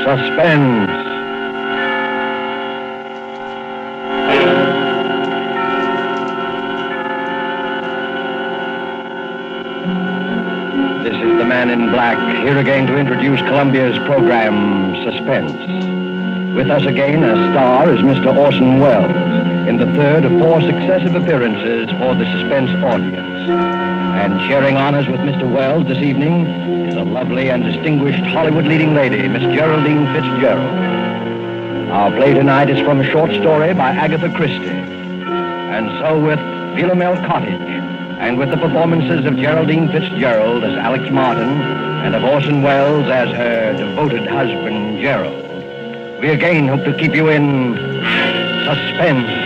Suspense. This is the Man in Black, here again to introduce Columbia's program, Suspense. With us again as star is Mr. Orson Welles, in the third of 4 successive appearances for the Suspense audience. And sharing honors with Mr. Welles this evening is a lovely and distinguished Hollywood leading lady, Miss Geraldine Fitzgerald. Our play tonight is from a short story by Agatha Christie. And so with Philomel Cottage, and with the performances of Geraldine Fitzgerald as Alex Martin, and of Orson Welles as her devoted husband, Gerald, we again hope to keep you in suspense.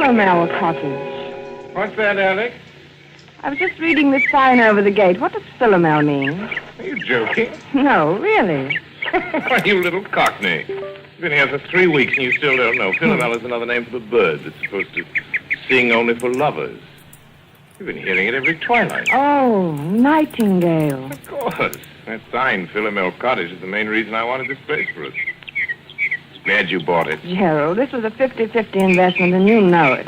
Philomel Cottage. What's that, Alex? I was just reading this sign over the gate. What does Philomel mean? Are you joking? No, really. Why, you little cockney. You've been here for 3 weeks and you still don't know. Philomel is another name for the bird that's supposed to sing only for lovers. You've been hearing it every twilight. Oh, nightingale. Of course. That sign, Philomel Cottage, is the main reason I wanted this place for us. Glad you bought it. Gerald, this was a 50-50 investment, and you know it.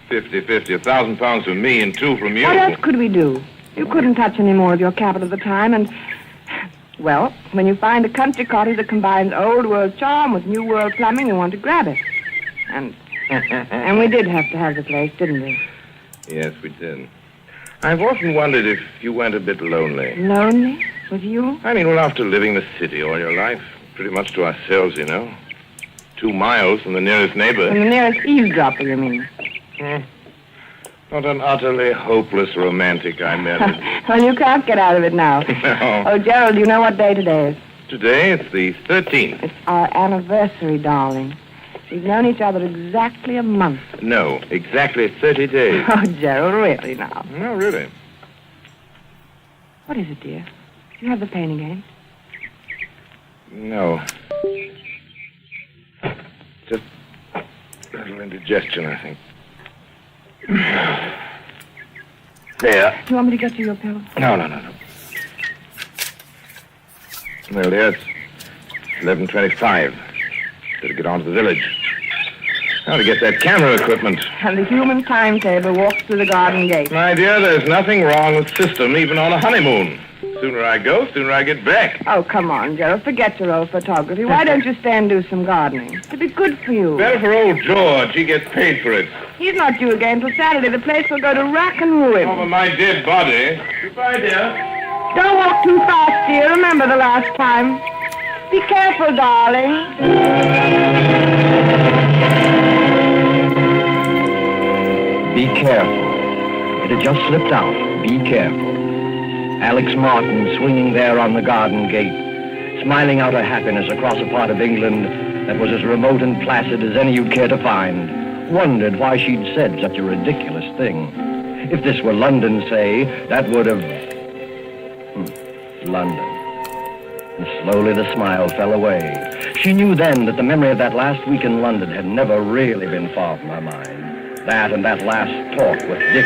50-50, £1,000 from me and 2 from you. What else could we do? You couldn't touch any more of your capital at the time, and... Well, when you find a country cottage that combines old world charm with new world plumbing, you want to grab it. And we did have to have the place, didn't we? Yes, we did. I've often wondered if you went a bit lonely. Lonely? With you? I mean, well, after living the city all your life, pretty much to ourselves, you know. 2 miles from the nearest neighbor. From the nearest eavesdropper, you mean? What an utterly hopeless romantic I met. Well, you can't get out of it now. No. Oh, Gerald, you know what day today is? Today, it's the 13th. It's our anniversary, darling. We've known each other exactly a month. No, exactly 30 days. Oh, Gerald, really now? No, really. What is it, dear? You have the pain again? No. Just a little indigestion, I think. There. Do you want me to get you your pill? No. Well, dear, it's 11:25. Better get on to the village. Now to get that camera equipment. And the human timetable walks through the garden gate. My dear, there's nothing wrong with system, even on a honeymoon. Sooner I go, sooner I get back. Oh, come on, Gerald. Forget your old photography. Why don't you stay and do some gardening? It'd be good for you. Better for old George. He gets paid for it. He's not due again till Saturday. The place will go to rack and ruin. Over my dead body. Goodbye, dear. Don't walk too fast, dear. Remember the last time. Be careful, darling. Be careful. It had just slipped out. Be careful. Alex Martin swinging there on the garden gate, smiling out her happiness across a part of England that was as remote and placid as any you'd care to find, wondered why she'd said such a ridiculous thing. If this were London, say, that would have... London. And slowly the smile fell away. She knew then that the memory of that last week in London had never really been far from her mind. That and that last talk with Dick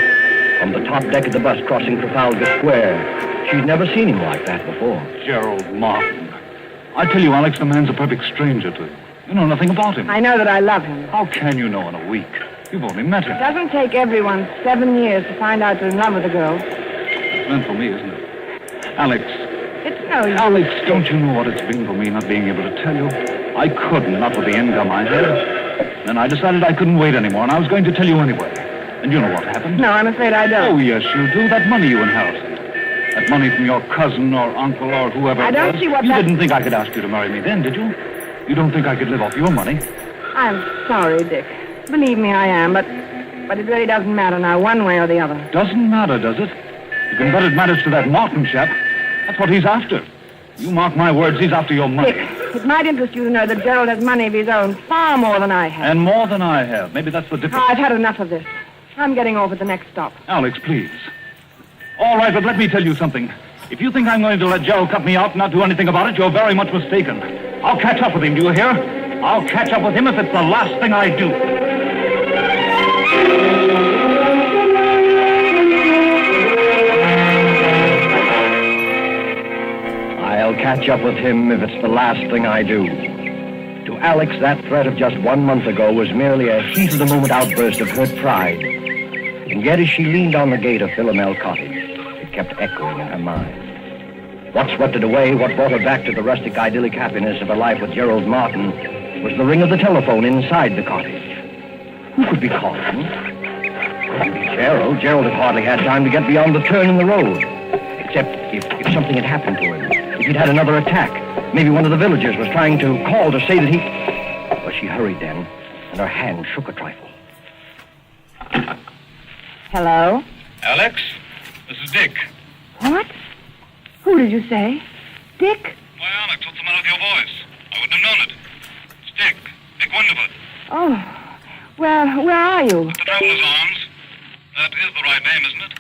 on the top deck of the bus crossing Trafalgar Square. She'd never seen him like that before. Gerald Martin. I tell you, Alex, the man's a perfect stranger to you. You know nothing about him. I know that I love him. How can you know in a week? You've only met him. It doesn't take everyone 7 years to find out you're in love with a girl. It's meant for me, isn't it? Alex. It's no use. Alex, don't you know what it's been for me not being able to tell you? I couldn't, not with the income I had. Then I decided I couldn't wait anymore, and I was going to tell you anyway. And you know what happened? No, I'm afraid I don't. Oh, yes, you do. That money you inherited. That money from your cousin or uncle or whoever I don't see what You that... didn't think I could ask you to marry me then, did you? You don't think I could live off your money? I'm sorry, Dick. Believe me, I am, but it really doesn't matter now, one way or the other. Doesn't matter, does it? You can bet it matters to that Martin chap. That's what he's after. You mark my words, he's after your money. Dick, it might interest you to know that Gerald has money of his own, far more than I have. And more than I have. Maybe that's the difference. Oh, I've had enough of this. I'm getting off at the next stop. Alex, please. All right, but let me tell you something. If you think I'm going to let Gerald cut me out and not do anything about it, you're very much mistaken. I'll catch up with him, do you hear? I'll catch up with him if it's the last thing I do. I'll catch up with him if it's the last thing I do. To Alex, that threat of just 1 month ago was merely a heat-of-the-moment outburst of hurt pride. And yet as she leaned on the gate of Philomel Cottage, it kept echoing in her mind. What swept it away, what brought her back to the rustic, idyllic happiness of her life with Gerald Martin, was the ring of the telephone inside the cottage. Who could be calling? Couldn't be Gerald. Gerald had hardly had time to get beyond the turn in the road. Except if something had happened to him. If he'd had another attack. Maybe one of the villagers was trying to call to say that he... Well, she hurried then, and her hand shook a trifle. Hello? Alex, this is Dick. What? Who did you say? Dick? Why, Alex, what's the matter with your voice? I wouldn't have known it. It's Dick Wonderford. Oh, well, where are you? At the Traveler's Arms. That is the right name, isn't it?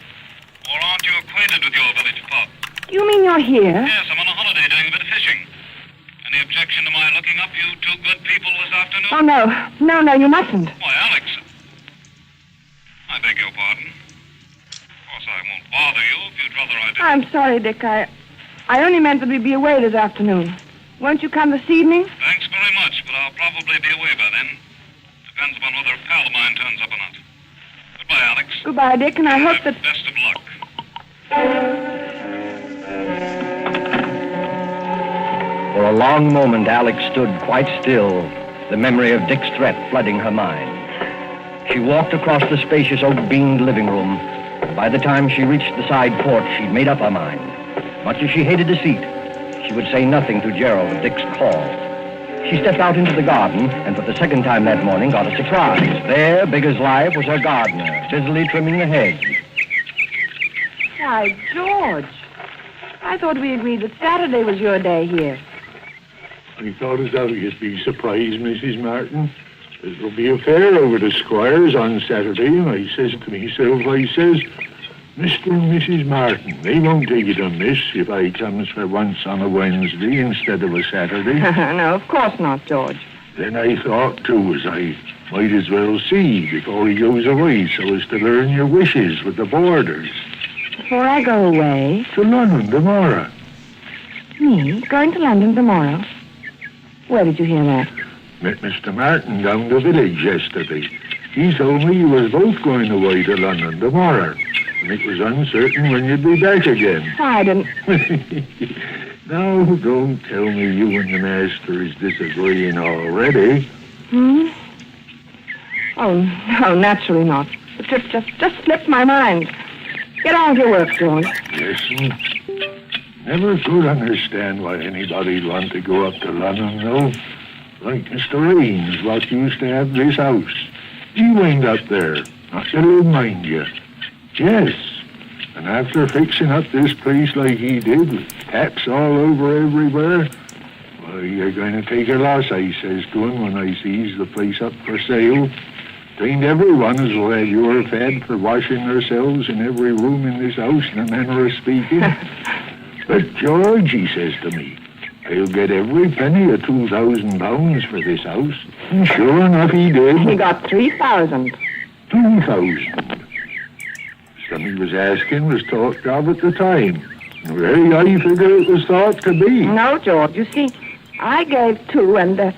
Or aren't you acquainted with your village pub? You mean you're here? Yes, I'm on a holiday doing a bit of fishing. Any objection to my looking up you two good people this afternoon? Oh, no. No, you mustn't. Why, Alex. I beg your pardon. Of course, I won't bother you if you'd rather I did. I'm sorry, Dick. I only meant that we'd be away this afternoon. Won't you come this evening? Thanks very much, but I'll probably be away by then. Depends upon whether a pal of mine turns up or not. Goodbye, Alex. Goodbye, Dick, and I hope that... Best of luck. For a long moment, Alex stood quite still, the memory of Dick's threat flooding her mind. She walked across the spacious oak-beamed living room, and by the time she reached the side porch, she'd made up her mind. Much as she hated deceit, she would say nothing to Gerald of Dick's call. She stepped out into the garden, and for the second time that morning got a surprise. There, big as life, was her gardener, busily trimming the hedge. Why, George. I thought we agreed that Saturday was your day here. I thought as how you'd be surprised, Mrs. Martin. There'll be a fair over the Squires on Saturday, and I says to myself, Mr. and Mrs. Martin, they won't take it amiss if I comes for once on a Wednesday instead of a Saturday. No, of course not, George. Then I thought, too, as I might as well see before he goes away so as to learn your wishes with the boarders. Before I go away? To London tomorrow. Me? Going to London tomorrow? Where did you hear that? Met Mr. Martin down the village yesterday. He told me you was both going away to London tomorrow, and it was uncertain when you'd be back again. I didn't... Now, don't tell me you and the master is disagreeing already. Hmm? Oh, no, naturally not. The trip just slipped my mind. Get on with your work, George. Listen, never could understand why anybody'd want to go up to London, though. Like Mr. Ames, what used to have this house. He went up there, not to live, mind you. Yes, and after fixing up this place like he did, with taps all over everywhere, well, you're going to take a loss, I says to him when I sees the place up for sale. Ain't everyone as will have your fed for washing themselves in every room in this house, in a manner of speaking. But George, he says to me, I'll get every penny of £2,000 for this house. And sure enough, he did. He got 3,000. 2,000. Some he was asking was talked of at the time. Very high figure it was thought to be. No, George, you see, I gave 2 and,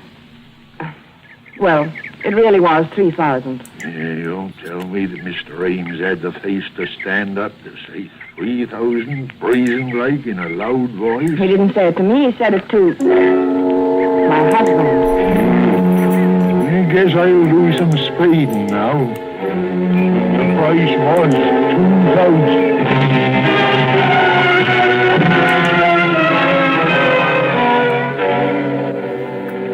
well, it really was 3,000. Yeah, don't tell me that Mr. Ames had the face to stand up to say 3,000, brazen like, in a loud voice. He didn't say it to me, he said it to my husband. I guess I'll do some spading now. The price was 2,000.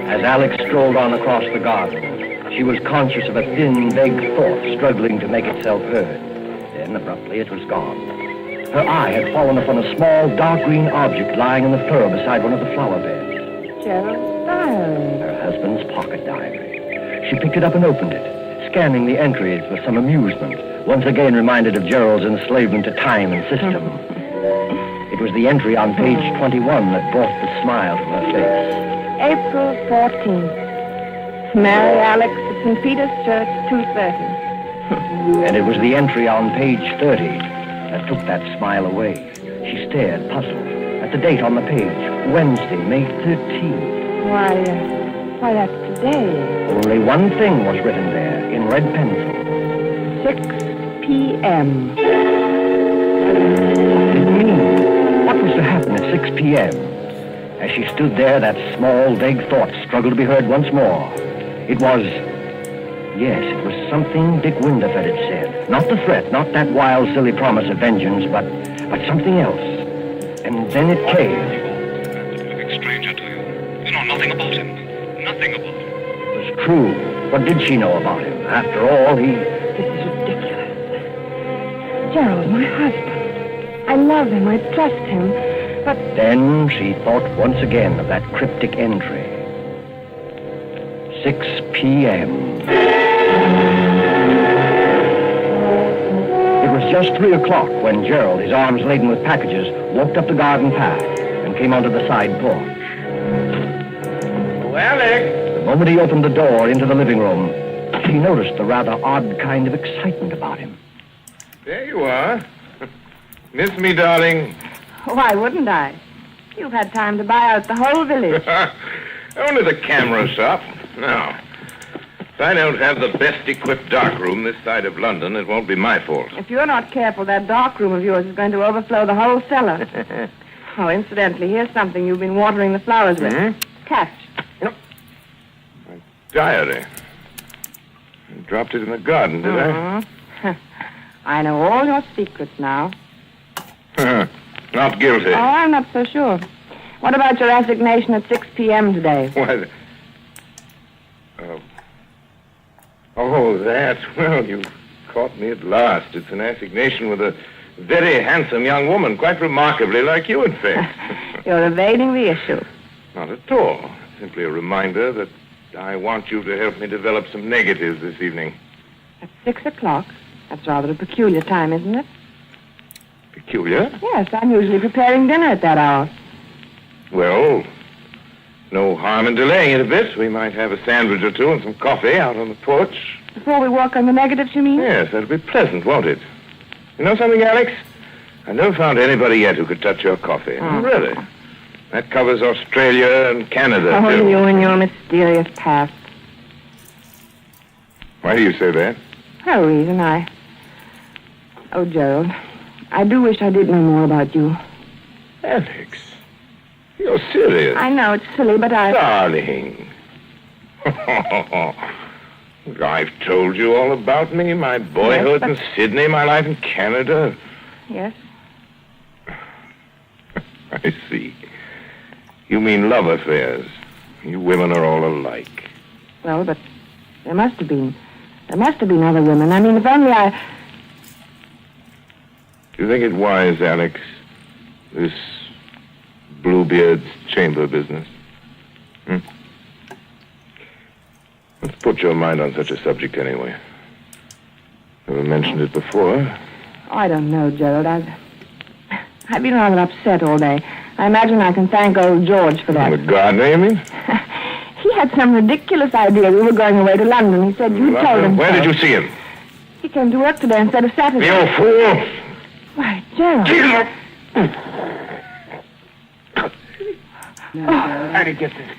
As Alex strolled on across the garden, she was conscious of a thin, vague thought struggling to make itself heard. Then, abruptly, it was gone. Her eye had fallen upon a small, dark green object lying in the fur beside one of the flower beds. Gerald's diary. Her husband's pocket diary. She picked it up and opened it, scanning the entries with some amusement, once again reminded of Gerald's enslavement to time and system. It was the entry on page 21 that brought the smile to her face. April 14th. Marry Alex at St. Peter's Church, 2:30. And it was the entry on page 30 that took that smile away. She stared, puzzled, at the date on the page. Wednesday, May 13th. Why, that's today. Only one thing was written there, in red pencil. 6 p.m. What did it mean? What was to happen at 6 p.m.? As she stood there, that small, vague thought struggled to be heard once more. It was something Dick Winterfeld had said. Not the threat, not that wild, silly promise of vengeance, but something else. And then it came. That's a perfect stranger to you. You know nothing about him. Nothing about him. It was true. What did she know about him? After all, This is ridiculous. Gerald, my husband. I love him. I trust him. But Then she thought once again of that cryptic entry. 6 p.m. It was just 3 o'clock when Gerald, his arms laden with packages, walked up the garden path and came onto the side porch. Oh, Alex! The moment he opened the door into the living room, she noticed the rather odd kind of excitement about him. There you are. Miss me, darling. why wouldn't I? You've had time to buy out the whole village. Only the camera shop. No. If I don't have the best equipped darkroom this side of London, it won't be my fault. If you're not careful, that darkroom of yours is going to overflow the whole cellar. Oh, incidentally, here's something you've been watering the flowers with. Catch. My diary. I dropped it in the garden, did I? I know all your secrets now. Not guilty. Oh, I'm not so sure. What about your resignation at 6 p.m. today? What? Oh, that. Well, you caught me at last. It's an assignation with a very handsome young woman, quite remarkably like you, in fact. You're evading the issue. Not at all. Simply a reminder that I want you to help me develop some negatives this evening. At 6 o'clock? That's rather a peculiar time, isn't it? Peculiar? Yes, I'm usually preparing dinner at that hour. Well, no harm in delaying it a bit. We might have a sandwich or two and some coffee out on the porch. Before we work on the negatives, you mean? Yes, that'll be pleasant, won't it? You know something, Alex? I've never found anybody yet who could touch your coffee. Oh. Really? That covers Australia and Canada, Oh, too. you and your mysterious past. Why do you say that? No reason. Oh, Gerald, I do wish I did know more about you. Alex, you're serious. I know it's silly, but Darling. I've told you all about me, my boyhood Yes, in Sydney, my life in Canada. Yes? I see. You mean love affairs. You women are all alike. Well, but there must have been. There must have been other women. I mean, if only I... Do you think it wise, Alex, this Bluebeard's chamber business? Let's put your mind on such a subject anyway. Never mentioned it before. Oh, I don't know, Gerald. I've been rather upset all day. I imagine I can thank old George for that. The gardener, you mean? He had some ridiculous idea we were going away to London. He said you told him Where so. did you see him? He came to work today instead of Saturday. You fool! Why, Gerald. Jesus! How did he get this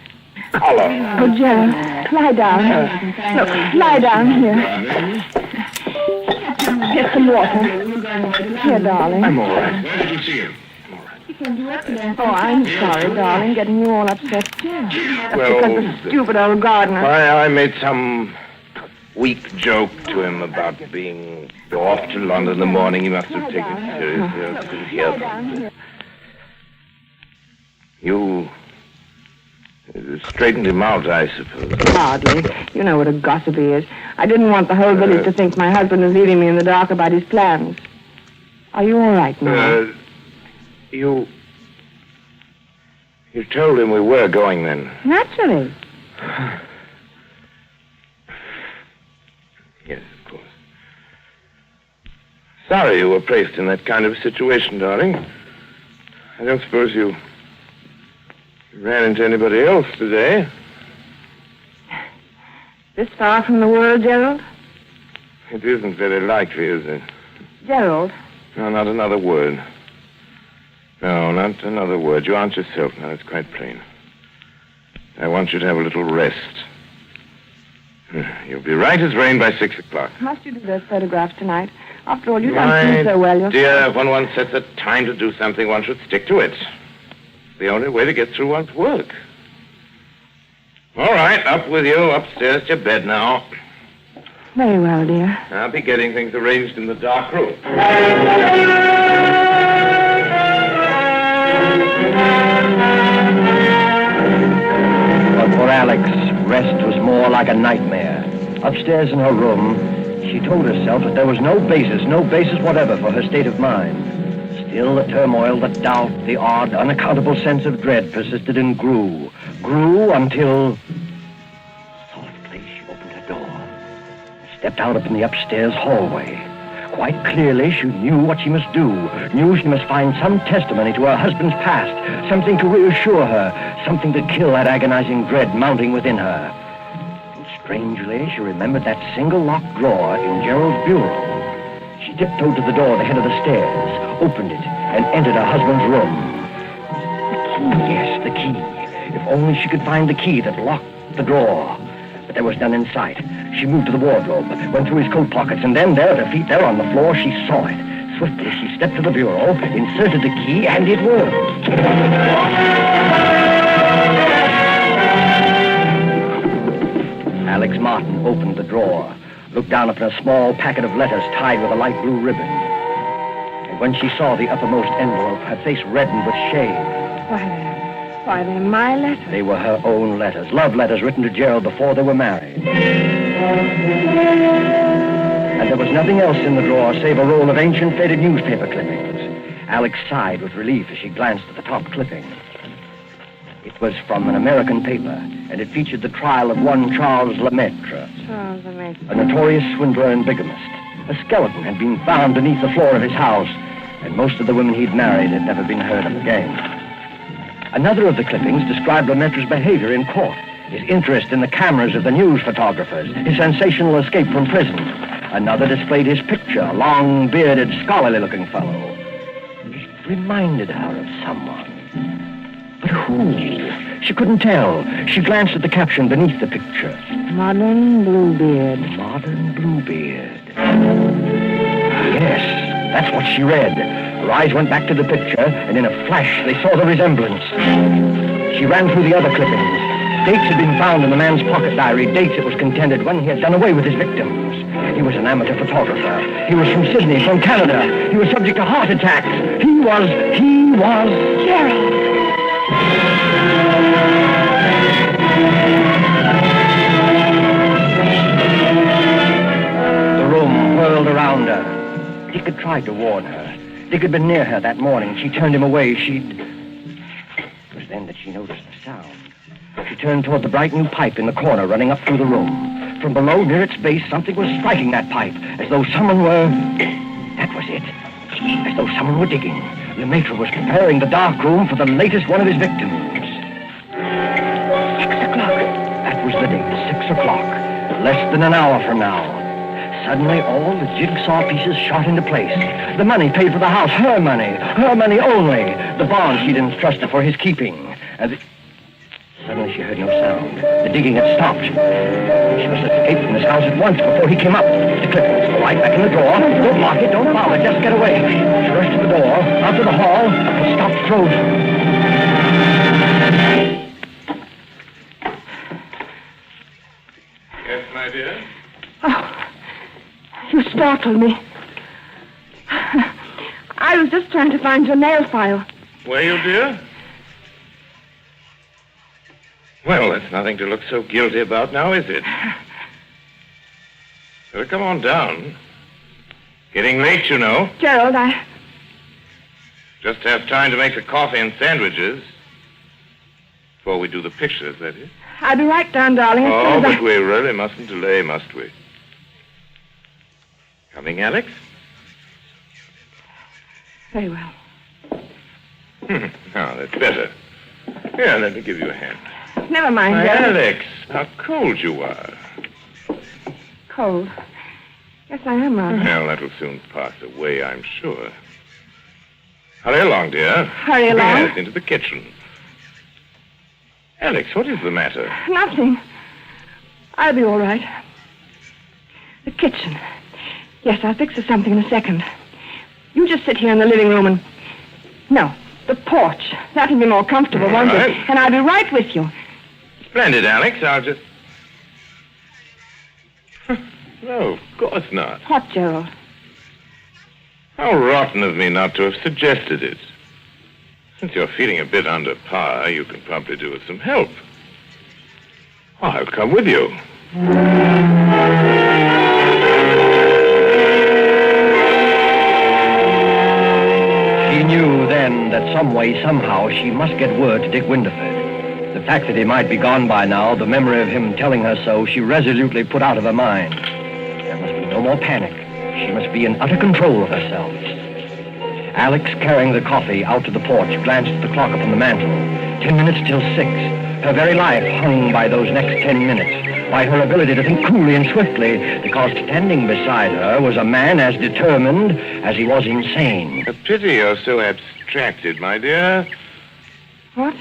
collar? Oh, Gerald, lie down. Look, lie down here. Get some water. Here, darling. I'm all right. Where did you see him? Oh, I'm sorry, darling, getting you all upset. That's Well, because the stupid old gardener. I made some weak joke to him about being off to London in the morning. He must have taken it seriously. I couldn't hear them. You straightened him out, I suppose. Hardly. You know what a gossip he is. I didn't want the whole village to think my husband was leaving me in the dark about his plans. Are you all right now? You told him we were going then. Naturally. Yes, of course. Sorry you were placed in that kind of situation, darling. I don't suppose you ran into anybody else today? This far from the world, Gerald? It isn't very likely, is it? Gerald. No, not another word. No, not another word. You aren't yourself now. It's quite plain. I want you to have a little rest. You'll be right as rain by 6 o'clock. Must you do those photographs tonight? After all, you don't seem so well yourself. Dear, when one sets a time to do something, one should stick to it. It's the only way to get through one's work. All right, up with you. Upstairs to your bed now. Very well, dear. I'll be getting things arranged in the dark room. But for Alex, rest was more like a nightmare. Upstairs in her room, she told herself that there was no basis whatever for her state of mind. Still, the turmoil, the doubt, the odd, unaccountable sense of dread persisted and grew until... Softly, she opened her door and stepped out up in the upstairs hallway. Quite clearly, she knew what she must do, knew she must find some testimony to her husband's past, something to reassure her, something to kill that agonizing dread mounting within her. And strangely, she remembered that single locked drawer in Gerald's bureau. She tiptoed to the door at the head of the stairs, opened it, and entered her husband's room. The key, yes, the key. If only she could find the key that locked the drawer. But there was none in sight. She moved to the wardrobe, went through his coat pockets, and then there at her feet, there on the floor, she saw it. Swiftly, she stepped to the bureau, inserted the key, and it worked. Alex Martin opened the drawer, looked down upon a small packet of letters tied with a light blue ribbon. And when she saw the uppermost envelope, her face reddened with shame. Why, they're my letters. They were her own letters, love letters written to Gerald before they were married. And there was nothing else in the drawer save a roll of ancient faded newspaper clippings. Alex sighed with relief as she glanced at the top clipping. It was from an American paper, and it featured the trial of one Charles Lemaitre. Charles Lemaitre. A notorious swindler and bigamist. A skeleton had been found beneath the floor of his house, and most of the women he'd married had never been heard of again. Another of the clippings described Lemaitre's behavior in court, his interest in the cameras of the news photographers, his sensational escape from prison. Another displayed his picture, a long, bearded, scholarly-looking fellow. It reminded her of someone. But who? She couldn't tell. She glanced at the caption beneath the picture. Modern Bluebeard. Modern Bluebeard. Yes, that's what she read. Her eyes went back to the picture, and in a flash, they saw the resemblance. She ran through the other clippings. Dates had been found in the man's pocket diary, dates, it was contended, when he had done away with his victims. He was an amateur photographer. He was from Sydney, from Canada. He was subject to heart attacks. He was... Gerald! The room whirled around her. Dick had tried to warn her. Dick had been near her that morning. She turned him away. It was then that she noticed the sound. She turned toward the bright new pipe in the corner running up through the room. From below, near its base, something was striking that pipe, as though someone were... That was it. As though someone were digging. Lemaitre was preparing the dark room for the latest one of his victims. 6 o'clock. That was the date, 6 o'clock. Less than an hour from now. Suddenly, all the jigsaw pieces shot into place. The money paid for the house, her money only. The bond she'd entrusted for his keeping. And suddenly she heard no sound. The digging had stopped. She must escape from this house at once before he came up. The clippings, right back in the drawer. Don't lock it, don't bother, just get away. She rushed to the door, out to the hall, and stopped frozen. Yes, my dear? Oh, you startled me. I was just trying to find your nail file. Were you, dear? Well, that's nothing to look so guilty about now, is it? Well, come on down. Getting late, you know. Gerald, I... Just have time to make the coffee and sandwiches. Before we do the pictures, that is. I'll be right down, darling. Oh, but we really mustn't delay, must we? Coming, Alex? Very well. Now, that's better. Here, let me give you a hand. Never mind, Why, Gerald. Alex, how cold you are. Cold. Yes, I am, rather. Well, that will soon pass away, I'm sure. Hurry along, dear. Hurry along? Yes, into the kitchen. Alex, what is the matter? Nothing. I'll be all right. The kitchen. Yes, I'll fix us something in a second. You just sit here in the living room and... No, the porch. That'll be more comfortable, won't All right. it? And I'll be right with you. Splendid, Alex. I'll just... No, of course not. What, Gerald? How rotten of me not to have suggested it. Since you're feeling a bit under par, you can probably do with some help. I'll come with you. She knew then that some way, somehow, she must get word to Dick Winterford. The fact that he might be gone by now, the memory of him telling her so, she resolutely put out of her mind. There must be no more panic. She must be in utter control of herself. Alex, carrying the coffee out to the porch, glanced at the clock upon the mantel. 10 minutes till 6. Her very life hung by those next 10 minutes, by her ability to think coolly and swiftly, because standing beside her was a man as determined as he was insane. A pity you're so abstracted, my dear. What?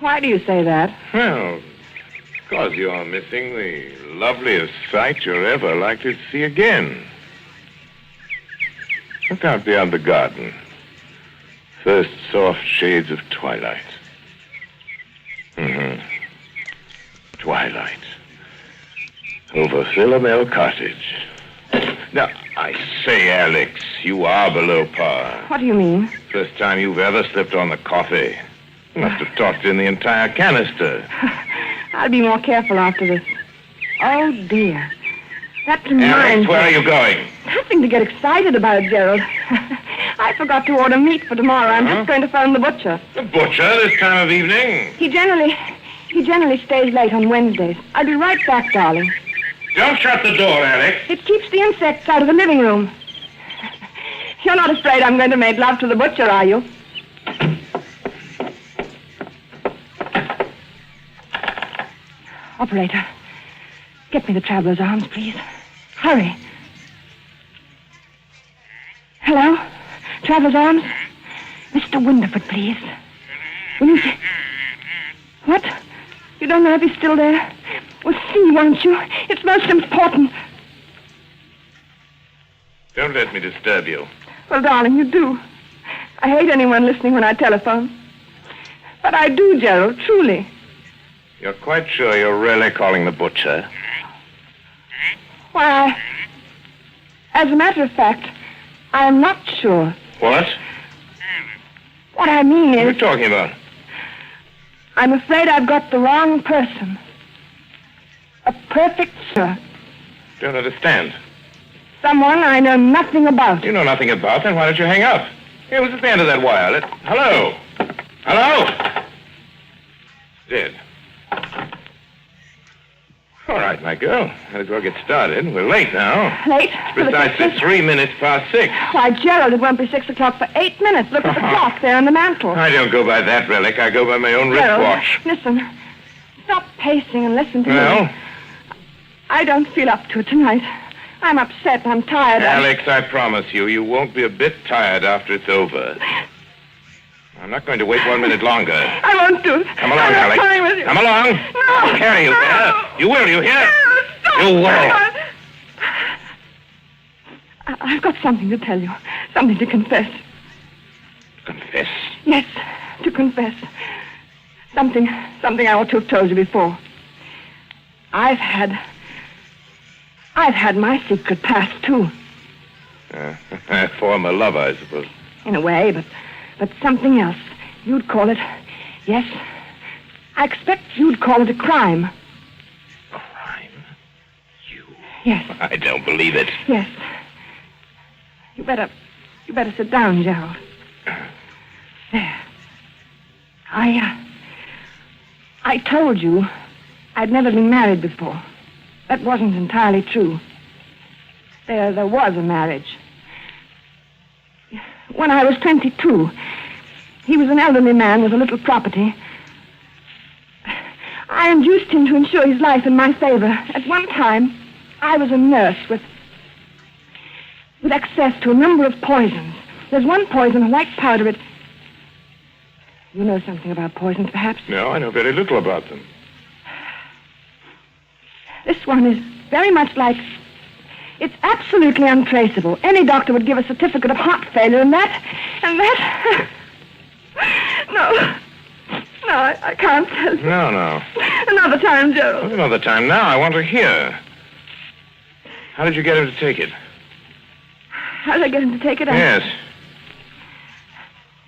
Why do you say that? Well, because you're missing the loveliest sight you're ever likely to see again. Look out beyond the garden. First soft shades of twilight. Twilight. Over Philomel Cottage. Now, I say, Alex, you are below par. What do you mean? First time you've ever slipped on the coffee. You must have talked in the entire canister. I'll be more careful after this. Oh, dear. That reminds Alex, me. where are you going? Nothing to get excited about, Gerald. I forgot to order meat for tomorrow. I'm just going to phone the butcher. The butcher this time of evening? He generally stays late on Wednesdays. I'll be right back, darling. Don't shut the door, Alex. It keeps the insects out of the living room. You're not afraid I'm going to make love to the butcher, are you? Operator, get me the traveler's arms, please. Hurry. Hello? Traveler's arms? Mr. Winterford, please. Will you see... What? You don't know if he's still there? Well, see, won't you? It's most important. Don't let me disturb you. Well, darling, you do. I hate anyone listening when I telephone. But I do, Gerald, truly. You're quite sure you're really calling the butcher? Why, as a matter of fact, I'm not sure. What? What I mean What are you is, talking about? I'm afraid I've got the wrong person. A perfect sure. Don't understand. Someone I know nothing about. You know nothing about, then why don't you hang up? Here, what's at the end of that wire? Hello? Hello? Dead. All right, my girl. Might as well get started. We're late now. Late? Precisely 3 minutes past 6. Why, Gerald, it won't be 6 o'clock for 8 minutes. Look at the clock there on the mantel. I don't go by that relic. I go by my own Gerald, wristwatch. listen. Stop pacing and listen to Well? me. I don't feel up to it tonight. I'm upset. I'm tired. Alex, I promise you, you won't be a bit tired after it's over. I'm not going to wait 1 minute longer. I won't do it. Come along, I'm not Alex. coming with you. Come along. No. I'll carry you there. You will, you hear? No, stop. You will. I've got something to tell you. Something to confess. Confess. Yes, to confess. Something I ought to have told you before. I've had my secret past, too. Former lover, I suppose. In a way, but something else. You'd call it... Yes, I expect you'd call it a crime. Crime? You? Yes. I don't believe it. Yes. You better sit down, Gerald. There. I told you I'd never been married before. That wasn't entirely true. There was a marriage. When I was 22, He was an elderly man with a little property. I induced him to insure his life in my favor. At one time, I was a nurse with access to a number of poisons. There's one poison, a white powder, it... You know something about poisons, perhaps? No, I know very little about them. This one is very much like... It's absolutely untraceable. Any doctor would give a certificate of heart failure, and that... No, I can't tell you. No. Another time, Gerald. Well, another time now. I want to hear. How did you get him to take it? How did I get him to take it? Yes.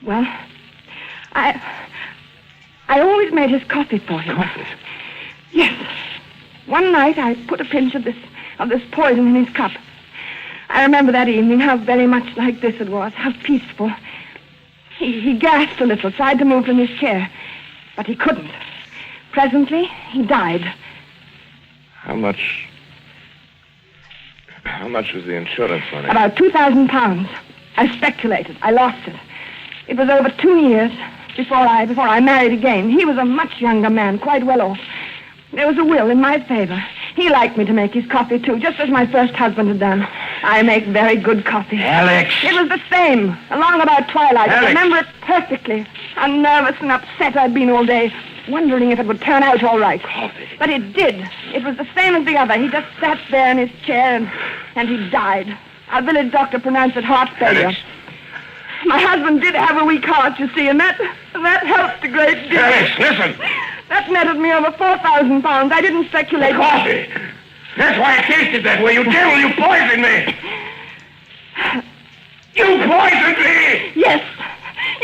Well, I always made his coffee for him. Coffee? Yes. One night I put a pinch of this poison in his cup. I remember that evening how very much like this it was, how peaceful. He gasped a little, tried to move from his chair, but he couldn't. Presently, he died. How much was the insurance money? About £2,000. I speculated. I lost it. It was over 2 years before I married again. He was a much younger man, quite well off. There was a will in my favor. He liked me to make his coffee, too, just as my first husband had done. I make very good coffee. Alex! It was the same, along about twilight. Alex! I remember it perfectly. How nervous and upset I'd been all day, wondering if it would turn out all right. Coffee. But it did. It was the same as the other. He just sat there in his chair and he died. Our village doctor pronounced it heart failure. Alex! My husband did have a weak heart, you see, and that helped a great deal. Alex, listen! That netted me over £4,000. I didn't speculate. Coffee! That's why it tasted that way. You devil, you poisoned me! You poisoned me! Yes,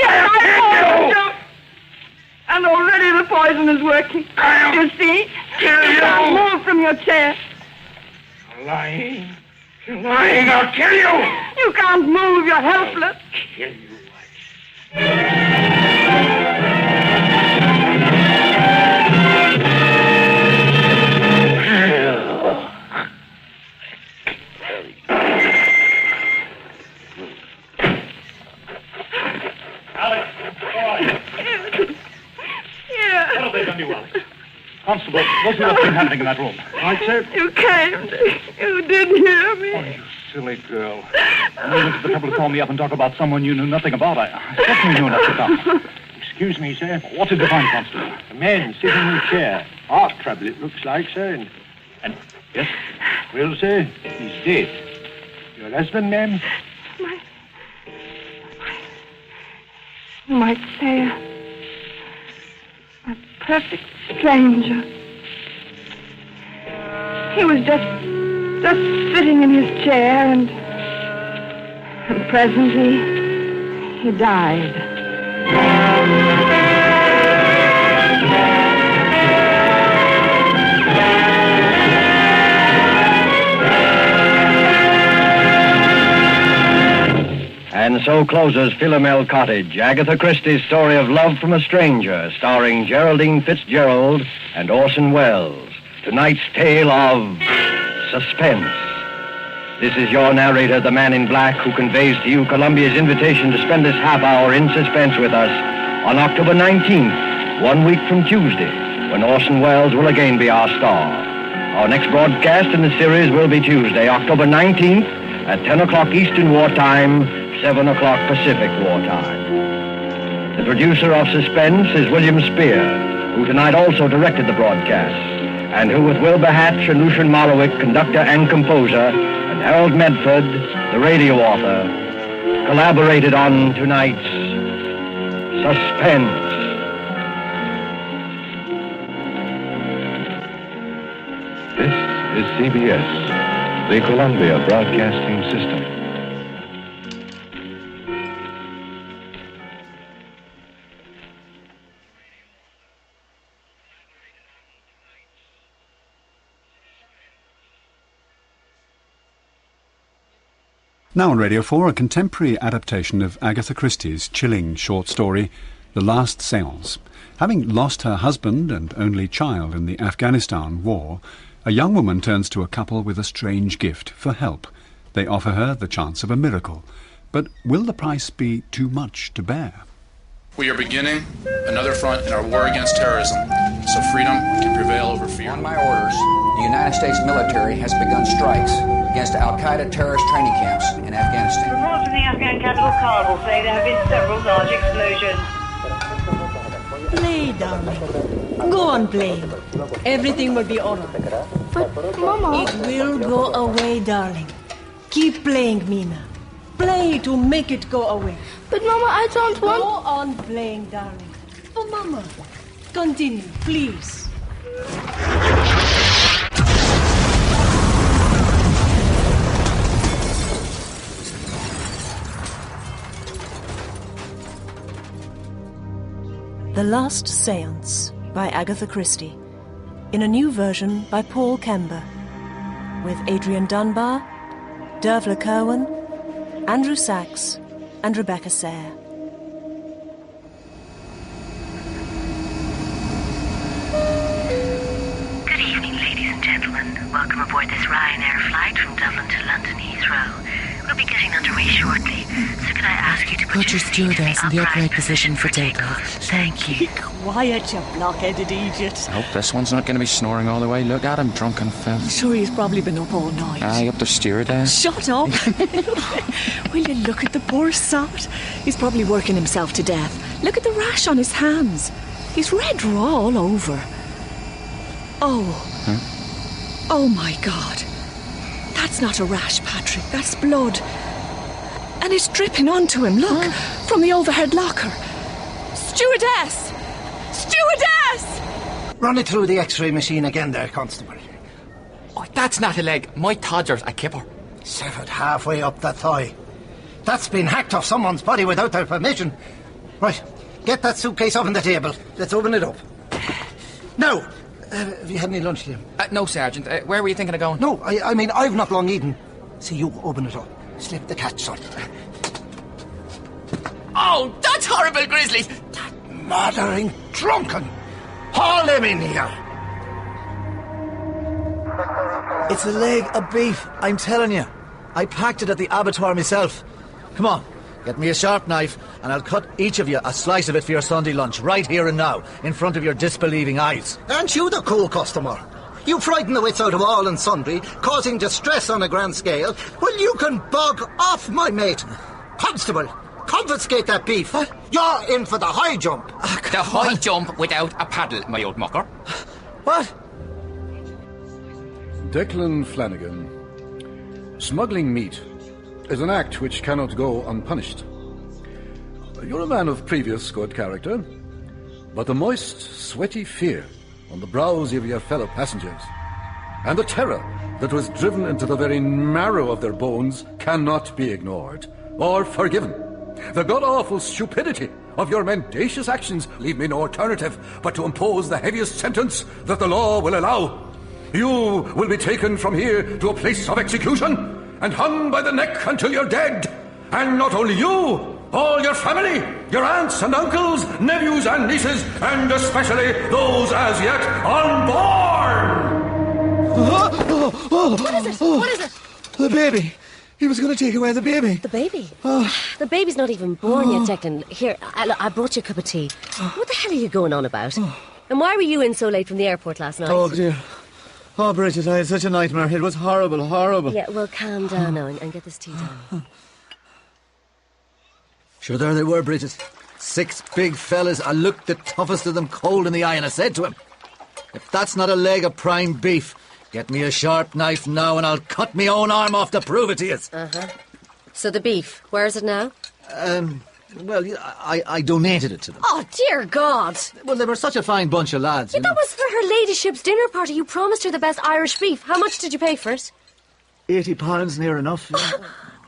I poisoned you! And already the poison is working. You see? Kill you! You can't move from your chair. You're lying. You're lying. I'll kill you! You can't move. You're helpless. I'll kill you. Alex, how are you? Yeah. What have they done to you, Alex? Constable, what's been happening in that room? Right, sir? You came. You did hear me. Oh, you silly girl. You went to the trouble to call me up and talk about someone you knew nothing about. I certainly knew enough to come. Excuse me, sir. What did you find, Constable? A man sitting in a chair. Heart trouble, it looks like, sir. And yes? Well, sir, he's dead. Your husband, ma'am? You might say a perfect stranger. He was just sitting in his chair and presently he died. And so closes Philomel Cottage, Agatha Christie's story of love from a stranger, starring Geraldine Fitzgerald and Orson Welles. Tonight's tale of suspense. This is your narrator, the man in black, who conveys to you Columbia's invitation to spend this half hour in suspense with us on October 19th, 1 week from Tuesday, when Orson Welles will again be our star. Our next broadcast in the series will be Tuesday, October 19th, at 10 o'clock Eastern Wartime, 7 o'clock Pacific Wartime. The producer of Suspense is William Spear, who tonight also directed the broadcast, and who, with Wilbur Hatch and Lucian Marlowick, conductor and composer, and Harold Medford, the radio author, collaborated on tonight's Suspense. This is CBS, the Columbia Broadcasting System. Now on Radio 4, a contemporary adaptation of Agatha Christie's chilling short story, The Last Seance. Having lost her husband and only child in the Afghanistan war, a young woman turns to a couple with a strange gift for help. They offer her the chance of a miracle. But will the price be too much to bear? We are beginning another front in our war against terrorism, so freedom can prevail over fear. On my orders, the United States military has begun strikes against Al-Qaeda terrorist training camps in Afghanistan. Reports from the Afghan capital Kabul say there have been several large explosions. Play, darling. Go on playing. Everything will be all right. But, Mama... It will go away, darling. Keep playing, Mina. Play to make it go away. But, Mama, I don't want... Go on playing, darling. For Mama. Continue, please. The Last Seance by Agatha Christie, in a new version by Paul Kember, with Adrian Dunbar, Dervla Kirwan, Andrew Sachs, and Rebecca Sayre. Good evening, ladies and gentlemen. Welcome aboard this Ryanair flight from Dublin to London Heathrow. We'll be getting underway shortly, so could I ask you to put your stewardess in the upright position for takeoff? Thank you. Be quiet, you blockheaded idiot. I hope this one's not going to be snoring all the way. Look at him, drunken filth. I'm sure he's probably been up all night. Aye, up the stewardess. Shut up. Will you look at the poor sod? He's probably working himself to death. Look at the rash on his hands. He's red raw all over. Oh. Huh? Oh, my God. That's not a rash, Patrick. That's blood. And it's dripping onto him. Look, from the overhead locker. Stewardess! Stewardess! Run it through the X-ray machine again there, Constable. Oh, that's not a leg. My todger's a kipper. Severed halfway up the thigh. That's been hacked off someone's body without their permission. Right, get that suitcase off on the table. Let's open it up. Now, have you had any lunch, Liam? No, Sergeant. Where were you thinking of going? No, I mean, I've not long eaten. See, you open it up. Slip the catch, son. Oh, that's horrible, Grizzly! That murdering drunken! Haul him in here! It's a leg of beef, I'm telling you. I packed it at the abattoir myself. Come on, get me a sharp knife, and I'll cut each of you a slice of it for your Sunday lunch, right here and now, in front of your disbelieving eyes. Aren't you the cool customer? You frighten the wits out of all and sundry, causing distress on a grand scale. Well, you can bog off, my mate. Constable, confiscate that beef. What? You're in for the high jump. The high jump without a paddle, my old mucker. What? Declan Flanagan. Smuggling meat is an act which cannot go unpunished. You're a man of previous good character, but the moist, sweaty fear on the brows of your fellow passengers, and the terror that was driven into the very marrow of their bones cannot be ignored or forgiven. The god-awful stupidity of your mendacious actions leave me no alternative but to impose the heaviest sentence that the law will allow. You will be taken from here to a place of execution and hung by the neck until you're dead. And not only you, all your family, your aunts and uncles, nephews and nieces, and especially those as yet unborn! What is it? What is it? The baby. He was going to take away the baby. The baby? The baby's not even born yet, Declan. Here, I brought you a cup of tea. What the hell are you going on about? And why were you in so late from the airport last night? Oh, dear. Oh, Bridget, I had such a nightmare. It was horrible, horrible. Yeah, well, calm down now and get this tea down. Sure, there they were, Bridget. 6 big fellas. I looked the toughest of them cold in the eye, and I said to him, if that's not a leg of prime beef, get me a sharp knife now and I'll cut me own arm off to prove it to you. So the beef, where is it now? Well, I donated it to them. Oh, dear God. Well, they were such a fine bunch of lads. But that was for her ladyship's dinner party. You promised her the best Irish beef. How much did you pay for it? £80, near enough. Yeah.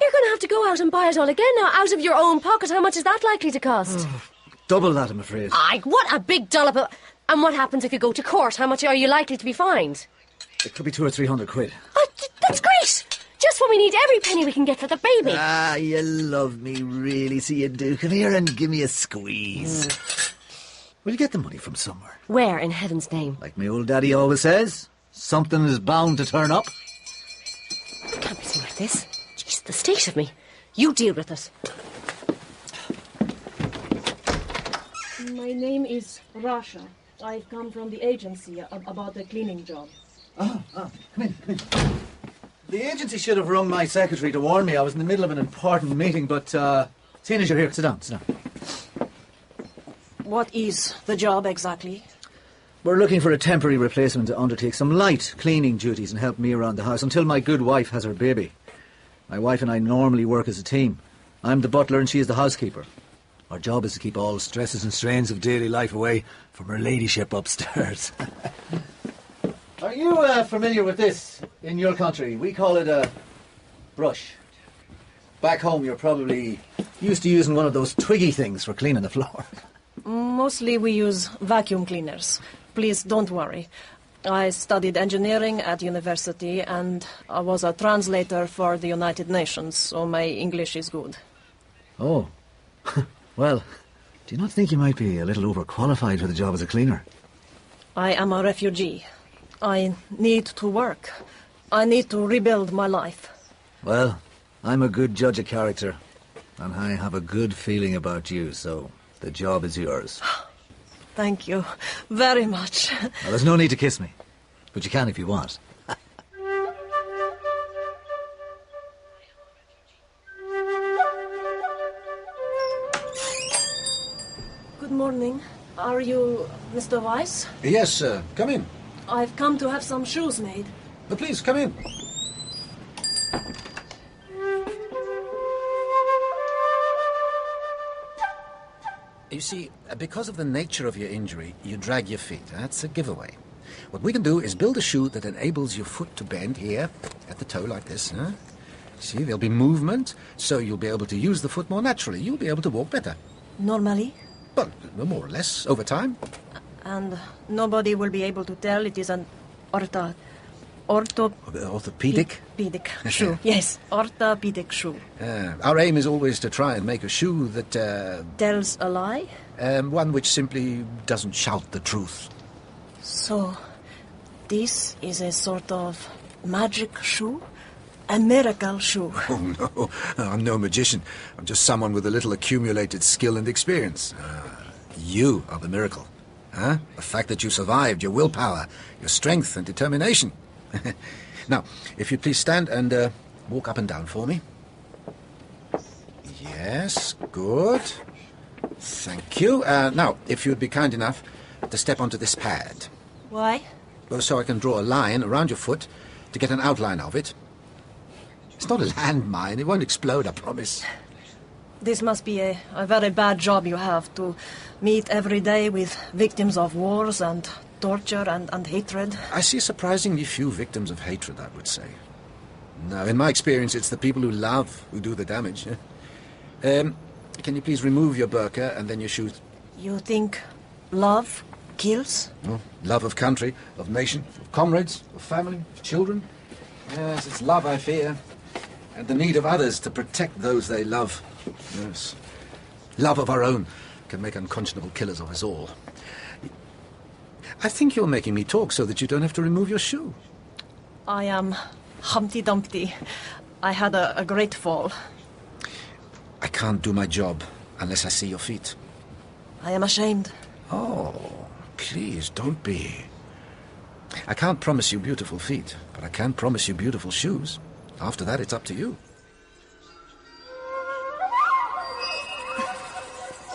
You're going to have to go out and buy it all again now, out of your own pocket. How much is that likely to cost? Double that, I'm afraid. Aye, what a big dollop of... And what happens if you go to court? How much are you likely to be fined? It could be 200 or 300 quid. Oh, that's great! Just when we need every penny we can get for the baby. Ah, you love me, really, so you do. Come here and give me a squeeze. We'll get the money from somewhere. Where, in heaven's name? Like my old daddy always says, something is bound to turn up. It can't be something like this. Jeez, the state of me. You deal with it. My name is Rasha. I've come from the agency about the cleaning job. Come in. The agency should have rung my secretary to warn me. I was in the middle of an important meeting, but seeing as you're here, sit down. What is the job exactly? We're looking for a temporary replacement to undertake some light cleaning duties and help me around the house until my good wife has her baby. My wife and I normally work as a team. I'm the butler and she is the housekeeper. Our job is to keep all stresses and strains of daily life away from her ladyship upstairs. Are you familiar with this in your country? We call it a brush. Back home, you're probably used to using one of those twiggy things for cleaning the floor. Mostly we use vacuum cleaners. Please don't worry. I studied engineering at university and I was a translator for the United Nations, so my English is good. Oh. Well, do you not think you might be a little overqualified for the job as a cleaner? I am a refugee. I need to work. I need to rebuild my life. Well, I'm a good judge of character, and I have a good feeling about you, so the job is yours. Thank you very much. Well, there's no need to kiss me, but you can if you want. Good morning. Are you Mr. Weiss? Yes, come in. I've come to have some shoes made. Please, come in. You see, because of the nature of your injury, you drag your feet. That's a giveaway. What we can do is build a shoe that enables your foot to bend here at the toe like this. Huh? See, there'll be movement, so you'll be able to use the foot more naturally. You'll be able to walk better. Normally? Well, more or less, over time. And nobody will be able to tell it is an orthopedic shoe. Yes, orthopedic shoe. Our aim is always to try and make a shoe that... tells a lie? One which simply doesn't shout the truth. So, this is a sort of magic shoe? A miracle shoe? Oh, no. I'm no magician. I'm just someone with a little accumulated skill and experience. You are the miracle. Huh? The fact that you survived, your willpower, your strength and determination. Now, if you'd please stand and walk up and down for me. Yes, good. Thank you. Now, if you'd be kind enough to step onto this pad. Why? Well, so I can draw a line around your foot to get an outline of it. It's not a landmine. It won't explode, I promise. This must be a very bad job you have, to meet every day with victims of wars and torture and hatred. I see surprisingly few victims of hatred, I would say. No, in my experience, it's the people who love who do the damage. Can you please remove your burqa and then your shoes? You think love kills? Oh, love of country, of nation, of comrades, of family, of children. Yes, it's love I fear. And the need of others to protect those they love. Yes. Love of our own can make unconscionable killers of us all. I think you're making me talk so that you don't have to remove your shoe. I am Humpty Dumpty. I had a great fall. I can't do my job unless I see your feet. I am ashamed. Oh, please, don't be. I can't promise you beautiful feet, but I can promise you beautiful shoes. After that, it's up to you.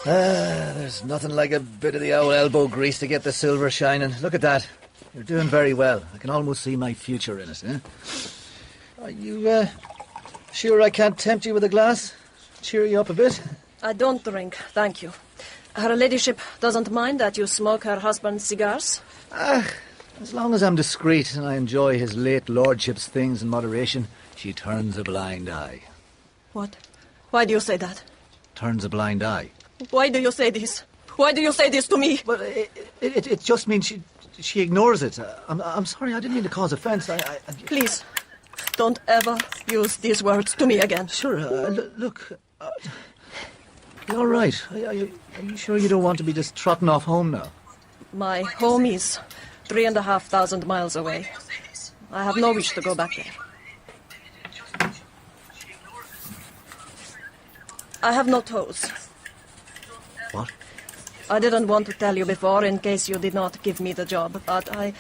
There's nothing like a bit of the old elbow grease to get the silver shining. Look at that. You're doing very well. I can almost see my future in it, eh? Are you, sure I can't tempt you with a glass? Cheer you up a bit? I don't drink, thank you. Her ladyship doesn't mind that you smoke her husband's cigars? As long as I'm discreet and I enjoy his late lordship's things in moderation, she turns a blind eye. What? Why do you say that? Turns a blind eye. Why do you say this? Why do you say this to me? Well, it just means she ignores it. I'm sorry, I didn't mean to cause offence. Please, don't ever use these words to me again. Sure, look... you're all right. Are you sure you don't want to be just trotting off home now? My home is 3,500 miles away. I have no wish to go back there. I have no toes. What? I didn't want to tell you before in case you did not give me the job, but I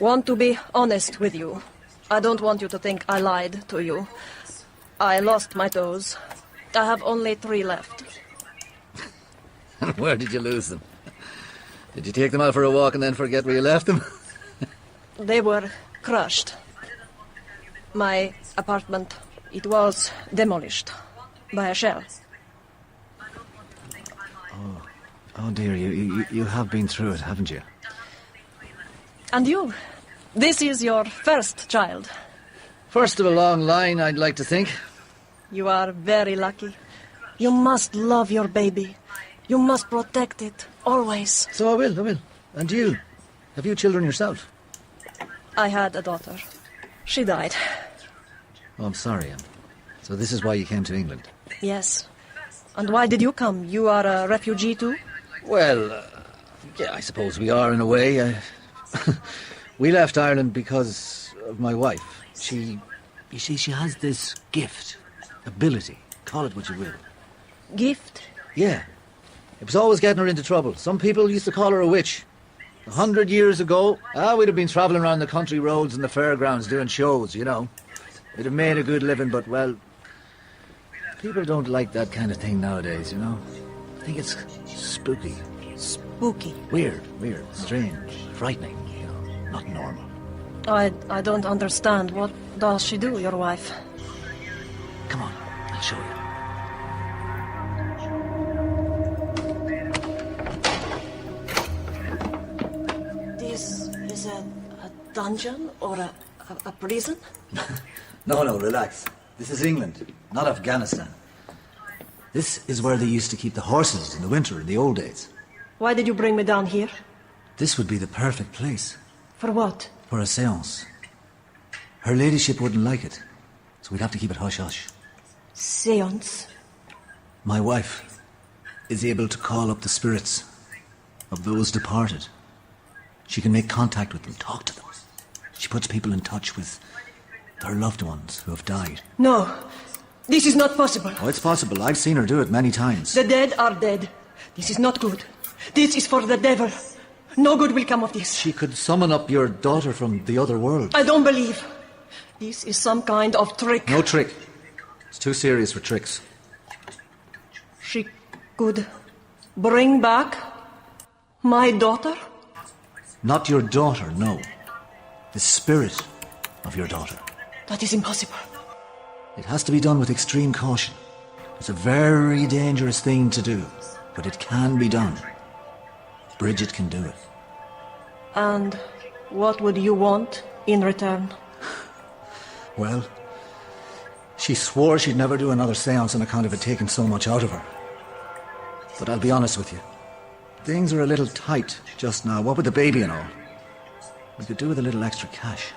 want to be honest with you. I don't want you to think I lied to you. I lost my toes. I have only 3 left. Where did you lose them? Did you take them out for a walk and then forget where you left them? They were crushed. My apartment, it was demolished by a shell. Oh dear, you have been through it, haven't you? And you? This is your first child. First of a long line, I'd like to think. You are very lucky. You must love your baby. You must protect it, always. So I will. And you? Have you children yourself? I had a daughter. She died. Oh, I'm sorry. So this is why you came to England? Yes. And why did you come? You are a refugee too? Well, yeah, I suppose we are in a way. We left Ireland because of my wife. You see, she has this gift, ability, call it what you will. Gift? Yeah. It was always getting her into trouble. Some people used to call her a witch. 100 years ago, we'd have been travelling around the country roads and the fairgrounds doing shows, you know. We'd have made a good living, but, well, people don't like that kind of thing nowadays, you know. I think it's spooky. Spooky? Weird, strange, frightening, you know, not normal. I don't understand. What does she do, your wife? Come on, I'll show you. This is a dungeon or a prison? No, relax. This is England, not Afghanistan. This is where they used to keep the horses in the winter in the old days. Why did you bring me down here? This would be the perfect place. For what? For a séance. Her ladyship wouldn't like it, so we'd have to keep it hush-hush. Séance? My wife is able to call up the spirits of those departed. She can make contact with them, talk to them. She puts people in touch with their loved ones who have died. No, this is not possible. Oh, it's possible. I've seen her do it many times. The dead are dead. This is not good. This is for the devil. No good will come of this. She could summon up your daughter from the other world. I don't believe. This is some kind of trick. No trick. It's too serious for tricks. She could bring back my daughter? Not your daughter, no. The spirit of your daughter. That is impossible. It has to be done with extreme caution. It's a very dangerous thing to do, but it can be done. Bridget can do it. And what would you want in return? Well, she swore she'd never do another séance on account of it taking so much out of her. But I'll be honest with you. Things are a little tight just now, what with the baby and all. We could do with a little extra cash.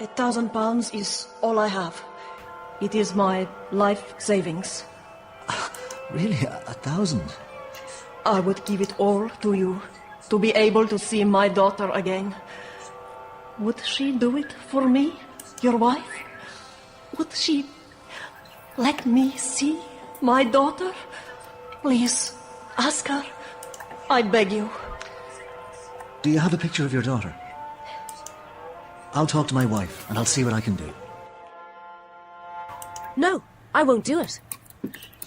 £1,000 is all I have. It is my life savings. Really? 1,000? I would give it all to you, to be able to see my daughter again. Would she do it for me, your wife? Would she let me see my daughter? Please, ask her. I beg you. Do you have a picture of your daughter? I'll talk to my wife, and I'll see what I can do. No, I won't do it.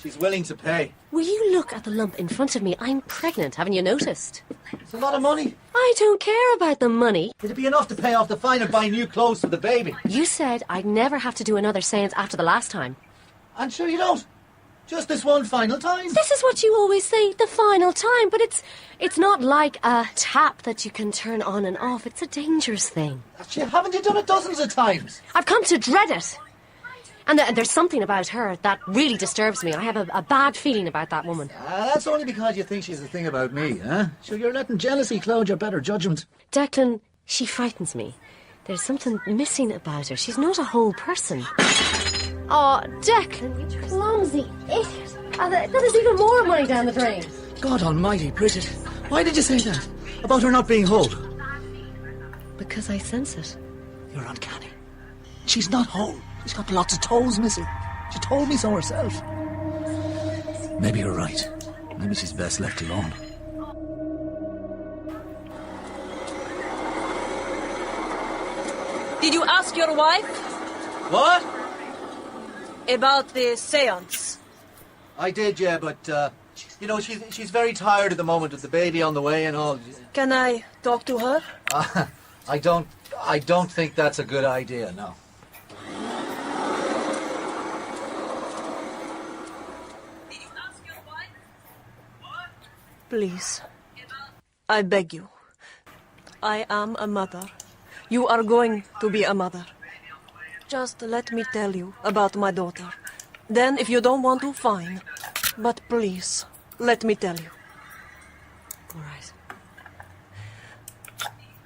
She's willing to pay. Will you look at the lump in front of me? I'm pregnant, haven't you noticed? It's a lot of money. I don't care about the money. It'd be enough to pay off the fine and buy new clothes for the baby. You said I'd never have to do another séance after the last time. I'm sure you don't. Just this one final time. This is what you always say, the final time, but it's not like a tap that you can turn on and off. It's a dangerous thing. Actually, haven't you done it dozens of times? I've come to dread it. And there's something about her that really disturbs me. I have a bad feeling about that woman. That's only because you think she's a thing about me, huh? Sure, you're letting jealousy cloud your better judgment. Declan, she frightens me. There's something missing about her. She's not a whole person. Oh, Declan, you clumsy idiot. That is even more money down the drain. God almighty, Bridget. Why did you say that? About her not being whole? Because I sense it. You're uncanny. She's not whole. She's got lots of toes missing. She told me so herself. Maybe you're right. Maybe she's best left alone. Did you ask your wife? What? About the seance. I did, yeah, but, she's very tired at the moment with the baby on the way and all. Can I talk to her? I don't think that's a good idea, no. Please, I beg you. I am a mother. You are going to be a mother. Just let me tell you about my daughter. Then, if you don't want to, fine. But please, let me tell you. All right.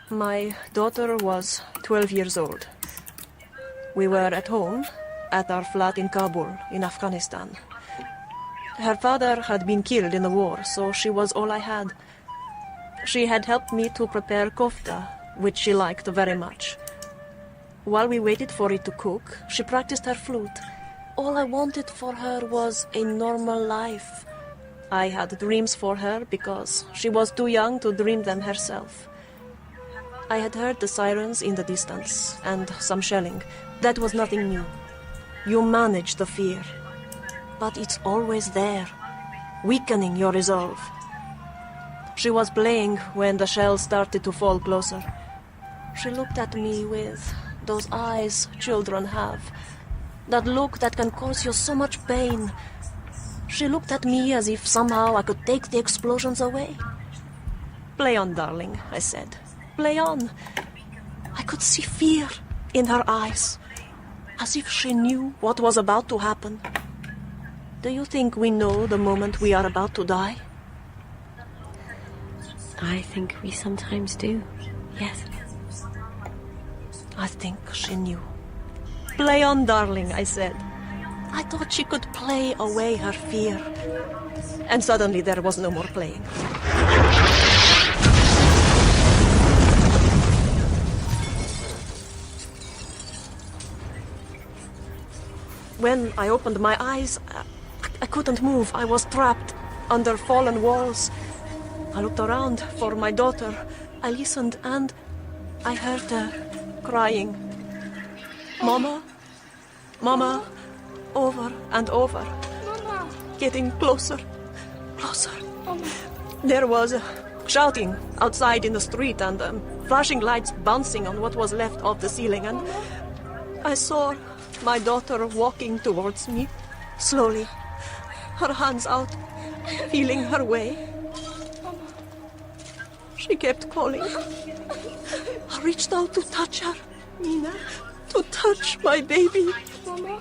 My daughter was 12 years old. We were at home, at our flat in Kabul, in Afghanistan. Her father had been killed in the war, so she was all I had. She had helped me to prepare kofta, which she liked very much. While we waited for it to cook, she practiced her flute. All I wanted for her was a normal life. I had dreams for her because she was too young to dream them herself. I had heard the sirens in the distance and some shelling. That was nothing new. You manage the fear. But it's always there, weakening your resolve. She was playing when the shells started to fall closer. She looked at me with those eyes children have, that look that can cause you so much pain. She looked at me as if somehow I could take the explosions away. Play on, darling, I said. Play on. I could see fear in her eyes, as if she knew what was about to happen. Do you think we know the moment we are about to die? I think we sometimes do, yes. I think she knew. Play on, darling, I said. I thought she could play away her fear. And suddenly there was no more playing. When I opened my eyes, I couldn't move. I was trapped under fallen walls. I looked around for my daughter. I listened and I heard her crying. Mama, Mama, over and over. Mama. Getting closer, closer. Mama. There was shouting outside in the street and flashing lights bouncing on what was left of the ceiling. And I saw my daughter walking towards me, slowly, her hands out, feeling her way. She kept calling. I reached out to touch her, Mina, to touch my baby. Mama.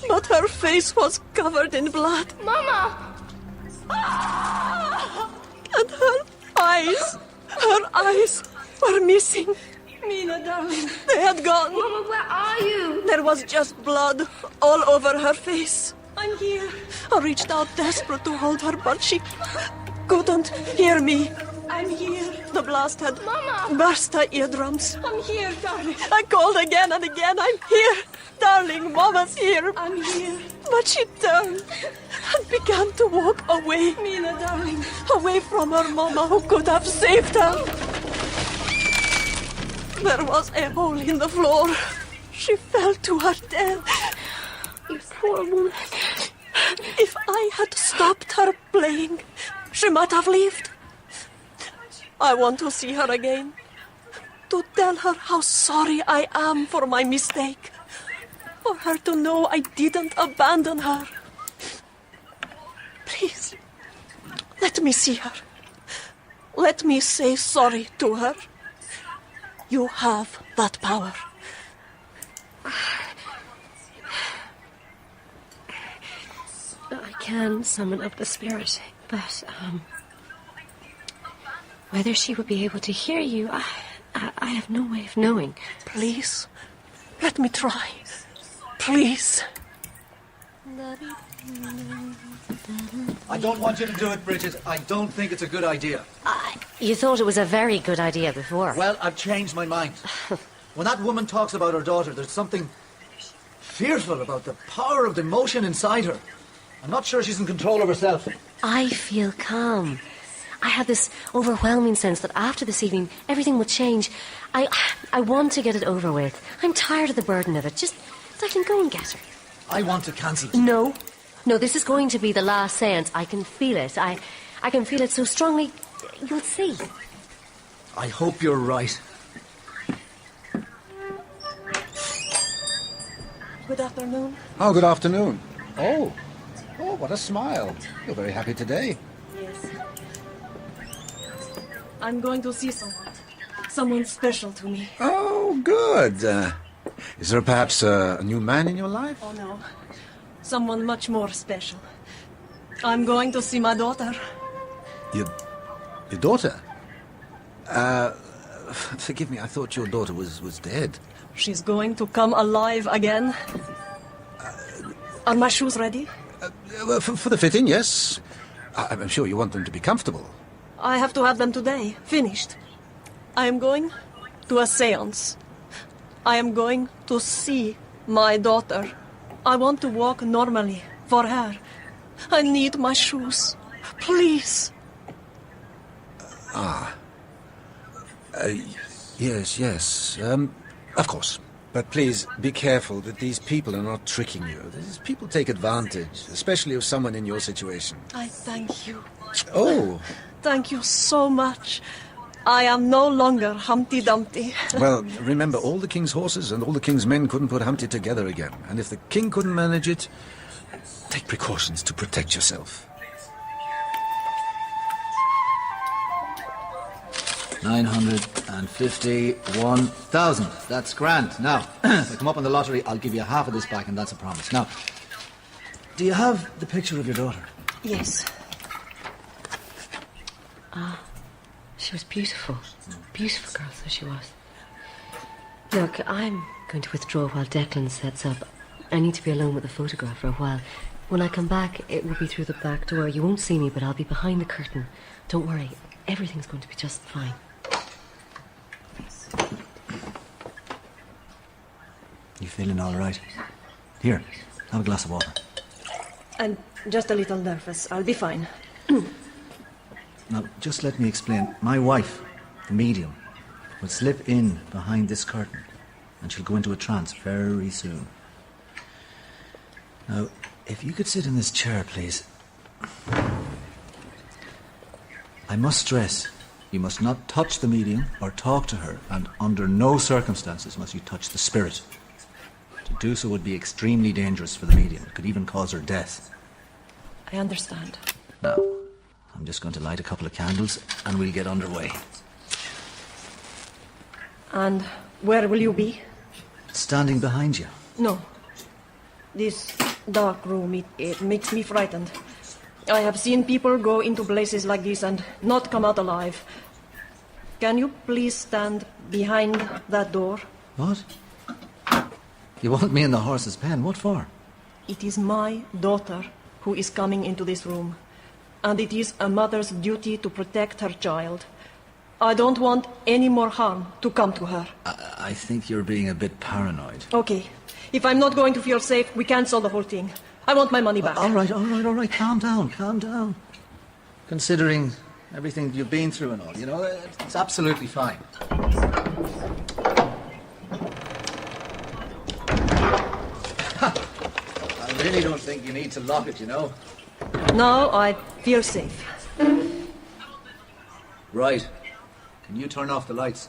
But her face was covered in blood. Mama! And her eyes were missing. Mina, darling. They had gone. Mama, where are you? There was just blood all over her face. I'm here. I reached out desperate to hold her, but she couldn't hear me. I'm here. The blast had Mama. burst her eardrums. I'm here, darling. I called again and again. I'm here. Darling, Mama's here. I'm here. But she turned and began to walk away. Mina, darling. Away from her Mama who could have saved her. There was a hole in the floor. She fell to her death. You poor woman. If I had stopped her playing, she might have lived. I want to see her again, to tell her how sorry I am for my mistake, for her to know I didn't abandon her. Please, let me see her. Let me say sorry to her. You have that power. I can summon up the spirit, but, whether she would be able to hear you, I have no way of knowing. Please, let me try. Please. I don't want you to do it, Bridget. I don't think it's a good idea. You thought it was a very good idea before. Well, I've changed my mind. When that woman talks about her daughter, there's something fearful about the power of the emotion inside her. I'm not sure she's in control of herself. I feel calm. I have this overwhelming sense that after this evening, everything will change. I want to get it over with. I'm tired of the burden of it. Just, I can go and get her. I want to cancel it. No, this is going to be the last séance. I can feel it. I can feel it so strongly. You'll see. I hope you're right. Good afternoon. Oh, good afternoon. Oh, what a smile. You're very happy today. Yes. I'm going to see someone special to me. Oh, good. Is there perhaps a new man in your life? Oh, no. Someone much more special. I'm going to see my daughter. Your daughter? Forgive me, I thought your daughter was dead. She's going to come alive again. Are my shoes ready? For the fitting, yes. I'm sure you want them to be comfortable. I have to have them today, finished. I am going to a séance. I am going to see my daughter. I want to walk normally for her. I need my shoes. Please. Yes. Of course. But please, be careful that these people are not tricking you. These people take advantage, especially of someone in your situation. I thank you. Oh. Thank you so much. I am no longer Humpty Dumpty. Well, remember, all the king's horses and all the king's men couldn't put Humpty together again. And if the king couldn't manage it, take precautions to protect yourself. 951,000. That's grand. Now, if I come up on the lottery, I'll give you half of this back, and that's a promise. Now, do you have the picture of your daughter? Yes. She was beautiful. Beautiful girl, so she was. Look, I'm going to withdraw while Declan sets up. I need to be alone with the photograph for a while. When I come back, it will be through the back door. You won't see me, but I'll be behind the curtain. Don't worry. Everything's going to be just fine. You feeling all right? Here, have a glass of water. I'm just a little nervous. I'll be fine. Now, just let me explain. My wife, the medium, will slip in behind this curtain, and she'll go into a trance very soon. Now, if you could sit in this chair, please. I must stress, you must not touch the medium or talk to her, and under no circumstances must you touch the spirit. To do so would be extremely dangerous for the medium. It could even cause her death. I understand. Now, I'm just going to light a couple of candles, and we'll get underway. And where will you be? Standing behind you. No. This dark room, it makes me frightened. I have seen people go into places like this and not come out alive. Can you please stand behind that door? What? You want me in the horse's pen? What for? It is my daughter who is coming into this room. And it is a mother's duty to protect her child. I don't want any more harm to come to her. I think you're being a bit paranoid. Okay. If I'm not going to feel safe, we cancel the whole thing. I want my money back. All right. Calm down. Considering everything you've been through and all, you know, it's absolutely fine. I really don't think you need to lock it, you know. Now I feel safe. Right. Can you turn off the lights?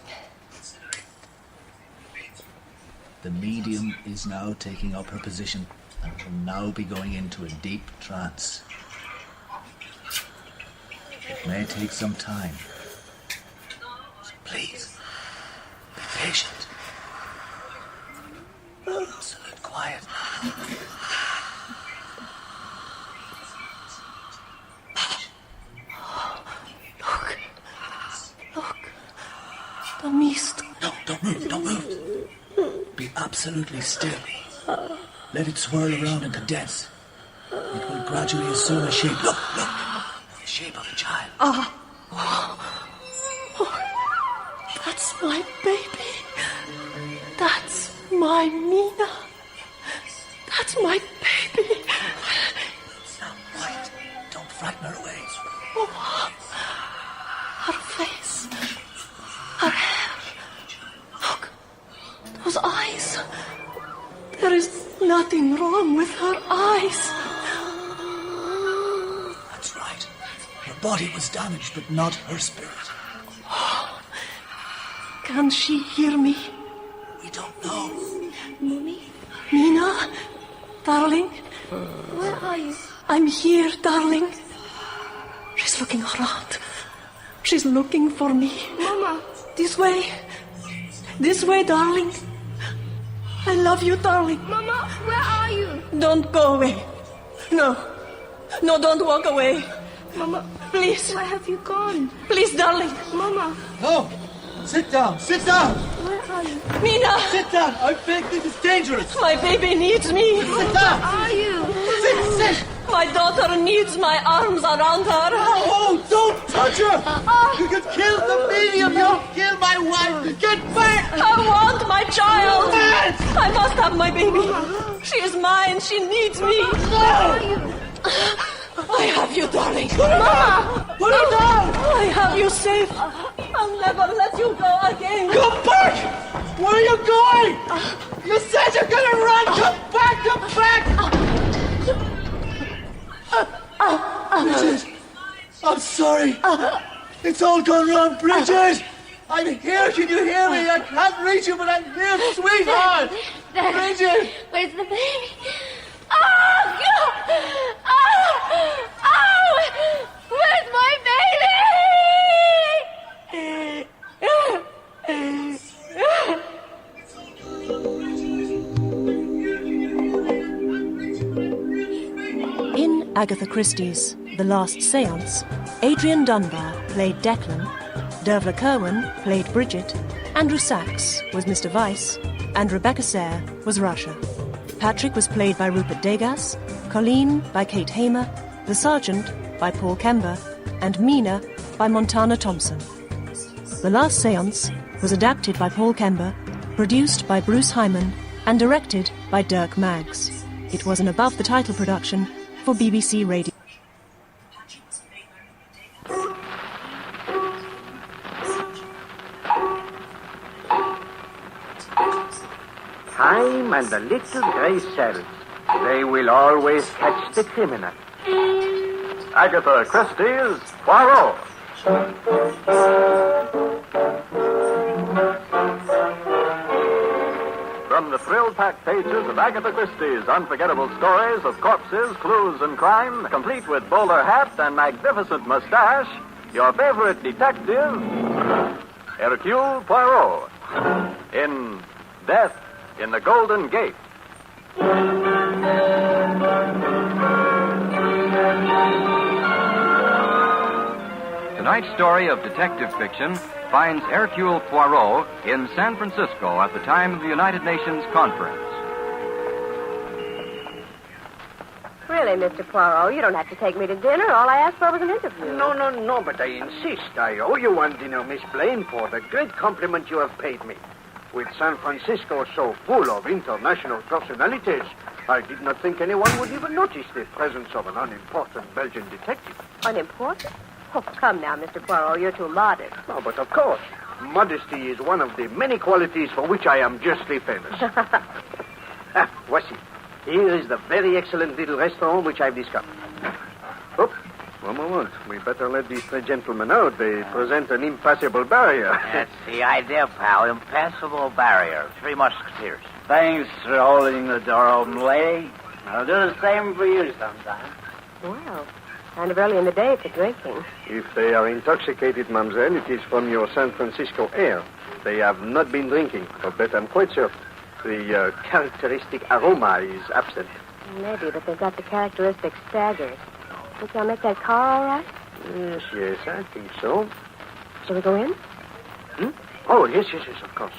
The medium is now taking up her position and will now be going into a deep trance. It may take some time. So please, be patient. Absolute quiet. Look. The mist. No, don't move. Be absolutely still. Let it swirl around and condense. It will gradually assume a shape. Look. The shape of a child. That's my baby. That's my Mina. That's my baby. Now, quiet. Don't frighten her away. face. Her hair. Look, those eyes. There is nothing wrong with her eyes. That's right. Her body was damaged, but not her spirit. Oh, can she hear me? We don't know. Mommy? Mina? Darling? Where are you? I'm here, darling. She's looking around. She's looking for me. Mama. This way. This way, darling. I love you, darling. Mama, where are you? Don't go away. No. No, don't walk away. Mama, please. Where have you gone? Please, darling. Mama. No. Sit down. Sit down. Where are you? Mina. Sit down. I beg, this is dangerous. My baby needs me. Sit down. Where are you? Sit. My daughter needs my arms around her. Oh, don't touch her. You could kill the medium. You'll kill my wife. Get back. I want my child. I must have my baby. She is mine. She needs me. I have you, darling. Mama! Put her down. I have you safe. I'll never let you go again. Come back. Where are you going? You said you're going to run. Come back. Come back. Bridget, I'm sorry. It's all gone wrong, Bridget. I'm here. Can you hear me? I can't reach you, but I'm here, sweetheart. Bridget. Where's the baby? Oh, God! Oh! Where's my In Agatha Christie's The Last Seance, Adrian Dunbar played Declan, Dervla Kirwan played Bridget, Andrew Sachs was Mr. Weiss, and Rebecca Sayre was Russia. Patrick was played by Rupert Degas, Colleen by Kate Hamer, the Sergeant by Paul Kember, and Mina by Montana Thompson. The Last Seance was adapted by Paul Kember, produced by Bruce Hyman, and directed by Dirk Maggs. It was an above-the-title production for BBC Radio. Time and the little grey cells. They will always catch the criminal. Agatha Christie's Poirot. From the thrill-packed pages of Agatha Christie's unforgettable stories of corpses, clues, and crime, complete with bowler hat and magnificent mustache, your favorite detective, Hercule Poirot, in Death in the Golden Gate. Tonight's story of detective fiction finds Hercule Poirot in San Francisco at the time of the United Nations Conference. Really, Mr. Poirot, you don't have to take me to dinner. All I asked for was an interview. No, but I insist. I owe you one dinner, Miss Blaine, for the great compliment you have paid me. With San Francisco so full of international personalities, I did not think anyone would even notice the presence of an unimportant Belgian detective. Unimportant? Oh, come now, Mr. Poirot, you're too modest. No, but of course, modesty is one of the many qualities for which I am justly famous. Voici. Here is the very excellent little restaurant which I've discovered. Oh, one moment. We better let these three gentlemen out. They present an impassable barrier. That's the idea, pal. Impassable barrier. Three Musketeers. Thanks for holding the door open, lady. I'll do the same for you sometime. Well, kind of early in the day for drinking. If they are intoxicated, mademoiselle, it is from your San Francisco air. They have not been drinking. Of that I'm quite certain. The characteristic aroma is absent. Maybe, but they've got the characteristic staggers. Think they'll make that car all right? Yes, I think so. Shall we go in? Oh, yes, of course.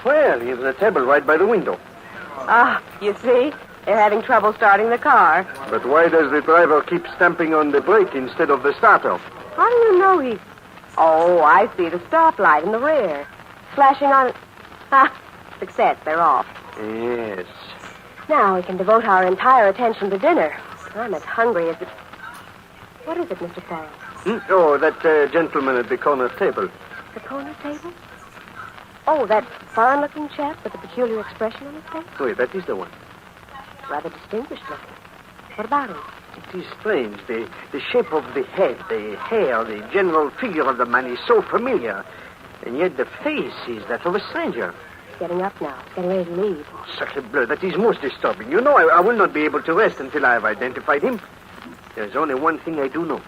Well, here's a table right by the window. Ah, you see? They're having trouble starting the car. But why does the driver keep stamping on the brake instead of the starter? How do you know he's... Oh, I see the stoplight in the rear. Flashing on... Ah, success, they're off. Yes. Now we can devote our entire attention to dinner. I'm as hungry as... What is it, Mr. Poirot? Oh, that gentleman at the corner table. The corner table? Oh, that foreign-looking chap with the peculiar expression on his face? Wait, that is the one. Rather distinguished looking. What about him? It is strange. The shape of the head, the hair, the general figure of the man is so familiar. And yet the face is that of a stranger. He's getting up now. He's getting ready to leave. Oh, sacre bleu, that is most disturbing. You know, I will not be able to rest until I have identified him. There's only one thing I do know.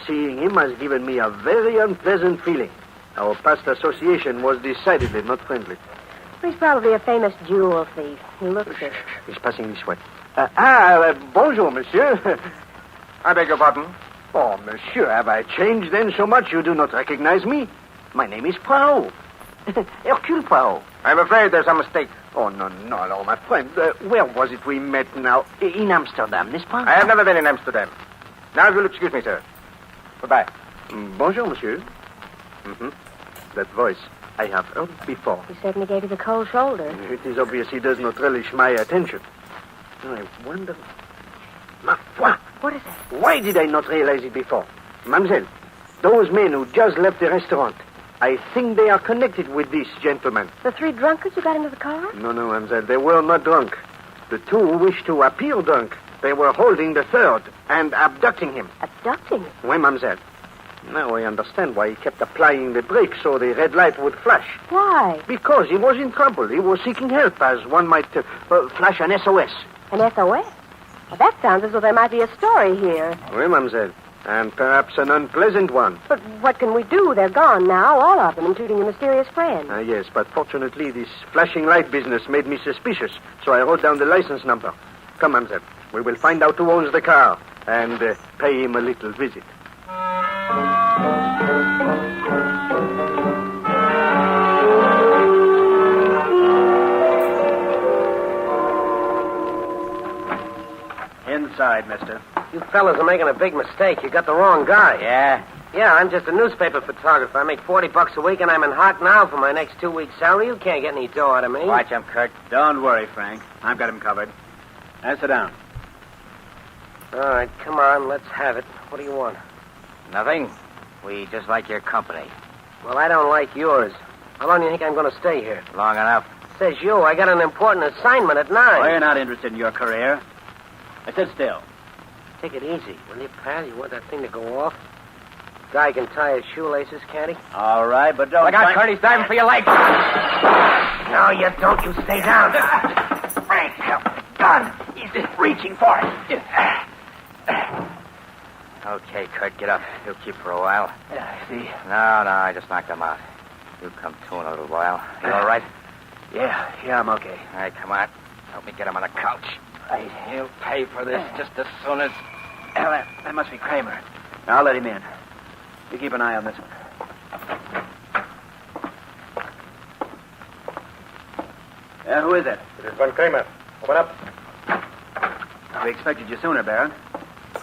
Seeing him has given me a very unpleasant feeling. Our past association was decidedly not friendly. He's probably a famous jewel thief. He looks it. He's passing this way. Bonjour, monsieur. I beg your pardon? Oh, monsieur, have I changed then so much you do not recognize me? My name is Poirot. Hercule Poirot. I'm afraid there's a mistake. Oh, no, my friend. Where was it we met now? In Amsterdam, n'est-ce pas? I have never been in Amsterdam. Now, if you'll excuse me, sir. Goodbye. Bonjour, monsieur. That voice I have heard before. He certainly gave you the cold shoulder. It is obvious he does not relish my attention. I wonder... Ma foi! What is it? Why did I not realize it before? Mademoiselle, those men who just left the restaurant, I think they are connected with this gentleman. The three drunkards who got into the car? No, mademoiselle, they were not drunk. The two wished to appear drunk. They were holding the third and abducting him. Abducting him? Oui, mademoiselle. Now I understand why he kept applying the brake so the red light would flash. Why? Because he was in trouble. He was seeking help, as one might flash an SOS. An SOS? Well, that sounds as though there might be a story here. Oui, mademoiselle. And perhaps an unpleasant one. But what can we do? They're gone now, all of them, including your mysterious friend. Yes, but fortunately this flashing light business made me suspicious, so I wrote down the license number. Come, mademoiselle. We will find out who owns the car and pay him a little visit. Inside, mister. You fellas are making a big mistake. You got the wrong guy. Yeah? Yeah, I'm just a newspaper photographer. I make $40 a week, and I'm in hock now for my next 2 weeks' salary. You can't get any dough out of me. Watch him, Kurt. Don't worry, Frank. I've got him covered. Now, sit down. All right, come on, let's have it. What do you want? Nothing. We just like your company. Well, I don't like yours. How long do you think I'm going to stay here? Long enough. Says you. I got an important assignment at 9. Well, you're not interested in your career. Now, sit still. Take it easy, will you, pal? You want that thing to go off? Guy can tie his shoelaces, can't he? All right, but don't... Look out, Kurt, he's diving for your legs. No, you don't. You stay down. Frank, gun. He's reaching for it. Okay, Kurt, get up. He'll keep for a while. Yeah, see? No, I just knocked him out. You come to in a little while. You all right? Yeah, I'm okay. All right, come on. Help me get him on the couch. Right. He'll pay for this just as soon as... That must be Kramer. I'll let him in. You keep an eye on this one. Who is it? It is Von Kramer. Open up. We expected you sooner, Baron.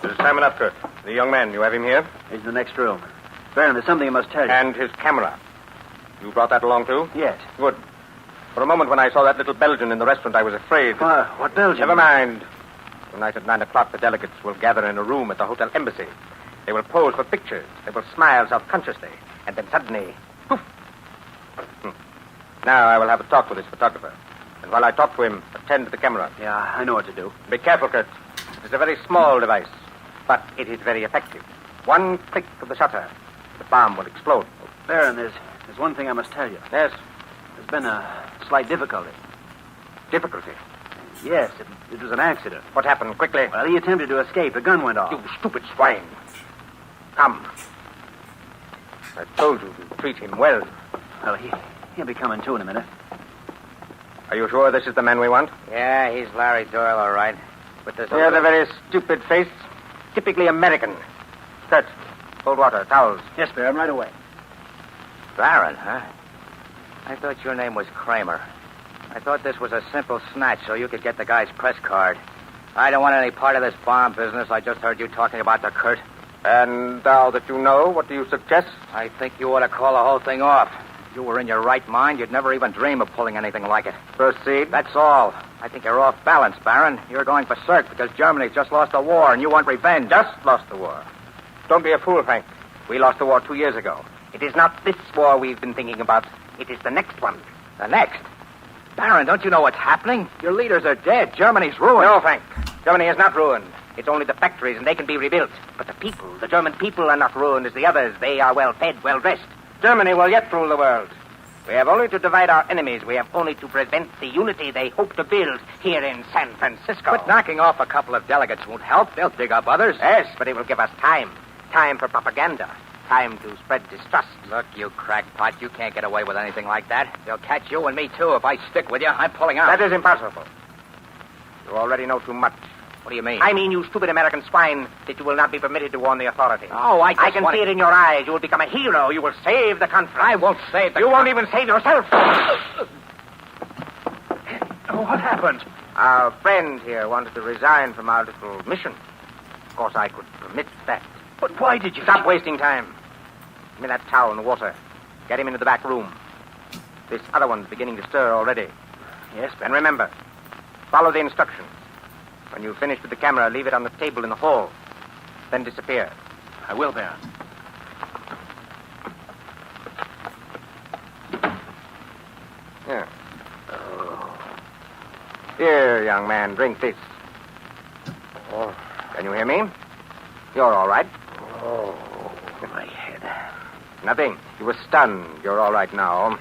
This is Simon Upkirk, the young man. You have him here? He's in the next room. Baron, there's something I must tell you. And his camera. You brought that along, too? Yes. Good. For a moment when I saw that little Belgian in the restaurant, I was afraid. What Belgian? Never mind. Tonight at 9 o'clock, the delegates will gather in a room at the Hotel Embassy. They will pose for pictures. They will smile self-consciously. And then suddenly, poof. Now I will have a talk with this photographer. And while I talk to him, attend to the camera. Yeah, I know what to do. Be careful, Kurt. It is a very small device, but it is very effective. One click of the shutter, the bomb will explode. Baron, there's one thing I must tell you. Yes? There's been a slight difficulty. Difficulty? Yes, it was an accident. What happened? Quickly. Well, he attempted to escape. The gun went off. You stupid swine. Come. I told you to treat him well. Well, he'll be coming to in a minute. Are you sure this is the man we want? Yeah, he's Larry Doyle, all right. But there's He has a very stupid face. Typically American. Kurt, cold water, towels. Yes, Baron, right away. Baron, huh? I thought your name was Kramer. I thought this was a simple snatch so you could get the guy's press card. I don't want any part of this bomb business. I just heard you talking about the Kurt. And now that you know, what do you suggest? I think you ought to call the whole thing off. If you were in your right mind, you'd never even dream of pulling anything like it. Proceed. That's all. I think you're off balance, Baron. You're going berserk because Germany's just lost the war and you want revenge. Just lost the war. Don't be a fool, Frank. We lost the war 2 years ago. It is not this war we've been thinking about. It is the next one. The next? Baron, don't you know what's happening? Your leaders are dead. Germany's ruined. No, Frank. Germany is not ruined. It's only the factories, and they can be rebuilt. But the people, the German people, are not ruined as the others. They are well-fed, well-dressed. Germany will yet rule the world. We have only to divide our enemies. We have only to prevent the unity they hope to build here in San Francisco. But knocking off a couple of delegates won't help. They'll dig up others. Yes, but it will give us time. Time for propaganda. Time to spread distrust. Look, you crackpot, you can't get away with anything like that. They'll catch you and me, too. If I stick with you, I'm pulling out. That is impossible. You already know too much. What do you mean? I mean, you stupid American swine, that you will not be permitted to warn the authorities. Oh, I can see it in your eyes. You will become a hero. You will save the country. I won't save the You won't even save yourself. What happened? Our friend here wanted to resign from our little mission. Of course, I could permit that. But why did you... Stop wasting time. Give me that towel and the water. Get him into the back room. This other one's beginning to stir already. Yes, And remember, follow the instructions. When you've finished with the camera, leave it on the table in the hall. Then disappear. I will, Baron. Yeah. Here, young man, drink this. Oh. Can you hear me? You're all right. Oh, my head. Nothing. You were stunned. You're all right now.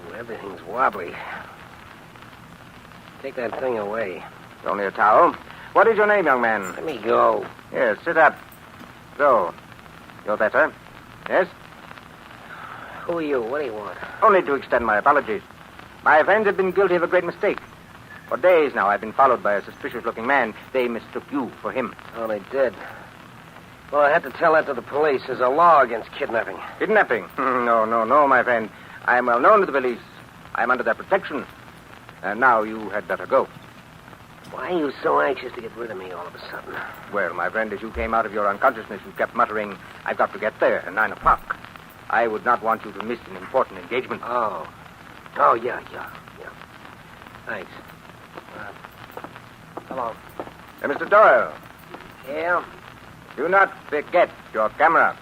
Ooh, everything's wobbly. Take that thing away. It's only a towel. What is your name, young man? Let me go. Yes, sit up. So, you're better? Yes? Who are you? What do you want? Only to extend my apologies. My friends have been guilty of a great mistake. For days now, I've been followed by a suspicious-looking man. They mistook you for him. Oh, they did. Well, I had to tell that to the police. There's a law against kidnapping. Kidnapping? No, my friend. I am well known to the police. I am under their protection. And now you had better go. Why are you so anxious to get rid of me all of a sudden? Well, my friend, as you came out of your unconsciousness, you kept muttering, I've got to get there at 9 o'clock. I would not want you to miss an important engagement. Oh, yeah. Thanks. Hello. Mr. Doyle. Yeah? Do not forget your camera.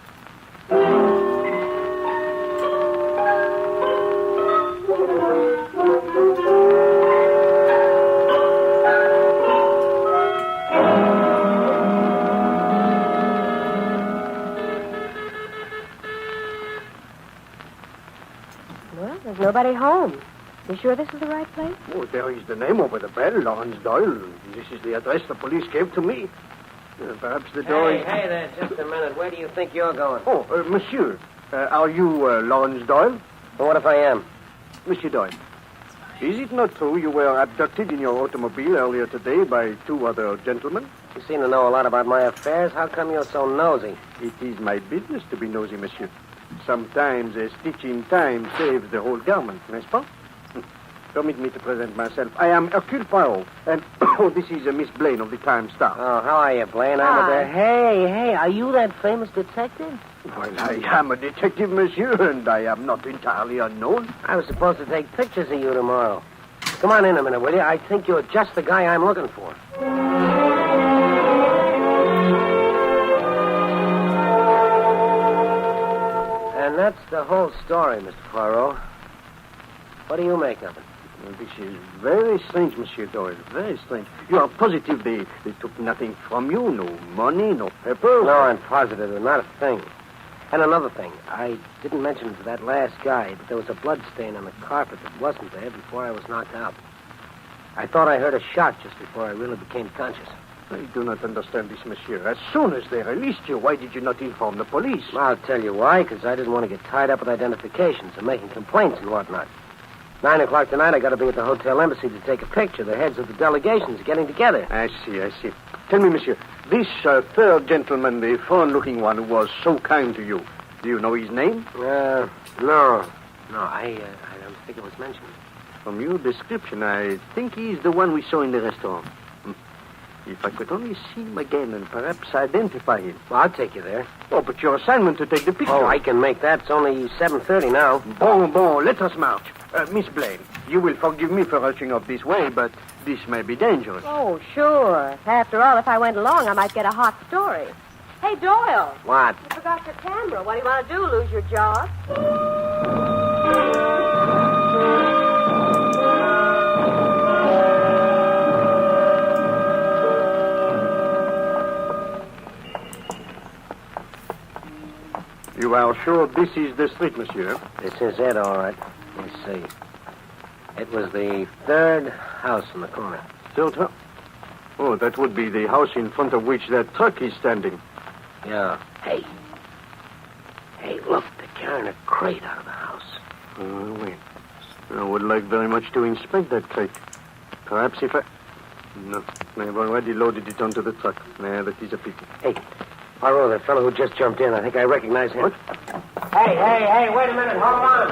Well, there's nobody home. You sure this is the right place? Oh, there is the name over the bell, Lawrence Doyle. This is the address the police gave to me. Perhaps the door is... Hey there, just a minute. Where do you think you're going? Oh, monsieur, are you Lawrence Doyle? Well, what if I am? Monsieur Doyle, is it not true you were abducted in your automobile earlier today by 2 other gentlemen? You seem to know a lot about my affairs. How come you're so nosy? It is my business to be nosy, monsieur. Sometimes a stitch in time saves the whole garment, n'est-ce pas? Permit me to present myself. I am Hercule Poirot, and this is Miss Blaine of the Time Star. Oh, how are you, Blaine? Hey, are you that famous detective? Well, I am a detective, monsieur, and I am not entirely unknown. I was supposed to take pictures of you tomorrow. Come on in a minute, will you? I think you're just the guy I'm looking for. And that's the whole story, Mr. Poirot. What do you make of it? Well, this is very strange, Monsieur Doyle. Very strange. You are positive they took nothing from you? No money, no paper? No, I'm positive. Not a thing. And another thing. I didn't mention to that last guy that there was a blood stain on the carpet that wasn't there before I was knocked out. I thought I heard a shot just before I really became conscious. I do not understand this, monsieur. As soon as they released you, why did you not inform the police? I'll tell you why, because I didn't want to get tied up with identifications and making complaints and whatnot. 9 o'clock tonight, I got to be at the Hotel Embassy to take a picture. The heads of the delegations getting together. I see. Tell me, monsieur, this third gentleman, the foreign-looking one who was so kind to you, do you know his name? No, I don't think it was mentioned. From your description, I think he's the one we saw in the restaurant. If I could only see him again and perhaps identify him. Well, I'll take you there. Oh, but your assignment to take the picture. Oh, I can make that. It's only 7:30 now. Bon, let us march. Miss Blaine, you will forgive me for rushing up this way, but this may be dangerous. Oh, sure. After all, if I went along, I might get a hot story. Hey, Doyle. What? You forgot your camera. What do you want to do, lose your job? You are sure this is the street, monsieur? This is it, all right. Let me see. It was the third house in the corner. Third house? Oh, that would be the house in front of which that truck is standing. Yeah. Hey. Hey, look, they're carrying a crate out of the house. Wait. I would like very much to inspect that crate. Perhaps if I... No, I've already loaded it onto the truck. Nah, that is a pity. Hey, Poirot, that fellow who just jumped in, I think I recognize him. What? Hey, wait a minute, hold on.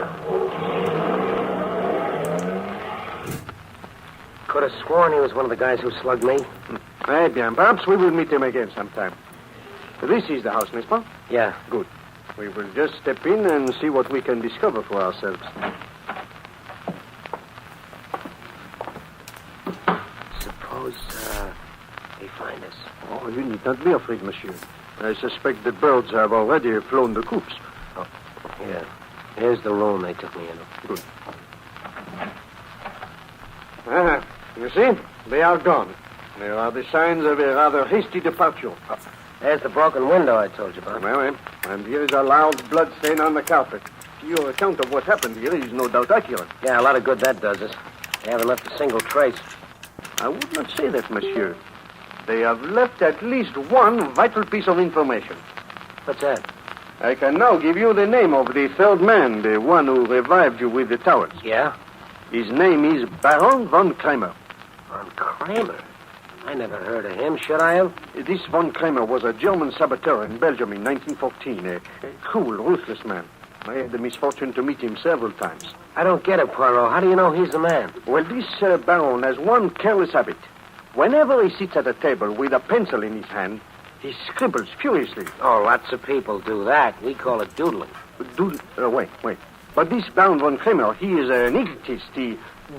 Could have sworn he was one of the guys who slugged me. Eh bien, perhaps we will meet him again sometime. This is the house, n'est-ce pas? Yeah. Good. We will just step in and see what we can discover for ourselves. Suppose, they find us. Oh, you need not be afraid, monsieur. I suspect the birds have already flown the coops. Oh, yeah. Here's the room they took me into. Good. You see? They are gone. There are the signs of a rather hasty departure. There's the broken window I told you about. Well, and here is a loud blood stain on the carpet. Your account of what happened here is no doubt accurate. Yeah, a lot of good that does us. They haven't left a single trace. I would not say that, monsieur. They have left at least one vital piece of information. What's that? I can now give you the name of the third man, the one who revived you with the towels. Yeah? His name is Baron von Kramer. Von Kramer? I never heard of him. Should I have? This von Kramer was a German saboteur in Belgium in 1914. A cruel, ruthless man. I had the misfortune to meet him several times. I don't get it, Poirot. How do you know he's the man? Well, this Baron has one careless habit. Whenever he sits at a table with a pencil in his hand, he scribbles furiously. Oh, lots of people do that. We call it doodling. Wait. But this Baron von Kramer, he is an egotist. He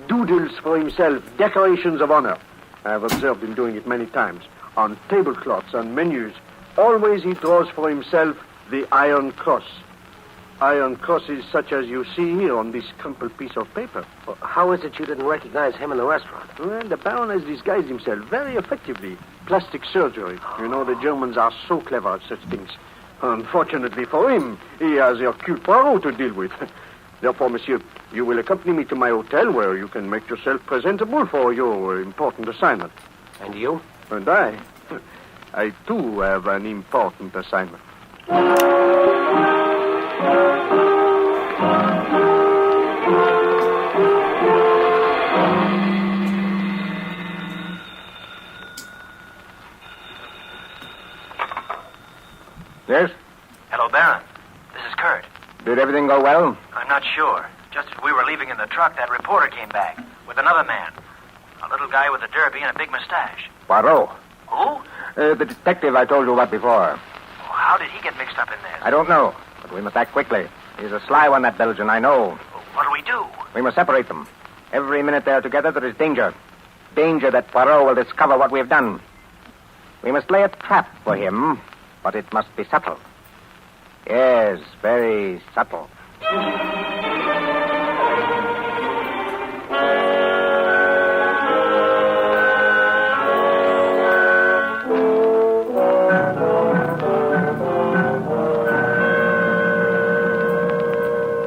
doodles for himself decorations of honor. I have observed him doing it many times. On tablecloths, on menus. Always he draws for himself the Iron Cross. Iron crosses such as you see here on this crumpled piece of paper. Well, how is it you didn't recognize him in the restaurant? Well, the Baron has disguised himself very effectively. Plastic surgery. You know, the Germans are so clever at such things. Unfortunately for him, he has Hercule Poirot to deal with. Therefore, monsieur, you will accompany me to my hotel where you can make yourself presentable for your important assignment. And you? And I too have an important assignment. Yes? Hello, Baron. This is Kurt. Did everything go well? I'm not sure. Just as we were leaving in the truck, that reporter came back with another man. A little guy with a derby and a big mustache. Poirot. Who? The detective I told you about before. Oh, how did he get mixed up in this? I don't know, but we must act quickly. He's a sly one, that Belgian, I know. What do we do? We must separate them. Every minute they are together, there is danger. Danger that Poirot will discover what we have done. We must lay a trap for him, but it must be subtle. Yes, very subtle.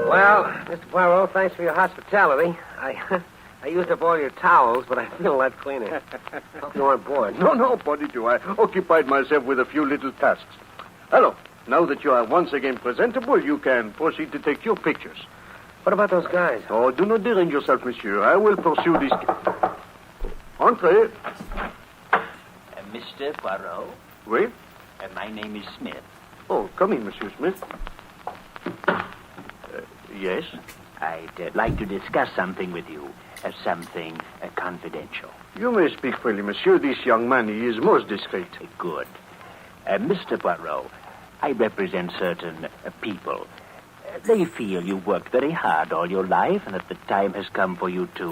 Well, Mr. Poirot, thanks for your hospitality. I used up all your towels, but I feel a lot cleaner. Hope you weren't bored. No, Boditou. I occupied myself with a few little tasks. Hello. Now that you are once again presentable, you can proceed to take your pictures. What about those guys? Oh, do not derange yourself, monsieur. I will pursue this... Entrez. Mr. Poirot? Oui? My name is Smith. Oh, come in, Monsieur Smith. Yes? I'd like to discuss something with you. Something confidential. You may speak freely, monsieur. This young man, he is most discreet. Good. Mr. Poirot, I represent certain people. They feel you worked very hard all your life and that the time has come for you to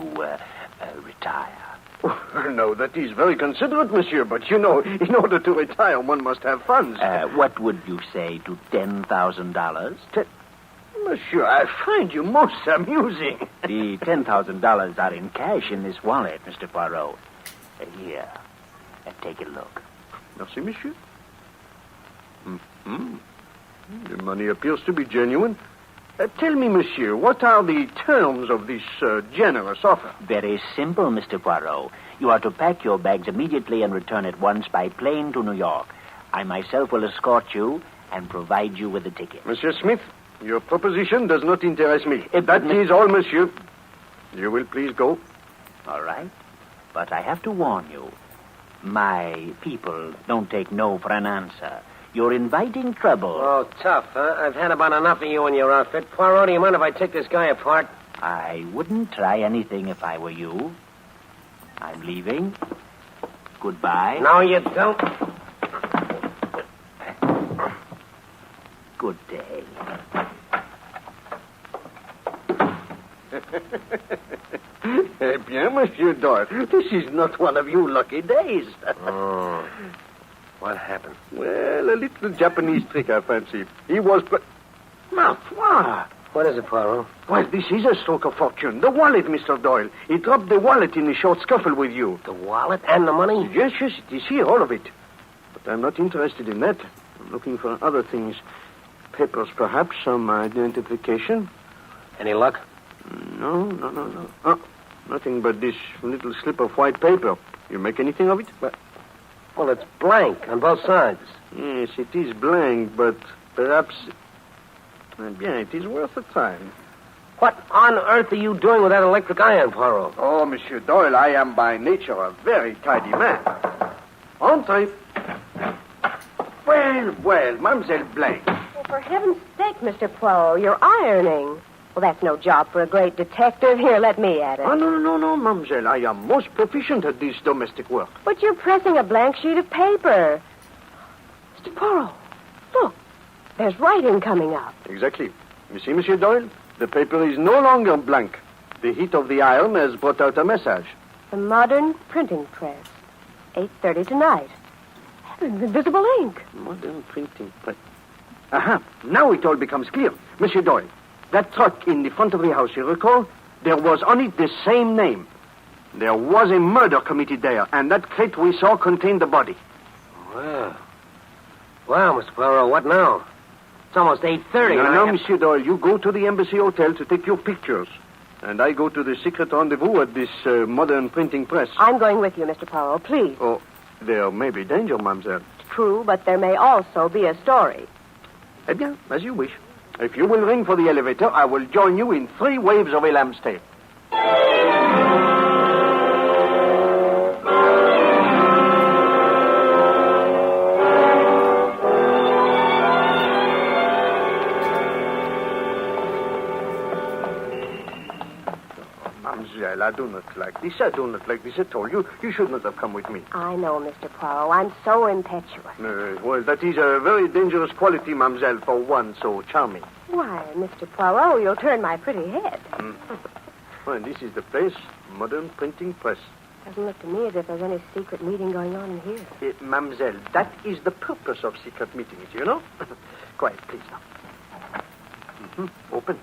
retire. No, that is very considerate, monsieur, but in order to retire, one must have funds. What would you say to $10,000? Monsieur, I find you most amusing. The $10,000 are in cash in this wallet, Mr. Poirot. Here, take a look. Merci, monsieur. Mm-hmm. The money appears to be genuine. Tell me, monsieur, what are the terms of this generous offer? Very simple, Mr. Poirot. You are to pack your bags immediately and return at once by plane to New York. I myself will escort you and provide you with a ticket. Monsieur Smith, your proposition does not interest me. That is all, monsieur. You will please go. All right. But I have to warn you. My people don't take no for an answer. You're inviting trouble. Oh, tough, huh? I've had about enough of you and your outfit. Poirot, do you mind if I take this guy apart? I wouldn't try anything if I were you. I'm leaving. Goodbye. No, you don't. Good day. Eh bien, Monsieur Doyle, this is not one of your lucky days. What happened? Well, a little Japanese trick, I fancy. He was... Ma foi! What is it, Poirot? Well, this is a stroke of fortune. The wallet, Mr. Doyle. He dropped the wallet in a short scuffle with you. The wallet and the money? Yes, it is here, all of it. But I'm not interested in that. I'm looking for other things. Papers, perhaps, some identification. Any luck? No. Oh, nothing but this little slip of white paper. You make anything of it? Well, it's blank on both sides. Yes, it is blank, but perhaps... Bien, it is worth the time. What on earth are you doing with that electric iron, Poirot? Oh, Monsieur Doyle, I am by nature a very tidy man. Entrez. Well, Mademoiselle Blank. Well, for heaven's sake, Mr. Poirot, you're ironing. Well, that's no job for a great detective. Here, let me at it. Oh, no, Mademoiselle. I am most proficient at this domestic work. But you're pressing a blank sheet of paper. Mr. Poirot, look. There's writing coming up. Exactly. You see, Monsieur Doyle? The paper is no longer blank. The heat of the iron has brought out a message. The modern printing press. 8:30 tonight. Heavens, invisible ink. Modern printing press. Aha. Now it all becomes clear. Monsieur Doyle, that truck in the front of the house, you recall? There was on it the same name. There was a murder committed there, and that crate we saw contained the body. Well, Mr. Poirot, what now? It's almost 8:30. No, Monsieur Doyle, you go to the Embassy Hotel to take your pictures. And I go to the secret rendezvous at this modern printing press. I'm going with you, Mr. Poirot, please. Oh, there may be danger, mademoiselle. True, but there may also be a story. Eh bien, as you wish. If you will ring for the elevator, I will join you in 3 waves of a lamb's tail. Mademoiselle, I do not like this. I do not like this at all. You should not have come with me. I know, Mr. Poirot. I'm so impetuous. Well, that is a very dangerous quality, mademoiselle, for one so charming. Why, Mr. Poirot, you'll turn my pretty head. Well, this is the place, modern printing press. Doesn't look to me as if there's any secret meeting going on in here. Mademoiselle, that is the purpose of secret meetings, you know? Quiet, please, now. Open.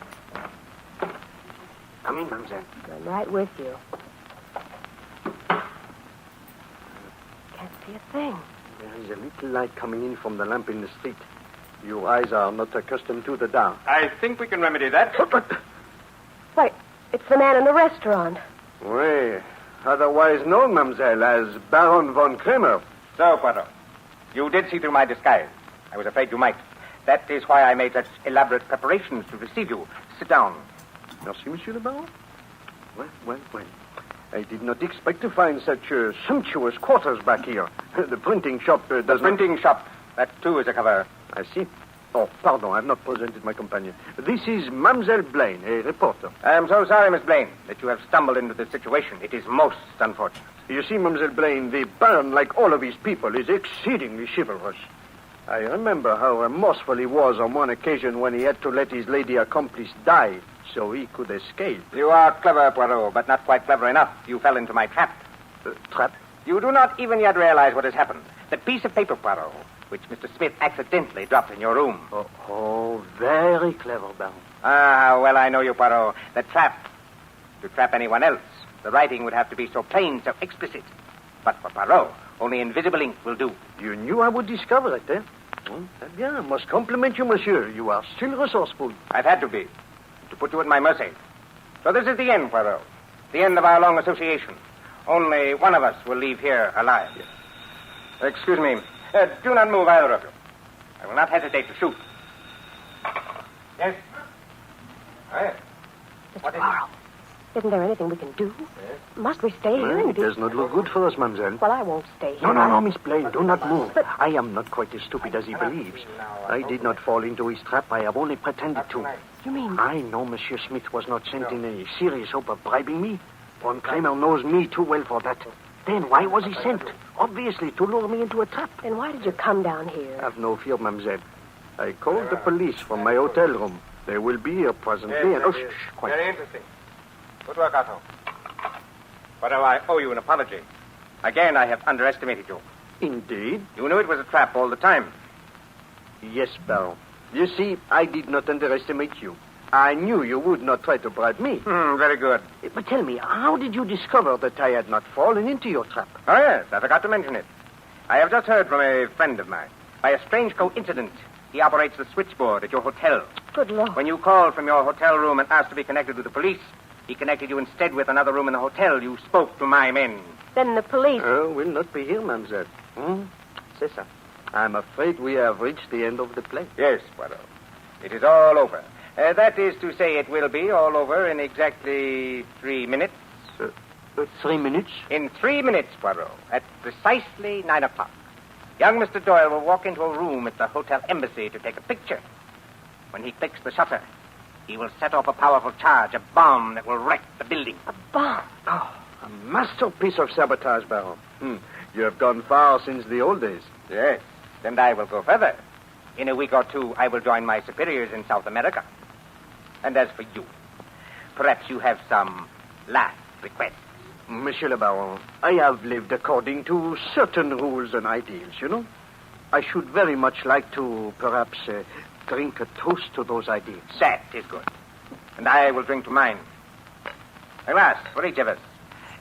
Come in, mademoiselle. I'm right with you. Can't see a thing. There is a little light coming in from the lamp in the street. Your eyes are not accustomed to the dark. I think we can remedy that. Wait, it's the man in the restaurant. Oui, otherwise known, mademoiselle, as Baron von Kremer. So, Poirot, you did see through my disguise. I was afraid you might. That is why I made such elaborate preparations to receive you. Sit down. Merci, Monsieur le Baron. Well. I did not expect to find such sumptuous quarters back here. The printing shop does The printing shop. That, too, is a cover. I see. Oh, pardon, I have not presented my companion. This is Mademoiselle Blaine, a reporter. I am so sorry, Miss Blaine, that you have stumbled into this situation. It is most unfortunate. You see, Mademoiselle Blaine, the Baron, like all of his people, is exceedingly chivalrous. I remember how remorseful he was on one occasion when he had to let his lady accomplice die so he could escape. You are clever, Poirot, but not quite clever enough. You fell into my trap. Trap? You do not even yet realize what has happened. The piece of paper, Poirot, which Mr. Smith accidentally dropped in your room. Oh, very clever, Baron. Ah, well, I know you, Poirot. The trap. To trap anyone else, the writing would have to be so plain, so explicit. But for Poirot, only invisible ink will do. You knew I would discover it, eh? Bien, I must compliment you, monsieur. You are still resourceful. I've had to be, to put you at my mercy. So this is the end, Poirot. The end of our long association. Only one of us will leave here alive. Excuse me. Do not move, either of you. I will not hesitate to shoot. Yes? Mr. Poirot, isn't there anything we can do? Yes. Must we stay here? It does not look good for us, mademoiselle. Well, I won't stay here. No, Miss Blaine, do not move. But I am not quite as stupid as he believes. I did not fall into his trap. I have only pretended to. You mean? I know Monsieur Smith was not sent in any serious hope of bribing me. Von Kramer knows me too well for that. Then why was he sent? Obviously, to lure me into a trap. Then why did you come down here? Have no fear, mademoiselle. I called the police from my hotel room. They will be here presently. Yes, quiet. Very interesting. Good work, Otto. But I owe you an apology. Again, I have underestimated you. Indeed? You knew it was a trap all the time. Yes, Baron. You see, I did not underestimate you. I knew you would not try to bribe me. Very good. But tell me, how did you discover that I had not fallen into your trap? Oh, yes, I forgot to mention it. I have just heard from a friend of mine. By a strange coincidence, he operates the switchboard at your hotel. Good Lord. When you called from your hotel room and asked to be connected with the police, he connected you instead with another room in the hotel. You spoke to my men. Then the police... will not be here, mademoiselle. C'est ça. I'm afraid we have reached the end of the play. Yes, Poirot. It is all over. That is to say, it will be all over in exactly 3 minutes. 3 minutes? In 3 minutes, Poirot, at precisely 9 o'clock. Young Mr. Doyle will walk into a room at the hotel embassy to take a picture. When he clicks the shutter, he will set off a powerful charge, a bomb that will wreck the building. A bomb? Oh, a masterpiece of sabotage, Baron. You have gone far since the old days. Yes, and I will go further. In a week or two, I will join my superiors in South America. And as for you, perhaps you have some last requests. Monsieur le Baron, I have lived according to certain rules and ideals, you know. I should very much like to, perhaps, drink a toast to those ideals. That is good. And I will drink to mine. A glass for each of us.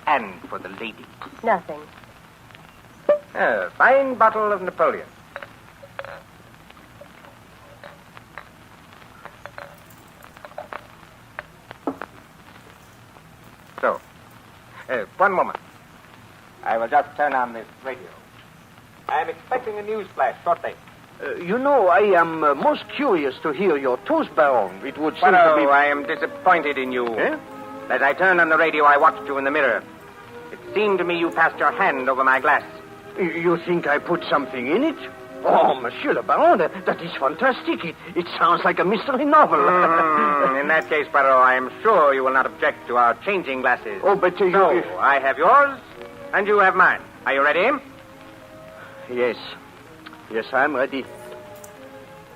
And for the lady. Nothing. A fine bottle of Napoleon. So, one moment. I will just turn on this radio. I am expecting a news flash shortly. You know, I am most curious to hear your toast, Baron. It would seem to be... I am disappointed in you. Eh? As I turned on the radio, I watched you in the mirror. It seemed to me you passed your hand over my glass. You think I put something in it? Oh, Monsieur le Baron, that is fantastic. It sounds like a mystery novel. In that case, Poirot, I am sure you will not object to our changing glasses. Oh, but you... So, I have yours, and you have mine. Are you ready? Yes. Yes, I'm ready.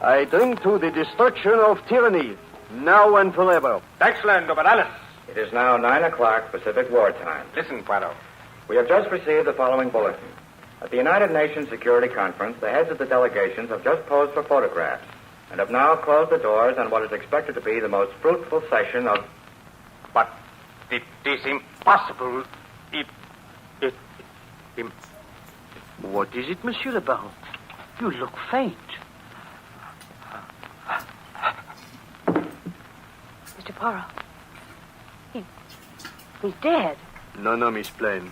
I drink to the destruction of tyranny, now and forever. Excellent, Oberallen. It is now 9 o'clock Pacific War Time. Listen, Poirot. We have just received the following bulletin. At the United Nations Security Conference, the heads of the delegations have just posed for photographs and have now closed the doors on what is expected to be the most fruitful session of... But it is impossible. What is it, Monsieur le Baron? You look faint. Mr. Poirot. He's dead. No, Miss Blaine.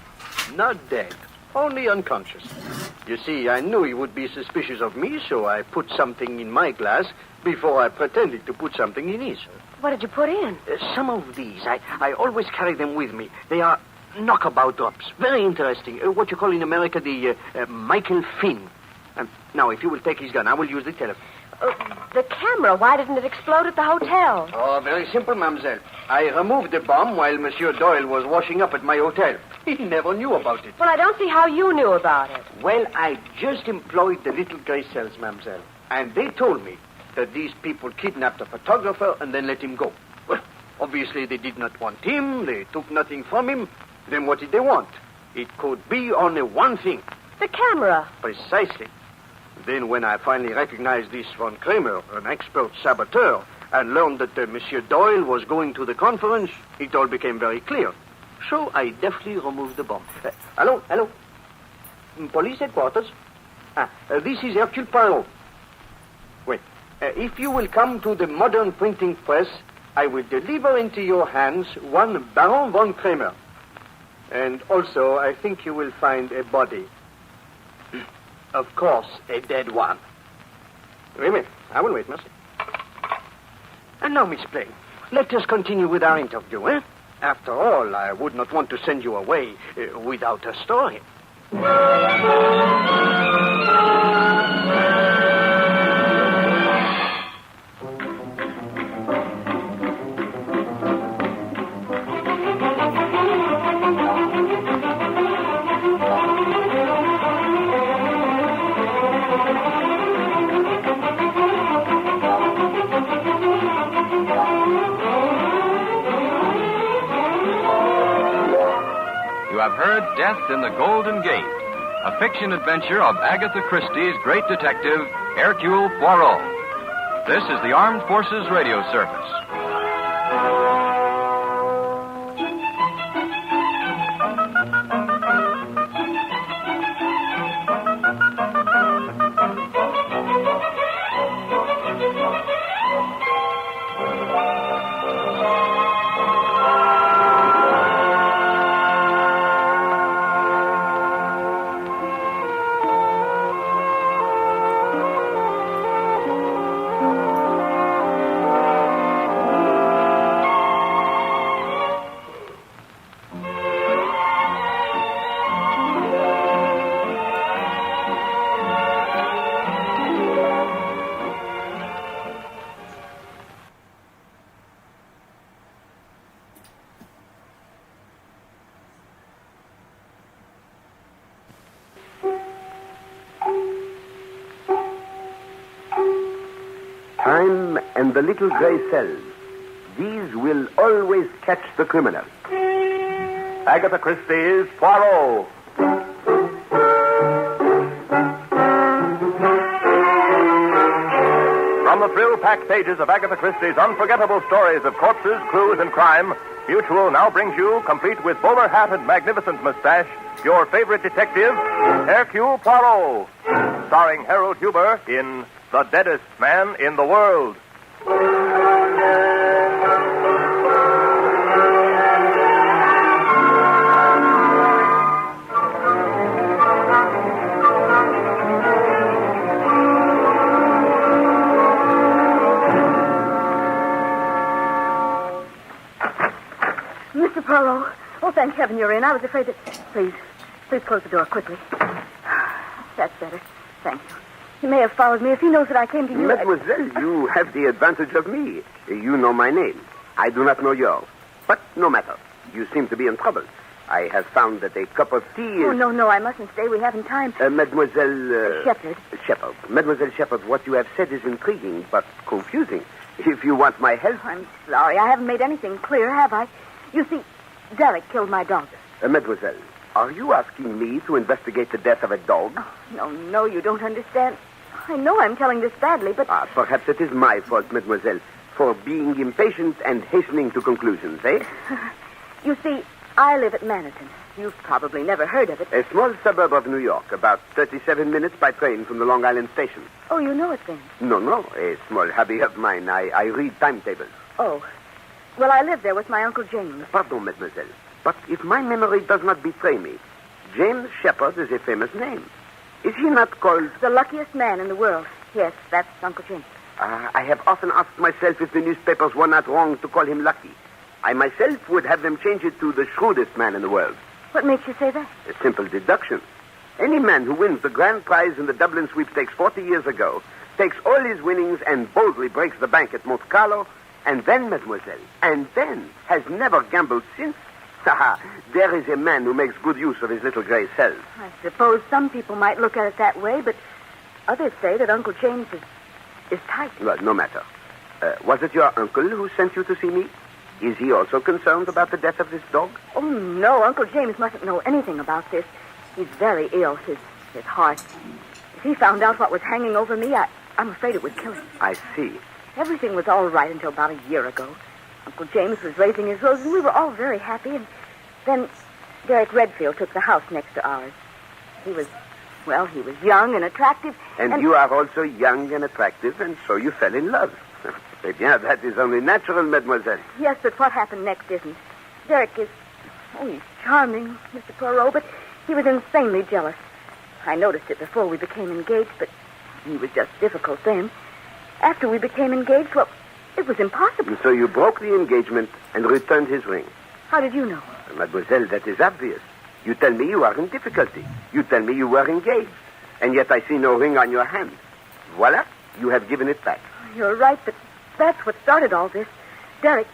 Not dead. Only unconscious. You see, I knew he would be suspicious of me, so I put something in my glass before I pretended to put something in his. What did you put in? Some of these. I always carry them with me. They are knockabout drops. Very interesting. What you call in America the Michael Finn. Now, if you will take his gun, I will use the telephone. The camera, why didn't it explode at the hotel? Oh, very simple, mademoiselle. I removed the bomb while Monsieur Doyle was washing up at my hotel. He never knew about it. Well, I don't see how you knew about it. Well, I just employed the little gray cells, mademoiselle. And they told me that these people kidnapped a photographer and then let him go. Well, obviously they did not want him. They took nothing from him. Then what did they want? It could be only one thing. The camera. Precisely. Then when I finally recognized this von Kramer, an expert saboteur, and learned that Monsieur Doyle was going to the conference, it all became very clear. So I deftly removed the bomb. Hello? Police headquarters? This is Hercule Poirot. Wait. If you will come to the modern printing press, I will deliver into your hands one Baron von Kramer. And also, I think you will find a body. Of course, a dead one. Wait a minute. I will wait, merci. And now, Miss Blaine, let us continue with our interview, eh? After all, I would not want to send you away without a story. You have heard Death in the Golden Gate, a fiction adventure of Agatha Christie's great detective, Hercule Poirot. This is the Armed Forces Radio Service. Time and the little gray cells. These will always catch the criminal. Agatha Christie's Poirot. From the thrill-packed pages of Agatha Christie's unforgettable stories of corpses, clues, and crime, Mutual now brings you, complete with bowler hat and magnificent mustache, your favorite detective, Hercule Poirot, starring Harold Huber in The Deadest Man in the World. Mr. Poirot. Oh, thank heaven you're in. I was afraid that... Please close the door quickly. That's better. Thank you. He may have followed me. If he knows that I came to you... Mademoiselle, you have the advantage of me. You know my name. I do not know yours. But no matter. You seem to be in trouble. I have found that a cup of tea is... Oh, no, I mustn't stay. We haven't time. Mademoiselle... Shepherd. Shepherd. Mademoiselle Shepherd, what you have said is intriguing, but confusing. If you want my help... I'm sorry. I haven't made anything clear, have I? You see, Derek killed my dog. Mademoiselle, are you asking me to investigate the death of a dog? Oh, no, you don't understand. I know I'm telling this badly, but... Perhaps it is my fault, Mademoiselle, for being impatient and hastening to conclusions, eh? You see, I live at Manhattan. You've probably never heard of it. A small suburb of New York, about 37 minutes by train from the Long Island station. Oh, you know it then? No, a small hobby of mine. I read timetables. Oh. Well, I live there with my Uncle James. Pardon, Mademoiselle, but if my memory does not betray me, James Shepherd is a famous name. Is he not called... The luckiest man in the world. Yes, that's Uncle James. I have often asked myself if the newspapers were not wrong to call him lucky. I myself would have them change it to the shrewdest man in the world. What makes you say that? A simple deduction. Any man who wins the grand prize in the Dublin sweepstakes 40 years ago takes all his winnings and boldly breaks the bank at Monte Carlo, and then, Mademoiselle, has never gambled since. There is a man who makes good use of his little gray cells. I suppose some people might look at it that way, but others say that Uncle James is tight. Well, no matter. Was it your uncle who sent you to see me? Is he also concerned about the death of this dog? Oh, no. Uncle James mustn't know anything about this. He's very ill, his heart. If he found out what was hanging over me, I'm afraid it would kill him. I see. Everything was all right until about a year ago. Uncle James was raising his rose, and we were all very happy. And then Derek Redfield took the house next to ours. He was young and attractive. And you are also young and attractive, and so you fell in love. Eh bien, that is only natural, mademoiselle. Yes, but what happened next isn't. Derek is... Oh, he's charming, Mr. Poirot, but he was insanely jealous. I noticed it before we became engaged, but he was just difficult then. After we became engaged, well, it was impossible. And so you broke the engagement and returned his ring. How did you know? Mademoiselle, that is obvious. You tell me you are in difficulty. You tell me you were engaged. And yet I see no ring on your hand. Voila, you have given it back. You're right, but that's what started all this. Derek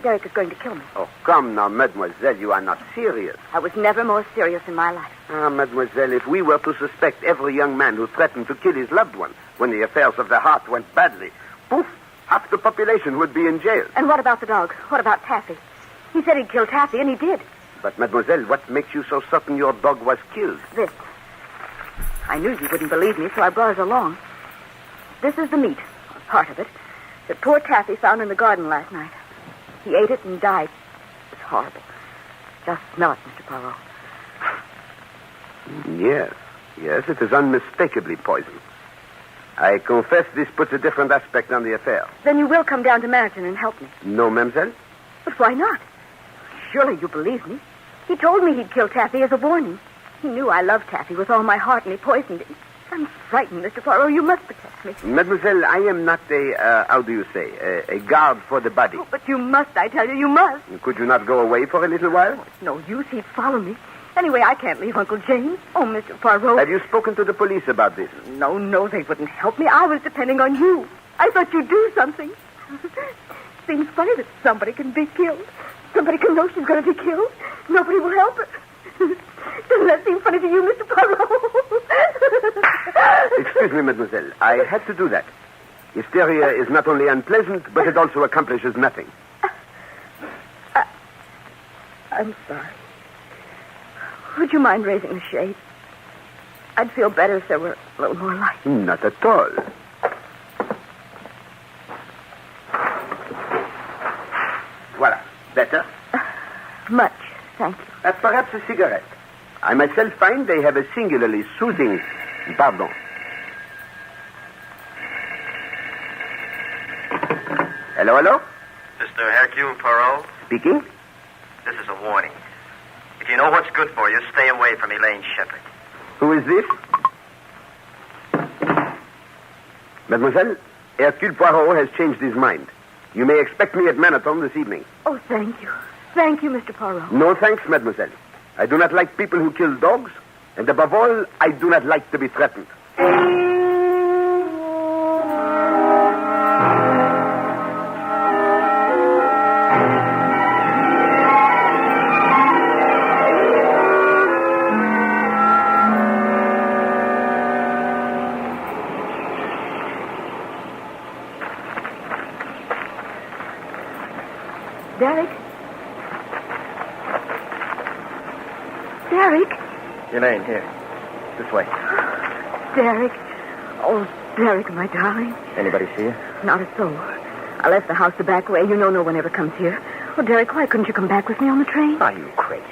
is going to kill me. Oh, come now, mademoiselle, you are not serious. I was never more serious in my life. Ah, mademoiselle, if we were to suspect every young man who threatened to kill his loved one when the affairs of the heart went badly, poof, half the population would be in jail. And what about the dog? What about Taffy? He said he'd kill Taffy, and he did. But, mademoiselle, what makes you so certain your dog was killed? This. I knew you wouldn't believe me, so I brought it along. This is the meat, or part of it, that poor Taffy found in the garden last night. He ate it and died. It's horrible. Just smell it, Mr. Poirot. Yes, it is unmistakably poison. I confess this puts a different aspect on the affair. Then you will come down to Meriton and help me. No, mademoiselle. But why not? Surely you believe me. He told me he'd kill Taffy as a warning. He knew I loved Taffy with all my heart, and he poisoned him. I'm frightened, Mr. Poirot. You must protect me. Mademoiselle, I am not a guard for the body. Oh, but you must, I tell you, you must. Could you not go away for a little while? Oh, it's no use. He'd follow me. Anyway, I can't leave Uncle James. Oh, Mr. Poirot. Have you spoken to the police about this? No, they wouldn't help me. I was depending on you. I thought you'd do something. Seems funny that somebody can be killed. Somebody can know she's going to be killed. Nobody will help her. Doesn't that seem funny to you, Mr. Poirot? Excuse me, mademoiselle. I had to do that. Hysteria is not only unpleasant, but it also accomplishes nothing. I'm sorry. Would you mind raising the shade? I'd feel better if there were a little more light. Not at all. Voila. Better? Much, thank you. Perhaps a cigarette. I myself find they have a singularly soothing... Pardon. Hello? Mr. Hercule Poirot? Speaking? This is a warning. If you know what's good for you, stay away from Elaine Shepherd. Who is this? Mademoiselle, Hercule Poirot has changed his mind. You may expect me at Manitou this evening. Oh, thank you. Thank you, Mr. Poirot. No thanks, mademoiselle. I do not like people who kill dogs, and above all, I do not like to be threatened. Derek? Elaine, here. This way. Derek. Oh, Derek, my darling. Anybody see you? Not a soul. I left the house the back way. You know no one ever comes here. Oh, Derek, why couldn't you come back with me on the train? Are you crazy?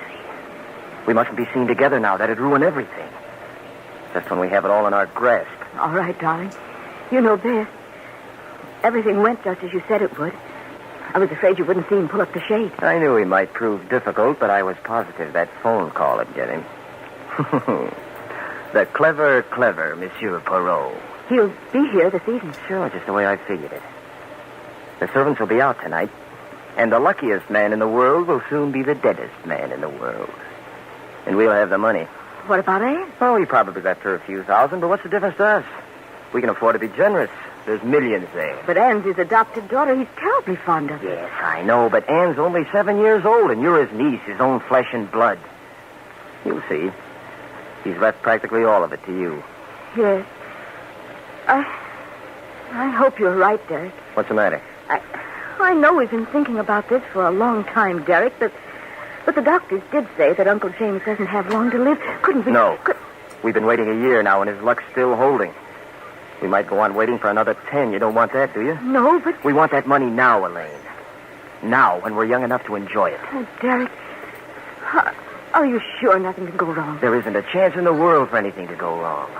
We mustn't be seen together now. That'd ruin everything. Just when we have it all in our grasp. All right, darling. You know best. Everything went just as you said it would. I was afraid you wouldn't see him pull up the shade. I knew he might prove difficult, but I was positive that phone call would get him. The clever Monsieur Poirot. He'll be here this evening. Sure, just the way I figured it. The servants will be out tonight, and the luckiest man in the world will soon be the deadest man in the world. And we'll have the money. What about Anne? Well, we probably left her a few thousand, but what's the difference to us? We can afford to be generous. There's millions there. But Anne's his adopted daughter. He's terribly fond of her. Yes, I know, but Anne's only 7 years old, and you're his niece, his own flesh and blood. You'll see. He's left practically all of it to you. Yes. I hope you're right, Derek. What's the matter? I know we've been thinking about this for a long time, Derek, but the doctors did say that Uncle James doesn't have long to live. Couldn't we... No. We've been waiting a year now, and his luck's still holding. We might go on waiting for another 10. You don't want that, do you? No, but... We want that money now, Elaine. Now, when we're young enough to enjoy it. Oh, Derek, are you sure nothing can go wrong? There isn't a chance in the world for anything to go wrong.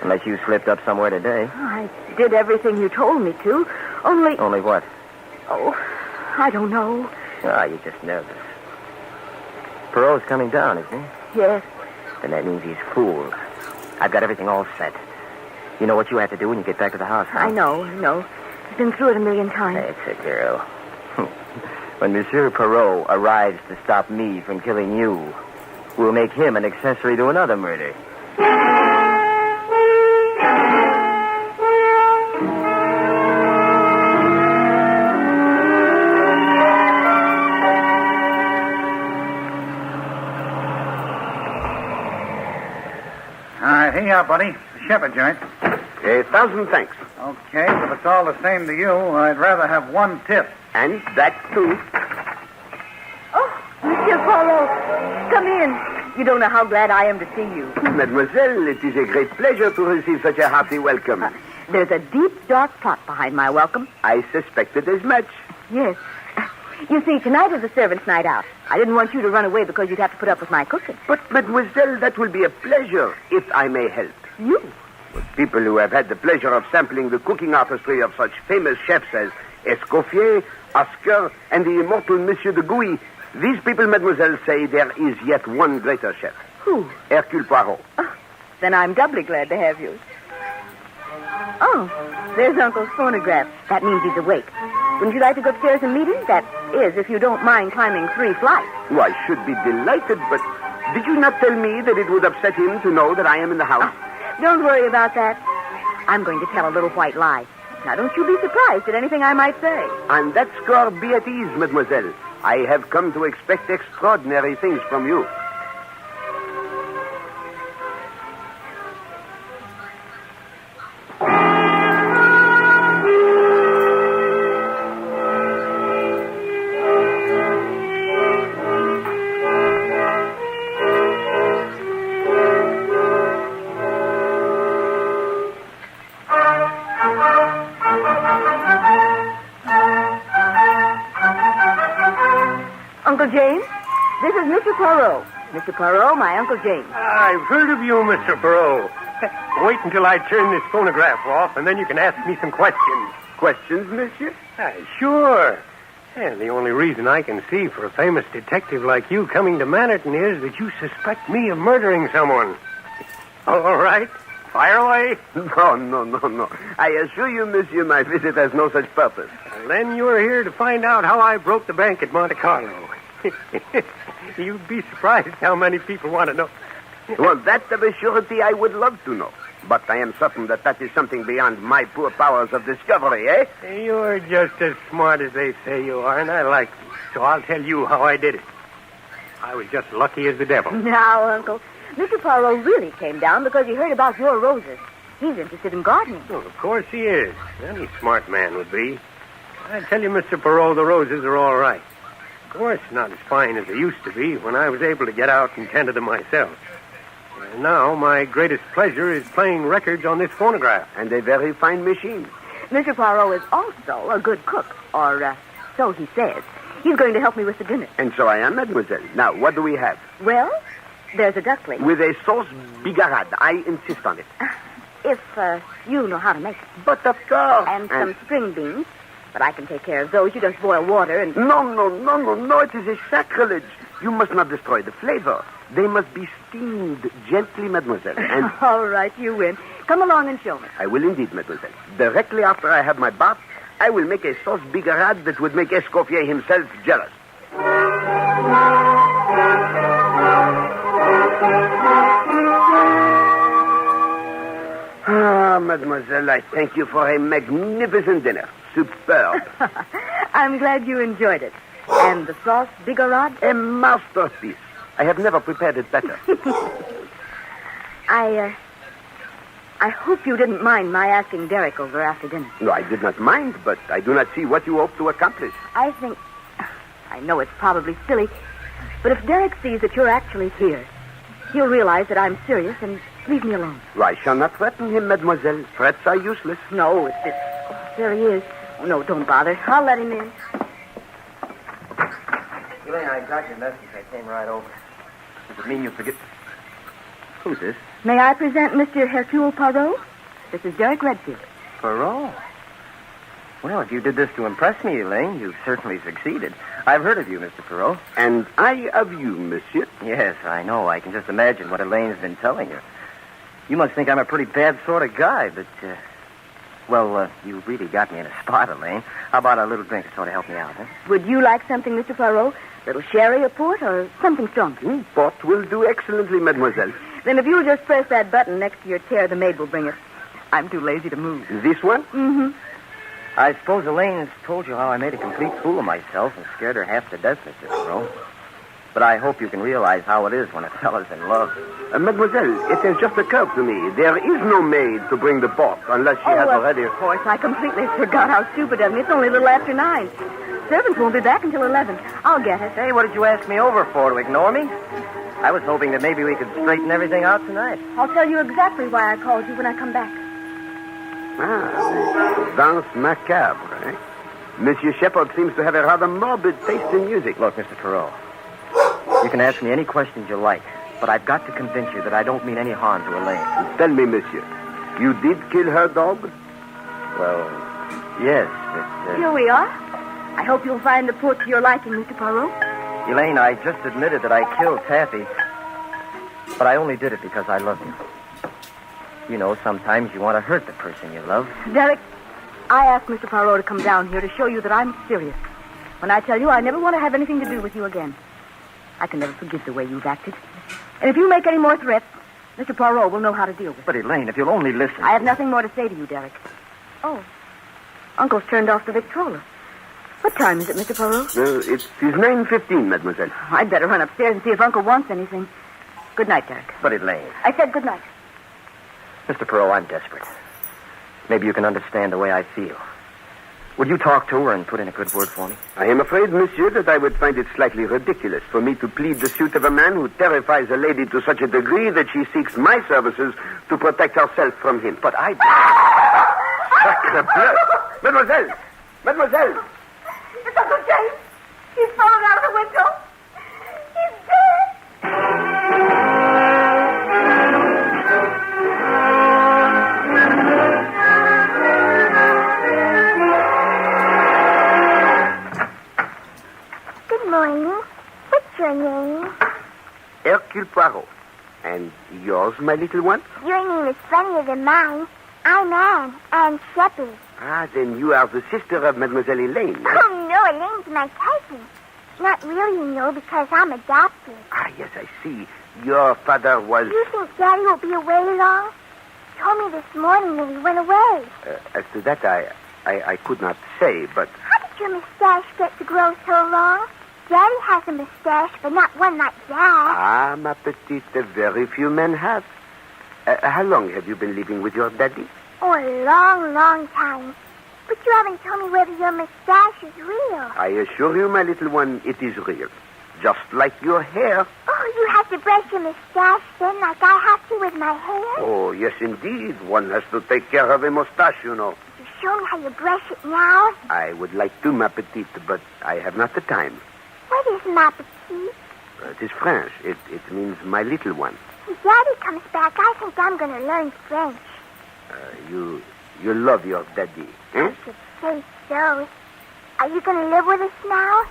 Unless you slipped up somewhere today. I did everything you told me to, only... Only what? Oh, I don't know. You're just nervous. Perot's coming down, isn't he? Yes. Then that means he's fooled. I've got everything all set. You know what you have to do when you get back to the house, huh? I know. I've been through it a million times. That's a girl. When Monsieur Perot arrives to stop me from killing you, we'll make him an accessory to another murder. Here you are, buddy. The shepherd joint. 1,000 thanks. Okay, but it's all the same to you. I'd rather have one tip. And that, too. Oh, Monsieur Poirot, come in. You don't know how glad I am to see you. Mademoiselle, it is a great pleasure to receive such a hearty welcome. There's a deep, dark plot behind my welcome. I suspected as much. Yes. You see, tonight is the servants' night out. I didn't want you to run away because you'd have to put up with my cooking. But, mademoiselle, that will be a pleasure, if I may help. You? With people who have had the pleasure of sampling the cooking artistry of such famous chefs as Escoffier, Oscar, and the immortal Monsieur de Gouy, these people, mademoiselle, say there is yet one greater chef. Who? Hercule Poirot. Oh, then I'm doubly glad to have you. Oh, there's Uncle's phonograph. That means he's awake. Wouldn't you like to go upstairs and meet him? That is, if you don't mind climbing 3 flights. Oh, I should be delighted, but did you not tell me that it would upset him to know that I am in the house? Oh, don't worry about that. I'm going to tell a little white lie. Now, don't you be surprised at anything I might say. On that score, be at ease, mademoiselle. I have come to expect extraordinary things from you. Uncle James, this is Mr. Poirot. Mr. Poirot, my Uncle James. I've heard of you, Mr. Perot. Wait until I turn this phonograph off, and then you can ask me some questions. Questions, monsieur? Sure. And the only reason I can see for a famous detective like you coming to Manhattan is that you suspect me of murdering someone. All right. Fire away. No. I assure you, monsieur, my visit has no such purpose. And then you're here to find out how I broke the bank at Monte Carlo. You'd be surprised how many people want to know. Well, that of a surety I would love to know. But I am certain that is something beyond my poor powers of discovery, eh? You're just as smart as they say you are, and I like you. So I'll tell you how I did it. I was just lucky as the devil. Now, Uncle, Mr. Poirot really came down because he heard about your roses. He's interested in gardening. Well, of course he is. Any smart man would be. I tell you, Mr. Perot, the roses are all right. Of course, not as fine as they used to be when I was able to get out and tend to them myself. And now, my greatest pleasure is playing records on this phonograph. And a very fine machine. Mr. Poirot is also a good cook, or so he says. He's going to help me with the dinner. And so I am, mademoiselle. Now, what do we have? Well, there's a duckling. With a sauce bigarade. I insist on it. If you know how to make it. But of course. And some string beans. But I can take care of those. You just boil water and... No. It is a sacrilege. You must not destroy the flavor. They must be steamed gently, mademoiselle. And... All right, you win. Come along and show me. I will indeed, mademoiselle. Directly after I have my bath, I will make a sauce bigarade that would make Escoffier himself jealous. Ah, mademoiselle, I thank you for a magnificent dinner. Superb. I'm glad you enjoyed it. And the sauce bigarade? A masterpiece. I have never prepared it better. I I hope you didn't mind my asking Derek over after dinner. No, I did not mind, but I do not see what you hope to accomplish. I know it's probably silly, but if Derek sees that you're actually here, he'll realize that I'm serious and leave me alone. Well, I shall not threaten him, mademoiselle. Threats are useless. No, there he is. Oh, no, don't bother. I'll let him in. Elaine, I got your message. I came right over. Does it mean you forget... Who's this? May I present Mr. Hercule Poirot? This is Derek Redfield. Poirot? Well, if you did this to impress me, Elaine, you've certainly succeeded. I've heard of you, Mr. Poirot. And I of you, monsieur. Yes, I know. I can just imagine what Elaine's been telling you. You must think I'm a pretty bad sort of guy, but, you really got me in a spot, Elaine. How about a little drink to sort of help me out, huh? Would you like something, Mr. Poirot? A little sherry or port or something stronger? Port will do excellently, mademoiselle. Then if you'll just press that button next to your chair, the maid will bring it. I'm too lazy to move. This one? Mm-hmm. I suppose Elaine's told you how I made a complete fool of myself and scared her half to death, Mr. Poirot. But I hope you can realize how it is when a fella's in love. Mademoiselle, it has just occurred to me. There is no maid to bring the port unless she has already... Of course, I completely forgot how stupid of me. It's only a little after 9. Servants won't be back until 11. I'll get it. Hey, what did you ask me over for? To ignore me? I was hoping that maybe we could straighten everything out tonight. I'll tell you exactly why I called you when I come back. The danse macabre, eh? Monsieur Shepard seems to have a rather morbid taste in music. Look, Mr. Poirot, you can ask me any questions you like, but I've got to convince you that I don't mean any harm to Elaine. Tell me, monsieur, you did kill her dog? Well, yes, Here we are. I hope you'll find the port to your liking, Mr. Poirot. Elaine, I just admitted that I killed Taffy, but I only did it because I love you. You know, sometimes you want to hurt the person you love. Derek, I asked Mr. Poirot to come down here to show you that I'm serious. When I tell you I never want to have anything to do with you again. I can never forgive the way you've acted. And if you make any more threats, Mr. Poirot will know how to deal with it. But, Elaine, if you'll only listen... I have nothing more to say to you, Derek. Oh, Uncle's turned off the Victrola. What time is it, Mr. Poirot? It is 9:15, mademoiselle. I'd better run upstairs and see if Uncle wants anything. Good night, Derek. But, Elaine... I said good night. Mr. Poirot, I'm desperate. Maybe you can understand the way I feel. Would you talk to her and put in a good word for me? I am afraid, monsieur, that I would find it slightly ridiculous for me to plead the suit of a man who terrifies a lady to such a degree that she seeks my services to protect herself from him. But I... Sacre bleu! Mademoiselle! Mademoiselle! It's Uncle James. He's fallen out of the window. He's dead. Good morning. What's your name? Hercule Poirot. And yours, my little one? Your name is funnier than mine. I'm Anne Shepard. Ah, then you are the sister of Mademoiselle Elaine. Oh, no, Elaine's my cousin. Not really, you know, because I'm adopted. Ah, yes, I see. Your father was... Do you think Daddy will be away long? He told me this morning that he went away. As to that, I could not say, but... How did your mustache get to grow so long? Daddy has a mustache, but not one like that. Ah, ma petite, very few men have. How long have you been living with your daddy? Oh, a long, long time. But you haven't told me whether your mustache is real. I assure you, my little one, it is real. Just like your hair. Oh, you have to brush your mustache then like I have to with my hair? Oh, yes, indeed. One has to take care of a mustache, you know. You show me how you brush it now? I would like to, ma petite, but I have not the time. What is ma petite? It is French. It means my little one. When Daddy comes back, I think I'm going to learn French. You love your daddy, eh? I should say so. Are you going to live with us now?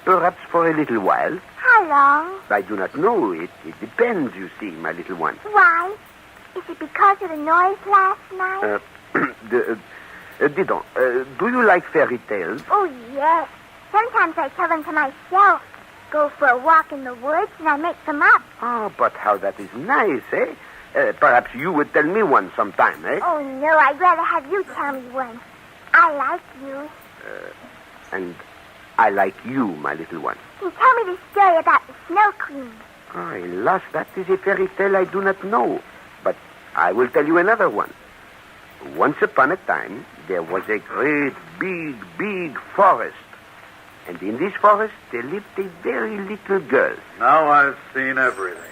Perhaps for a little while. How long? I do not know. It depends, you see, my little one. Why? Is it because of the noise last night? Dis donc, do you like fairy tales? Oh, yes. Sometimes I tell them to myself. Go for a walk in the woods and I make them up. Oh, but how that is nice, eh? Perhaps you would tell me one sometime, eh? Oh, no, I'd rather have you tell me one. I like you. And I like you, my little one. Can you tell me the story about the Snow Queen? Oh, alas, that is a fairy tale I do not know. But I will tell you another one. Once upon a time, there was a great, big forest. And in this forest, there lived a very little girl. Now I've seen everything.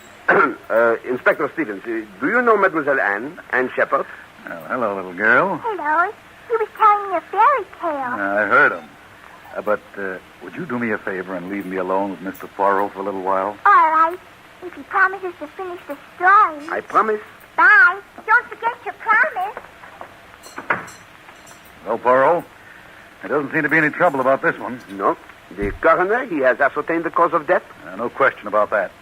Inspector Stevens, do you know Mademoiselle Anne Shepard? Well, hello, little girl. Hello. He was telling me a fairy tale. I heard him. But would you do me a favor and leave me alone with Mr. Poirot for a little while? All right. If he promises to finish the story. I promise. Bye. Don't forget your promise. Well, Poirot, there doesn't seem to be any trouble about this one. No. The coroner, he has ascertained the cause of death? No question about that.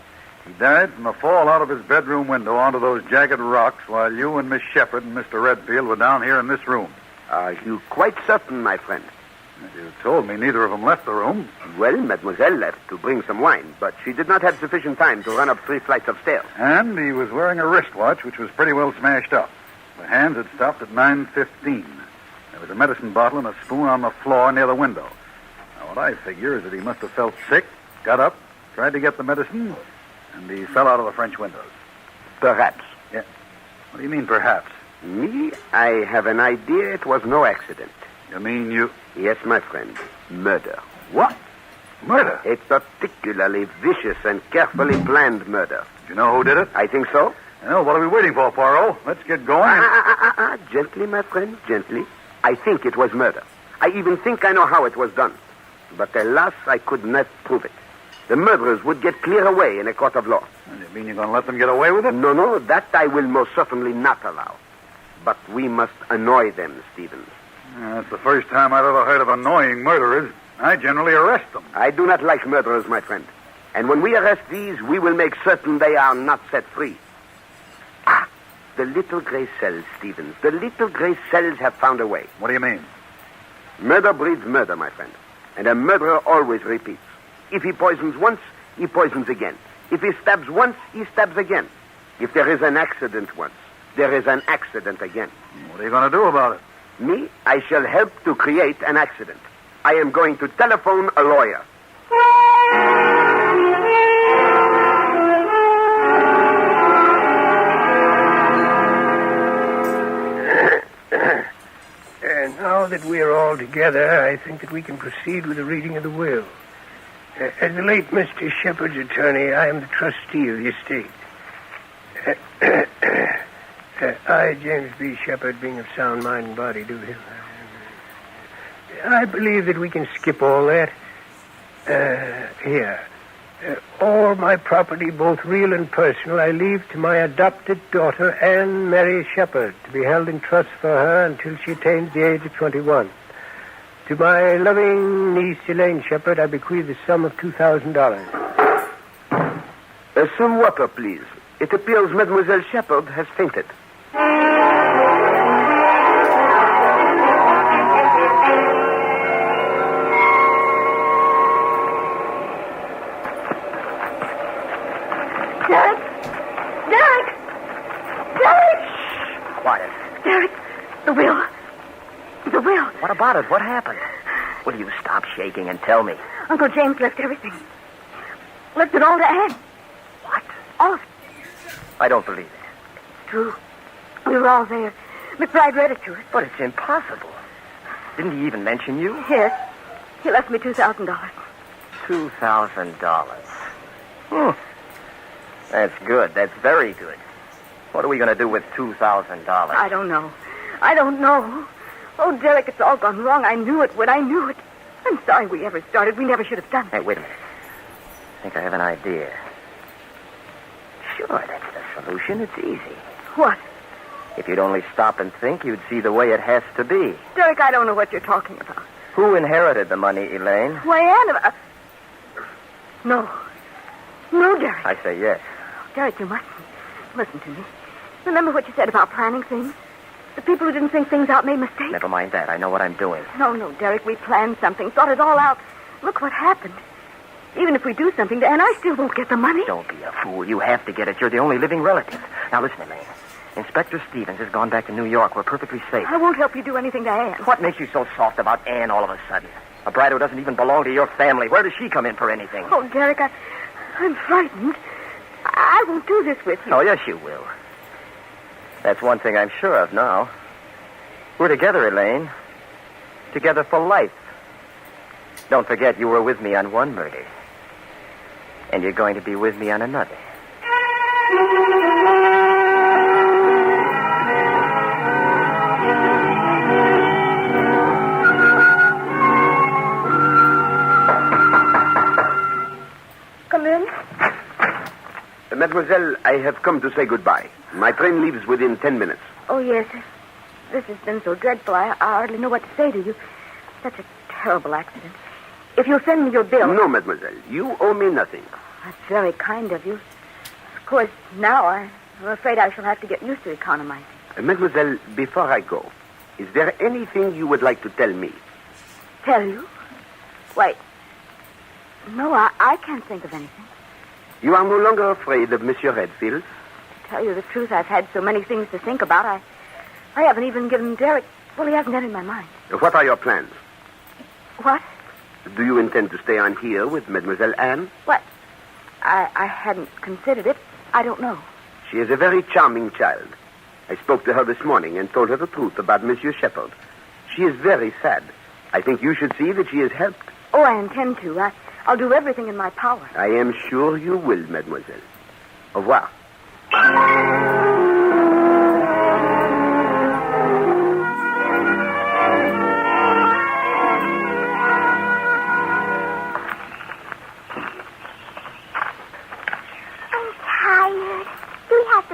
He died from a fall out of his bedroom window onto those jagged rocks while you and Miss Shepard and Mr. Redfield were down here in this room. Are you quite certain, my friend? You told me neither of them left the room. Well, Mademoiselle left to bring some wine, but she did not have sufficient time to run up 3 flights of stairs. And he was wearing a wristwatch, which was pretty well smashed up. The hands had stopped at 9:15. There was a medicine bottle and a spoon on the floor near the window. Now, what I figure is that he must have felt sick, got up, tried to get the medicine, and he fell out of the French windows. Perhaps. Yeah. What do you mean, perhaps? Me, I have an idea it was no accident. You mean you... Yes, my friend. Murder. What? Murder? A particularly vicious and carefully planned murder. Do you know who did it? I think so. Well, what are we waiting for, Poirot? Let's get going. Gently, my friend, gently. I think it was murder. I even think I know how it was done. But alas, I could not prove it. The murderers would get clear away in a court of law. You mean you're going to let them get away with it? No, that I will most certainly not allow. But we must annoy them, Stevens. That's the first time I've ever heard of annoying murderers. I generally arrest them. I do not like murderers, my friend. And when we arrest these, we will make certain they are not set free. The little gray cells, Stevens. The little gray cells have found a way. What do you mean? Murder breeds murder, my friend. And a murderer always repeats. If he poisons once, he poisons again. If he stabs once, he stabs again. If there is an accident once, there is an accident again. What are you going to do about it? Me, I shall help to create an accident. I am going to telephone a lawyer. Now that we are all together, I think that we can proceed with the reading of the will. As the late Mr. Shepard's attorney, I am the trustee of the estate. I, James B. Shepard, being of sound mind and body, do him. I believe that we can skip all that. Here. All my property, both real and personal, I leave to my adopted daughter, Anne Mary Shepard, to be held in trust for her until she attains the age of 21. To my loving niece, Elaine Shepard, I bequeath the sum of $2,000. Some water, please. It appears Mademoiselle Shepard has fainted. Quiet. Derek, the will. The will. What about it? What happened? Will you stop shaking and tell me? Uncle James left everything. Left it all to Anne. What? All of it. I don't believe it. True. We were all there. McBride read it to us. But it's impossible. Didn't he even mention you? Yes. He left me $2,000. $2,000. That's good. That's very good. What are we going to do with $2,000? I don't know. Oh, Derek, it's all gone wrong. I knew it when I knew it. I'm sorry we ever started. We never should have done it. Hey, wait a minute. I think I have an idea. Sure, that's the solution. It's easy. What? If you'd only stop and think, you'd see the way it has to be. Derek, I don't know what you're talking about. Who inherited the money, Elaine? Why, Anne... No. No, Derek. I say yes. Derek, you mustn't. Listen to me. Remember what you said about planning things? The people who didn't think things out made mistakes. Never mind that. I know what I'm doing. No, Derek, we planned something, thought it all out. Look what happened. Even if we do something to Anne, I still won't get the money. Don't be a fool. You have to get it. You're the only living relative. Now, listen, Elaine. Inspector Stevens has gone back to New York. We're perfectly safe. I won't help you do anything to Anne. What makes you so soft about Anne all of a sudden? A bride who doesn't even belong to your family. Where does she come in for anything? Oh, Derek, I'm frightened. I won't do this with you. Oh, yes, you will. That's one thing I'm sure of now. We're together, Elaine. Together for life. Don't forget you were with me on one murder. And you're going to be with me on another. Come in. Mademoiselle, I have come to say goodbye. My train leaves within 10 minutes. Oh, yes. This has been so dreadful, I hardly know what to say to you. Such a terrible accident. If you'll send me your bill... No, mademoiselle. You owe me nothing. That's very kind of you. Of course, now I'm afraid I shall have to get used to economizing. Mademoiselle, before I go, is there anything you would like to tell me? Tell you? Why, no, I can't think of anything. You are no longer afraid of Monsieur Redfield? To tell you the truth, I've had so many things to think about. I haven't even given Derek... Well, he hasn't entered my mind. What are your plans? What? Do you intend to stay on here with Mademoiselle Anne? What? I hadn't considered it. I don't know. She is a very charming child. I spoke to her this morning and told her the truth about Monsieur Shepherd. She is very sad. I think you should see that she is helped. Oh, I intend to. I'll do everything in my power. I am sure you will, mademoiselle. Au revoir.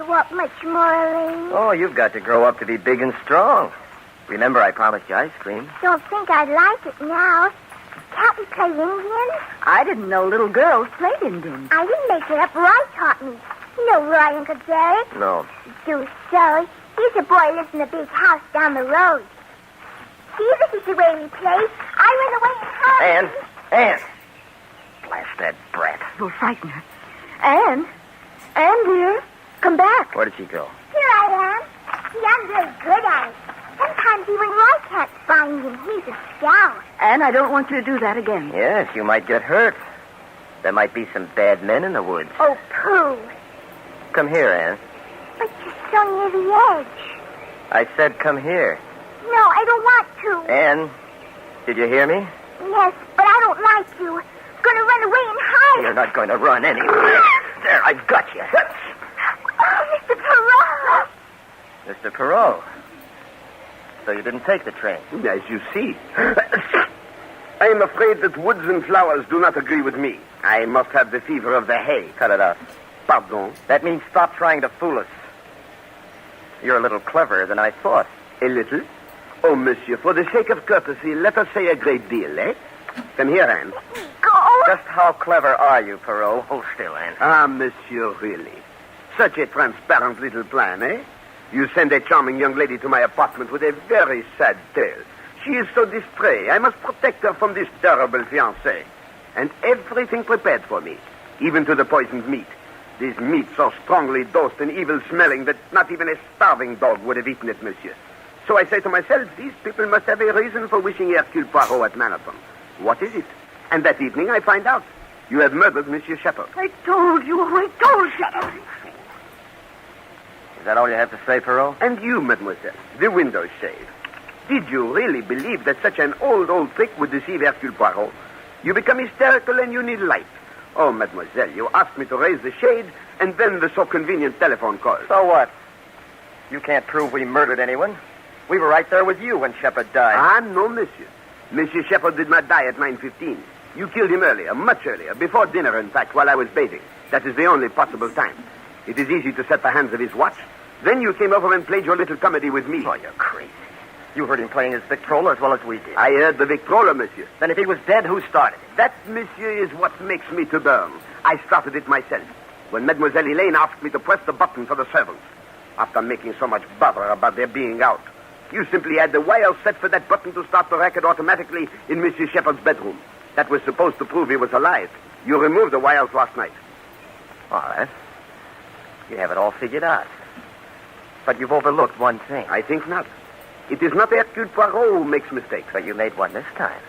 Walk much more, Elaine. Oh, you've got to grow up to be big and strong. Remember, I promised you ice cream. Don't think I'd like it now. Can't we play Indian? I didn't know little girls played Indian. I didn't make it up. Roy taught me. You know Roy, Uncle Derek? No. Do so. He's a boy who lives in a big house down the road. See, this is the way we play. I run away and hide. Anne! Blast that brat. You'll frighten her. Anne, dear. Come back. Where did she go? Here I am. See, I'm very good at it. Sometimes even Roy can't find him. He's a scout. Anne, I don't want you to do that again. Yes, you might get hurt. There might be some bad men in the woods. Oh, pooh. Come here, Anne. But you're so near the edge. I said come here. No, I don't want to. Anne, did you hear me? Yes, but I don't like to. I'm going to run away and hide. You're not going to run anywhere. There, I've got you. Oh, Mr. Perot. Mr. Perot. So you didn't take the train? As you see. I am afraid that woods and flowers do not agree with me. I must have the fever of the hay. Cut it out. Pardon? That means stop trying to fool us. You're a little cleverer than I thought. A little? Oh, monsieur, for the sake of courtesy, let us say a great deal, eh? Come here, Anne. Go. Just how clever are you, Perot? Hold still, Anne. Ah, monsieur, really. Such a transparent little plan, eh? You send a charming young lady to my apartment with a very sad tale. She is so distressed. I must protect her from this terrible fiancé. And everything prepared for me, even to the poisoned meat. This meat so strongly dosed and evil-smelling that not even a starving dog would have eaten it, monsieur. So I say to myself, these people must have a reason for wishing Hercule Poirot at Manhattan. What is it? And that evening I find out. You have murdered Monsieur Shepherd. I told you. Is that all you have to say, Perot? And you, mademoiselle, the window shade. Did you really believe that such an old trick would deceive Hercule Poirot? You become hysterical and you need light. Oh, mademoiselle, you asked me to raise the shade and then the so convenient telephone call. So what? You can't prove we murdered anyone. We were right there with you when Shepherd died. Ah, no, monsieur. Monsieur Shepherd did not die at 9:15. You killed him earlier, much earlier, before dinner, in fact, while I was bathing. That is the only possible time. It is easy to set the hands of his watch. Then you came over and played your little comedy with me. Oh, you're crazy. You heard him playing his Victrola as well as we did. I heard the Victrola, monsieur. Then if he was dead, who started it? That, monsieur, is what makes me to burn. I started it myself, when Mademoiselle Elaine asked me to press the button for the servants. After making so much bother about their being out, you simply had the wire set for that button to start the racket automatically in Monsieur Shepherd's bedroom. That was supposed to prove he was alive. You removed the wires last night. All right. You have it all figured out. But you've overlooked one thing. I think not. It is not Hercule Poirot who makes mistakes. But you made one this time.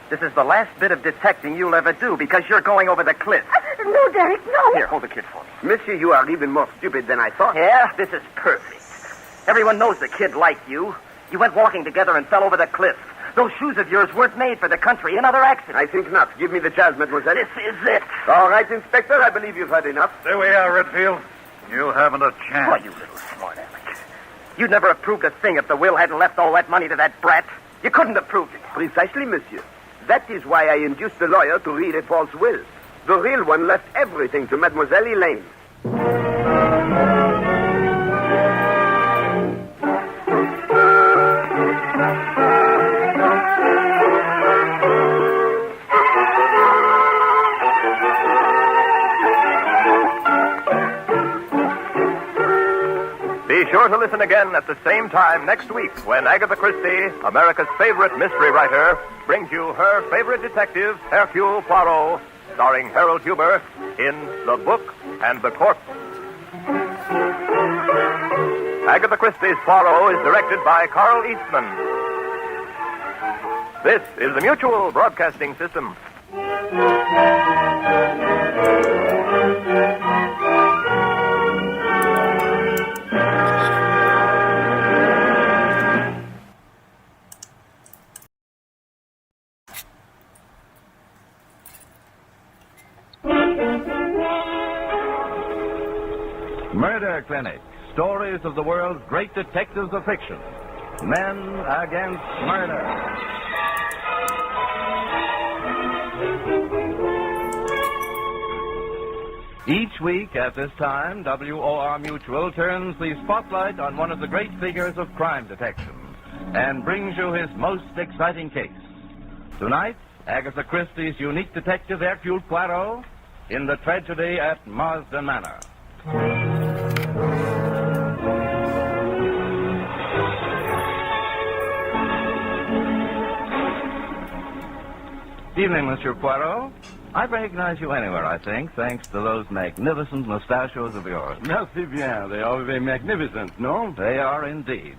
This is the last bit of detecting you'll ever do because you're going over the cliff. No, Derek, no. Here, hold the kid for me. Monsieur, you are even more stupid than I thought. Yeah, this is perfect. Everyone knows the kid liked you. You went walking together and fell over the cliff. Those shoes of yours weren't made for the country. Another accident. I think not. Give me the child, mademoiselle. This is it. All right, Inspector. I believe you've had enough. There we are, Redfield. You haven't a chance. Why, you little smart aleck. You'd never have proved a thing if the will hadn't left all that money to that brat. You couldn't have proved it. Precisely, monsieur. That is why I induced the lawyer to read a false will. The real one left everything to Mademoiselle Elaine. Be sure to listen again at the same time next week when Agatha Christie, America's favorite mystery writer, brings you her favorite detective, Hercule Poirot, starring Harold Huber in The Book and the Corpse. Agatha Christie's Poirot is directed by Carl Eastman. This is the Mutual Broadcasting System. Murder Clinic. Stories of the world's great detectives of fiction. Men against murder. Each week at this time, WOR Mutual turns the spotlight on one of the great figures of crime detection and brings you his most exciting case. Tonight, Agatha Christie's unique detective Hercule Poirot in the tragedy at Marsden Manor. Evening, Monsieur Poirot. I recognize you anywhere, I think, thanks to those magnificent mustachios of yours. Merci bien. They are very magnificent, no? They are indeed.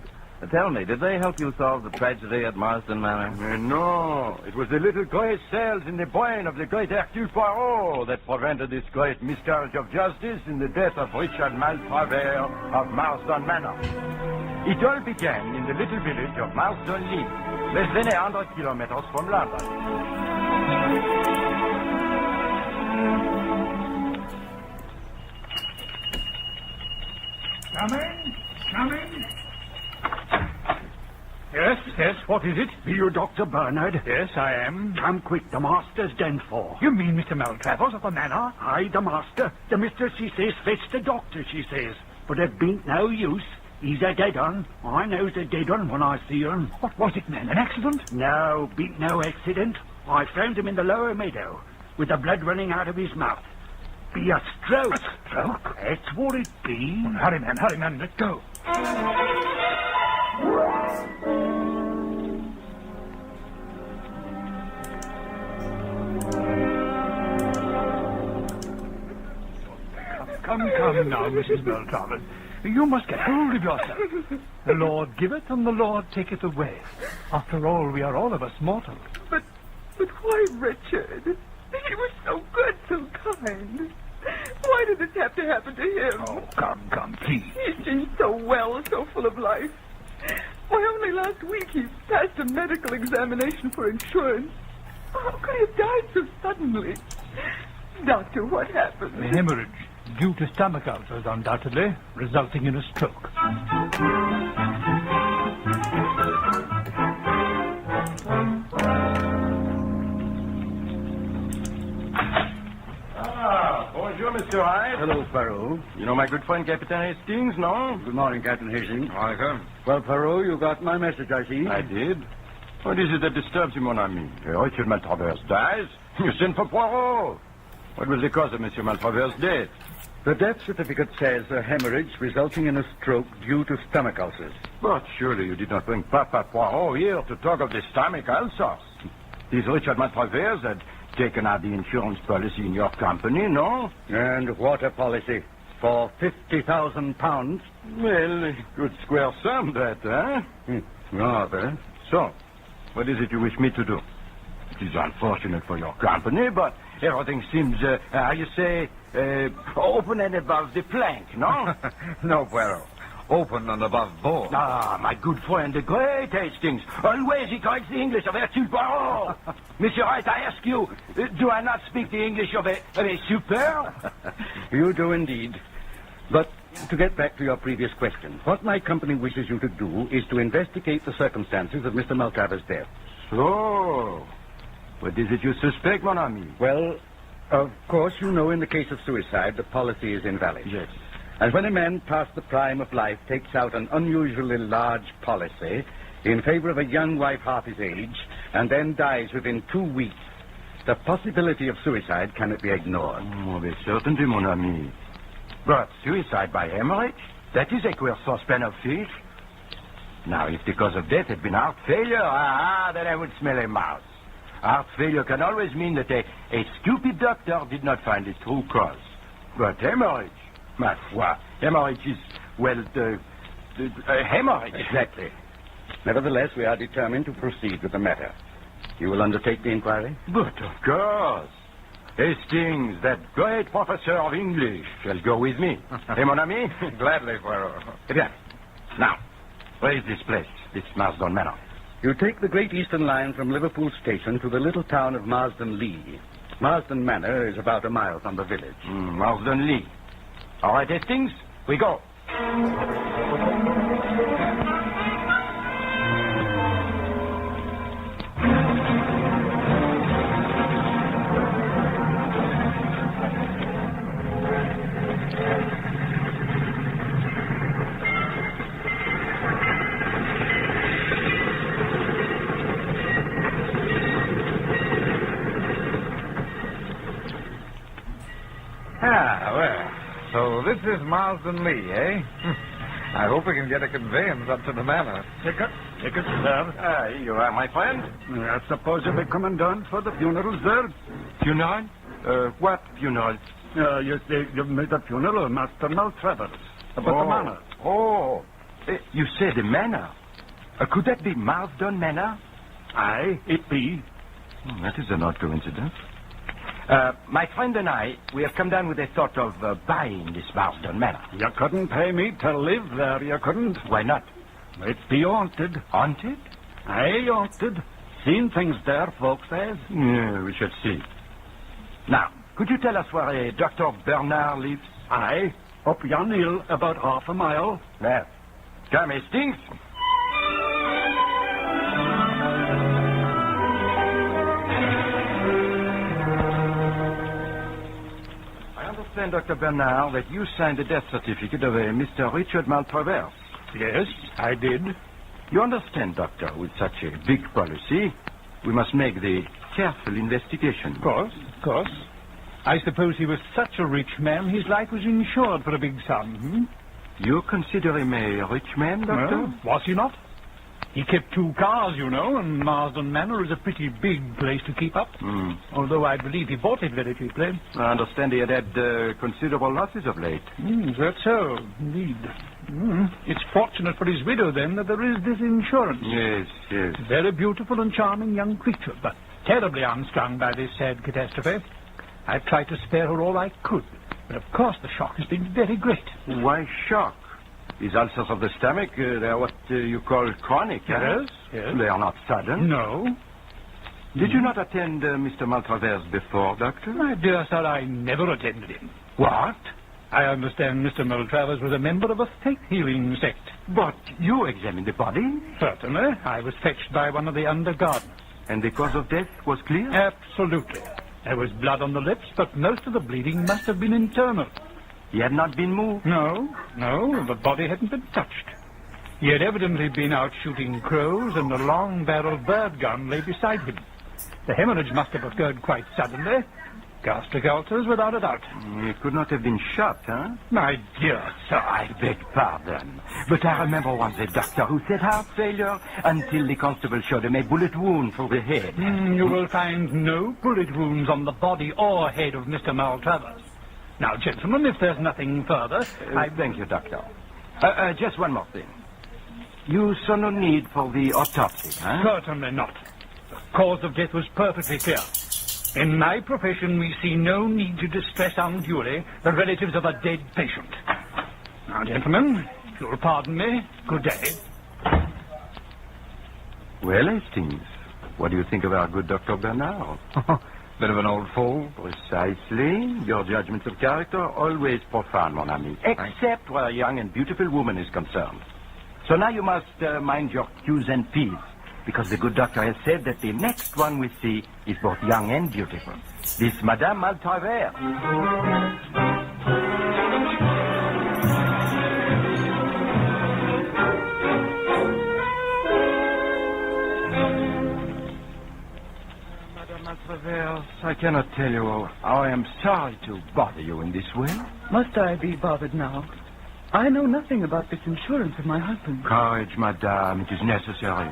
Tell me, did they help you solve the tragedy at Marsden Manor? No. It was the little gray cells in the brain of the great Hercule Poirot that prevented this great miscarriage of justice in the death of Richard Maltravers of Marsden Manor. It all began in the little village of Marsden Lea, less than 100 kilometers from London. Come in. Yes, what is it? Are you Dr. Bernard? Yes, I am. Come quick, the master's done for. You mean Mr. Maltravers of the manor? Aye, the master. The mistress, she says, fetch the doctor, she says. But it bean't no use. He's a dead un. I knows a dead un when I see un. What was it, man? An accident? No, bean't no accident. I found him in the lower meadow, with the blood running out of his mouth. Be a stroke. A stroke? That's what it be. Well, hurry, man, let's go. Come now, Mrs. Maltravers. You must get hold of yourself. The Lord giveth and the Lord taketh away. After all, we are all of us mortal. But why, Richard? He was so good, so kind. Why did this have to happen to him? Oh, come, please. He seemed so well, so full of life. Why, only last week he passed a medical examination for insurance. How could he have died so suddenly? Doctor, what happened? A hemorrhage due to stomach ulcers, undoubtedly, resulting in a stroke. Bonjour, Mr. Hyde. Hello, Poirot. You know my good friend Captain Hastings, no? Good morning, Captain Hastings. Hi, sir. Well, Poirot, you got my message, I see. I did. What is it that disturbs you, mon ami? Richard Maltravers dies? You sent for Poirot. What was the cause of Monsieur Maltravers' death? The death certificate says a hemorrhage resulting in a stroke due to stomach ulcers. But surely you did not bring Papa Poirot here to talk of the stomach ulcers. This Richard Maltravers had taken out the insurance policy in your company, no? And what a policy. For £50,000. Well, a good square sum, that, huh? Rather. So, what is it you wish me to do? It is unfortunate for your company, but everything seems, open and above the plank, no? No, Poirot. open and above board. Ah, my good friend, the great Hastings. Always he corrects the English of Hercule Poirot. Monsieur Wright, I ask you, do I not speak the English of a super? You do indeed. But to get back to your previous question, what my company wishes you to do is to investigate the circumstances of Mr. Maltravers's death. So, what is it you suspect, mon ami? Well, of course, you know in the case of suicide, the policy is invalid. Yes. And when a man past the prime of life takes out an unusually large policy in favor of a young wife half his age and then dies within 2 weeks, the possibility of suicide cannot be ignored. Oh, certainly, mon ami. But suicide by hemorrhage? That is a queer suspense of fish. Now, if the cause of death had been heart failure, then I would smell a mouse. Heart failure can always mean that a stupid doctor did not find the true cause. But hemorrhage, ma foi, hemorrhage is, well, hemorrhage. Exactly. Nevertheless, we are determined to proceed with the matter. You will undertake the inquiry? But of course. Hastings, that great professor of English, shall go with me. Eh, mon ami? Gladly, Poirot. Eh bien. Now, where is this place, this Marsden Manor? You take the Great Eastern Line from Liverpool Station to the little town of Marsden Lee. Marsden Manor is about a mile from the village. Marsden Lee. All right, Hastings, we go. This is Marsden Lee, eh? I hope we can get a conveyance up to the manor. Ticket, sir. Here you are, my friend. I suppose you'll be commandant for the funeral, sir? Funeral? What funeral? You say you've made a funeral of Master Maltravers. About the manor. Oh. You said the manor. Could that be Marsden Manor? Aye, it be. That is an odd coincidence. My friend and I, we have come down with a thought of buying this Marsden Manor. You couldn't pay me to live there, you couldn't. Why not? It be haunted. Haunted? Aye, haunted. Seen things there, folks says. Yeah, we should see. Now, could you tell us where a Dr. Bernard lives? Aye, up yon hill, about half a mile. Well, come, Hastings. I understand, Dr. Bernard, that you signed the death certificate of a Mr. Richard Maltravers. Yes, I did. You understand, Doctor, with such a big policy, we must make the careful investigation. Of course. I suppose he was such a rich man, his life was insured for a big sum, You consider him a rich man, Doctor? Well, was he not? He kept 2 cars, you know, and Marsden Manor is a pretty big place to keep up. Although I believe he bought it very cheaply. I understand he had considerable losses of late. That's so, indeed. It's fortunate for his widow, then, that there is this insurance. Yes. Very beautiful and charming young creature, but terribly unstrung by this sad catastrophe. I've tried to spare her all I could, but of course the shock has been very great. Why shock? His ulcers of the stomach, they're what you call chronic, Yes. They are not sudden. No. Did you not attend Mr. Maltravers before, Doctor? My dear sir, I never attended him. What? I understand Mr. Maltravers was a member of a faith-healing sect. But you examined the body? Certainly. I was fetched by one of the under-gardeners. And the cause of death was clear? Absolutely. There was blood on the lips, but most of the bleeding must have been internal. He had not been moved? No, the body hadn't been touched. He had evidently been out shooting crows, and a long-barreled bird gun lay beside him. The hemorrhage must have occurred quite suddenly. Gastric ulcers, without a doubt. He could not have been shot, My dear sir. I beg pardon. But I remember once a doctor who said heart failure until the constable showed him a bullet wound through the head. You will find no bullet wounds on the body or head of Mr. Maltravers. Now, gentlemen, if there's nothing further, Thank you, Doctor. Just one more thing. You saw no need for the autopsy, Certainly not. The cause of death was perfectly clear. In my profession, we see no need to distress unduly the relatives of a dead patient. Now, gentlemen, if you'll pardon me. Good day. Well, Hastings, what do you think of our good Dr. Bernard? Bit of an old fool. Precisely. Your judgments of character are always profound, mon ami, except where a young and beautiful woman is concerned. So now you must mind your Q's and P's, because the good doctor has said that the next one we see is both young and beautiful. This Madame Maltravers. Madame Maltravers, I cannot tell you how I am sorry to bother you in this way. Must I be bothered now? I know nothing about this insurance of my husband. Courage, madame, it is necessary.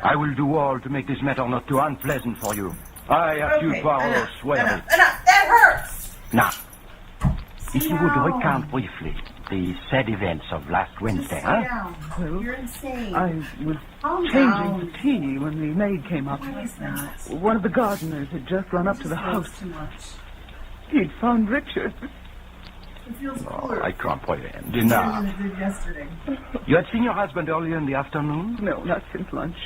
I will do all to make this matter not too unpleasant for you. I, Hercule Poirot, swear it. Enough, that hurts! Now, if you would recount briefly the sad events of last Wednesday, huh? Well, You're insane. I was Calm changing down. the tea when the maid came up. No, he's not. One of the gardeners had just run up to the house. Too much. He'd found Richard. It feels Oh, cooler. I comprehend. Than Enough. it did yesterday. You had seen your husband earlier in the afternoon? No, not since lunch.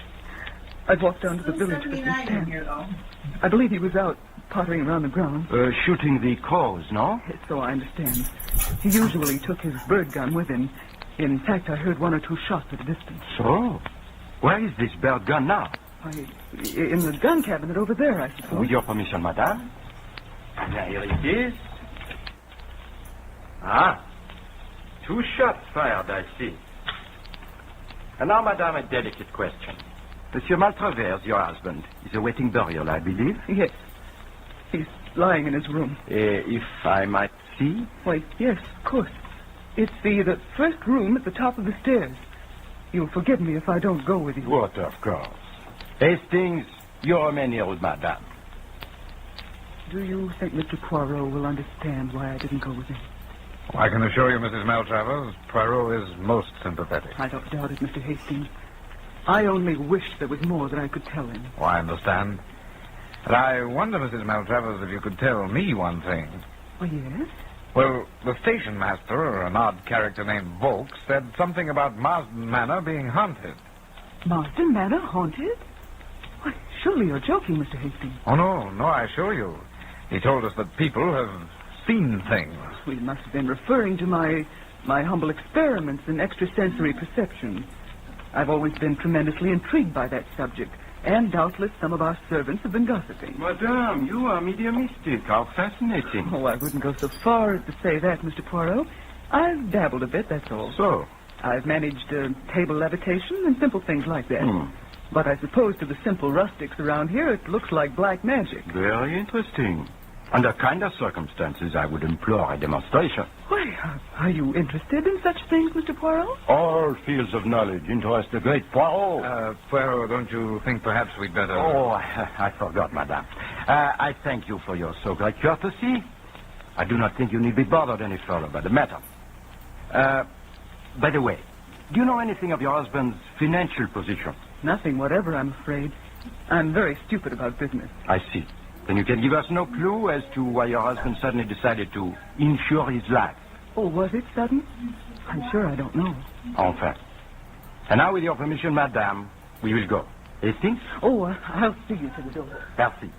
I'd walked down to the village for Saturday some night in stamps. here, though. I believe he was out pottering around the grounds. Shooting the crows, no? So I understand. He usually took his bird gun with him. In fact, I heard one or two shots at a distance. So, where is this bird gun now? In the gun cabinet over there, I suppose. With your permission, madame. Now, here it is. Ah, 2 shots fired, I see. And now, madame, a delicate question. Monsieur Maltravers, your husband, is awaiting burial, I believe? Yes. He's lying in his room. If I might see? Why, yes, of course. It's the first room at the top of the stairs. You'll forgive me if I don't go with you. What, of course. Hastings, you remain here with madame. Do you think Mr. Poirot will understand why I didn't go with him? I can assure you, Mrs. Maltravers, Poirot is most sympathetic. I don't doubt it, Mr. Hastings. I only wish there was more that I could tell him. Oh, I understand. But I wonder, Mrs. Maltravers, if you could tell me one thing. Oh, yes? Well, the station master, an odd character named Volk, said something about Marsden Manor being haunted. Marsden Manor haunted? Why, surely you're joking, Mr. Hastings. Oh, no, I assure you. He told us that people have seen things. We must have been referring to my humble experiments in extrasensory perception. I've always been tremendously intrigued by that subject, and doubtless some of our servants have been gossiping. Madame, you are mediumistic. How fascinating. Oh, I wouldn't go so far as to say that, Mr. Poirot. I've dabbled a bit, that's all. So? I've managed table levitation and simple things like that. But I suppose to the simple rustics around here, it looks like black magic. Very interesting. Under kinder circumstances, I would implore a demonstration. Why, are you interested in such things, Mr. Poirot? All fields of knowledge interest the great Poirot. Poirot, don't you think perhaps we'd better... Oh, I forgot, madame. I thank you for your so great courtesy. I do not think you need be bothered any further by the matter. By the way, do you know anything of your husband's financial position? Nothing whatever, I'm afraid. I'm very stupid about business. I see. Then you can give us no clue as to why your husband suddenly decided to insure his life. Oh, was it sudden? I'm sure I don't know. Enfin. And now, with your permission, madame, we will go. Hastings? Oh, I'll see you to the door. Merci.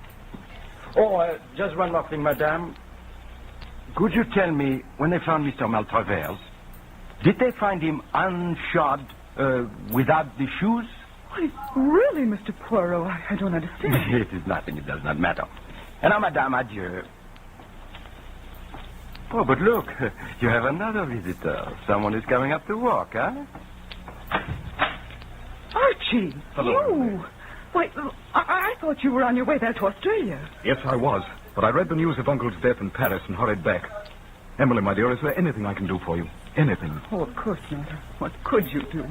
Oh, just one more thing, madame. Could you tell me, when they found Mr. Maltravers, did they find him unshod, without the shoes? Why, really, Mr. Poirot, I don't understand. It is nothing. It does not matter. And now, madame, adieu. Oh, but look, you have another visitor. Someone is coming up to walk, huh? Archie! Hello. You! Why, I thought you were on your way there to Australia. Yes, I was. But I read the news of Uncle's death in Paris and hurried back. Emily, my dear, is there anything I can do for you? Anything? Oh, of course not. What could you do?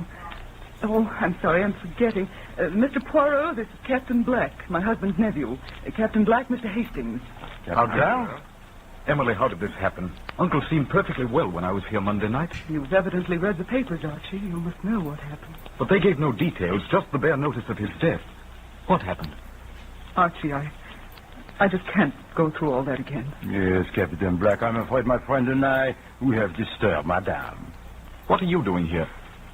Oh, I'm sorry, I'm forgetting. Mr. Poirot, this is Captain Black, my husband's nephew. Captain Black, Mr. Hastings. How down? Emily, how did this happen? Uncle seemed perfectly well when I was here Monday night. You've evidently read the papers, Archie. You must know what happened. But they gave no details, just the bare notice of his death. What happened? Archie, I just can't go through all that again. Yes, Captain Black, I'm afraid my friend and I, we have disturbed madame. What are you doing here?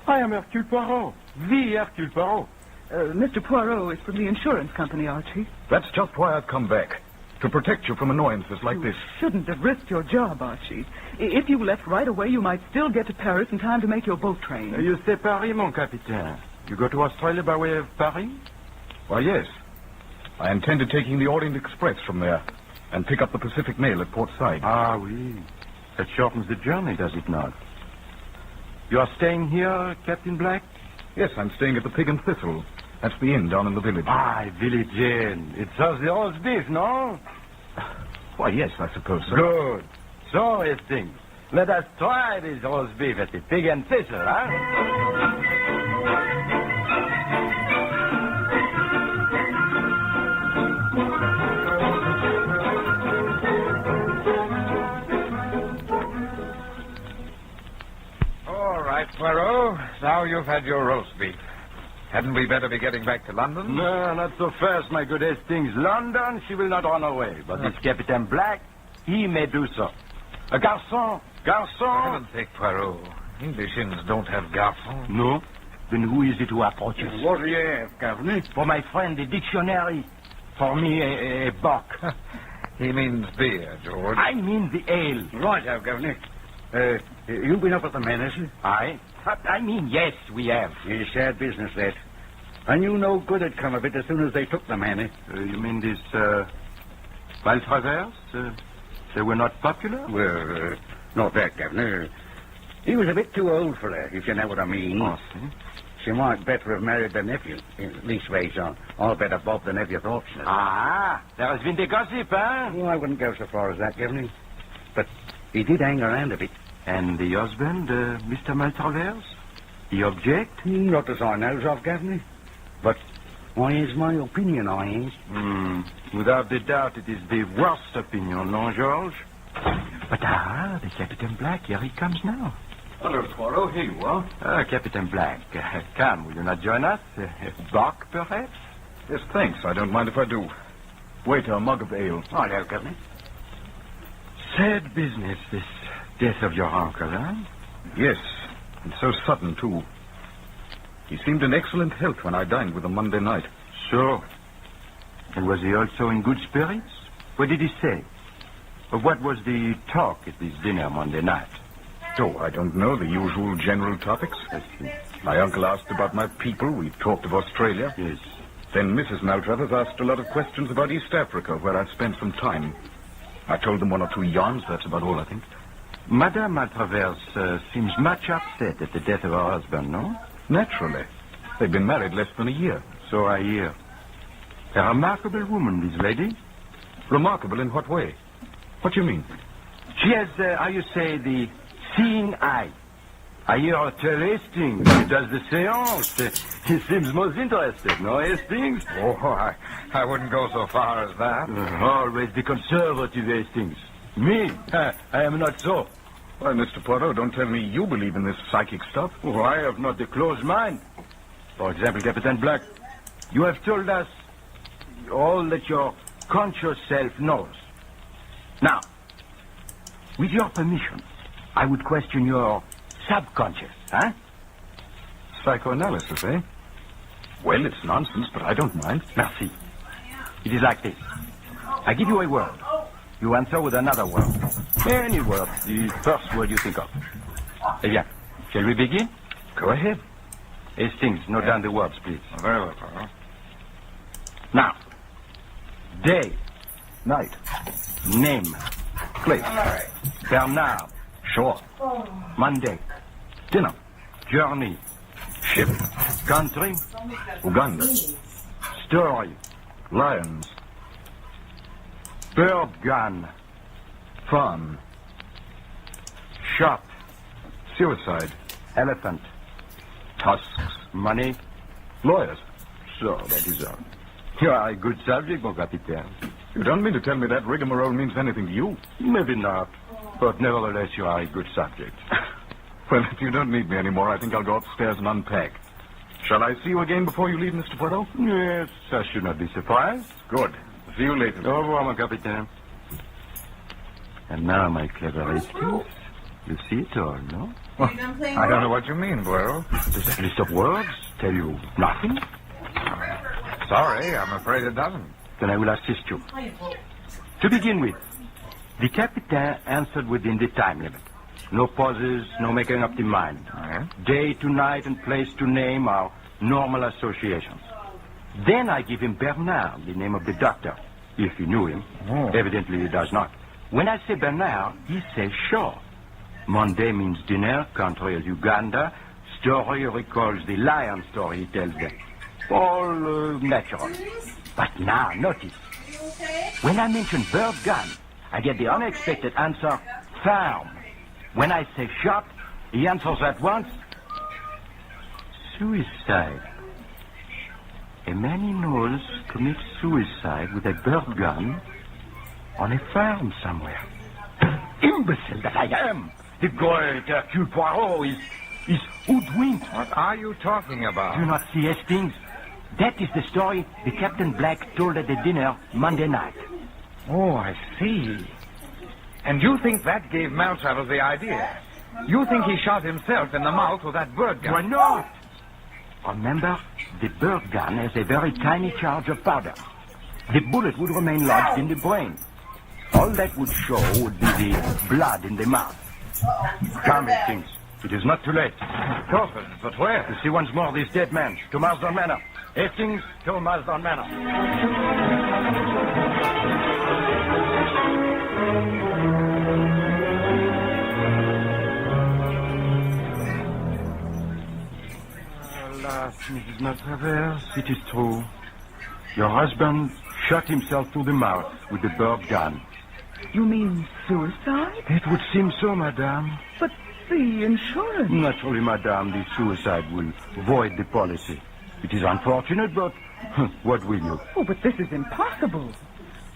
I am Hercule Poirot. The Hercule Poirot. Mr. Poirot is from the insurance company, Archie. That's just why I've come back. To protect you from annoyances like this. Shouldn't have risked your job, Archie. If you left right away, you might still get to Paris in time to make your boat train. You say Paris, mon capitaine. You go to Australia by way of Paris? Why, yes. I intended taking the Orient Express from there and pick up the Pacific Mail at Port Said. Ah, oui. That shortens the journey, does it not? You are staying here, Captain Black? Yes, I'm staying at the Pig and Thistle. That's the inn down in the village. Ah, village inn. It serves the roast beef, no? Why, yes, I suppose so. Good. So, Hastings, let us try this roast beef at the Pig and Thistle, huh? All right, Poirot. Now you've had your roast beef. Hadn't we better be getting back to London? No, not so fast, my good Hastings. London, she will not run away. But this Captain Black, he may do so. A garçon! Garçon! For heaven's sake, Poirot. English inns don't have garçons. No? Then who is it who approaches? What do you have, Governor? For my friend, the dictionary. For me, a bock. He means beer, George. I mean the ale. Right, Governor. You've been up at the Manors? I mean, yes, we have. It's sad business, that. I knew no good had come of it as soon as they took the manor. You mean this, Maltravers? They were not popular? Well, not that, Governor. He was a bit too old for her, if you know what I mean. Oh, see? She might better have married the nephew. Leastways, I'll bet above the nephew thought. Ah, there has been the gossip, huh? Well, I wouldn't go so far as that, Governor. But he did hang around a bit. And the husband, Mr. Maltravers? The object? Not as I knows of, Governor. But why is my opinion, I is? Without the doubt, it is the worst opinion, no, George? But the Captain Black, here he comes now. Hello, Poirot. Here you are. Captain Black, come, will you not join us? Bock, perhaps? Yes, thanks. I don't mind if I do. Waiter, a mug of ale. Oh, no, Governor. Sad business, this death of your uncle, huh? Yes, and so sudden, too. He seemed in excellent health when I dined with him Monday night. So? And was he also in good spirits? What did he say? What was the talk at this dinner Monday night? Oh, I don't know. The usual general topics. I see. My uncle asked about my people. We talked of Australia. Yes. Then Mrs. Maltravers asked a lot of questions about East Africa, where I'd spent some time. I told them one or two yarns. That's about all, I think. Madame Maltravers seems much upset at the death of her husband, no? Naturally. They've been married less than a year. So I hear. A remarkable woman, this lady. Remarkable in what way? What do you mean? She has, how you say, the seeing eye. I hear her tell Hastings. She does the seance. He seems most interested, no, Hastings? Oh, I wouldn't go so far as that. Always the conservative Hastings. Me? I am not so. Why, Mr. Poirot, don't tell me you believe in this psychic stuff. Oh, I have not a closed mind. For example, Captain Black, you have told us all that your conscious self knows. Now, with your permission, I would question your subconscious, huh? Psychoanalysis, eh? Well, it's nonsense, but I don't mind. Merci. It is like this. I give you a word. You answer with another word. Any word. The first word you think of. Eh bien, shall we begin? Go ahead. Hastings, note down the words, please. Very well, Poirot. Now, day. Night. Name. Place. Bernard. Shore. Monday. Dinner. Journey. Ship. Country. Uganda. Story. Lions. Bird gun. Farm. Shot. Suicide. Elephant. Tusks. Money. Lawyers. So, that is all. You are a good subject, mon capitaine. You don't mean to tell me that rigmarole means anything to you? Maybe not. But nevertheless, you are a good subject. Well, if you don't need me anymore, I think I'll go upstairs and unpack. Shall I see you again before you leave, Mr. Poirot? Yes, I should not be surprised. Good. See you later. Au revoir, mon capitaine. And now, my clever Hastings, You see it all, no? Well, I don't know what you mean, Poirot. Does that list of words tell you nothing? Sorry, I'm afraid it doesn't. Then I will assist you. To begin with, the Captain answered within the time limit. No pauses, no making up the mind. Day to night and place to name are normal associations. Then I give him Bernard, the name of the doctor, if he knew him. Evidently he does not. When I say Bernard, he says sure. Monday means dinner, country is Uganda. Story recalls the lion story he tells them. All natural. But now, notice. When I mention bird gun, I get the unexpected answer, farm. When I say shot, he answers at once, suicide. A man he knows commits suicide with a bird gun on a farm somewhere. Imbecile that I am! The great Hercule Poirot is hoodwinked. What are you talking about? Do you not see Hastings? That is the story the Captain Black told at the dinner Monday night. Oh, I see. And you think that gave Maltravers the idea? You think he shot himself in the mouth with that bird gun? Why not? Remember, the bird gun has a very tiny charge of powder. The bullet would remain lodged in the brain. All that would show would be the blood in the mouth. Come, Hastings. It is not too late. Coffin, but where? To see once more this dead man. To Marsden Manor. Hastings, to Marsden Manor. Alas, Mrs. Maltravers, it is true. Your husband shot himself through the mouth with the bird gun. You mean suicide? It would seem so, madame. But the insurance... Naturally, madame, the suicide will void the policy. It is unfortunate, but what will you? Oh, but this is impossible.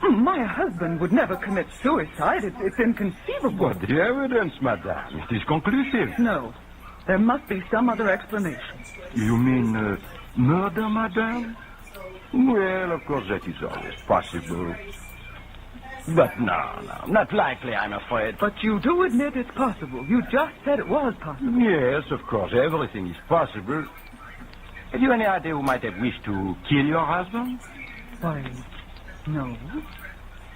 My husband would never commit suicide. It's inconceivable. But the evidence, madame, it is conclusive. No. There must be some other explanation. You mean murder, madame? Well, of course, that is always possible. But no, not likely, I'm afraid. But you do admit it's possible. You just said it was possible. Yes, of course, everything is possible. Have you any idea who might have wished to kill your husband? Why, no.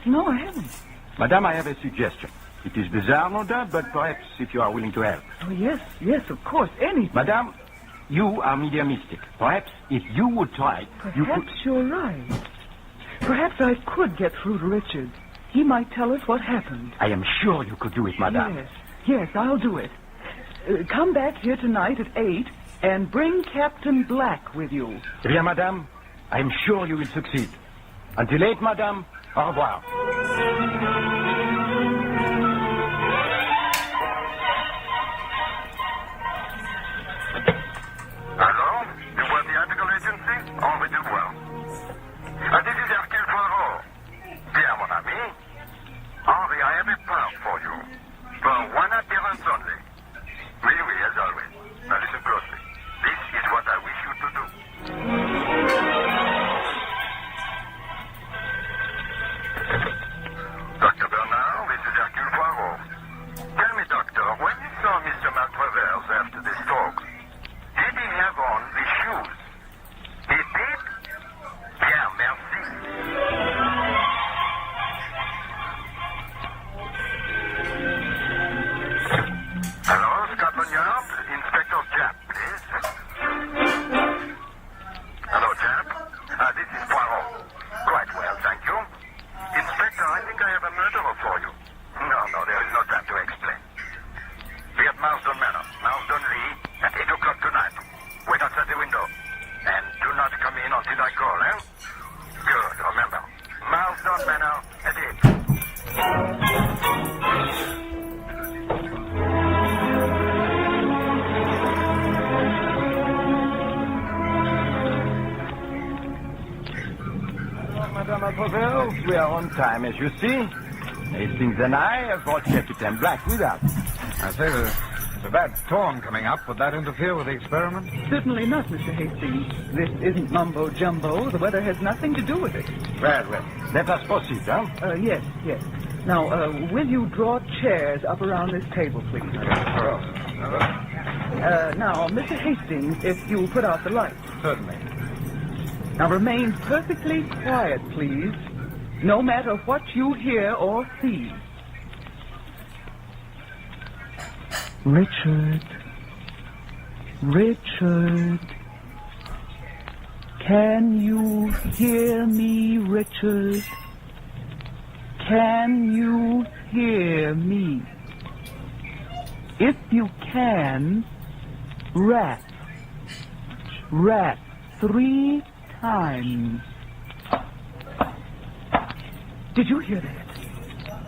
No, I haven't. Madame, I have a suggestion. It is bizarre, no doubt, but perhaps if you are willing to help. Oh, yes, of course, anything. Madame, you are mediumistic. Perhaps if you would try, you could... Perhaps you're right. Perhaps I could get through to Richard. He might tell us what happened. I am sure you could do it, madame. Yes, I'll do it. Come back here tonight at 8 and bring Captain Black with you. Bien, madame. I am sure you will succeed. Until 8, madame. Au revoir. Hello? You were the article agency? Henri Dubois. This is Hercule Poirot. Dear mon ami, Henri, I have a part for you. For one appearance only. Oui, as always. Now listen closely. This is what I wish you to do. Dr. Bernard, this is Hercule Poirot. Tell me, doctor, when you saw Mr. Maltravers after the stroke, did he have on the shoes? He did? Bien, merci. Hello, Scotland Yard. Inspector Japp, please. Hello, Japp. This is Poirot. Quite well, thank you. Inspector, I think I have a murderer for you. No, there is no time to explain. Be at Marsden Manor, Marsden Lee, at 8 o'clock tonight. Wait outside the window. And do not come in until I call, eh? Good, remember. Marsden Manor at 8. Madame Maltravers, we are on time, as you see. Hastings and I have brought Chesterton Black with us. I say, there's a bad storm coming up. Would that interfere with the experiment? Certainly not, Mr. Hastings. This isn't mumbo-jumbo. The weather has nothing to do with it. Well, let us proceed, huh? Yes. Now, will you draw chairs up around this table, please? Now, Mr. Hastings, if you'll put out the light. Certainly. Now, remain perfectly quiet, please, no matter what you hear or see. Richard. Can you hear me, Richard? Can you hear me? If you can, rap. Rap 3 times. Did you hear that?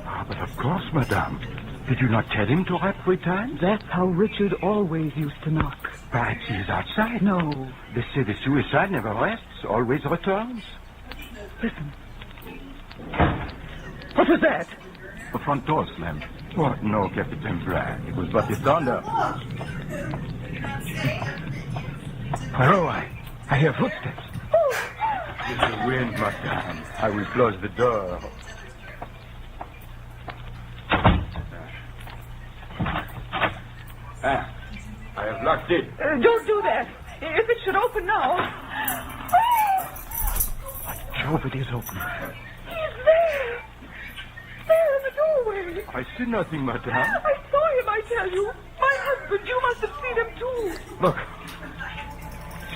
Ah, but of course, madame. Did you not tell him to rap 3 times? That's how Richard always used to knock. Perhaps he is outside. No. They say the suicide never rests, always returns. Listen. What was that? The front door slammed. What? No, Captain Black. It was but the thunder. Poirot, I hear footsteps. It's the wind, madame. I will close the door. I have locked it. Don't do that. If it should open now. Jove, it is open. He's there. There in the doorway. I see nothing, madame. I saw him, I tell you. My husband, you must have seen him too. Look.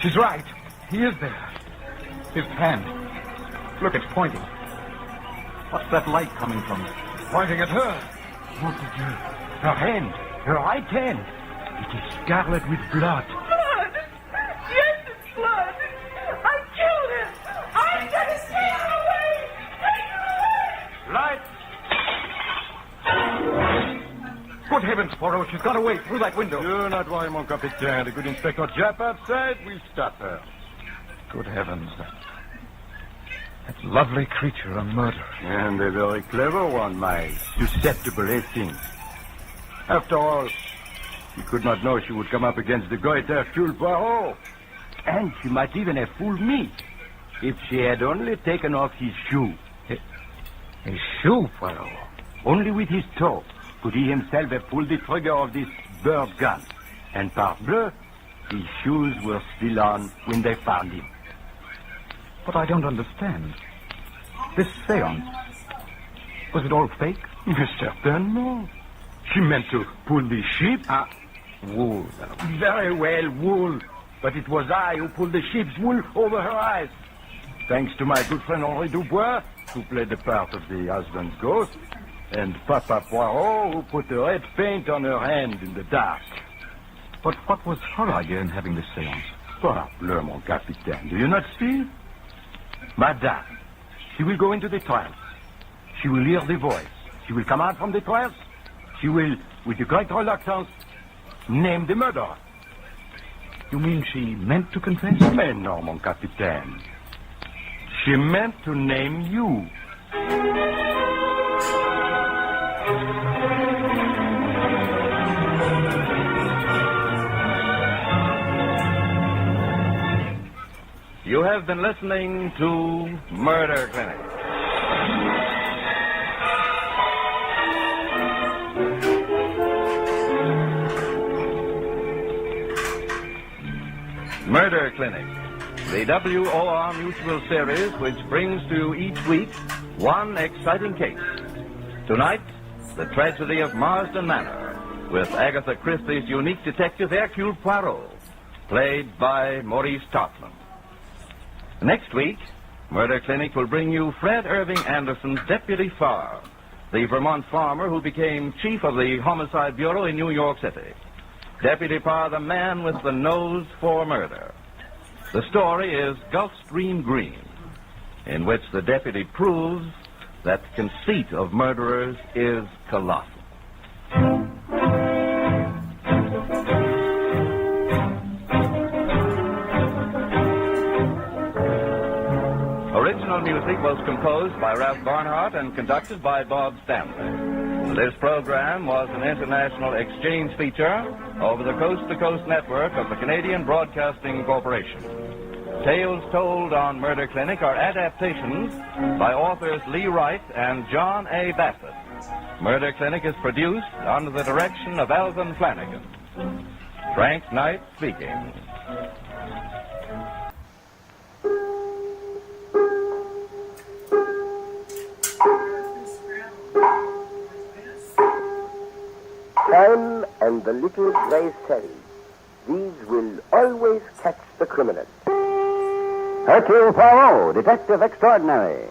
She's right. He is there. His hand. Look, it's pointing. What's that light coming from? Pointing at her. What did you... Her hand. Her right hand. It is scarlet with blood. Blood? Yes, it's blood. I killed him. I got his take him away. Take him away. Light! Good heavens, Poirot, she's got away through that window. Do not worry, mon capitaine. The good Inspector Japp outside will stop her. Good heavens, that lovely creature, a murderer. And a very clever one, my susceptible Hastings. After all, she could not know she would come up against the great Hercule Poirot. And she might even have fooled me if she had only taken off his shoe. His shoe, Poirot? Only with his toe could he himself have pulled the trigger of this bird gun. And parbleu, his shoes were still on when they found him. But I don't understand. This seance, was it all fake? Certainly. She meant to pull the sheep. Wool. Very well, wool. But it was I who pulled the sheep's wool over her eyes. Thanks to my good friend Henri Dubois, who played the part of the husband's ghost, and Papa Poirot, who put the red paint on her hand in the dark. But what was her idea in having this seance? Parbleu, mon capitaine. Do you not see? Madame, she will go into the trance. She will hear the voice. She will come out from the trance. She will, with a great reluctance, name the murderer. You mean she meant to confess? Mais non, mon capitaine. She meant to name you. You have been listening to Murder Clinic. Murder Clinic, the WOR Mutual series which brings to you each week one exciting case. Tonight, the tragedy of Marsden Manor, with Agatha Christie's unique detective Hercule Poirot, played by Maurice Tartman. Next week, Murder Clinic will bring you Fred Irving Anderson's Deputy Farr, the Vermont farmer who became chief of the Homicide Bureau in New York City. Deputy Farr, the man with the nose for murder. The story is Gulfstream Green, in which the deputy proves that the conceit of murderers is colossal. Original music was composed by Ralph Barnhart and conducted by Bob Stanley. This program was an international exchange feature over the coast-to-coast network of the Canadian Broadcasting Corporation. Tales told on Murder Clinic are adaptations by authors Lee Wright and John A. Bassett. Murder Clinic is produced under the direction of Alvin Flanagan. Frank Knight speaking. Time and the little gray cell. These will always catch the criminal. Hercule Poirot, Detective Extraordinary.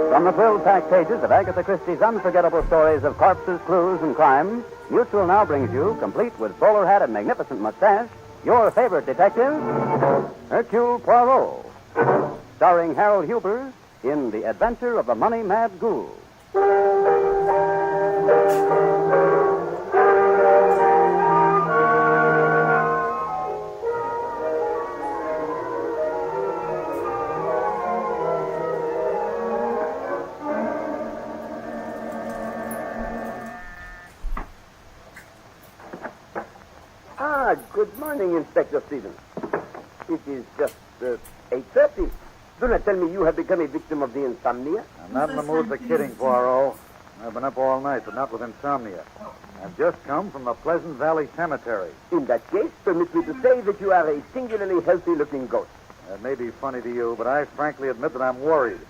From the thrill-packed pages of Agatha Christie's unforgettable stories of corpses, clues, and crime, Mutual now brings you, complete with bowler hat and magnificent mustache, your favorite detective, Hercule Poirot. Starring Harold Hubers in The Adventure of the Money-Mad Ghoul. Good morning, Inspector Stevens. It is just 8:30. Do not tell me you have become a victim of the insomnia. I'm not in the mood for kidding, Poirot. I've been up all night, but not with insomnia. I've just come from the Pleasant Valley Cemetery. In that case, permit me to say that you are a singularly healthy-looking ghost. That may be funny to you, but I frankly admit that I'm worried.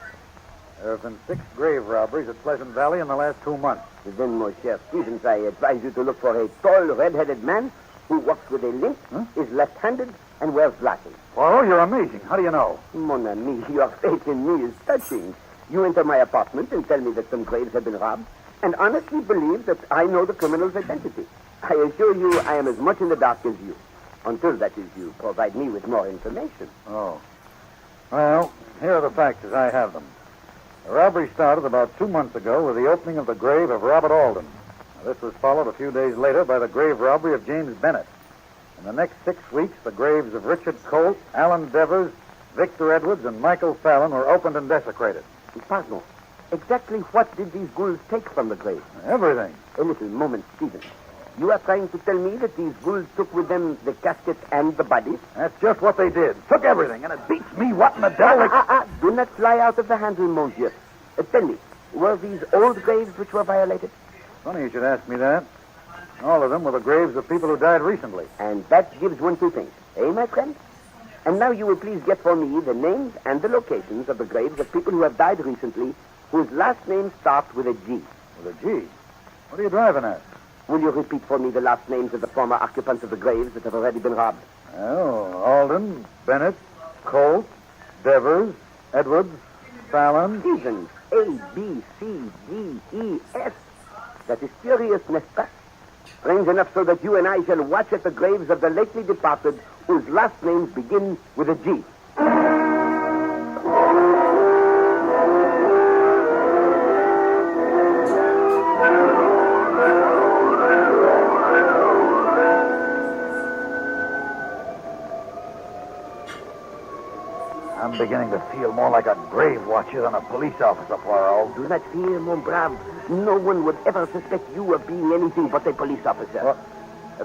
There have been 6 grave robberies at Pleasant Valley in the last 2 months. Then, Monsieur Stevens, I advise you to look for a tall, red-headed man who walks with a limp, is left-handed, and wears glasses. Poirot, you're amazing. How do you know? Mon ami, your faith in me is touching. You enter my apartment and tell me that some graves have been robbed, and honestly believe that I know the criminal's identity. I assure you I am as much in the dark as you, until, that is, you provide me with more information. Oh. Well, here are the facts as I have them. The robbery started about 2 months ago with the opening of the grave of Robert Alden. This was followed a few days later by the grave robbery of James Bennett. In the next 6 weeks, the graves of Richard Colt, Alan Devers, Victor Edwards, and Michael Fallon were opened and desecrated. Pardon. Exactly what did these ghouls take from the grave? Everything. A little moment, Stephen. You are trying to tell me that these ghouls took with them the caskets and the bodies? That's just what they did. Took everything, and it beats me what in the devil... Do not fly out of the handle, monsieur. Tell me, were these old graves which were violated? Funny you should ask me that. All of them were the graves of people who died recently. And that gives one 2 things. Eh, my friend? And now you will please get for me the names and the locations of the graves of people who have died recently whose last names start with a G. With a G? What are you driving at? Will you repeat for me the last names of the former occupants of the graves that have already been robbed? Oh, Alden, Bennett, Colt, Devers, Edwards, Fallon. Stevens. A, B, C, D, E, S. That is curious, n'est-ce pas? Strange enough so that you and I shall watch at the graves of the lately departed whose last names begin with a G. I'm beginning to feel more like a grave watcher than a police officer, Poirot. Do not fear, mon brave. No one would ever suspect you of being anything but a police officer. What?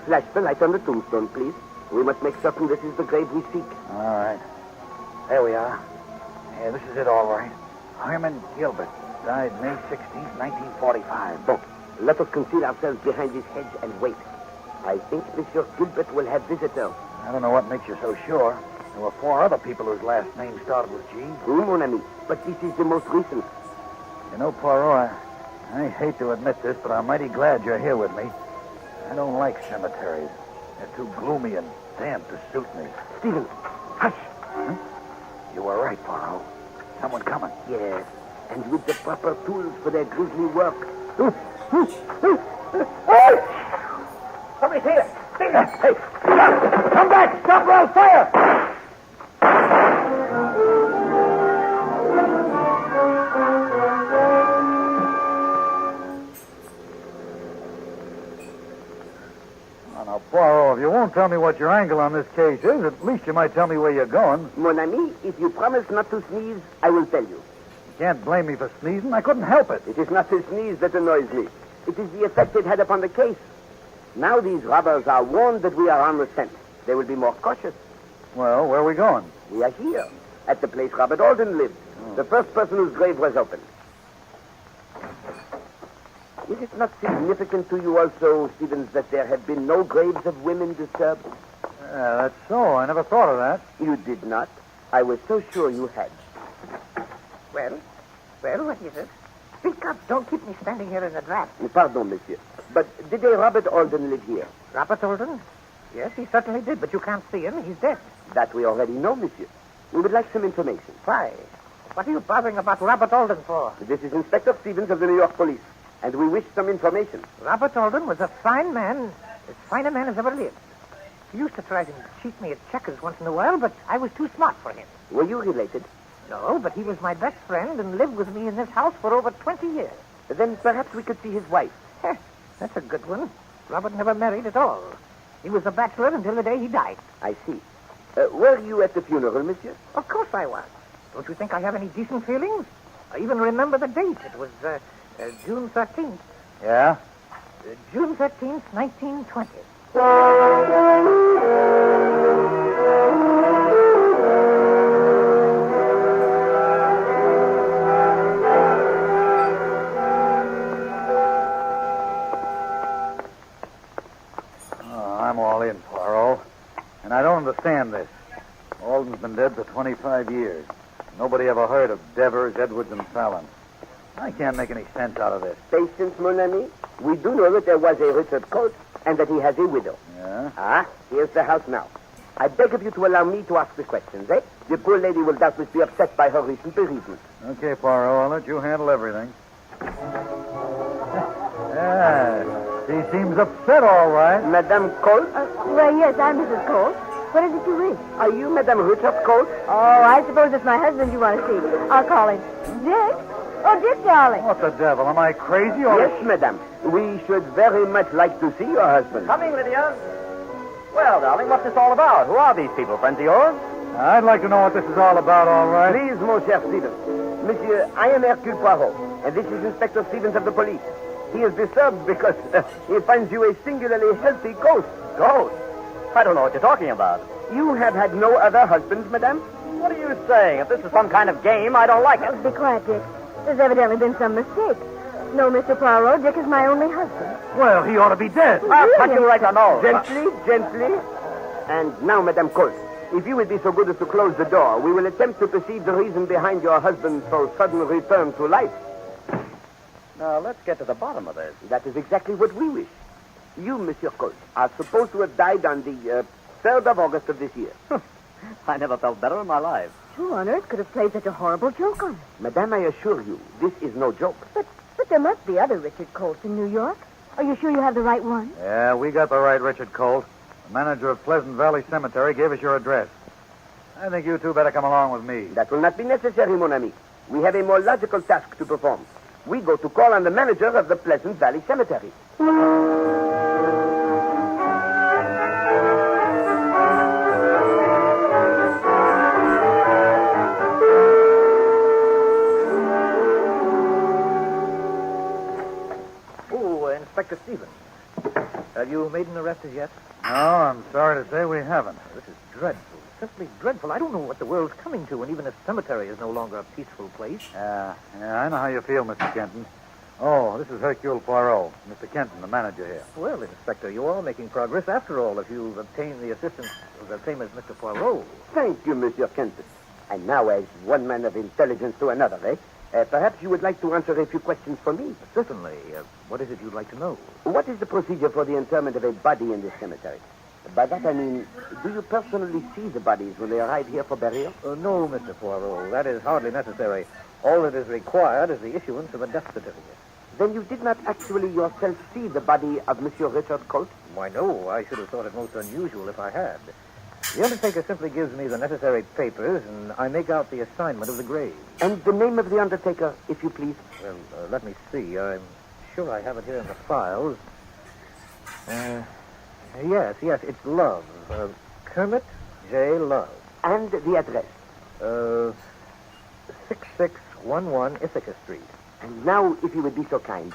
Flash the light on the tombstone, please. We must make certain this is the grave we seek. All right. There we are. Yeah, this is it, all right. Herman Gilbert died May 16th, 1945. Bon, let us conceal ourselves behind this hedge and wait. I think Monsieur Gilbert will have visitors. I don't know what makes you so sure. There were 4 other people whose last names started with G. Oui, mon ami, but this is the most recent. You know, Poirot, I hate to admit this, but I'm mighty glad you're here with me. I don't like cemeteries. They're too gloomy and damp to suit me. Stephen, hush. Huh? You were right, Poirot. Someone coming. Yes, and with the proper tools for their grisly work. Somebody's here. Hey, stop! Come back! Stop or I'll fire! Now, Poirot, if you won't tell me what your angle on this case is, at least you might tell me where you're going. Mon ami, if you promise not to sneeze, I will tell you. You can't blame me for sneezing. I couldn't help it. It is not the sneeze that annoys me. It is the effect it had upon the case. Now these robbers are warned that we are on the scent. They will be more cautious. Well, where are we going? We are here, at the place Robert Alden lived. The first person whose grave was opened. Is it not significant to you also, Stevens, that there have been no graves of women disturbed? That's so. I never thought of that. You did not. I was so sure you had. Well, what is it? Speak up. Don't keep me standing here in the draft. Pardon, monsieur. But did a Robert Alden live here? Robert Alden? Yes, he certainly did, but you can't see him. He's dead. That we already know, monsieur. We would like some information. Why? What are you bothering about Robert Alden for? This is Inspector Stevens of the New York Police, and we wish some information. Robert Alden was a fine man, as fine a man as ever lived. He used to try to cheat me at checkers once in a while, but I was too smart for him. Were you related? No, but he was my best friend and lived with me in this house for over 20 years. Then perhaps we could see his wife. That's a good one. Robert never married at all. He was a bachelor until the day he died. I see. Were you at the funeral, monsieur? Of course I was. Don't you think I have any decent feelings? I even remember the date. It was June 13th. Yeah? June 13th, 1920. I'm all in, Poirot. And I don't understand this. Alden's been dead for 25 years. Nobody ever heard of Devers, Edwards, and Fallon. I can't make any sense out of this. Patience, mon ami. We do know that there was a Richard Colt and that he has a widow. Yeah? Here's the house now. I beg of you to allow me to ask the questions, eh? The poor lady will doubtless be upset by her recent bereavement. Okay, Poirot, I'll let you handle everything. Yeah, she seems upset, all right. Madame Colt? Well, yes, I'm Mrs. Colt. What is it you wish? Are you Madame Richard Colt? Oh, I suppose it's my husband you want to see. I'll call him. Dick? Oh, Dick, darling. What the devil? Am I crazy or... Yes, madame. We should very much like to see your husband. Coming, Lydia. Well, darling, what's this all about? Who are these people, friends of yours? I'd like to know what this is all about, all right. Please, mon cher Stevens. Monsieur, I am Hercule Poirot, and this is Inspector Stevens of the police. He is disturbed because he finds you a singularly healthy ghost. Ghost? I don't know what you're talking about. You have had no other husbands, madame? What are you saying? If this is some kind of game, I don't like it. Be quiet, Dick. There's evidently been some mistake. No, Mr. Poirot, Dick is my only husband. Well, he ought to be dead. I'll punch you right on the nose. Gently. And now, Madame Colt, if you would be so good as to close the door, we will attempt to perceive the reason behind your husband's so sudden return to life. Now, let's get to the bottom of this. That is exactly what we wish. You, Monsieur Colt, are supposed to have died on the 3rd of August of this year. I never felt better in my life. Who on earth could have played such a horrible joke on us? Madame, I assure you, this is no joke. But there must be other Richard Colts in New York. Are you sure you have the right one? Yeah, we got the right Richard Colt. The manager of Pleasant Valley Cemetery gave us your address. I think you two better come along with me. That will not be necessary, mon ami. We have a more logical task to perform. We go to call on the manager of the Pleasant Valley Cemetery. Inspector Stevens. Have you made an arrest as yet? No, I'm sorry to say we haven't. This is dreadful. Simply dreadful. I don't know what the world's coming to, and even a cemetery is no longer a peaceful place. Yeah, I know how you feel, Mr. Kenton. Oh, this is Hercule Poirot, Mr. Kenton, the manager here. Well, Inspector, you are making progress after all if you've obtained the assistance of the famous Mr. Poirot. Thank you, Monsieur Kenton. And now, as one man of intelligence to another, eh? Perhaps you would like to answer a few questions for me. Certainly. What is it you'd like to know? What is the procedure for the interment of a body in this cemetery? By that I mean, do you personally see the bodies when they arrive here for burial? No, Mr. Poirot. That is hardly necessary. All that is required is the issuance of a death certificate. Then you did not actually yourself see the body of Monsieur Richard Colt? Why, no. I should have thought it most unusual if I had. The undertaker simply gives me the necessary papers, and I make out the assignment of the grave. And the name of the undertaker, if you please? Well, let me see. I'm sure I have it here in the files. Yes, it's Love. Kermit J. Love. And the address? 6611 Ithaca Street. And now, if you would be so kind,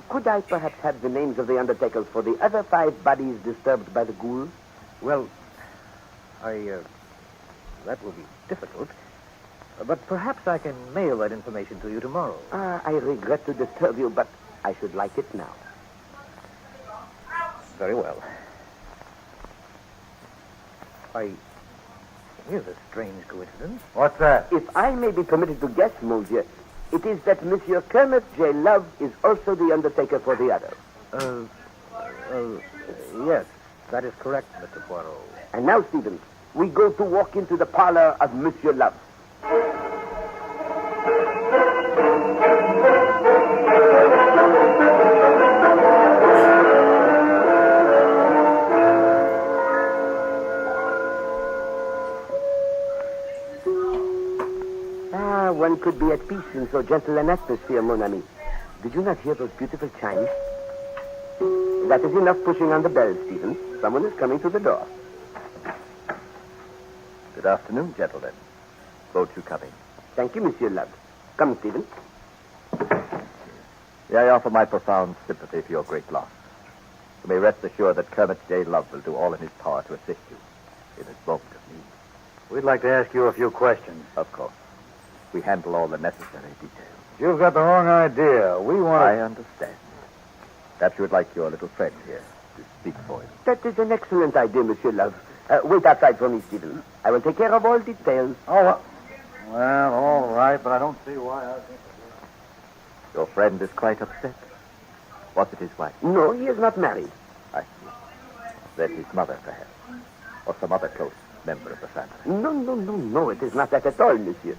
could I perhaps have the names of the undertakers for the other 5 bodies disturbed by the ghouls? Well, that will be difficult. But perhaps I can mail that information to you tomorrow. I regret to disturb you, but I should like it now. Very well. Here's a strange coincidence. What's that? If I may be permitted to guess, Monsieur, it is that Monsieur Kermit J. Love is also the undertaker for the other. Yes, that is correct, Mr. Poirot. And now, Stevens, we go to walk into the parlor of Monsieur Love. One could be at peace in so gentle an atmosphere, mon ami. Did you not hear those beautiful chimes? That is enough pushing on the bell, Stephen. Someone is coming to the door. Good afternoon, gentlemen. Won't you come in? Thank you, Monsieur Love. Come, Stephen. May I offer my profound sympathy for your great loss. You may rest assured that Kermit J. Love will do all in his power to assist you in this moment of need. We'd like to ask you a few questions. Of course. We handle all the necessary details. You've got the wrong idea. We want to... I understand. Perhaps you would like your little friend here to speak for you. That is an excellent idea, Monsieur Love. Wait outside for me, Stephen. I will take care of all details. Oh, well, all right, but I don't see why I think... Your friend is quite upset. Was it his wife? No, he is not married. I see. Then his mother, perhaps. Or some other close member of the family. No. It is not that at all, Monsieur.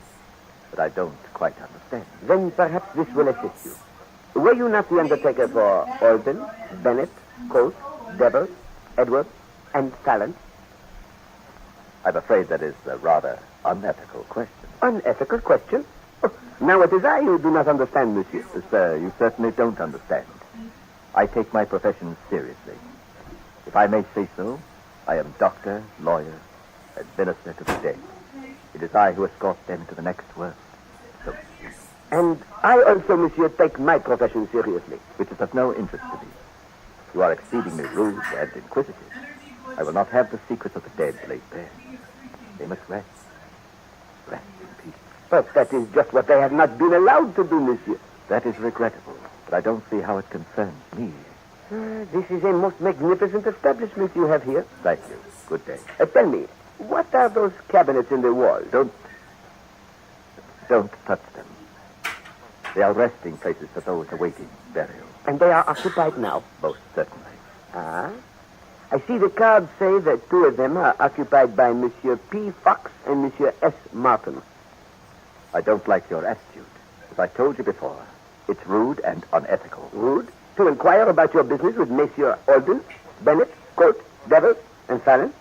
But I don't quite understand. Then perhaps this will assist you. Were you not the undertaker for Alden, Bennett, Colt, Devers, Edwards, and Fallon? I'm afraid that is a rather unethical question. Unethical question? Oh, now it is I who do not understand, Monsieur. Sir, you certainly don't understand. I take my profession seriously. If I may say so, I am doctor, lawyer, and minister to the dead. It is I who escort them to the next world. So, and I also, Monsieur, take my profession seriously. Which is of no interest to me. You are exceedingly rude and inquisitive. I will not have the secrets of the dead laid bare. They must rest. Rest in peace. But that is just what they have not been allowed to do, Monsieur. That is regrettable, but I don't see how it concerns me. This is a most magnificent establishment you have here. Thank you. Good day. Tell me, what are those cabinets in the wall? Don't touch them. They are resting places for those awaiting burial. And they are occupied now? Most certainly. Ah. I see the cards say that 2 of them are occupied by Monsieur P. Fox and Monsieur S. Martin. I don't like your attitude. As I told you before, it's rude and unethical. Rude? To inquire about your business with Messieurs Alden, Bennett, Cote, Devers, and Fallon?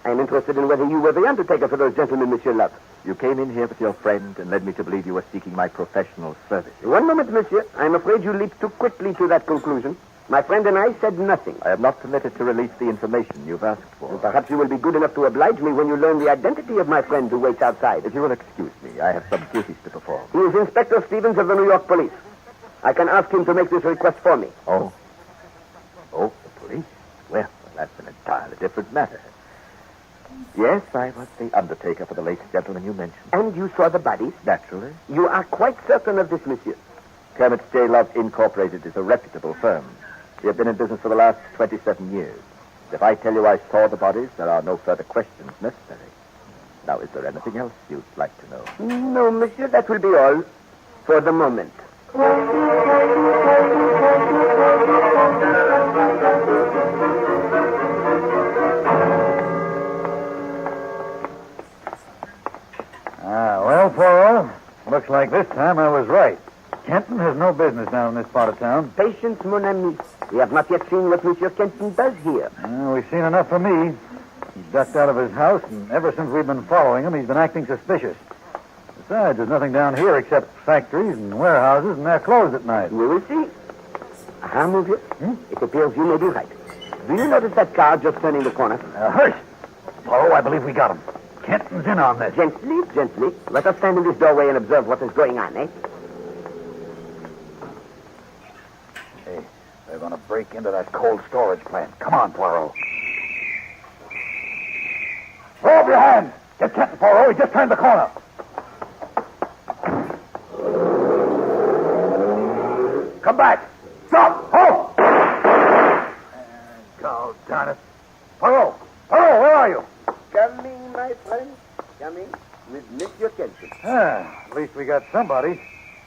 I am interested in whether you were the undertaker for those gentlemen, Monsieur Love. You came in here with your friend and led me to believe you were seeking my professional services. One moment, Monsieur. I am afraid you leaped too quickly to that conclusion. My friend and I said nothing. I am not permitted to release the information you've asked for. Well, perhaps you will be good enough to oblige me when you learn the identity of my friend who waits outside. If you will excuse me, I have some duties to perform. He is Inspector Stevens of the New York Police. I can ask him to make this request for me. Oh, the police? Well, that's an entirely different matter. Yes, I was the undertaker for the late gentleman you mentioned. And you saw the bodies? Naturally. You are quite certain of this, Monsieur? Kermit J. Love Incorporated is a reputable firm. We have been in business for the last 27 years. If I tell you I saw the bodies, there are no further questions necessary. Now, is there anything else you'd like to know? No, Monsieur, that will be all for the moment. Well, Poirot, looks like this time I was right. Kenton has no business down in this part of town. Patience, mon ami. We have not yet seen what Monsieur Kenton does here. We've seen enough for me. He ducked out of his house, and ever since we've been following him, he's been acting suspicious. Besides, there's nothing down here except factories and warehouses, and they're closed at night. We will see. Monsieur. It appears you may be right. Do you notice that car just turning the corner? Hush! Poirot, I believe we got him. Kenton's in on this. Gently. Let us stand in this doorway and observe what is going on, eh? break into that cold storage plant. Come on, Poirot. Throw up your hands. Get Kenton, Poirot. He just turned the corner. Come back. Stop. Halt. God darn it. Poirot. Poirot, where are you? Coming, my friend. Coming with Monsieur Kenton. At least we got somebody.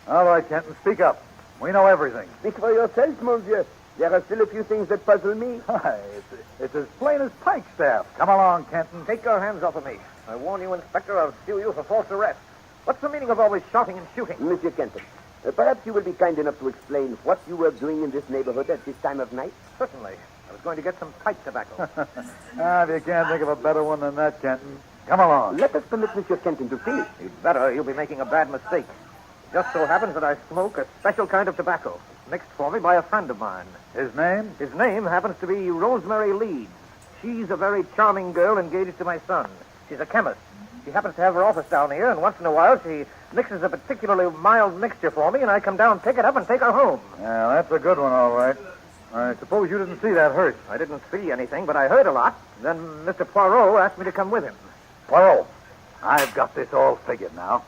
All right, Kenton, speak up. We know everything. Speak for yourself, monsieur. There are still a few things that puzzle me. It's as plain as pikestaff. Come along, Kenton. Take your hands off of me. I warn you, Inspector, I'll sue you for false arrest. What's the meaning of always shouting and shooting? Monsieur Kenton, perhaps you will be kind enough to explain what you were doing in this neighborhood at this time of night? Certainly. I was going to get some pipe tobacco. If you can't think of a better one than that, Kenton, come along. Let us permit Monsieur Kenton to finish. You'd better. You'll be making a bad mistake. It just so happens that I smoke a special kind of tobacco, mixed for me by a friend of mine. His name? His name happens to be Rosemary Leeds. She's a very charming girl engaged to my son. She's a chemist. She happens to have her office down here, and once in a while she mixes a particularly mild mixture for me, and I come down, pick it up, and take her home. Yeah, that's a good one, all right. I suppose you didn't see that hearse. I didn't see anything, but I heard a lot. Then Mr. Poirot asked me to come with him. Poirot, I've got this all figured now.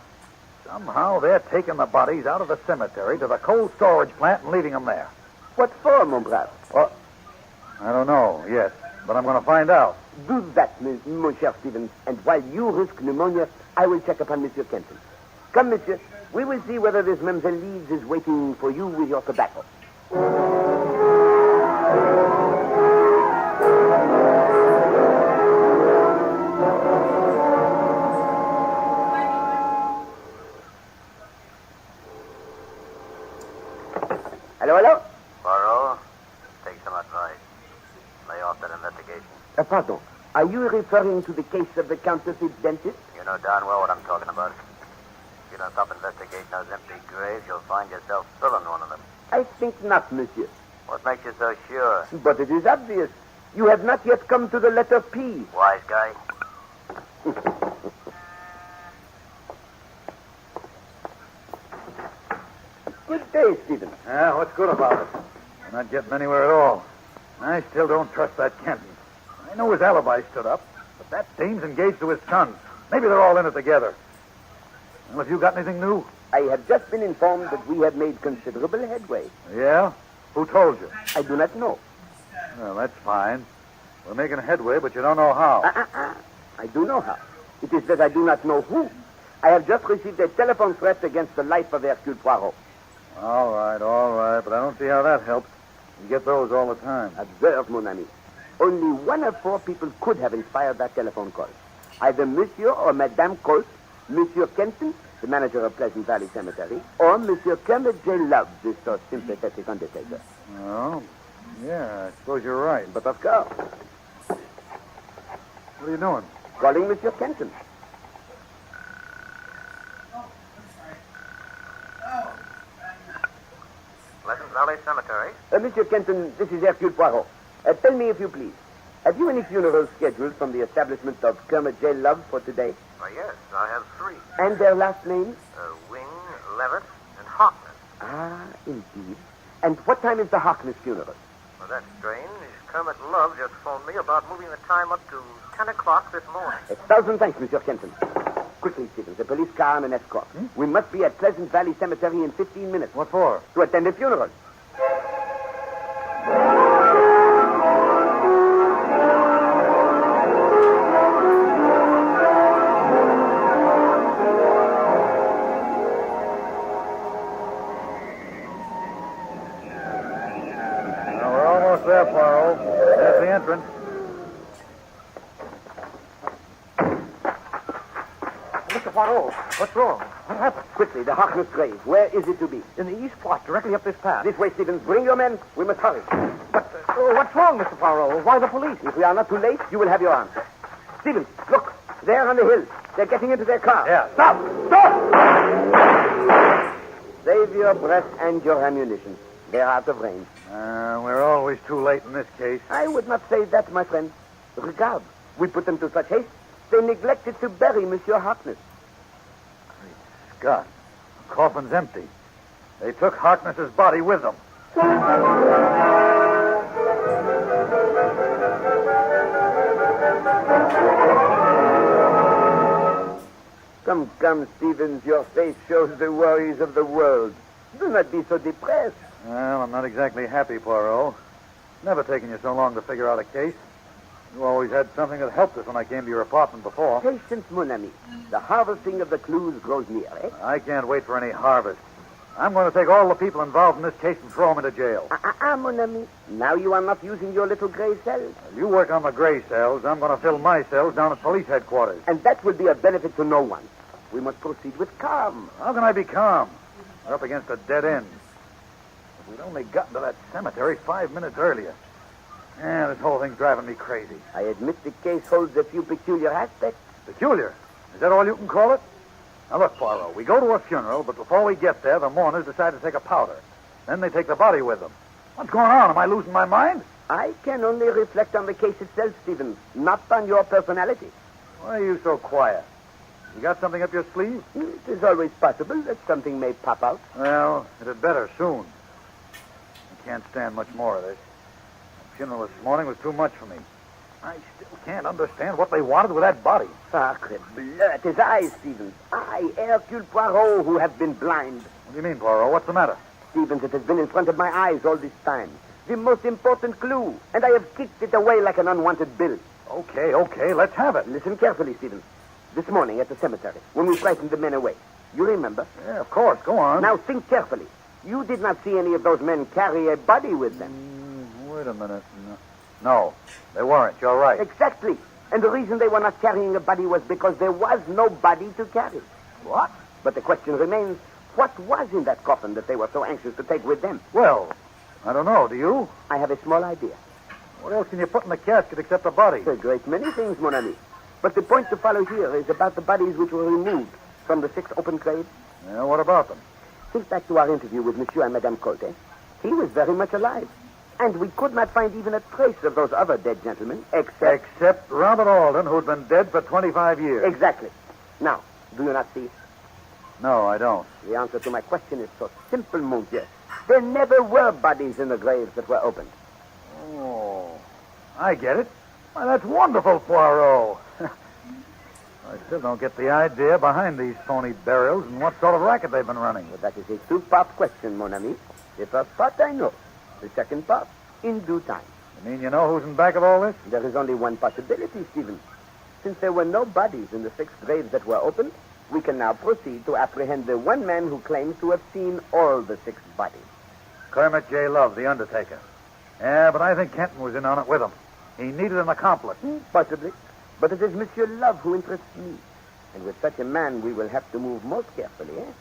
Somehow they're taking the bodies out of the cemetery to the cold storage plant and leaving them there. What for, mon brave? Well, I don't know yet, but I'm going to find out. Do that, mon cher Stevens, and while you risk pneumonia, I will check upon Monsieur Kenton. Come, monsieur, we will see whether this Mademoiselle Leeds is waiting for you with your tobacco. Hello? Poirot, take some advice. Lay off that investigation. Pardon. Are you referring to the case of the counterfeit dentist? You know darn well what I'm talking about. If you don't stop investigating those empty graves, you'll find yourself filling one of them. I think not, monsieur. What makes you so sure? But it is obvious. You have not yet come to the letter P. Wise guy. Good day, Stephen. Yeah, what's good about it? We're not getting anywhere at all. I still don't trust that Kenton. I know his alibi stood up, but that dame's engaged to his son. Maybe they're all in it together. Well, have you got anything new? I have just been informed that we have made considerable headway. Yeah? Who told you? I do not know. Well, that's fine. We're making headway, but you don't know how. I do know how. It is that I do not know who. I have just received a telephone threat against the life of Hercule Poirot. All right, but I don't see how that helps. You get those all the time. Observe, mon ami. Only one of 4 people could have inspired that telephone call. Either Monsieur or Madame Colt, Monsieur Kenton, the manager of Pleasant Valley Cemetery, or Monsieur Kermit J. Love, this so sympathetic undertaker. Oh, yeah, I suppose you're right. But of course. What are you doing? Calling Monsieur Kenton. Pleasant Valley Cemetery. Monsieur Kenton, this is Hercule Poirot. Tell me, if you please, have you any funerals scheduled from the establishment of Kermit J. Love for today? Why, yes, I have 3. And their last names? Wing, Levitt, and Harkness. Ah, indeed. And what time is the Harkness funeral? Well, that's strange. Kermit Love just phoned me about moving the time up to 10 o'clock this morning. 1,000 thanks, Monsieur Kenton. Quickly, Stevens, a police car and an escort. We must be at Pleasant Valley Cemetery in 15 minutes. What for? To attend a funeral. We're almost there, Poirot. There's the entrance. Mr. Poirot, what's wrong? What happened? Quickly, the Harkness grave. Where is it to be? In the east plot, directly up this path. This way, Stevens. Bring your men. We must hurry. But what's wrong, Mr. Poirot? Why the police? If we are not too late, you will have your answer. Stevens, look. There on the hill. They're getting into their car. Yeah. Stop! Stop! Save your breath and your ammunition. They're out of range. We're always too late in this case. I would not say that, my friend. Regard. We put them to such haste, they neglected to bury Monsieur Harkness. Great Scott. The coffin's empty. They took Harkness's body with them. Come, Stevens. Your face shows the worries of the world. Do not be so depressed. Well, I'm not exactly happy, Poirot. Never taken you so long to figure out a case. You always had something that helped us when I came to your apartment before. Patience, mon ami. The harvesting of the clues grows near, eh? I can't wait for any harvest. I'm going to take all the people involved in this case and throw them into jail. Mon ami. Now you are not using your little gray cells. You work on the gray cells. I'm going to fill my cells down at police headquarters. And that will be a benefit to no one. We must proceed with calm. How can I be calm? We're up against a dead end. If we'd only gotten to that cemetery 5 minutes earlier. Yeah, this whole thing's driving me crazy. I admit the case holds a few peculiar aspects. Peculiar? Is that all you can call it? Now, look, Poirot, we go to a funeral, but before we get there, the mourners decide to take a powder. Then they take the body with them. What's going on? Am I losing my mind? I can only reflect on the case itself, Stevens, not on your personality. Why are you so quiet? You got something up your sleeve? It is always possible that something may pop out. Well, it had better soon. I can't stand much more of this. The funeral this morning was too much for me. I still can't understand what they wanted with that body. Sacre bleu, it is I, Stevens. I, Hercule Poirot, who have been blind. What do you mean, Poirot? What's the matter? Stevens, it has been in front of my eyes all this time. The most important clue, and I have kicked it away like an unwanted bill. Okay, let's have it. Listen carefully, Stevens. This morning at the cemetery, when we frightened the men away. You remember? Yeah, of course. Go on. Now think carefully. You did not see any of those men carry a body with them. Wait a minute. No, they weren't. You're right. Exactly. And the reason they were not carrying a body was because there was no body to carry. What? But the question remains, what was in that coffin that they were so anxious to take with them? Well, I don't know. Do you? I have a small idea. What else can you put in the casket except a body? A great many things, mon ami. But the point to follow here is about the bodies which were removed from the 6 open graves. Yeah, what about them? Think back to our interview with Monsieur and Madame Cote. He was very much alive. And we could not find even a trace of those other dead gentlemen, Except Robert Alden, who'd been dead for 25 years. Exactly. Now, do you not see? No, I don't. The answer to my question is so simple, mon Dieu. There never were bodies in the graves that were opened. Oh, I get it. Why, that's wonderful, Poirot. I still don't get the idea behind these phony burials and what sort of racket they've been running. Well, that is a two-part question, mon ami. The first part I know. The second part, in due time. You mean you know who's in back of all this? There is only one possibility, Stephen. Since there were no bodies in the 6 graves that were opened, we can now proceed to apprehend the one man who claims to have seen all the 6 bodies. Kermit J. Love, the undertaker. Yeah, but I think Kenton was in on it with him. He needed an accomplice. Possibly. But it is Monsieur Love who interests me. And with such a man, we will have to move most carefully, eh?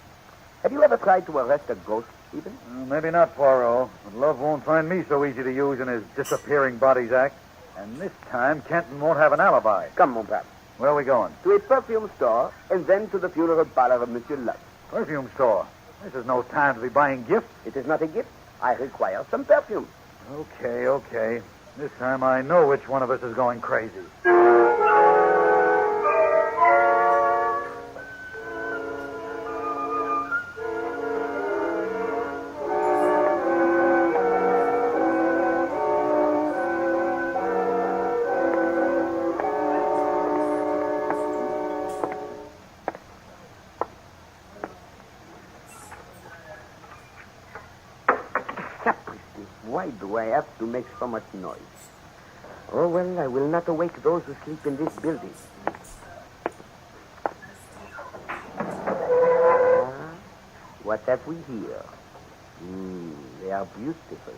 Have you ever tried to arrest a ghost, Stephen? Maybe not, Poirot. But Love won't find me so easy to use in his disappearing bodies act. And this time, Kenton won't have an alibi. Come, mon père. Where are we going? To a perfume store, and then to the funeral parlor of Monsieur Love. Perfume store? This is no time to be buying gifts. It is not a gift. I require some perfume. Okay. This time I know which one of us is going crazy. Why do I have to make so much noise? Oh, well, I will not awake those who sleep in this building. What have we here? They are beautiful.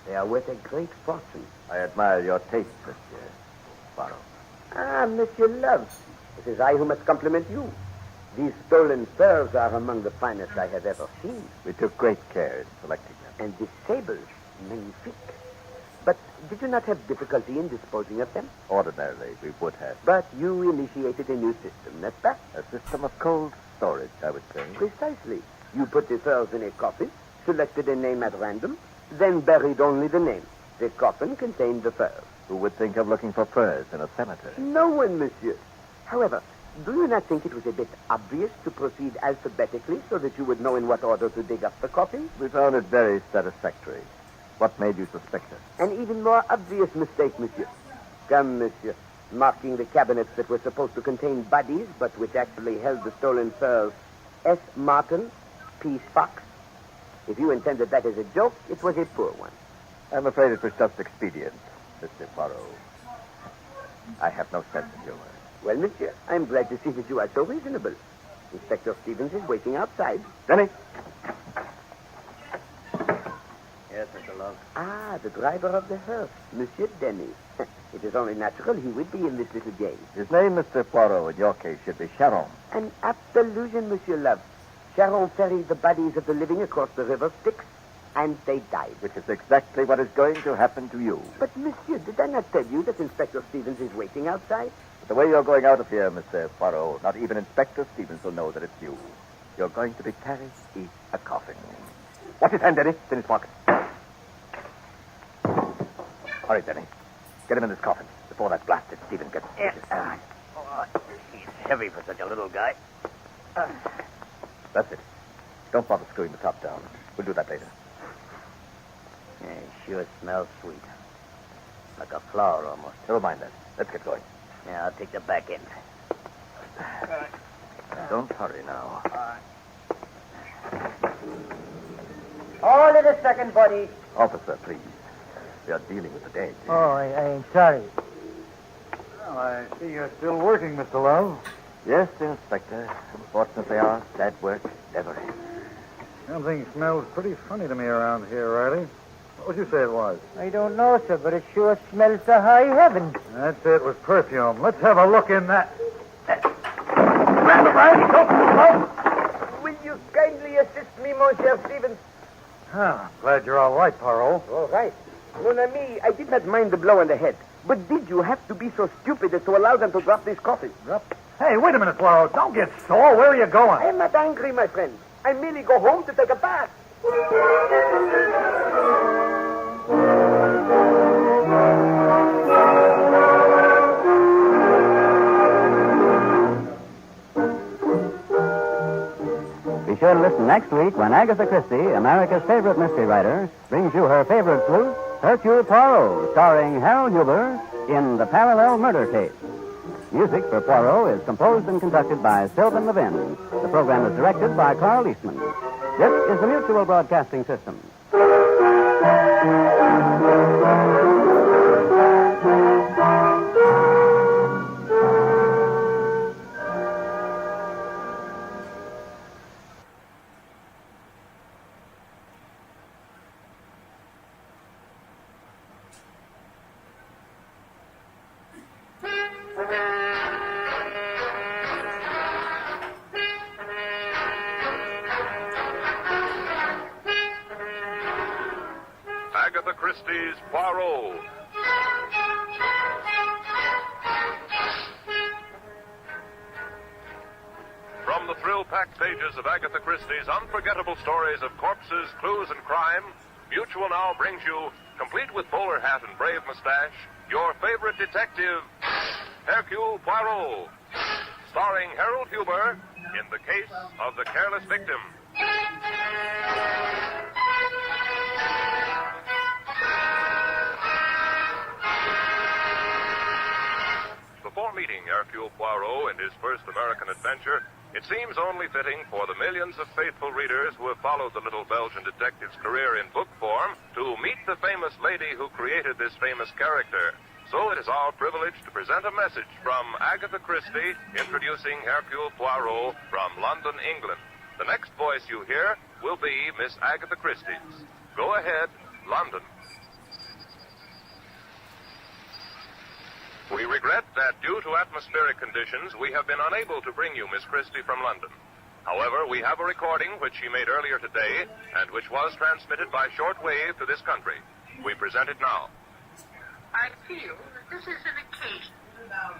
They are worth a great fortune. I admire your taste, Monsieur Poirot. Monsieur Love. It is I who must compliment you. These stolen furs are among the finest I have ever seen. We took great care in selecting them. And the sables, magnifique. But did you not have difficulty in disposing of them? Ordinarily, we would have. But you initiated a new system, n'est-ce pas? A system of cold storage, I would say. Precisely. You put the furs in a coffin, selected a name at random, then buried only the name. The coffin contained the furs. Who would think of looking for furs in a cemetery? No one, monsieur. However, do you not think it was a bit obvious to proceed alphabetically so that you would know in what order to dig up the coffin? We found it very satisfactory. What made you suspect us? An even more obvious mistake, monsieur. Come, monsieur. marking the cabinets that were supposed to contain bodies, but which actually held the stolen furs, S. Martin, P. Fox. If you intended that as a joke, it was a poor one. I'm afraid it was just expedient, Mr. Poirot. I have no sense of humor. Well, monsieur, I'm glad to see that you are so reasonable. Inspector Stevens is waiting outside. Denny? Yes, Mr. Love. Ah, the driver of the hearse, Monsieur Denny. It is only natural he would be in this little game. His name, Mr. Poirot, in your case, should be Charon. An apt allusion, Monsieur Love. Charon ferried the bodies of the living across the river Styx, and they died. Which is exactly what is going to happen to you. But, monsieur, did I not tell you that Inspector Stevens is waiting outside? The way you're going out of here, Mr. Poirot, not even Inspector Stevens will know that it's you. You're going to be carried in a coffin. Watch his hand, Denny. It's in his pocket. Hurry, Denny. Get him in this coffin before that blasted Stevens gets... Yes. He's heavy for such a little guy. That's it. Don't bother screwing the top down. We'll do that later. Yeah, he sure smells sweet. Like a flower, almost. Never mind that. Let's get going. Yeah, I'll take the back end. Don't hurry now. Hold it a second, buddy. Officer, please. We are dealing with the dead. Oh, I ain't sorry. Well, I see you're still working, Mr. Love. Yes, Inspector. Unfortunately, our sad work never ends. Something smells pretty funny to me around here, Riley. What would you say it was? I don't know, sir, but it sure smells to high heaven. That's it, with perfume. Let's have a look in that. Grab him, Riley. Don't. Will you kindly assist me, Monsieur Stevens? Ah, glad you're all right, Poirot. All right. Mon ami, I did not mind the blow on the head. But did you have to be so stupid as to allow them to drop this coffin? Drop? Hey, wait a minute, Poirot. Don't get sore. Where are you going? I am not angry, my friend. I merely go home to take a bath. Be sure to listen next week when Agatha Christie, America's favorite mystery writer, brings you her favorite sleuth, Hercule Poirot, starring Harold Huber in The Parallel Murder Case. Music for Poirot is composed and conducted by Sylvan Levin. The program is directed by Carl Eastman. This is the Mutual Broadcasting System. Agatha Christie's Poirot. From the thrill-packed pages of Agatha Christie's unforgettable stories of corpses, clues, and crime, Mutual now brings you, complete with bowler hat and brave mustache, your favorite detective, Hercule Poirot, starring Harold Huber in The Case of the Careless Victim. Before meeting Hercule Poirot in his first American adventure, it seems only fitting for the millions of faithful readers who have followed the little Belgian detective's career in book form to meet the famous lady who created this famous character. So it is our privilege to present a message from Agatha Christie introducing Hercule Poirot from London, England. The next voice you hear will be Miss Agatha Christie's. Go ahead, London. We regret that due to atmospheric conditions, we have been unable to bring you Miss Christie from London. However, we have a recording which she made earlier today and which was transmitted by shortwave to this country. We present it now. I feel that this is an occasion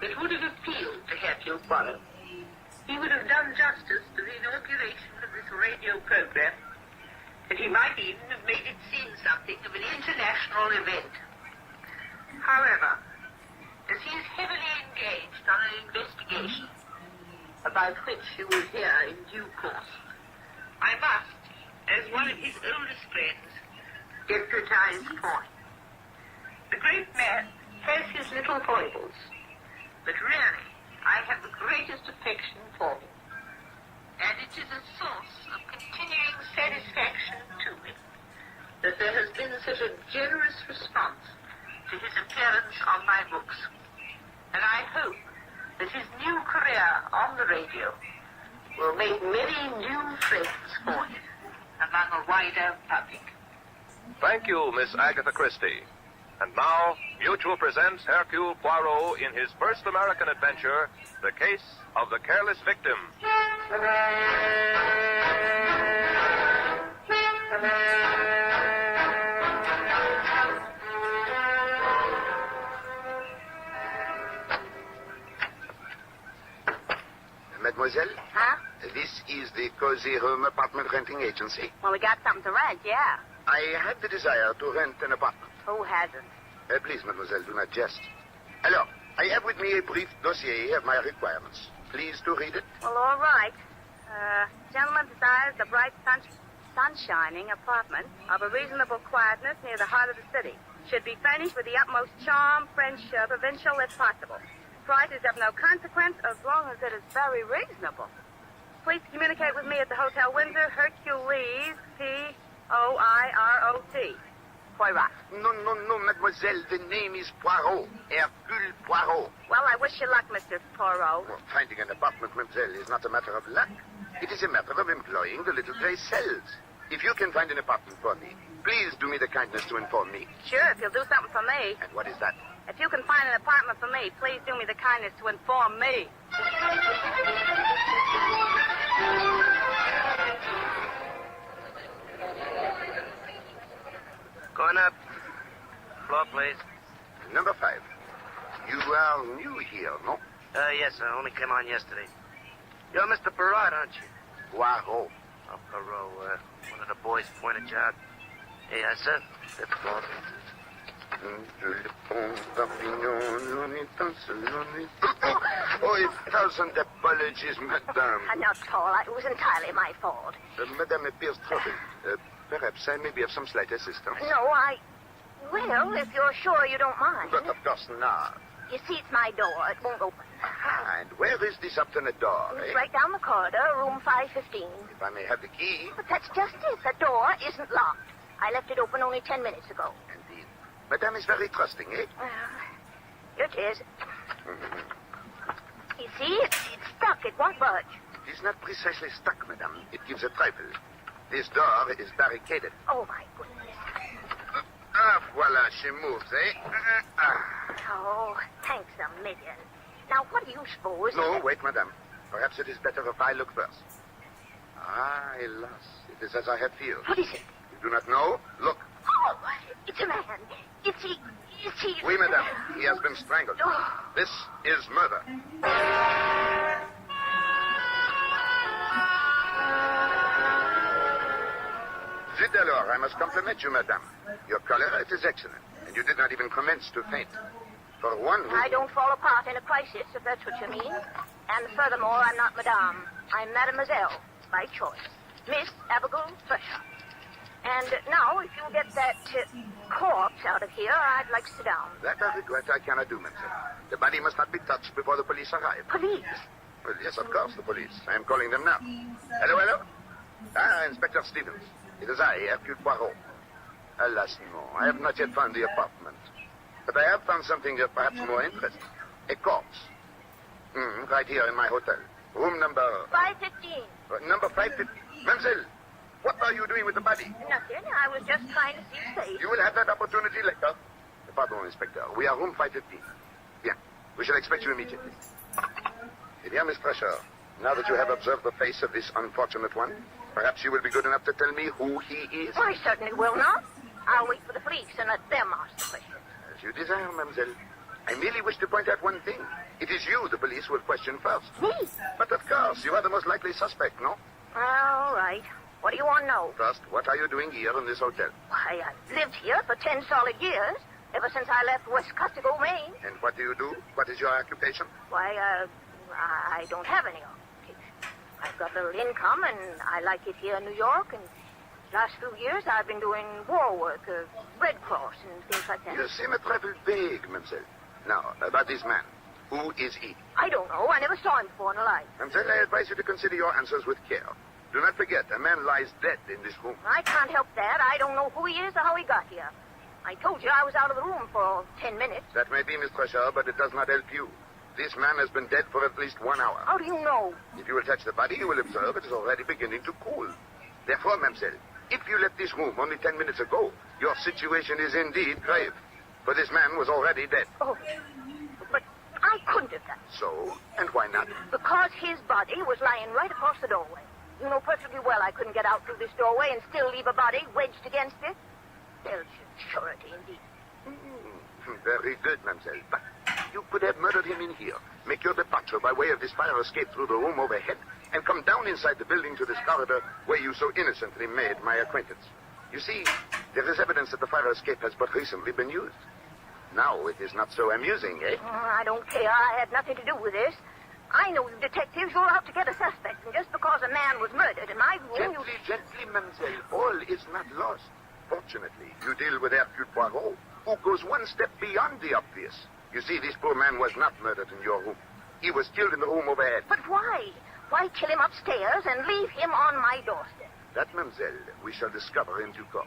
that would have appealed to Hercule Poirot. He would have done justice to the inauguration of this radio program, and he might even have made it seem something of an international event. However, as he is heavily engaged on an investigation about which he will hear in due course, I must, as one of his oldest friends, get to his point. The great man has his little foibles, But really, I have the greatest affection for him. And it is a source of continuing satisfaction to me that there has been such a generous response to his appearance on my books. And I hope that his new career on the radio will make many new friends for him among a wider public. Thank you, Miss Agatha Christie. And now, Mutual presents Hercule Poirot in his first American adventure, The Case of the Careless Victim. Mademoiselle? Huh? This is the Cozy Home Apartment Renting Agency. Well, we got something to rent, yeah. I had the desire to rent an apartment. Who hasn't? Please, mademoiselle, do not jest. Alors, I have with me a brief dossier of my requirements. Please to read it. Well, all right. Gentleman desires the bright sunshining apartment of a reasonable quietness near the heart of the city. Should be furnished with the utmost charm, French, provincial, if possible. Price is of no consequence as long as it is very reasonable. Please communicate with me at the Hotel Windsor, Hercules, Poirot. Poirot. No, mademoiselle. The name is Poirot. Hercule Poirot. Well, I wish you luck, Mr. Poirot. Well, finding an apartment, mademoiselle, is not a matter of luck. It is a matter of employing the little gray cells. If you can find an apartment for me, please do me the kindness to inform me. Sure, if you'll do something for me. And what is that? If you can find an apartment for me, please do me the kindness to inform me. Going up. Floor, please. Number 5. You are new here, no? Yes, I only came on yesterday. You're Mr. Perrot, aren't you? Poirot. Oh, Perrot, one of the boys pointed you out. Hey, sir. Fifth floor. Oh, 1,000 apologies, madame. Not at all. It was entirely my fault. Madame appears troubled. Perhaps I may be of some slight assistance. No, Well, if you're sure you don't mind. But of course not. You see, it's my door. It won't open. And where is this alternate door, It's right down the corridor, room 515. If I may have the key. But that's just it. The door isn't locked. I left it open only 10 minutes ago. Indeed. Madame is very trusting, eh? It is. You see, it's stuck. It won't budge. It is not precisely stuck, madame. It gives a trifle. This door is barricaded. Oh, my goodness. Voila, she moves, eh? Oh, thanks a million. Now, what do you suppose? No, wait, madame. Perhaps it is better if I look first. Hélas. It is as I had feared. What is it? You do not know? Look. Oh, it's a man. Is he... Oui, madame. He has been strangled. Oh. This is murder. Zit alors, I must compliment you, madame. Your cholera, it is excellent, and you did not even commence to faint. For one who... I don't fall apart in a crisis, if that's what you mean. And furthermore, I'm not madame. I'm mademoiselle, by choice. Miss Abigail Thresher. And now, if you'll get that corpse out of here, I'd like to sit down. That I regret I cannot do, mademoiselle. The body must not be touched before the police arrive. Police? Well, yes, of course, the police. I am calling them now. Hello? Inspector Stevens. It is I, Hercule Poirot. Alas, no. I have not yet found the apartment. But I have found something of perhaps more interesting. A corpse. Right here in my hotel. Room number... 515. Number 515. Mademoiselle, what are you doing with the body? Nothing. I was just trying to see face. You will have that opportunity later. Pardon, Inspector. We are room 515. Bien. We shall expect you immediately. Eh bien, Miss Thresher, now that you have observed the face of this unfortunate one, perhaps you will be good enough to tell me who he is? I certainly will not. I'll wait for the police and let them ask the question. As you desire, mademoiselle. I merely wish to point out one thing. It is you the police will question first. Me? But of course, you are the most likely suspect, no? All right. What do you want to know? First, what are you doing here in this hotel? Why, I've lived here for 10 solid years, ever since I left West Costigo, Maine. And what do you do? What is your occupation? Why, I don't have any occupation. I've got a little income, and I like it here in New York, and last few years I've been doing war work, Red Cross and things like that. You seem a trifle vague, mademoiselle. Now, about this man. Who is he? I don't know. I never saw him before in a life. Mademoiselle, I advise you to consider your answers with care. Do not forget, a man lies dead in this room. I can't help that. I don't know who he is or how he got here. I told you I was out of the room for 10 minutes. That may be, Miss Thresher, but it does not help you. This man has been dead for at least 1 hour. How do you know? If you will touch the body, you will observe it is already beginning to cool. Therefore, mademoiselle, if you left this room only 10 minutes ago, your situation is indeed grave. For this man was already dead. Oh, but I couldn't have done it. So? And why not? Because his body was lying right across the doorway. You know perfectly well I couldn't get out through this doorway and still leave a body wedged against it. Belgian surety, indeed. Very good, mademoiselle. But you could have murdered him in here. Make your departure by way of this fire escape through the room overhead and come down inside the building to this corridor where you so innocently made my acquaintance. You see, there is evidence that the fire escape has but recently been used. Now it is not so amusing, eh? I don't care. I had nothing to do with this. I know you detectives, you're out to get a suspect, and just because a man was murdered in my room, Gently, mademoiselle. All is not lost. Fortunately, you deal with Hercule Poirot, who goes one step beyond the obvious. You see, this poor man was not murdered in your room. He was killed in the room overhead. But why? Why kill him upstairs and leave him on my doorstep? That, mademoiselle, we shall discover in due course.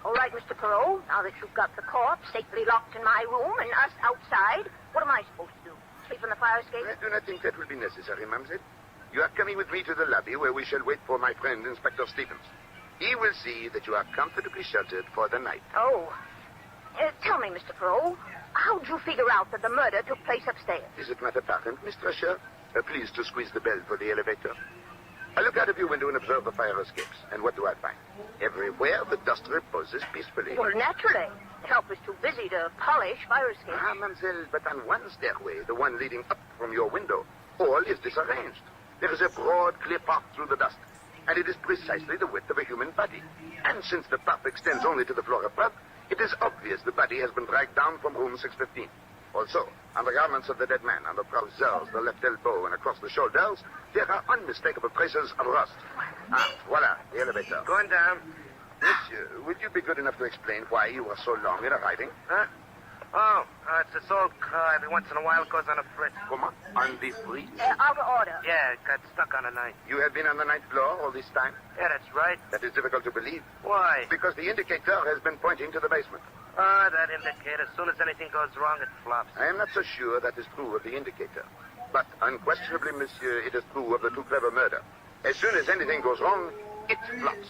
All right, Mr. Poirot, now that you've got the corpse safely locked in my room and us outside, what am I supposed to do? Sleep on the fire escape? I do not think that will be necessary, mademoiselle. You are coming with me to the lobby where we shall wait for my friend, Inspector Stevens. He will see that you are comfortably sheltered for the night. Oh. Tell me, Mr. Poirot, how'd you figure out that the murder took place upstairs? Is it not apparent, Miss Thresher? Please to squeeze the bell for the elevator. I look out of your window and observe the fire escapes. And what do I find? Everywhere the dust reposes peacefully. Well, naturally. The help was too busy to polish fire escapes. Ah, mademoiselle, but on one stairway, the one leading up from your window, all is disarranged. There is a broad, clear path through the dust. And it is precisely the width of a human body. And since the path extends only to the floor above, it is obvious the body has been dragged down from room 615. Also, on the garments of the dead man, on the trousers, the left elbow, and across the shoulders, there are unmistakable traces of rust. Ah, voila, the elevator. Going down. Monsieur, would you be good enough to explain why you were so long in arriving? Huh? Oh, it's this old car. Every once in a while it goes on a fritz. Comment? On the fritz? Out of order. Yeah, it got stuck on the ninth. You have been on the 9th floor all this time? Yeah, that's right. That is difficult to believe. Why? Because the indicator has been pointing to the basement. That indicator. As soon as anything goes wrong, it flops. I am not so sure that is true of the indicator. But unquestionably, monsieur, it is true of the too clever murder. As soon as anything goes wrong, it flops.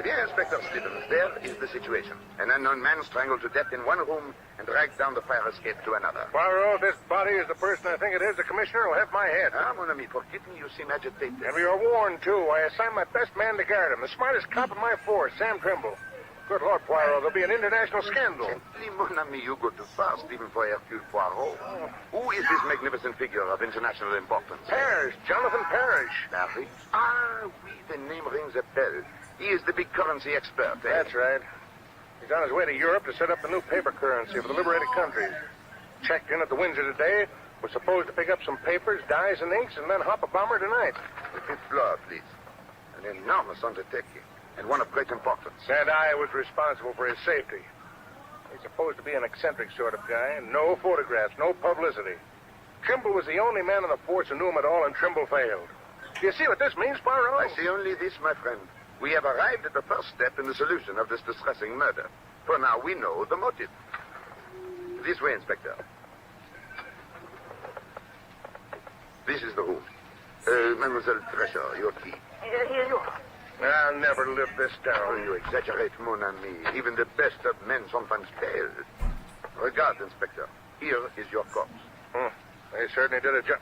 Dear Inspector Stevens, there is the situation. An unknown man strangled to death in one room and dragged down the fire escape to another. Poirot, this body is the person I think it is. The commissioner will have my head. Ah, mon ami, forgive me, you seem agitated. And we are warned, too. I assigned my best man to guard him. The smartest cop in my force, Sam Trimble. Good Lord, Poirot, there'll be an international scandal. Gently, mon ami, you go too fast, even for Hercule Poirot. Who is this magnificent figure of international importance? Parrish, Jonathan Parrish. Parrish? Ah, oui, the name rings a bell. He is the big currency expert, eh? That's right. He's on his way to Europe to set up the new paper currency for the liberated countries. Checked in at the Windsor today. Was supposed to pick up some papers, dyes, and inks, and then hop a bomber tonight. The 5th floor, please. An enormous undertaking, and one of great importance. And I was responsible for his safety. He's supposed to be an eccentric sort of guy. No photographs, no publicity. Trimble was the only man in the force who knew him at all, and Trimble failed. Do you see what this means, Poirot? I see only this, my friend. We have arrived at the first step in the solution of this distressing murder. For now, we know the motive. This way, Inspector. This is the room. Mademoiselle Thresher, your key. Here you are. I'll never live this down. Oh, you exaggerate, mon ami. Even the best of men sometimes fail. Regard, Inspector. Here is your corpse. They certainly did a job.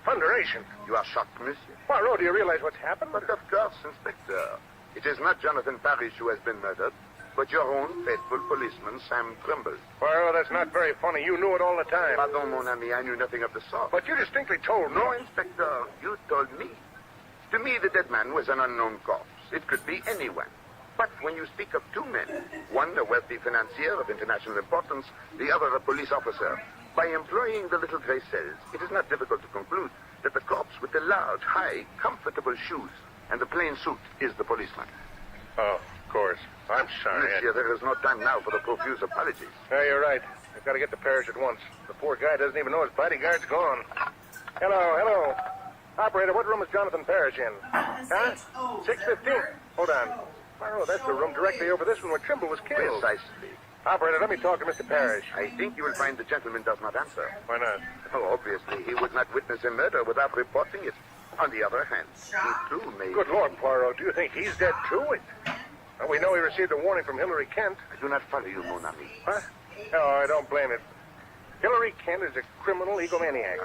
Thunderation. You are shocked, monsieur? Poirot, do you realize what's happened? But of course, Inspector. It is not Jonathan Parrish who has been murdered, but your own faithful policeman, Sam Trimble. Poirot, that's not very funny. You knew it all the time. Pardon, mon ami, I knew nothing of the sort. But you distinctly told me. No, Inspector, you told me. To me, the dead man was an unknown corpse. It could be anyone. But when you speak of two men, one a wealthy financier of international importance, the other a police officer, By employing the little gray cells, it is not difficult to conclude that the corpse with the large, high, comfortable shoes and the plain suit is the policeman. Oh, of course. I'm sorry. Monsieur, there is no time now for the profuse apologies. Yeah, you're right. I've got to get to Parrish at once. The poor guy doesn't even know his bodyguard's gone. Hello. Operator, what room is Jonathan Parrish in? Huh? 615. Hold on. Oh, that's the room directly over this one where Trimble was killed. Precisely. Operator, let me talk to Mr. Parrish. I think you will find the gentleman does not answer. Why not? Oh, obviously, he would not witness a murder without reporting it. On the other hand, he too may... Good Lord, Poirot, do you think he's dead too? Well, we know he received a warning from Hillary Kent. I do not follow you, mon ami. Huh? No, I don't blame it. Hillary Kent is a criminal egomaniac.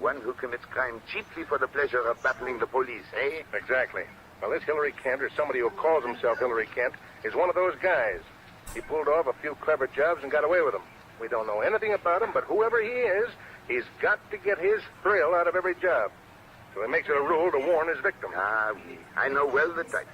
One who commits crime chiefly for the pleasure of battling the police, eh? Exactly. Well, this Hillary Kent, or somebody who calls himself Hillary Kent, is one of those guys. He pulled off a few clever jobs and got away with them. We don't know anything about him, but whoever he is, he's got to get his thrill out of every job. So he makes it a rule to warn his victim. Oui. I know well the type.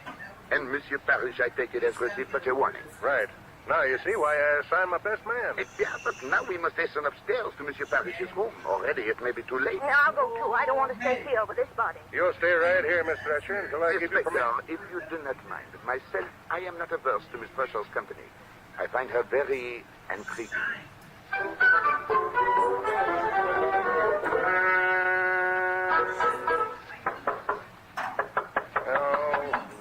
And Monsieur Parrish, I take it, has received such a warning. Right. Now you see why I assigned my best man. Yeah, but now we must hasten upstairs to Monsieur Parrish's room. Already it may be too late. Yeah, I'll go too. I don't want to stay here with this body. You'll stay right here, Miss Thresher, until I give you permission. If you do not mind, myself, I am not averse to Miss Thresher's company. I find her very intriguing.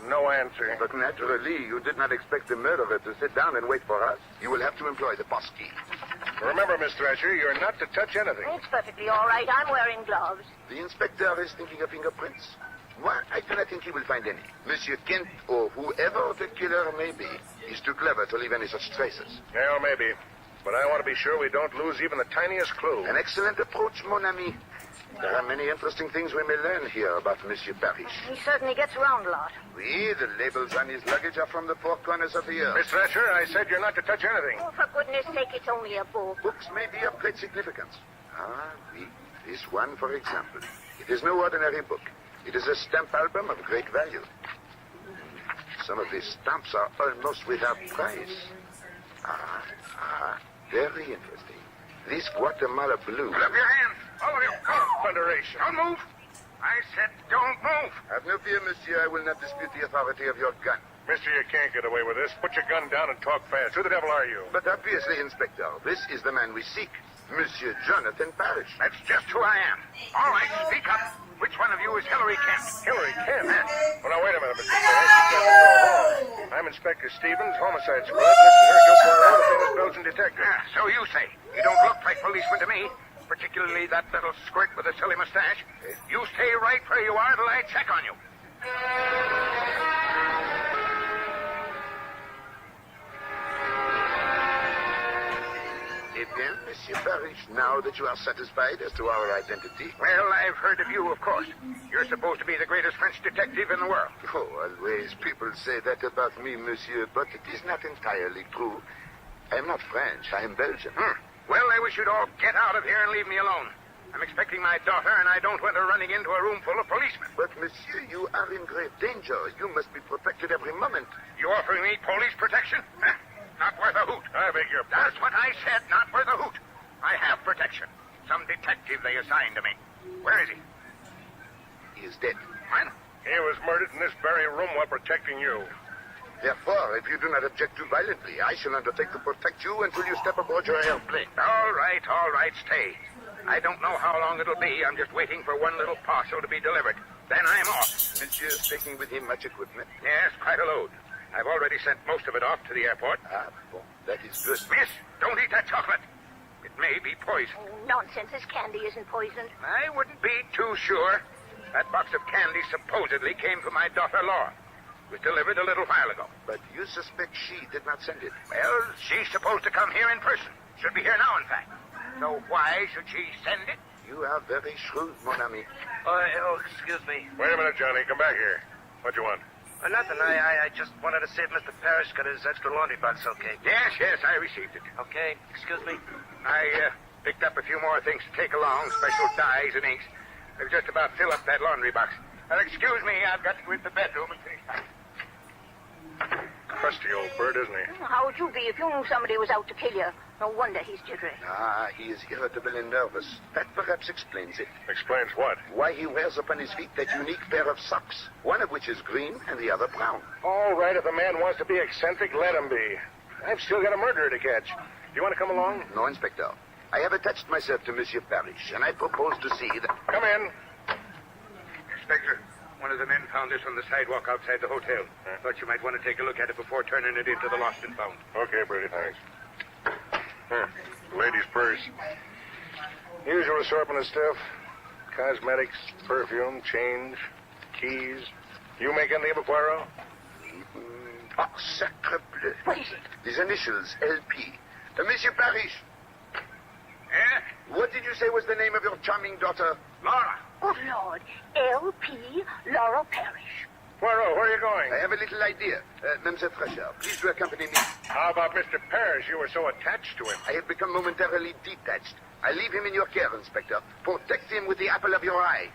No answer. But naturally, you did not expect the murderer to sit down and wait for us. You will have to employ the boss key. Remember, Miss Thresher, you're not to touch anything. It's perfectly all right. I'm wearing gloves. The inspector is thinking of fingerprints. Well, I do not think he will find any. Monsieur Kent, or whoever the killer may be, is too clever to leave any such traces. Yeah, maybe. But I want to be sure we don't lose even the tiniest clue. An excellent approach, mon ami. There are many interesting things we may learn here about Monsieur Parrish. He certainly gets around a lot. Oui, the labels on his luggage are from the four corners of the earth. Miss Thresher, I said you're not to touch anything. Oh, for goodness sake, it's only a book. Books may be of great significance. Oui. This one, for example. It is no ordinary book. It is a stamp album of great value. Some of these stamps are almost without price. Very interesting. This Guatemala blue. Put up your hands. All of you. Thunderation. Don't move. I said don't move. Have no fear, monsieur. I will not dispute the authority of your gun. Mister, you can't get away with this. Put your gun down and talk fast. Who the devil are you? But obviously, Inspector, this is the man we seek. Monsieur Jonathan Parrish. That's just who I am. All right, speak up. Which one of you is Hillary Kent? Hillary Kent? Well, now, wait a minute, Mr. Parrish. I'm Inspector Stevens, Homicide Squad. This is Hercule Poirot, the famous Belgian detective. So you say. You don't look like policemen to me. Particularly that little squirt with a silly mustache. You stay right where you are till I check on you. Eh bien, Monsieur Parrish, now that you are satisfied as to our identity... Well, I've heard of you, of course. You're supposed to be the greatest French detective in the world. Oh, always people say that about me, monsieur, but it is not entirely true. I am not French. I am Belgian. Well, I wish you'd all get out of here and leave me alone. I'm expecting my daughter, and I don't want her running into a room full of policemen. But, monsieur, you are in grave danger. You must be protected every moment. You offering me police protection? Not worth a hoot. I beg your pardon. That's what I said, not worth a hoot. I have protection. Some detective they assigned to me. Where is he? He is dead. What? He was murdered in this very room while protecting you. Therefore, if you do not object too violently, I shall undertake to protect you until you step aboard your airplane. All right, stay. I don't know how long it'll be. I'm just waiting for one little parcel to be delivered. Then I'm off. Monsieur's taking with him much equipment? Yes, quite a load. I've already sent most of it off to the airport. Bon. That is good. Miss, don't eat that chocolate. It may be poison. Oh, nonsense. This candy isn't poisoned. I wouldn't be too sure. That box of candy supposedly came from my daughter, Laura. It was delivered a little while ago. But you suspect she did not send it? Well, she's supposed to come here in person. Should be here now, in fact. So why should she send it? You are very shrewd, mon ami. Excuse me. Wait a minute, Johnny. Come back here. What you want? Nothing. I just wanted to see if Mr. Parrish got his extra laundry box okay. Yes, I received it. Okay. Excuse me. I picked up a few more things to take along, special dyes and inks. They've just about filled up that laundry box. Excuse me, I've got to go into the bedroom and finish packing. Crusty old bird, isn't he? How would you be if you knew somebody was out to kill you? No wonder he's jittery. Ah, he is irritable and nervous. That perhaps explains it. Explains what? Why he wears upon his feet that unique pair of socks, one of which is green and the other brown. All right, if the man wants to be eccentric, let him be. I've still got a murderer to catch. Do you want to come along? No, Inspector. I have attached myself to Monsieur Parrish, and I propose to see that... Come in. Inspector, one of the men found this on the sidewalk outside the hotel. Thought you might want to take a look at it before turning it into the lost and found. Okay, Brady, thanks. Lady's purse. Usual assortment of stuff. Cosmetics, perfume, change, keys. You make anything of it, Poirot? Oh, sacre bleu. What is it? These initials, LP. Monsieur Parrish. What did you say was the name of your charming daughter? Laura. Good Lord. L.P. Laura Parrish. Poirot, where are you going? I have a little idea. Mademoiselle Fresher, please do accompany me. How about Mr. Parrish? You were so attached to him. I have become momentarily detached. I leave him in your care, Inspector. Protect him with the apple of your eye.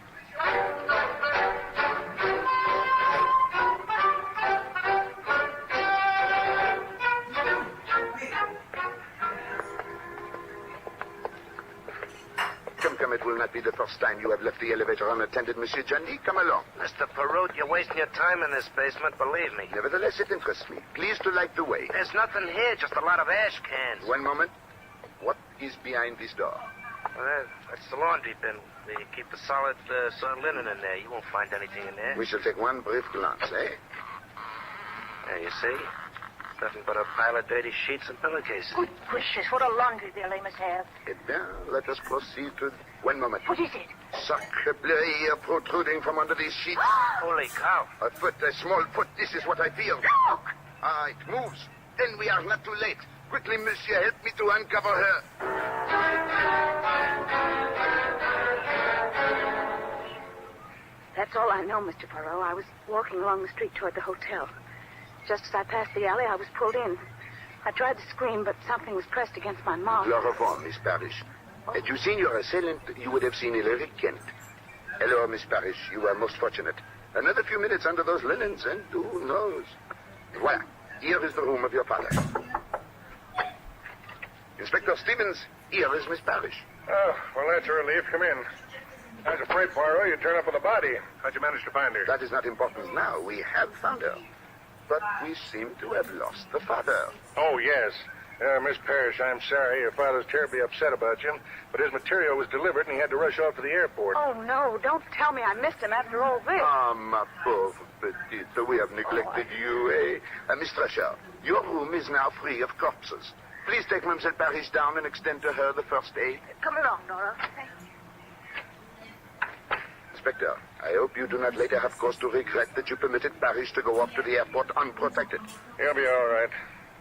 Come, it will not be the first time you have left the elevator unattended, Monsieur Johnny. Come along. Mr. Perrault, you're wasting your time in this basement, believe me. Nevertheless, it interests me. Please to light the way. There's nothing here, just a lot of ash cans. One moment. What is behind this door? Well, that's the laundry bin. You keep the solid linen in there. You won't find anything in there. We shall take one brief glance, eh? There, you see? Nothing but a pile of dirty sheets and pillowcases. Good gracious, what a laundry bill they must have. Eh bien, let us proceed to... One moment. What is it? Sacre bleu, here protruding from under these sheets. Holy cow. A foot, a small foot. This is what I fear. Look! Ah, it moves. Then we are not too late. Quickly, monsieur, help me to uncover her. That's all I know, Mr. Poirot. I was walking along the street toward the hotel. Just as I passed the alley, I was pulled in. I tried to scream, but something was pressed against my mouth. Au revoir, Miss Parrish. Had you seen your assailant, you would have seen Hilary Kent. Hello, Miss Parrish. You are most fortunate. Another few minutes under those linens, and who knows? Voilà. Here is the room of your father. Inspector Stevens, here is Miss Parrish. Oh, well, that's a relief. Come in. I was afraid, Poirot, you'd turn up with a body. How'd you manage to find her? That is not important now. We have found her. But we seem to have lost the father. Oh, yes. Miss Parrish, I'm sorry. Your father's terribly upset about you, but his material was delivered and he had to rush off to the airport. Oh, no. Don't tell me I missed him after all this. Ah, ma pauvre petite. We have neglected you, eh? Miss Thresher, your room is now free of corpses. Please take Mademoiselle Parrish down and extend to her the first aid. Come along, Nora. Inspector, I hope you do not later have cause to regret that you permitted Parrish to go off to the airport unprotected. He'll be all right.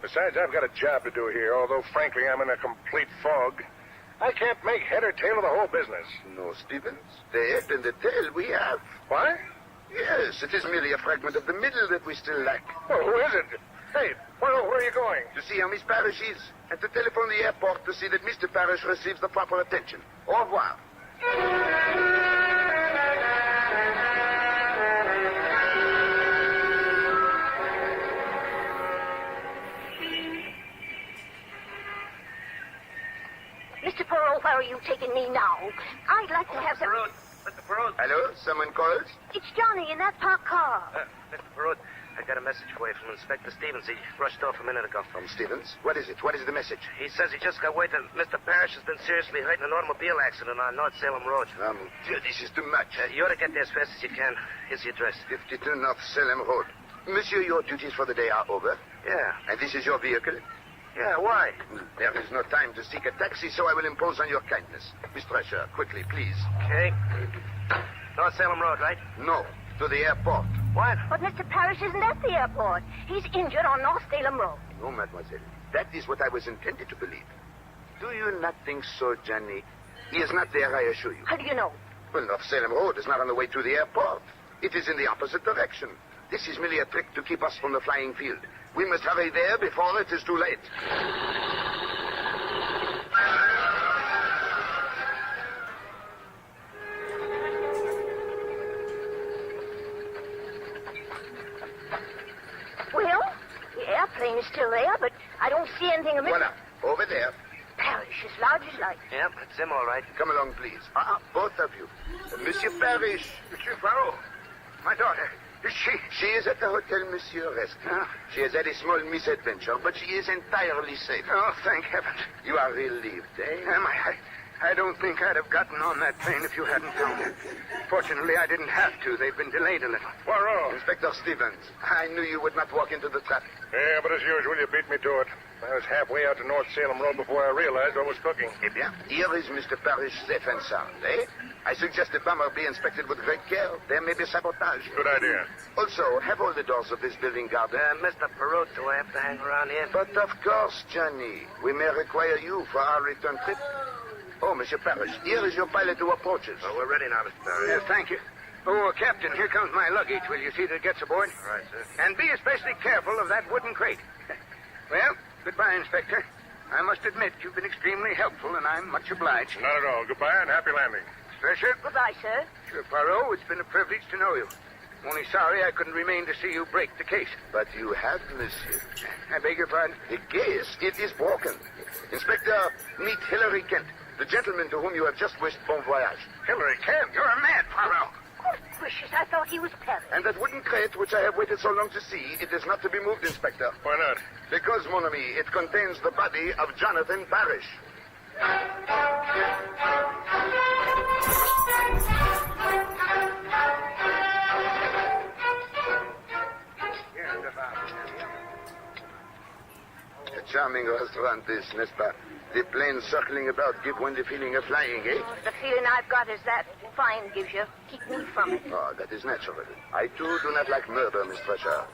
Besides, I've got a job to do here, although, frankly, I'm in a complete fog. I can't make head or tail of the whole business. No, Stevens. The head and the tail we have. What? Yes, it is merely a fragment of the middle that we still lack. Oh, who is it? Hey, where are you going? To see how Miss Parrish is, and to telephone the airport to see that Mr. Parrish receives the proper attention. Au revoir. Mr. Perrault, where are you taking me now? I'd like to have some... Mr. Perrault. Hello? Someone calls? It's Johnny in that parked car. Mr. Perrault, I got a message for you from Inspector Stevens. He rushed off a minute ago. From Stevens? What is it? What is the message? He says he just got word that Mr. Parrish has been seriously hurt in an automobile accident on North Salem Road. Dear, this is too much. You ought to get there as fast as you can. Here's the address. 52 North Salem Road. Monsieur, your duties for the day are over. Yeah. And this is your vehicle? Yeah, why? There is no time to seek a taxi, so I will impose on your kindness. Miss Thresher, quickly, please. Okay. North Salem Road, right? No, to the airport. What? But Mr. Parrish isn't at the airport. He's injured on North Salem Road. No, mademoiselle. That is what I was intended to believe. Do you not think so, Johnny? He is not there, I assure you. How do you know? Well, North Salem Road is not on the way to the airport. It is in the opposite direction. This is merely a trick to keep us from the flying field. We must hurry there before it is too late. Well, the airplane is still there, but I don't see anything of it. Voila, over there. as large as life. Yep, that's him, all right. Come along, please. Both of you. Monsieur Parrish. Monsieur Poirot. My daughter. Is she? She is at the Hotel Monsieur Rescue. She has had a small misadventure, but she is entirely safe. Oh, thank heaven. You are relieved, eh? Am I? I don't think I'd have gotten on that plane if you hadn't found her. Fortunately, I didn't have to. They've been delayed a little. Poirot. Inspector Stevens, I knew you would not walk into the trap. Yeah, but as usual, you beat me to it. I was halfway out to North Salem Road before I realized what was cooking. Eh bien, here is Mr. Parrish safe and sound, eh? I suggest the bomber be inspected with great care. There may be sabotage. Good idea. Also, have all the doors of this building guarded. Mr. Perrault, do I have to hang around here? But of course, Johnny. We may require you for our return trip. Oh, Monsieur Parrish, here is your pilot who approaches. Oh, we're ready now, Mr. Parrish. Thank you. Oh, Captain, here comes my luggage. Will you see that it gets aboard? All right, sir. And be especially careful of that wooden crate. Well, goodbye, Inspector. I must admit you've been extremely helpful, and I'm much obliged. Not at all. Goodbye and happy landing. Fisher? Goodbye, sir. Monsieur Poirot, it's been a privilege to know you. Only sorry I couldn't remain to see you break the case. But you have, monsieur. I beg your pardon? The case, it is broken. Inspector, meet Hilary Kent, the gentleman to whom you have just wished bon voyage. Hilary Kent? You're a mad, Poirot. Good gracious, I thought he was Paris. And that wooden crate, which I have waited so long to see, it is not to be moved, Inspector. Why not? Because, mon ami, it contains the body of Jonathan Parrish. A charming restaurant, this, n'est-ce pas? The planes circling about give one the feeling of flying, eh? The feeling I've got is that fine gives you. Keep me from it. Oh, that is natural. I, too, do not like murder, Miss Thresher.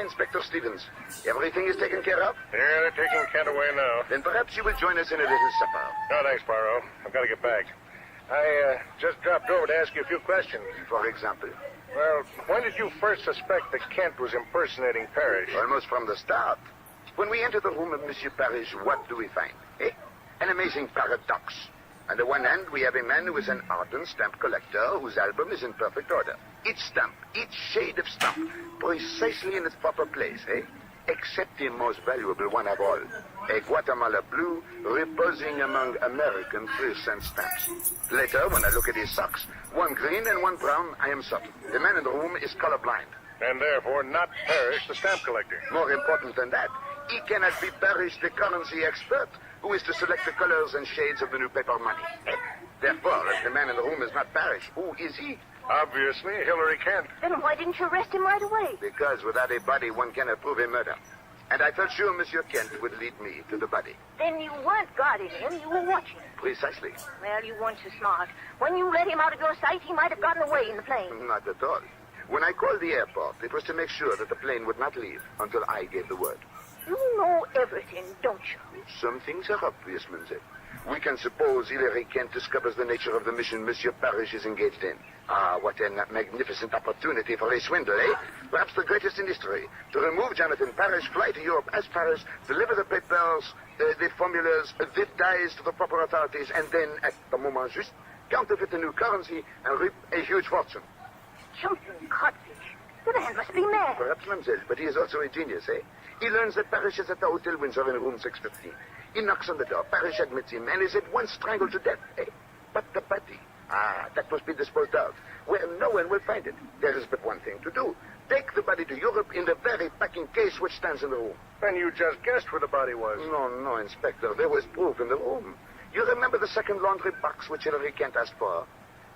Inspector Stevens. Everything is taken care of? Yeah, they're taking Kent away now. Then perhaps you will join us in a little supper. No, thanks, Poirot. I've got to get back. I just dropped over to ask you a few questions. For example? Well, when did you first suspect that Kent was impersonating Parrish? Almost from the start. When we enter the room of Monsieur Parrish, what do we find? An amazing paradox. On the one hand, we have a man who is an ardent stamp collector whose album is in perfect order. Each stamp, each shade of stamp, precisely in its proper place, except the most valuable one of all, a Guatemala blue reposing among American 3-cent stamps. Later, when I look at his socks, one green and one brown, I am certain. The man in the room is colorblind. And therefore not Parrish, the stamp collector. More important than that, he cannot be Parrish, the currency expert, who is to select the colors and shades of the new paper money. Therefore, if the man in the room is not Parrish, who is he? Obviously, Hilary Kent. Then why didn't you arrest him right away? Because without a body, one cannot prove a murder. And I felt sure Monsieur Kent would lead me to the body. Then you weren't guarding him, you were watching him. Precisely. Well, you weren't so smart. When you let him out of your sight, he might have gotten away in the plane. Not at all. When I called the airport, it was to make sure that the plane would not leave until I gave the word. You know everything, don't you? Some things are obvious, mademoiselle. We can suppose Hilary Kent discovers the nature of the mission Monsieur Parrish is engaged in. What a magnificent opportunity for a swindle, eh? Perhaps the greatest in history. To remove Jonathan Parrish, fly to Europe as Parrish, deliver the papers, the formulas, the dies to the proper authorities, and then, at the moment juste, counterfeit the new currency and reap a huge fortune. Jumping codfish. The man must be mad. Perhaps, mademoiselle, but he is also a genius, eh? He learns that Parrish is at the Hotel Windsor in room 615. He knocks on the door. Parrish admits him and is at once strangled to death, eh? But the body, that must be disposed of, where no one will find it. There is but one thing to do. Take the body to Europe in the very packing case which stands in the room. Then you just guessed where the body was. No, Inspector. There was proof in the room. You remember the second laundry box which Hilary Kent asked for?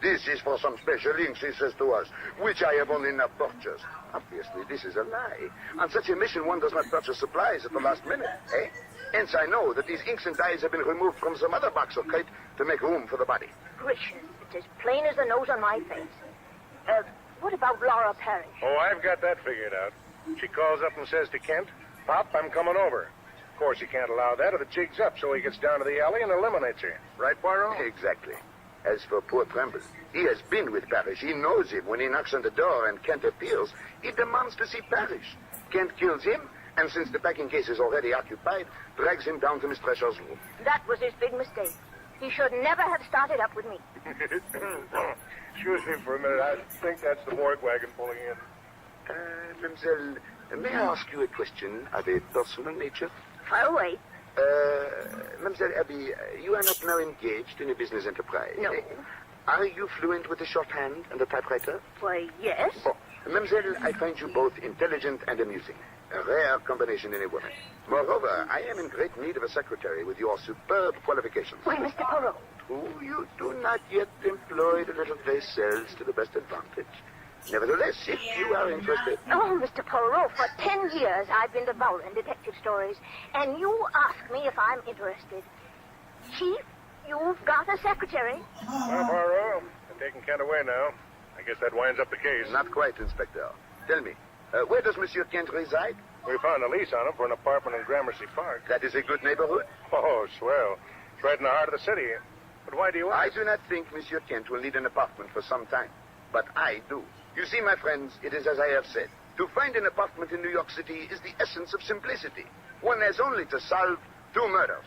This is for some special inks, he says to us, which I have only now purchased. Obviously, this is a lie. On such a mission, one does not purchase supplies at the last minute, eh? Hence, I know that these inks and dyes have been removed from some other box or crate to make room for the body. Gracious, it's as plain as the nose on my face. What about Laura Parrish? Oh, I've got that figured out. She calls up and says to Kent, "Pop, I'm coming over." Of course, he can't allow that or the jig's up, so he gets down to the alley and eliminates her. Right, Poirot? Exactly. As for poor Tremble, he has been with Parrish. He knows him. When he knocks on the door and Kent appears, he demands to see Parrish. Kent kills him, and since the packing case is already occupied, drags him down to Miss Thresher's room. That was his big mistake. He should never have started up with me. Excuse me for a minute. I think that's the morgue wagon pulling in. Mademoiselle, may I ask you a question of a personal nature? Far away. Mademoiselle Abby, you are not now engaged in a business enterprise. No. Are you fluent with the shorthand and the typewriter? Why, yes. Oh, Mademoiselle, I find you both intelligent and amusing. A rare combination in a woman. Moreover, I am in great need of a secretary with your superb qualifications. Why, Mr. Poirot. Who you do not yet employ the little gray cells to the best advantage. Nevertheless, if you are interested... Oh, Mr. Poirot, for 10 years I've been devouring detective stories, and you ask me if I'm interested. Chief, you've got a secretary. Well, Poirot, I'm taking Kent away now. I guess that winds up the case. Not quite, Inspector. Tell me, where does Monsieur Kent reside? We found a lease on him for an apartment in Gramercy Park. That is a good neighborhood? Oh, swell. It's right in the heart of the city. But why do you ask? I do not think Monsieur Kent will need an apartment for some time. But I do. You see, my friends, it is as I have said. To find an apartment in New York City is the essence of simplicity. One has only to solve 2 murders.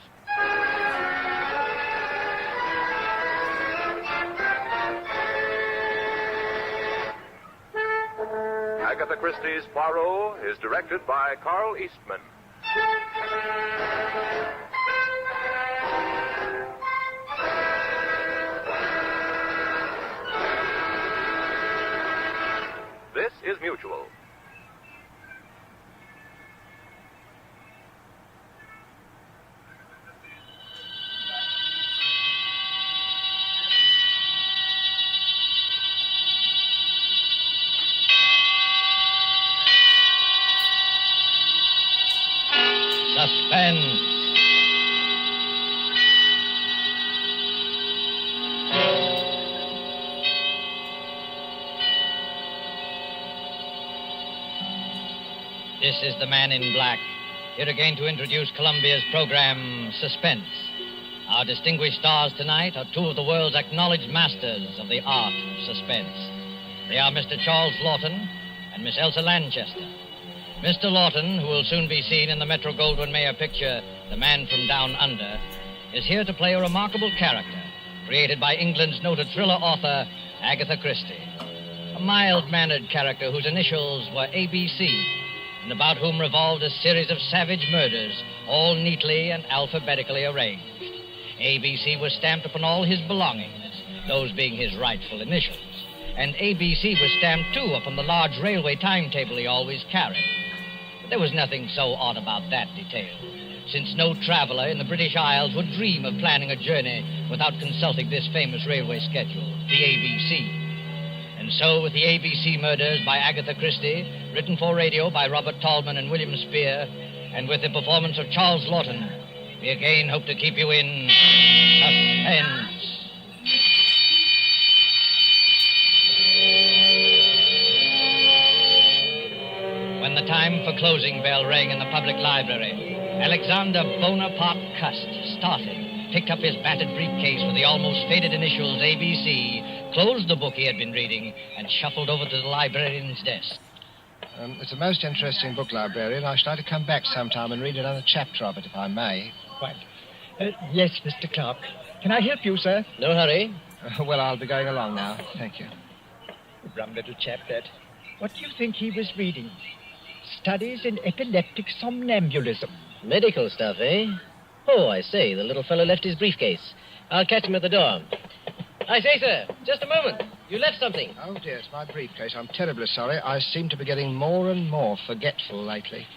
Agatha Christie's Poirot is directed by Carl Eastman. This is Mutual. Suspense. This is the Man in Black, here again to introduce Columbia's program, Suspense. Our distinguished stars tonight are 2 of the world's acknowledged masters of the art of suspense. They are Mr. Charles Lawton and Miss Elsa Lanchester. Mr. Lawton, who will soon be seen in the Metro-Goldwyn-Mayer picture, The Man from Down Under, is here to play a remarkable character created by England's noted thriller author, Agatha Christie. A mild-mannered character whose initials were ABC, and about whom revolved a series of savage murders, all neatly and alphabetically arranged. ABC was stamped upon all his belongings, those being his rightful initials. And ABC was stamped, too, upon the large railway timetable he always carried. But there was nothing so odd about that detail, since no traveler in the British Isles would dream of planning a journey without consulting this famous railway schedule, the ABC. And so, with the ABC Murders by Agatha Christie, written for radio by Robert Tallman and William Spear, and with the performance of Charles Lawton, we again hope to keep you in suspense. When the time for closing bell rang in the public library, Alexander Bonaparte Cust started, picked up his battered briefcase with the almost faded initials ABC, closed the book he had been reading, and shuffled over to the librarian's desk. It's a most interesting book, librarian. I should like to come back sometime and read another chapter of it, if I may. Quite. Yes, Mr. Clark. Can I help you, sir? No hurry. Well, I'll be going along now. Thank you. Rum little chap, that. What do you think he was reading? Studies in epileptic somnambulism. Medical stuff, eh? Oh, I say, the little fellow left his briefcase. I'll catch him at the door. I say, sir, just a moment. You left something. Oh, dear, it's my briefcase. I'm terribly sorry. I seem to be getting more and more forgetful lately.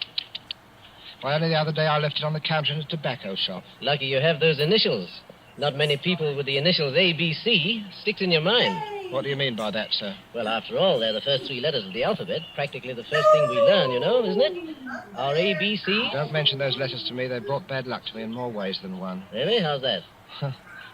Why, only the other day I left it on the counter in a tobacco shop. Lucky you have those initials. Not many people with the initials ABC sticks in your mind. What do you mean by that, sir? Well, after all, they're the first 3 letters of the alphabet. Practically the first thing we learn, you know, isn't it? Our ABC. Don't mention those letters to me. They brought bad luck to me in more ways than one. Really? How's that?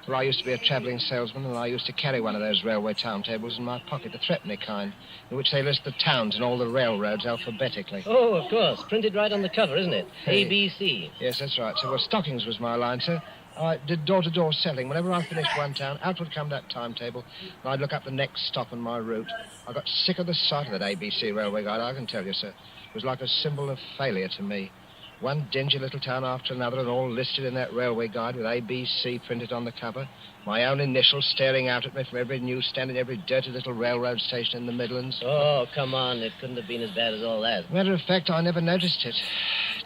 Well, I used to be a travelling salesman, and I used to carry one of those railway timetables in my pocket, the threepenny kind, in which they list the towns and all the railroads alphabetically. Oh, of course. Printed right on the cover, isn't it? ABC. Yes, that's right. So, well, stockings was my line, sir. I did door-to-door selling. Whenever I finished one town, out would come that timetable, and I'd look up the next stop on my route. I got sick of the sight of that ABC railway guide, I can tell you, sir. It was like a symbol of failure to me. One dingy little town after another, and all listed in that railway guide with ABC printed on the cover. My own initials staring out at me from every newsstand and every dirty little railroad station in the Midlands. Oh, come on. It couldn't have been as bad as all that. Matter of fact, I never noticed it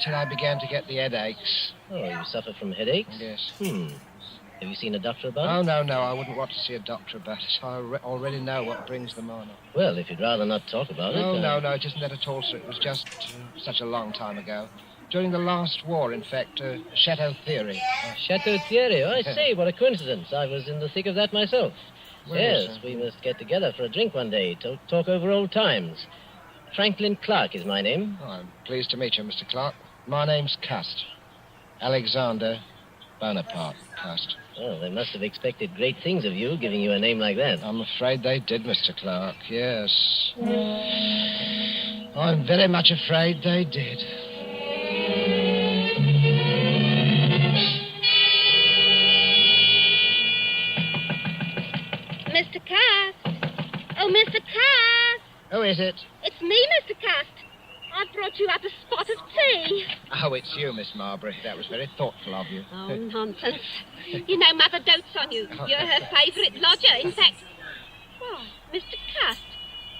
till I began to get the headaches. Oh, you suffer from headaches? Yes. Have you seen a doctor about it? Oh, no. I wouldn't want to see a doctor about it. I already know what brings them on. Well, if you'd rather not talk about it... No, it isn't that at all, sir. It was just such a long time ago. During the last war, in fact, Chateau Theory. Chateau Theory? Oh, I see. What a coincidence. I was in the thick of that myself. Well, yes, we must get together for a drink one day to talk over old times. Franklin Clark is my name. Oh, I'm pleased to meet you, Mr. Clark. My name's Cust. Alexander Bonaparte Cust. Oh, they must have expected great things of you, giving you a name like that. I'm afraid they did, Mr. Clark, yes. I'm very much afraid they did. Mr. Cast. Oh, Mr. Cast. Who is it? It's me, Mr. Cast. I brought you up a spot of tea. Oh, it's you, Miss Marbury. That was very thoughtful of you. Oh, nonsense. You know Mother dotes on you. You're her favourite lodger. In fact... Why, Mr. Cast,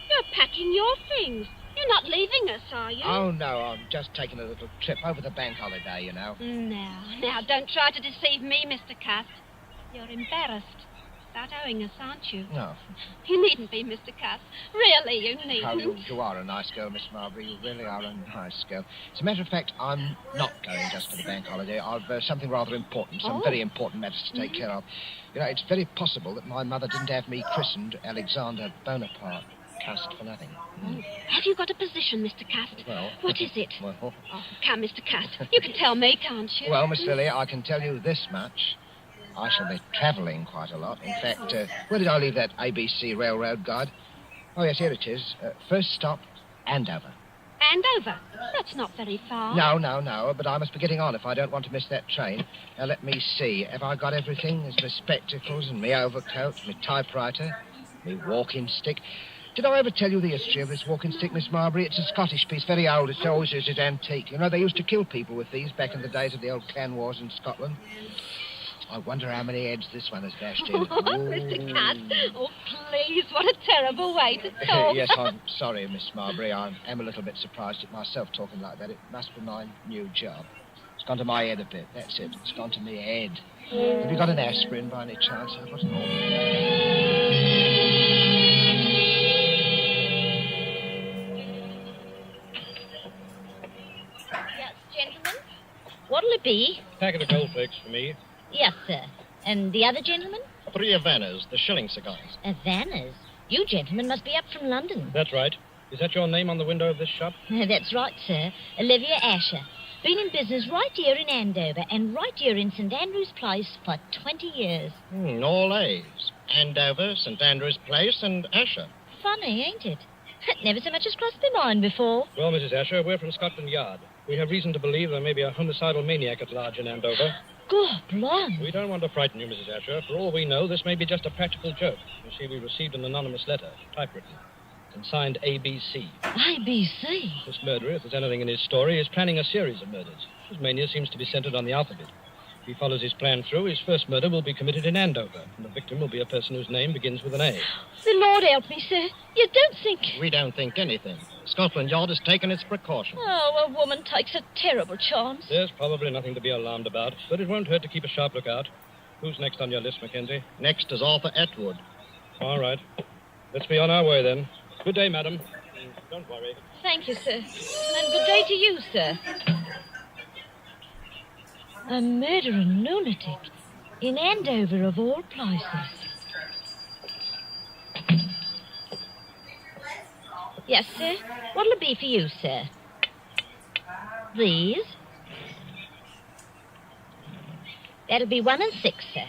you're packing your things. You're not leaving us, are you? Oh, no, I'm just taking a little trip over the bank holiday, you know. Now, don't try to deceive me, Mr. Cast. You're embarrassed about owing us, aren't you? No. You needn't be, Mr. Cast. Really, you needn't. Oh, you are a nice girl, Miss Marbury. You really are a nice girl. As a matter of fact, I'm not going just for the bank holiday. I've something rather important, some very important matters to take care of. You know, it's very possible that my mother didn't have me christened Alexander Bonaparte Cast for nothing. Have you got a position, Mr. Cast? Well... What is it? Well... Oh, come, Mr. Cast. You can tell me, can't you? Well, Miss Lily, I can tell you this much. I shall be travelling quite a lot. In fact, where did I leave that ABC railroad guide? Oh, yes, here it is. First stop, Andover. Andover? That's not very far. No, but I must be getting on if I don't want to miss that train. Now, let me see. Have I got everything? There's my spectacles and my overcoat, my typewriter, my walking stick. Did I ever tell you the history of this walking stick, Miss Marbury? It's a Scottish piece, very old. It's always is antique. You know, they used to kill people with these back in the days of the old clan wars in Scotland. I wonder how many heads this one has bashed in. Oh, Mr. Cast. Oh, please, what a terrible way to talk. Yes, I'm sorry, Miss Marbury. I am a little bit surprised at myself talking like that. It must be my new job. It's gone to my head a bit. That's it. It's gone to my head. Have you got an aspirin by any chance? I've got an Yes, gentlemen. What'll it be? Packet of goldflakes for me. Yes, sir. And the other gentleman? 3 Havanas, the shilling cigars. Havanas? You gentlemen must be up from London. That's right. Is that your name on the window of this shop? That's right, sir. Olivia Asher. Been in business right here in Andover and right here in St. Andrew's Place for 20 years. All A's. Andover, St. Andrew's Place, and Asher. Funny, ain't it? Never so much as crossed my mind before. Well, Mrs. Asher, we're from Scotland Yard. We have reason to believe there may be a homicidal maniac at large in Andover. God, blimey. We don't want to frighten you, Mrs. Asher. For all we know, this may be just a practical joke. You see, we received an anonymous letter, typewritten, and signed ABC. ABC? This murderer, if there's anything in his story, is planning a series of murders. His mania seems to be centered on the alphabet. If he follows his plan through, his first murder will be committed in Andover, and the victim will be a person whose name begins with an A. The Lord help me, sir. You don't think... We don't think anything. Scotland Yard has taken its precautions. Oh, a woman takes a terrible chance. There's probably nothing to be alarmed about, but it won't hurt to keep a sharp lookout. Who's next on your list, Mackenzie? Next is Arthur Atwood. All right. Let's be on our way, then. Good day, madam. Don't worry. Thank you, sir. And good day to you, sir. A murdering lunatic in Andover, of all places. Yes, sir. What'll it be for you, sir? These? That'll be 1 and 6, sir.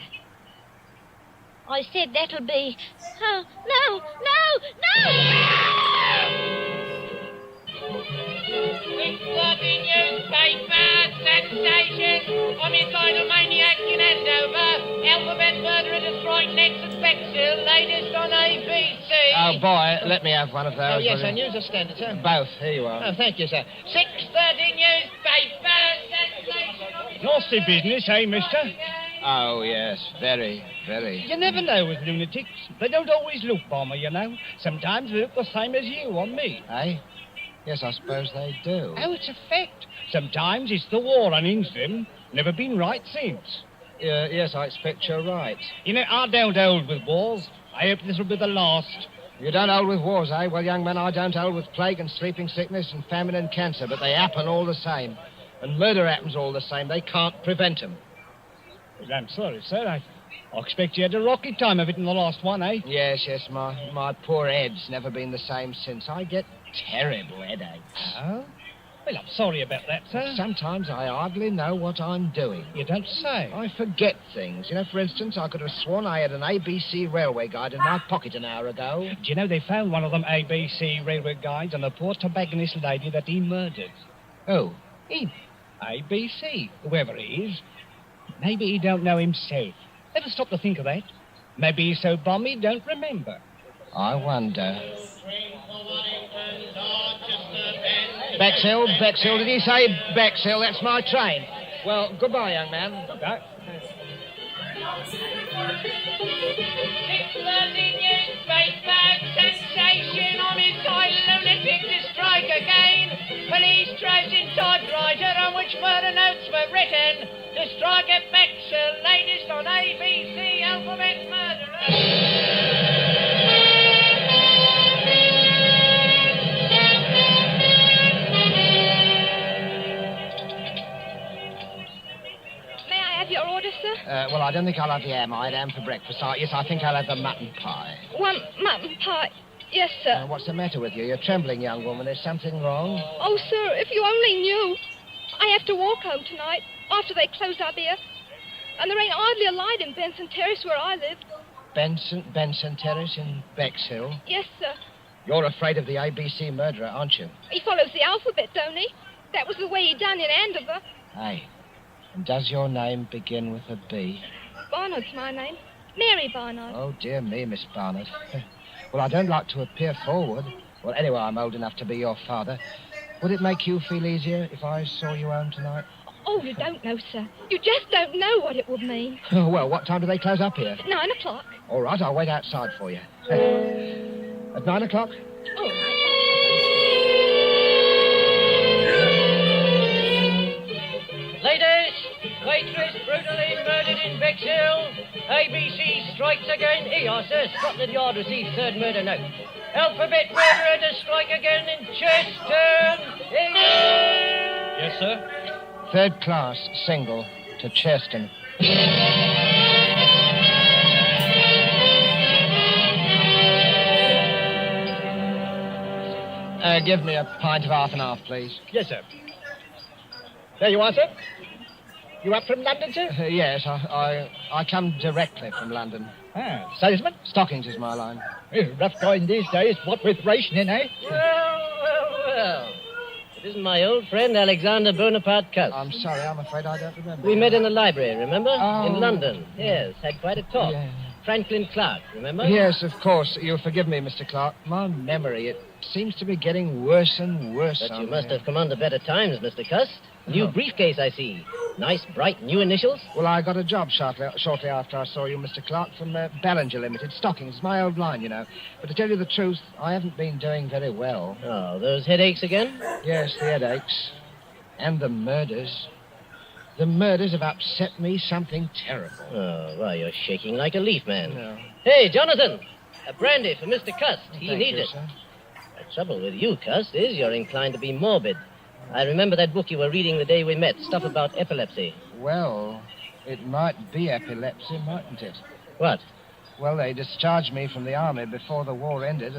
I said that'll be... Oh, no! It's bloody newspaper sensation. Homicidal maniac in Andover. Alphabet murderer destroying next suspect still. Latest on ABC. Oh, boy, let me have one of those. Oh, yes, will a you? news standard, sir. Both. Here you are. Oh, thank you, sir. 6:30 newspaper. Sensation. Nasty business, eh, mister? Oh, yes, very, very. You never know with lunatics. They don't always look bomber, you know. Sometimes they look the same as you on me. Eh? Yes, I suppose they do. Oh, it's a fact. Sometimes it's the war runnings them. Never been right since. Yes, I expect you're right. You know, I don't hold with wars. I hope this will be the last. You don't hold with wars, eh? Well, young man, I don't hold with plague and sleeping sickness and famine and cancer, but they happen all the same. And murder happens all the same. They can't prevent them. Well, I'm sorry, sir. I expect you had a rocky time of it in the last one, eh? Yes, my poor head's never been the same since. I get terrible headaches. Oh? Well, I'm sorry about that, sir. Sometimes I hardly know what I'm doing. You don't say. I forget things. You know, for instance, I could have sworn I had an ABC railway guide in my pocket an hour ago. Do you know they found one of them ABC railway guides on a poor tobacconist lady that he murdered? Who? Him. ABC, whoever he is. Maybe he don't know himself. Ever stop to think of that? Maybe he's so bum he don't remember. I wonder. Bexhill, did he say Bexhill? That's my train. Well, goodbye, young man. Goodbye. 6:30 newspaper. Sensation. Homicide lunatic to strike again. Police trace in typewriter on which murder notes were written. To strike at Bexhill. Latest on ABC alphabet murderer. Your order, sir? Well, I don't think I'll have the ham. I'd ham for breakfast. Yes, I think I'll have the mutton pie. One mutton pie. Yes, sir. What's the matter with you? You're trembling, young woman. Is something wrong? Oh, sir, if you only knew. I have to walk home tonight after they close up here. And there ain't hardly a light in Benson Terrace where I live. Benson Terrace in Bexhill? Yes, sir. You're afraid of the ABC murderer, aren't you? He follows the alphabet, don't he? That was the way he done in Andover. Hey. And does your name begin with a B? Barnard's my name. Mary Barnard. Oh, dear me, Miss Barnard. Well, I don't like to appear forward. Well, anyway, I'm old enough to be your father. Would it make you feel easier if I saw you home tonight? Oh, you don't know, sir. You just don't know what it would mean. Oh, well, what time do they close up here? 9 o'clock. All right, I'll wait outside for you. At 9 o'clock? All right. Ladies, waitress brutally murdered in Bexhill. ABC strikes again. Here you are, sir. Scotland Yard received third murder note. Alphabet murderer to strike again in Chesterton. Yes, sir? Third class, single, to Chesterton. Give me a pint of half and half, please. Yes, sir. There you are, sir. You up from London, sir? Yes, I come directly from London. Ah, salesman? Stockings is my line. Rough going these days, what with rationing, eh? Well. It isn't my old friend Alexander Bonaparte Cuss. I'm sorry, I'm afraid I don't remember. We met in the library, remember? Oh. In London. Yes, had quite a talk. Yeah. Franklin Clark, remember? Yes, of course. You'll forgive me, Mr. Clark. My memory, it seems to be getting worse and worse. But you must have come under better times, Mr. Cuss. New briefcase, I see. Nice, bright, new initials. Well, I got a job shortly after I saw you, Mr. Clark, from Ballinger Limited. Stockings, my old line, you know. But to tell you the truth, I haven't been doing very well. Oh, those headaches again? Yes, the headaches. And the murders. The murders have upset me something terrible. Oh, well, you're shaking like a leaf, man. No. Hey, Jonathan, a brandy for Mr. Cust. He needs it. Sir. The trouble with you, Cust, is you're inclined to be morbid. I remember that book you were reading the day we met, stuff about epilepsy. Well, it might be epilepsy, mightn't it? What? Well, they discharged me from the army before the war ended.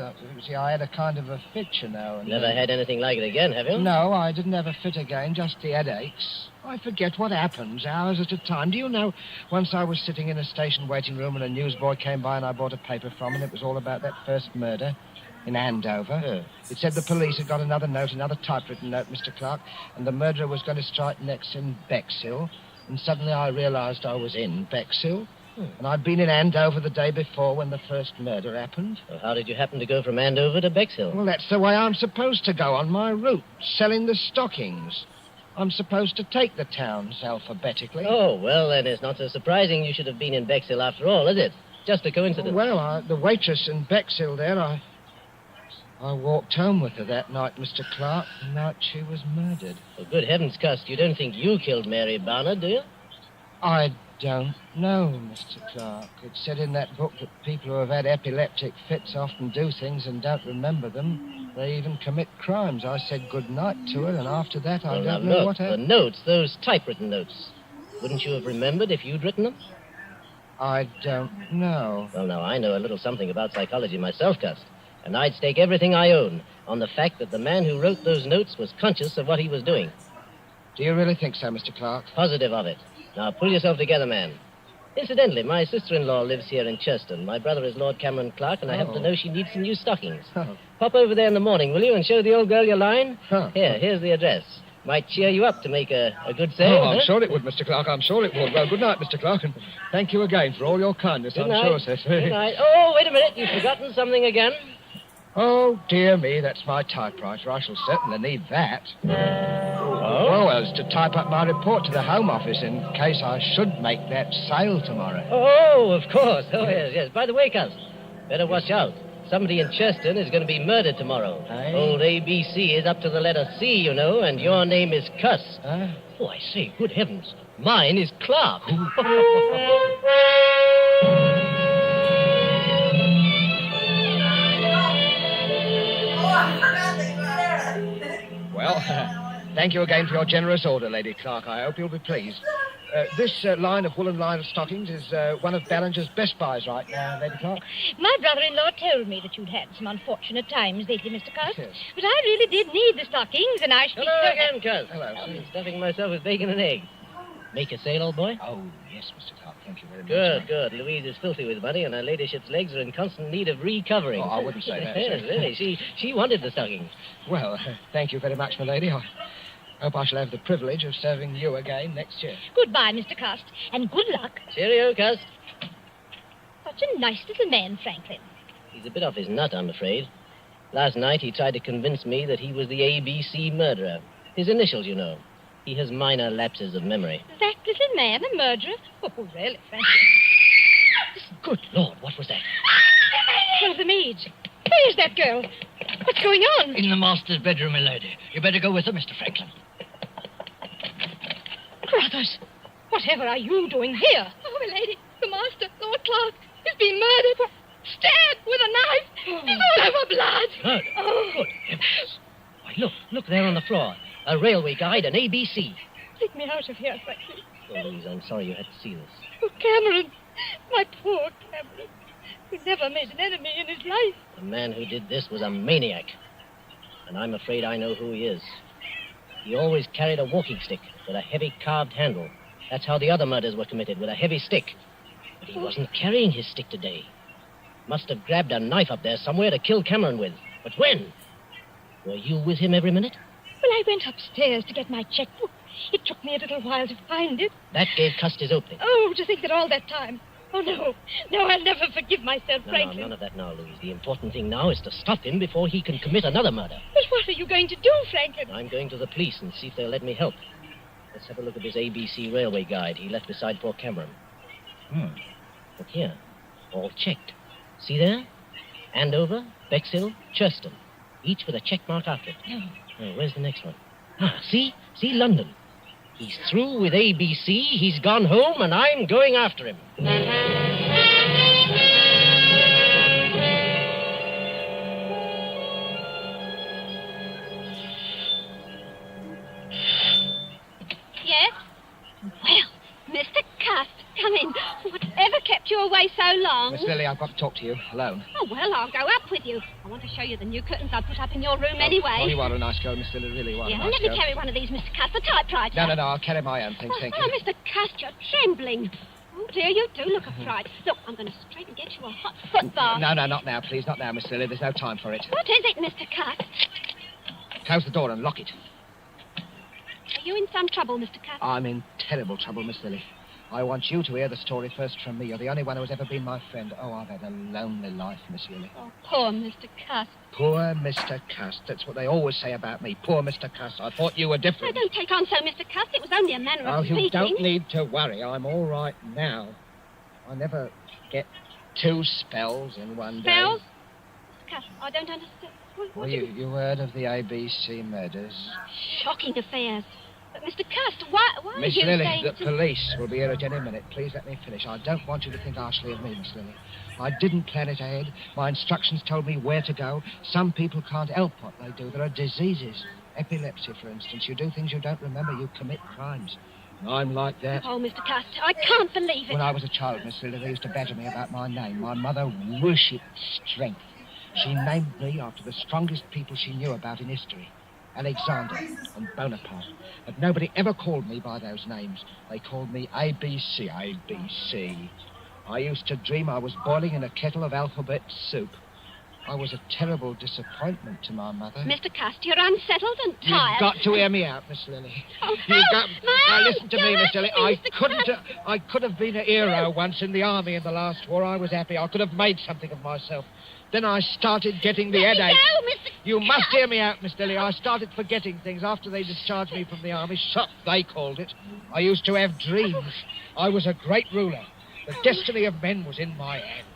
See, I had a kind of a fit, you know. And, Never had anything like it again, have you? No, I didn't have a fit again, just the headaches. I forget what happens, hours at a time. Do you know, once I was sitting in a station waiting room and a newsboy came by and I bought a paper from him. It was all about that first murder in Andover. Yeah. It said the police had got another note, another typewritten note, Mr. Clark, and the murderer was going to strike next in Bexhill. And suddenly I realized I was in Bexhill. And I'd been in Andover the day before when the first murder happened. Well, how did you happen to go from Andover to Bexhill? Well, that's the way I'm supposed to go on my route, selling the stockings. I'm supposed to take the towns alphabetically. Oh, well, then it's not so surprising you should have been in Bexhill after all, is it? Just a coincidence. Well, the waitress in Bexhill there, I walked home with her that night, Mr. Clark, the night she was murdered. Well, good heavens, Cust, you don't think you killed Mary Barnard, do you? I don't know, Mr. Clark. It said in that book that people who have had epileptic fits often do things and don't remember them. They even commit crimes. I said good night to her, and after that, I don't know what happened. The notes, those typewritten notes. Wouldn't you have remembered if you'd written them? I don't know. Well, now, I know a little something about psychology myself, Cust. And I'd stake everything I own on the fact that the man who wrote those notes was conscious of what he was doing. Do you really think so, Mr. Clark? Positive of it. Now, pull yourself together, man. Incidentally, my sister-in-law lives here in Chesterton. My brother is Lord Cameron Clark, and I happen to know she needs some new stockings. Pop over there in the morning, will you, and show the old girl your line? Here's the address. Might cheer you up to make a good sale. I'm sure it would, Mr. Clark. I'm sure it would. Well, good night, Mr. Clark, and thank you again for all your kindness. Good I'm night. sure, sir. Good night. Oh, wait a minute. You've forgotten something again. Oh, dear me, that's my typewriter. I shall certainly need that. Oh? Well, it's to type up my report to the Home Office in case I should make that sale tomorrow. Oh, of course. Oh, yes. By the way, Cust, better watch out. Somebody in Chesterton is going to be murdered tomorrow. Aye. Old ABC is up to the letter C, you know, and your name is Cuss. Huh? Oh, I say, good heavens. Mine is Clark. Well, thank you again for your generous order, Lady Clark. I hope you'll be pleased. This line of woolen line of stockings is one of Ballinger's best buys right now, Lady Clark. My brother-in-law told me that you'd had some unfortunate times lately, Mr. Cuss. Yes. But I really did need the stockings, and I should Hello be again, Cuss. Hello. I've been stuffing myself with bacon and eggs. Make a sale, old boy? Oh, yes, Mr. Clark. Thank you very much. Good, good. Louise is filthy with money, and her ladyship's legs are in constant need of recovering. Oh, I wouldn't say that. Yes, really. She wanted the stockings. Well, thank you very much, my lady. I hope I shall have the privilege of serving you again next year. Goodbye, Mr. Cust, and good luck. Cheerio, Cuss. Such a nice little man, Franklin. He's a bit off his nut, I'm afraid. Last night he tried to convince me that he was the ABC murderer. His initials, you know. He has minor lapses of memory. That little man a murderer? Oh, really, Franklin? Good Lord, what was that? One of the maids. Where's that girl? What's going on? In the master's bedroom, milady. You better go with her, Mr. Franklin. Brothers, whatever are you doing here? Oh, milady, the master, Lord Clark, is being murdered. Stabbed with a knife. He's all over blood. Murder? Oh. Good heavens. Why, look there on the floor. A railway guide, an ABC. Take me out of here, Franklin. Oh, Louise, I'm sorry you had to see this. Oh, Cameron. My poor Cameron. He never made an enemy in his life. The man who did this was a maniac. And I'm afraid I know who he is. He always carried a walking stick with a heavy carved handle. That's how the other murders were committed, with a heavy stick. But he wasn't carrying his stick today. Must have grabbed a knife up there somewhere to kill Cameron with. But when? Were you with him every minute? Well, I went upstairs to get my checkbook. It took me a little while to find it. That gave Cust his opening. Oh, to think that all that time. Oh, no. No, I'll never forgive myself, Franklin. No, none of that now, Louise. The important thing now is to stop him before he can commit another murder. But what are you going to do, Franklin? I'm going to the police and see if they'll let me help. Let's have a look at this ABC railway guide he left beside poor Cameron. Look here. All checked. See there? Andover, Bexhill, Chesterton. Each with a check mark after it. Oh, where's the next one? See? See London. He's through with ABC, he's gone home, and I'm going after him. Yes? Well, Mr. Cuss, come in. Whatever kept you away so long? Miss Lily, I've got to talk to you alone. Oh, well, I'll go up with you. I want to show you the new curtains I put up in your room anyway. Oh, you are a nice girl, Miss Lily, really are a Yeah, nice let me girl. carry one of these, Mr. Cuss, the typewriter. No, I'll carry my own things, thank you. Oh, Mr. Cuss, you're trembling. Oh, dear, you do look a fright. Look, I'm going to straight and get you a hot foot bath. No, not now, please, not now, Miss Lily. There's no time for it. What is it, Mr. Cuss? Close the door and lock it. Are you in some trouble, Mr. Cuss? I'm in terrible trouble, Miss Lily. I want you to hear the story first from me. You're the only one who's ever been my friend. Oh, I've had a lonely life, Miss Lily. Oh, poor Mr. Cust. Poor Mr. Cust. That's what they always say about me. Poor Mr. Cust. I thought you were different. Now, don't take on so, Mr. Cust. It was only a manner of speaking. You don't need to worry. I'm all right now. I never get 2 spells in one day. Spells? Mr. Cust, I don't understand. Well, you heard of the ABC murders? Shocking affairs. But, Mr. Cust, why Miss are you Lily, saying... the police will be here at any minute. Please let me finish. I don't want you to think harshly of me, Miss Lily. I didn't plan it ahead. My instructions told me where to go. Some people can't help what they do. There are diseases. Epilepsy, for instance. You do things you don't remember. You commit crimes. And I'm like that. Oh, Mr. Cust, I can't believe it. When I was a child, Miss Lily, they used to badger me about my name. My mother worshipped strength. She named me after the strongest people she knew about in history. Alexander and Bonaparte. But nobody ever called me by those names. They called me ABC. ABC. I used to dream I was boiling in a kettle of alphabet soup. I was a terrible disappointment to my mother. Mr. Cust, you're unsettled and tired. You've got to hear me out, Miss Lily. Oh, Now listen to me, Miss Lily. I could have been a hero once in the army in the last war. I was happy. I could have made something of myself. Then I started getting the headache. You must hear me out, Miss Lily. I started forgetting things after they discharged me from the army. Shop, they called it. I used to have dreams. I was a great ruler. The destiny of men was in my hands.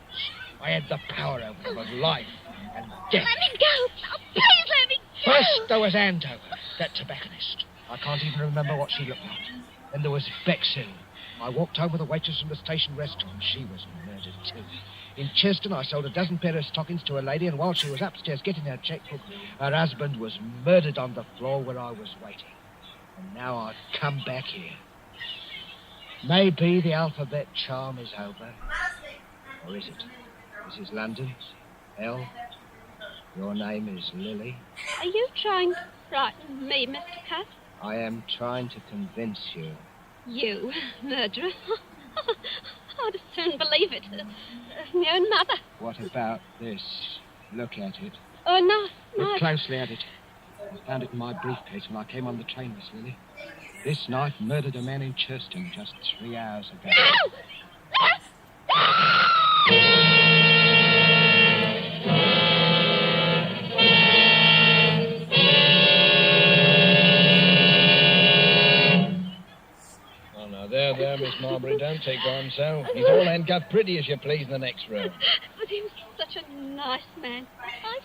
I had the power over them of life and death. Let me go. Oh, please let me go. First, there was Andover, that tobacconist. I can't even remember what she looked like. Then there was Bexhill. I walked home with a waitress from the station restaurant. She was murdered, too. In Chesterton, I sold a dozen pair of stockings to a lady, and while she was upstairs getting her checkbook, her husband was murdered on the floor where I was waiting. And now I've come back here. Maybe the alphabet charm is over. Or is it? Mrs. London? L? Your name is Lily? Are you trying to frighten me, Mr. Cust? I am trying to convince you. You, murderer? I'd as soon believe it as my own mother. What about this? Look at it. Oh, no. Look closely at it. I found it in my briefcase when I came on the train, Miss Lily. This knife murdered a man in Chesterton just 3 hours ago. No! There, Miss Marbury, don't take on so. He's all handcuffed pretty as you please in the next room. But he was such a nice man. I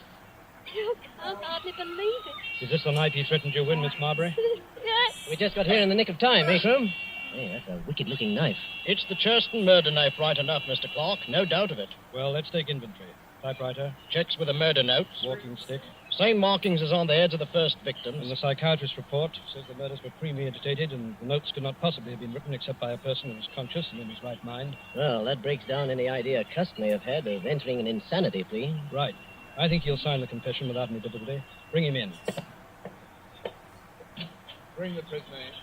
still can't hardly believe it. Is this the knife he threatened you with, Miss Marbury? Yes. We just got here in the nick of time, eh, Shroom? Hey, that's a wicked-looking knife. It's the Chesterton murder knife, right enough, Mr. Clark. No doubt of it. Well, let's take inventory. Typewriter. Checks with the murder notes. Walking stick. Same markings as on the heads of the first victims. And the psychiatrist's report says the murders were premeditated and the notes could not possibly have been written except by a person who was conscious and in his right mind. Well, that breaks down any idea Cust may have had of entering an insanity plea. Right. I think he'll sign the confession without any difficulty. Bring him in. Bring the prisoner in.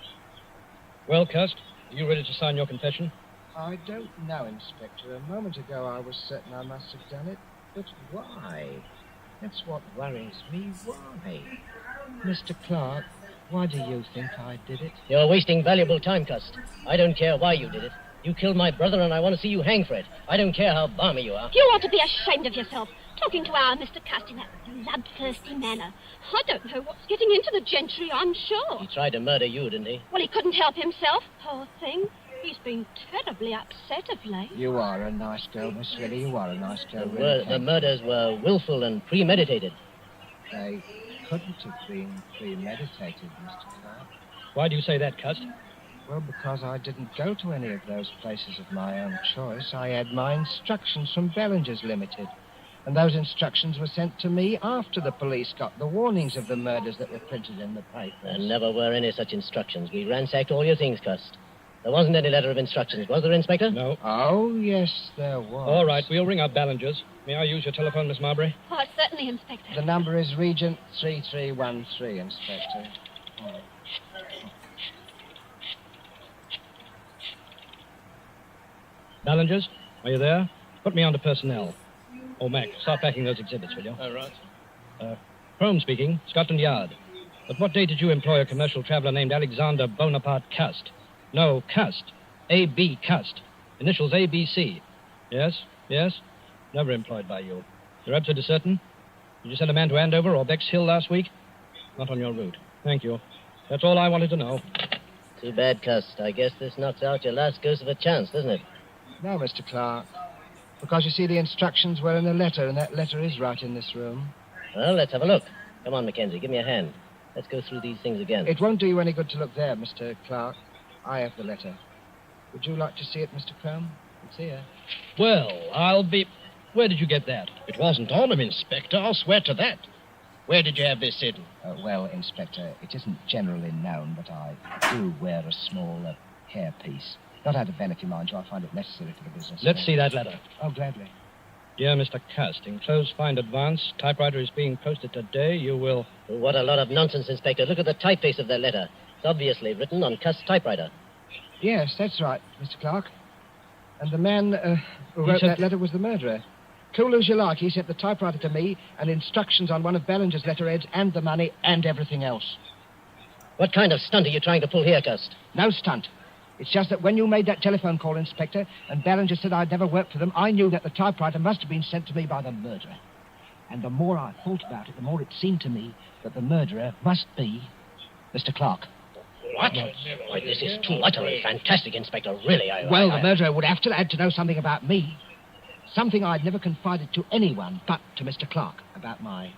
Well, Cust, are you ready to sign your confession? I don't know, Inspector. A moment ago I was certain I must have done it. But why? That's what worries me. Why? Mr. Clark, why do you think I did it? You're wasting valuable time, Cust. I don't care why you did it. You killed my brother, and I want to see you hang for it. I don't care how balmy you are. You ought to be ashamed of yourself, talking to our Mr. Cust in that bloodthirsty manner. I don't know what's getting into the gentry, I'm sure. He tried to murder you, didn't he? Well, he couldn't help himself, poor thing. He's been terribly upset of late. You are a nice girl, Miss Lily. You are a nice girl. Really. The murders were willful and premeditated. They couldn't have been premeditated, Mr. Clark. Why do you say that, Cust? Well, because I didn't go to any of those places of my own choice. I had my instructions from Bellinger's Limited. And those instructions were sent to me after the police got the warnings of the murders that were printed in the papers. There never were any such instructions. We ransacked all your things, Cust. There wasn't any letter of instructions, was there, Inspector? No. Oh, yes, there was. All right, we'll ring up Ballinger's. May I use your telephone, Miss Marbury? Oh, certainly, Inspector. The number is Regent 3313, Inspector. Oh. Ballinger's, are you there? Put me on to personnel. Oh, Mac, start packing those exhibits, will you? All right. Crome speaking, Scotland Yard. At what date did you employ a commercial traveler named Alexander Bonaparte Cust? No, Cust. A.B. Cust. Initials A.B.C. Yes? Never employed by you. You're absolutely certain? Did you send a man to Andover or Bexhill last week? Not on your route. Thank you. That's all I wanted to know. Too bad, Cust. I guess this knocks out your last ghost of a chance, doesn't it? No, Mr. Clark. Because you see, the instructions were in a letter, and that letter is right in this room. Well, let's have a look. Come on, Mackenzie, give me a hand. Let's go through these things again. It won't do you any good to look there, Mr. Clark. I have the letter. Would you like to see it, Mr. Crumb? It's here. Well, I'll be... Where did you get that? It wasn't on him, Inspector. I'll swear to that. Where did you have this hidden? Well, Inspector, it isn't generally known, but I do wear a small hairpiece. Not out of vanity, mind you. I find it necessary for the business. Let's see that letter. Oh, gladly. Dear Mr. Cust, enclosed find advance. Typewriter is being posted today. You will... What a lot of nonsense, Inspector. Look at the typeface of that letter. It's obviously written on Cust's typewriter. Yes, that's right, Mr. Clark. And the man who wrote that letter was the murderer. Cool as you like, he sent the typewriter to me and instructions on one of Ballinger's letterheads and the money and everything else. What kind of stunt are you trying to pull here, Cust? No stunt. It's just that when you made that telephone call, Inspector, and Ballinger said I'd never worked for them, I knew that the typewriter must have been sent to me by the murderer. And the more I thought about it, the more it seemed to me that the murderer must be Mr. Clark. What? Why, this is too utterly fantastic, Inspector. Really, Well, the murderer would have to had to know something about me. Something I'd never confided to anyone but to Mr. Clark about my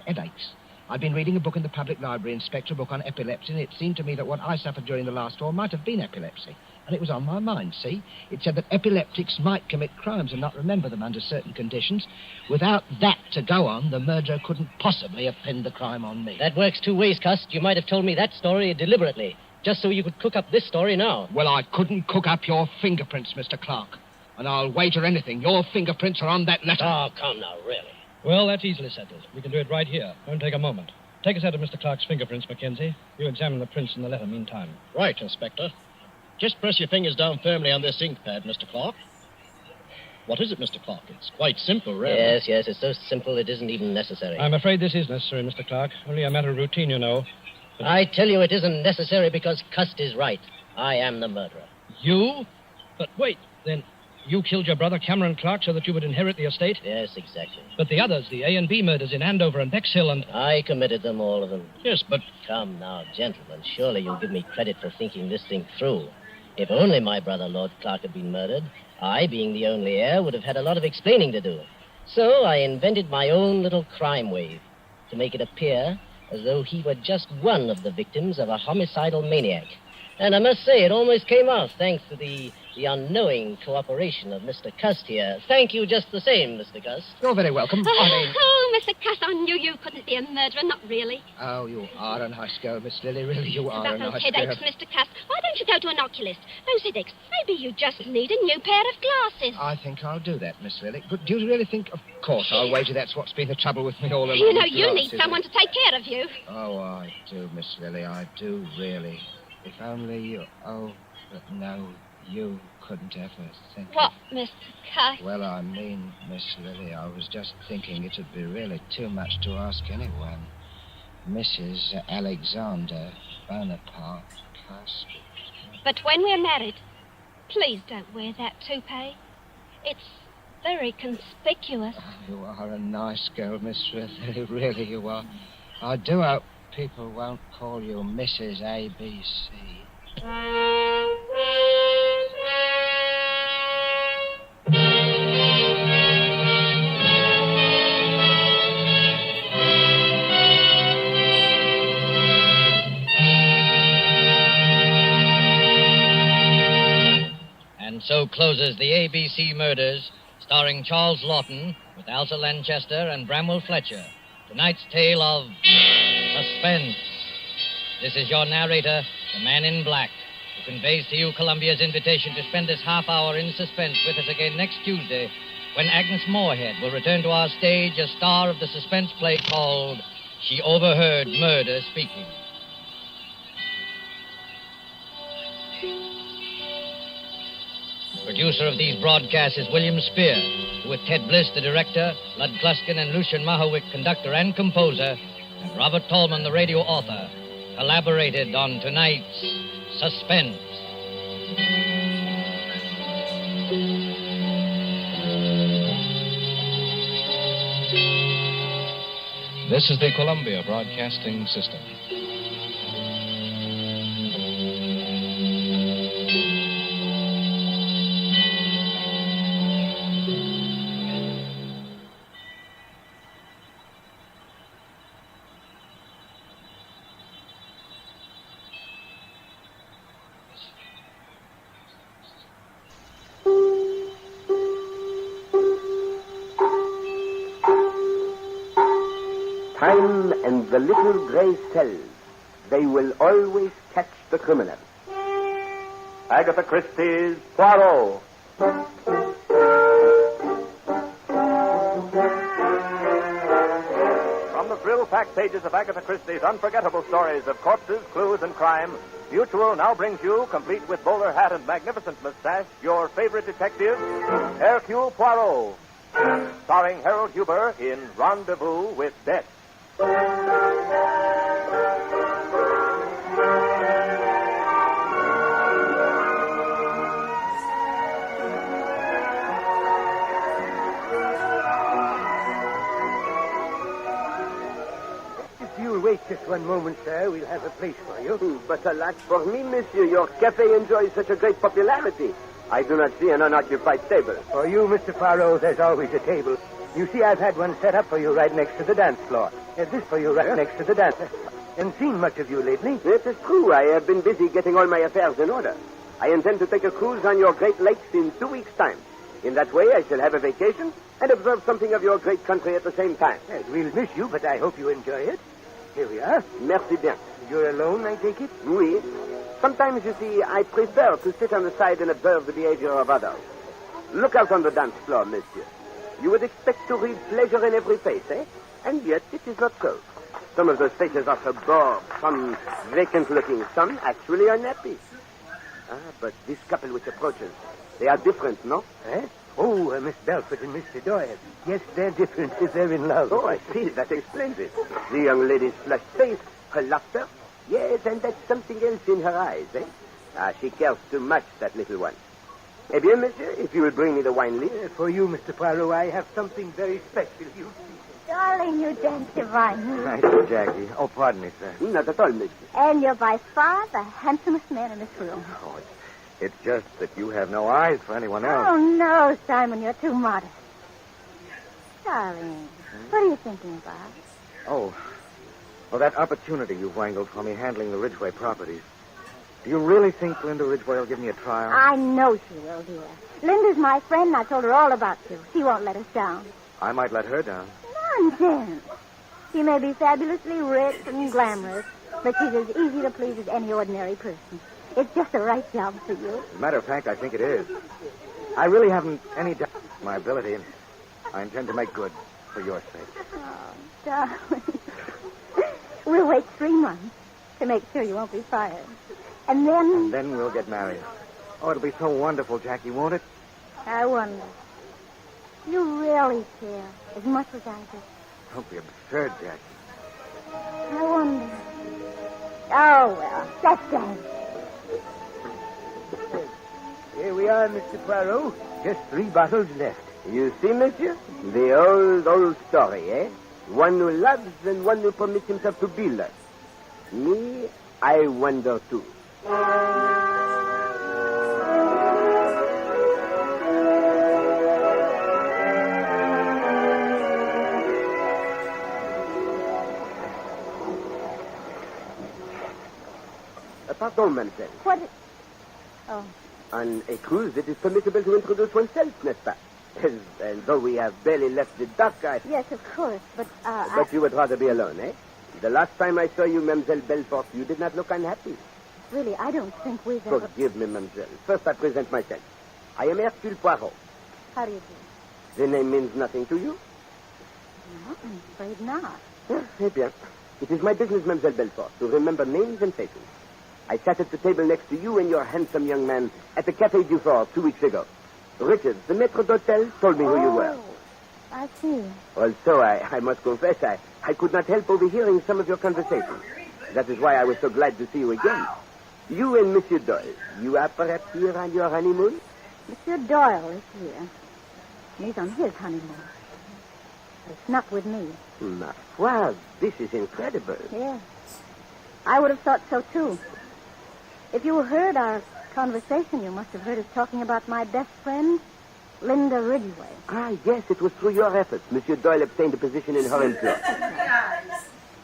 headaches. I'd been reading a book in the public library, Inspector, a book on epilepsy, and it seemed to me that what I suffered during the last war might have been epilepsy. And it was on my mind, see? It said that epileptics might commit crimes and not remember them under certain conditions. Without that to go on, the murderer couldn't possibly have pinned the crime on me. That works two ways, Cust. You might have told me that story deliberately, just so you could cook up this story now. Well, I couldn't cook up your fingerprints, Mr. Clark. And I'll wager anything. Your fingerprints are on that letter. Oh, come now, really. Well, that's easily settled. We can do it right here. Won't take a moment. Take a set of Mr. Clark's fingerprints, Mackenzie. You examine the prints in the letter meantime. Right, Inspector. Just press your fingers down firmly on this ink pad, Mr. Clark. What is it, Mr. Clark? It's quite simple, really. Yes, it's so simple it isn't even necessary. I'm afraid this is necessary, Mr. Clark. Only a matter of routine, you know. But I tell you it isn't necessary because Cust is right. I am the murderer. You? But wait, then... You killed your brother Cameron Clark so that you would inherit the estate? Yes, exactly. But the others, the A and B murders in Andover and Bexhill and... I committed them, all of them. Yes, but... Come now, gentlemen, surely you'll give me credit for thinking this thing through. If only my brother Lord Clark had been murdered, I, being the only heir, would have had a lot of explaining to do. So I invented my own little crime wave to make it appear as though he were just one of the victims of a homicidal maniac. And I must say, it almost came off, thanks to the unknowing cooperation of Mr. Cust here. Thank you just the same, Mr. Cust. You're very welcome. Oh, Mr. Cust, I knew you couldn't be a murderer, not really. Oh, you are a nice girl, Miss Lily. Really, you are About a those nice headaches, girl. Mr. Cust, why don't you go to an oculist? Those headaches, maybe you just need a new pair of glasses. I think I'll do that, Miss Lily. But do you really think... Of course, I'll wager that's what's been the trouble with me all along. You know, you need someone to take care of you. Oh, I do, Miss Lily. I do, really. If only you... Oh, but no, you couldn't ever think... What, Mr. Cust? Well, I mean, Miss Lily, I was just thinking it'd be really too much to ask anyone. Mrs. Alexander Bonaparte Cust. But when we're married, please don't wear that toupee. It's very conspicuous. Oh, you are a nice girl, Miss Lily. Really, you are. I do hope people won't call you Mrs. ABC. And so closes the ABC Murders, starring Charles Lawton with Elsa Lanchester and Bramwell Fletcher. Tonight's tale of suspense. This is your narrator, the Man in Black, who conveys to you Columbia's invitation to spend this half hour in suspense with us again next Tuesday, when Agnes Moorehead will return to our stage as star of the suspense play called She Overheard Murder Speaking. Producer of these broadcasts is William Spear, who with Ted Bliss, the director, Lud Gluskin and Lucian Mahowick, conductor and composer, and Robert Tolman, the radio author, collaborated on tonight's Suspense. This is the Columbia Broadcasting System. Time and the little gray cells, they will always catch the criminal. Agatha Christie's Poirot. From the thrill-packed pages of Agatha Christie's unforgettable stories of corpses, clues, and crime, Mutual now brings you, complete with bowler hat and magnificent mustache, your favorite detective, Hercule Poirot. Starring Harold Huber in Rendezvous with Death. If you'll wait just one moment, sir, we'll have a place for you. But alas for me, monsieur, your cafe enjoys such a great popularity. I do not see an unoccupied table. For you, Mr. Poirot, there's always a table. You see, I've had one set up for you right next to the dance floor. This for you right next to the dance. Haven't seen much of you lately. It is true. I have been busy getting all my affairs in order. I intend to take a cruise on your Great Lakes in 2 weeks' time. In that way, I shall have a vacation and observe something of your great country at the same time. Yes, we'll miss you, but I hope you enjoy it. Here we are. Merci bien. You're alone, I take it? Oui. Sometimes, you see, I prefer to sit on the side and observe the behavior of others. Look out on the dance floor, monsieur. You would expect to read pleasure in every face, eh? And yet it is not so. Some of those faces are so bored, some vacant-looking, some actually unhappy. But this couple which approaches, they are different, no? Eh? Oh, Miss Belford and Mr. Doyle. Yes, they're different if they're in love. Oh, I see. That explains it. The young lady's flushed face, her laughter. Yes, and that's something else in her eyes, eh? She cares too much, that little one. Eh bien, monsieur, if you will bring me the wine list. For you, Mr. Poirot, I have something very special. You Darling, you dance divinely. Thank you, Jackie. Oh, pardon me, sir. Not at all, monsieur. And you're by far the handsomest man in this room. Oh, it's just that you have no eyes for anyone else. Oh, no, Simon, you're too modest. Darling, what are you thinking about? Oh, well, that opportunity you've wangled for me handling the Ridgeway properties. Do you really think Linda Ridgeway will give me a trial? I know she will, dear. Linda's my friend, and I told her all about you. She won't let us down. I might let her down. Nonsense. She may be fabulously rich and glamorous, but she's as easy to please as any ordinary person. It's just the right job for you. As a matter of fact, I think it is. I really haven't any doubt of my ability, and I intend to make good for your sake. Oh, darling. We'll wait 3 months to make sure you won't be fired. And then... And then we'll get married. Oh, it'll be so wonderful, Jackie, won't it? I wonder. You really care as much as I do. Don't be absurd, Jackie. I wonder. Oh, well, let's dance. Here we are, Mr. Poirot. Just 3 bottles left. You see, monsieur? The old story, eh? One who loves and one who permits himself to be loved. Me, I wonder, too. Pardon, mademoiselle. What? Oh. On a cruise, it is permissible to introduce oneself, n'est-ce pas? And though we have barely left the dock, Yes, of course, but, But you would rather be alone, eh? The last time I saw you, Mademoiselle Belfort, you did not look unhappy. Really, I don't think we've ever... Forgive me, mademoiselle. First, I present myself. I am Hercule Poirot. How do you do? The name means nothing to you? No, I'm afraid not. Eh bien. It is my business, Mademoiselle Belfort, to remember names and faces. I sat at the table next to you and your handsome young man at the Café du Fort 2 weeks ago. Richard, the maître d'hôtel, told me who you were. I see. Also, I must confess, I could not help overhearing some of your conversation. That is why I was so glad to see you again. You and Monsieur Doyle, you are perhaps here on your honeymoon? Monsieur Doyle is here. He's on his honeymoon. But it's not with me. Ma foi, this is incredible. Yes. I would have thought so, too. If you heard our conversation, you must have heard us talking about my best friend, Linda Ridgway. Ah, yes, it was through your efforts. Monsieur Doyle obtained a position in her employ.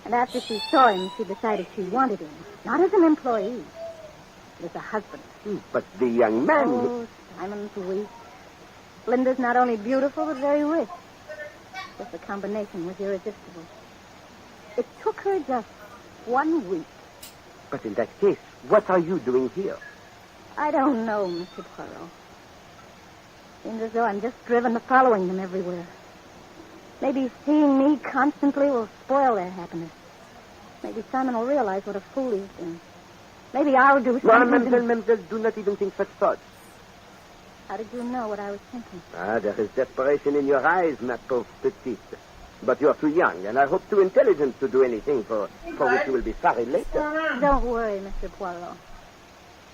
And after she saw him, she decided she wanted him. Not as an employee, but as a husband. But the young man... Oh, Simon's weak. Linda's not only beautiful, but very rich. Just the combination was irresistible. It took her just 1 week. But in that case, what are you doing here? I don't know, Mr. Poirot. Seems as though I'm just driven to following them everywhere. Maybe seeing me constantly will spoil their happiness. Maybe Simon will realize what a fool he's been. Maybe I'll do something. Mademoiselle, do not even think such thoughts. How did you know what I was thinking? Ah, there is desperation in your eyes, ma pauvre petite. But you're too young, and I hope too intelligent to do anything for which you will be sorry later. Don't worry, Mr. Poirot.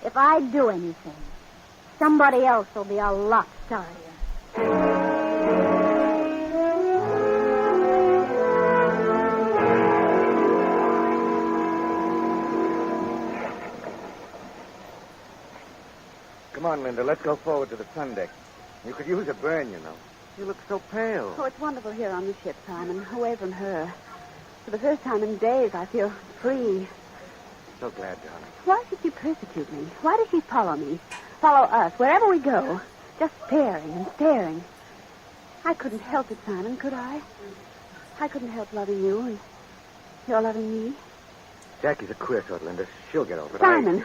If I do anything, somebody else will be a lot sorrier. Come on, Linda. Let's go forward to the sun deck. You could use a burn, you know. You look so pale. Oh, it's wonderful here on the ship, Simon. Away from her. For the first time in days, I feel free. So glad, darling. Why should she persecute me? Why does she follow me? Follow us, wherever we go. Just staring and staring. I couldn't help it, Simon, could I? I couldn't help loving you, and you're loving me. Jackie's a queer sort, Linda. She'll get over it. Simon!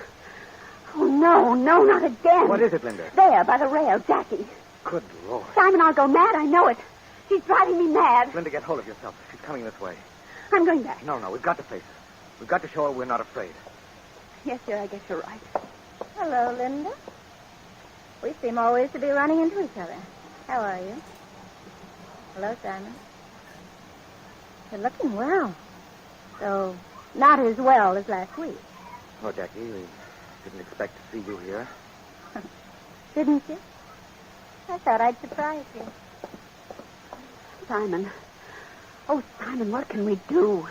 Oh, no, not again. What is it, Linda? There, by the rail, Jackie. Good Lord. Simon, I'll go mad, I know it. She's driving me mad. Linda, get hold of yourself. She's coming this way. I'm going back. No, we've got to face her. We've got to show her we're not afraid. Yes, dear, I guess you're right. Hello, Linda. We seem always to be running into each other. How are you? Hello, Simon. You're looking well. Though not as well as last week. Oh, Jackie, we didn't expect to see you here. Didn't you? I thought I'd surprise you. Simon. Oh, Simon, what can we do?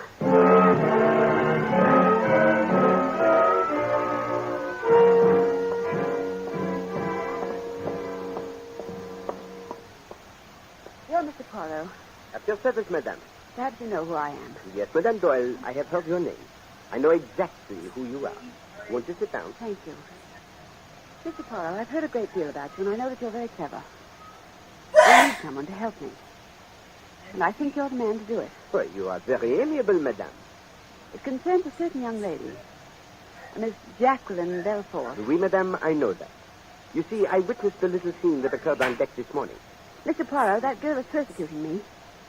You're Mr. Poirot. At your service, madame. Perhaps you know who I am. Yes, Madame Doyle, I have heard your name. I know exactly who you are. Won't you sit down? Thank you. Mr. Poirot, I've heard a great deal about you, and I know that you're very clever. I need someone to help me. And I think you're the man to do it. Well, you are very amiable, madame. It concerns a certain young lady, Miss Jacqueline Belfort. Oui, madame, I know that. You see, I witnessed the little scene that occurred on deck this morning. Mr. Poirot, that girl is persecuting me.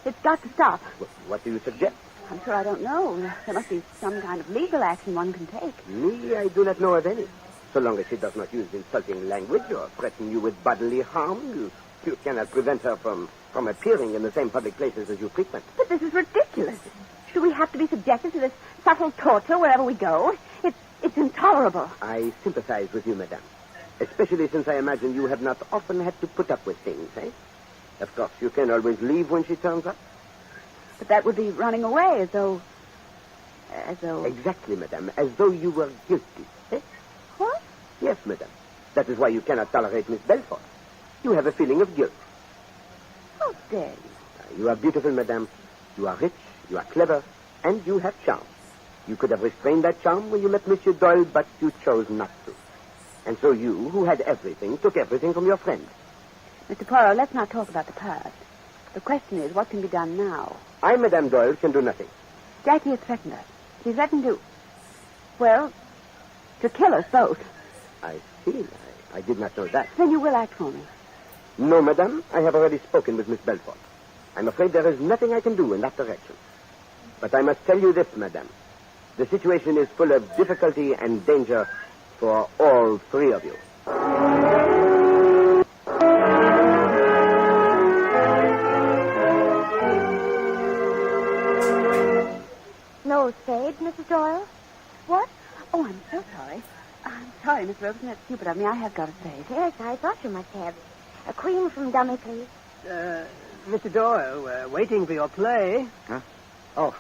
It's got to stop. What do you suggest? I'm sure I don't know. There must be some kind of legal action one can take. Me, I do not know of any. So long as she does not use insulting language or threaten you with bodily harm, you cannot prevent her from appearing in the same public places as you frequent. But this is ridiculous. Should we have to be subjected to this subtle torture wherever we go? It's intolerable. I sympathize with you, madame. Especially since I imagine you have not often had to put up with things, eh? Of course, you can always leave when she turns up. But that would be running away, as though... Exactly, madame. As though you were guilty, eh? What? Yes, madame. That is why you cannot tolerate Miss Belfort. You have a feeling of guilt. How dare you? You are beautiful, madame. You are rich, you are clever, and you have charm. You could have restrained that charm when you met Monsieur Doyle, but you chose not to. And so you, who had everything, took everything from your friend. Mr. Poirot, let's not talk about the past. The question is, what can be done now? I, Madame Doyle, can do nothing. Jackie has threatened us. She threatened to... Well, to kill us both. I see. I did not know that. Then you will act for me. No, madame. I have already spoken with Miss Belfort. I'm afraid there is nothing I can do in that direction. But I must tell you this, madame. The situation is full of difficulty and danger for all three of you. No spade, Mrs. Doyle? What? Oh, I'm so sorry. I'm sorry, Miss Robeson. That's stupid of me. I have got a spade. Yes, I thought you must have. A cream from Dummy, please. Mr. Doyle, we're waiting for your play. Huh? Oh.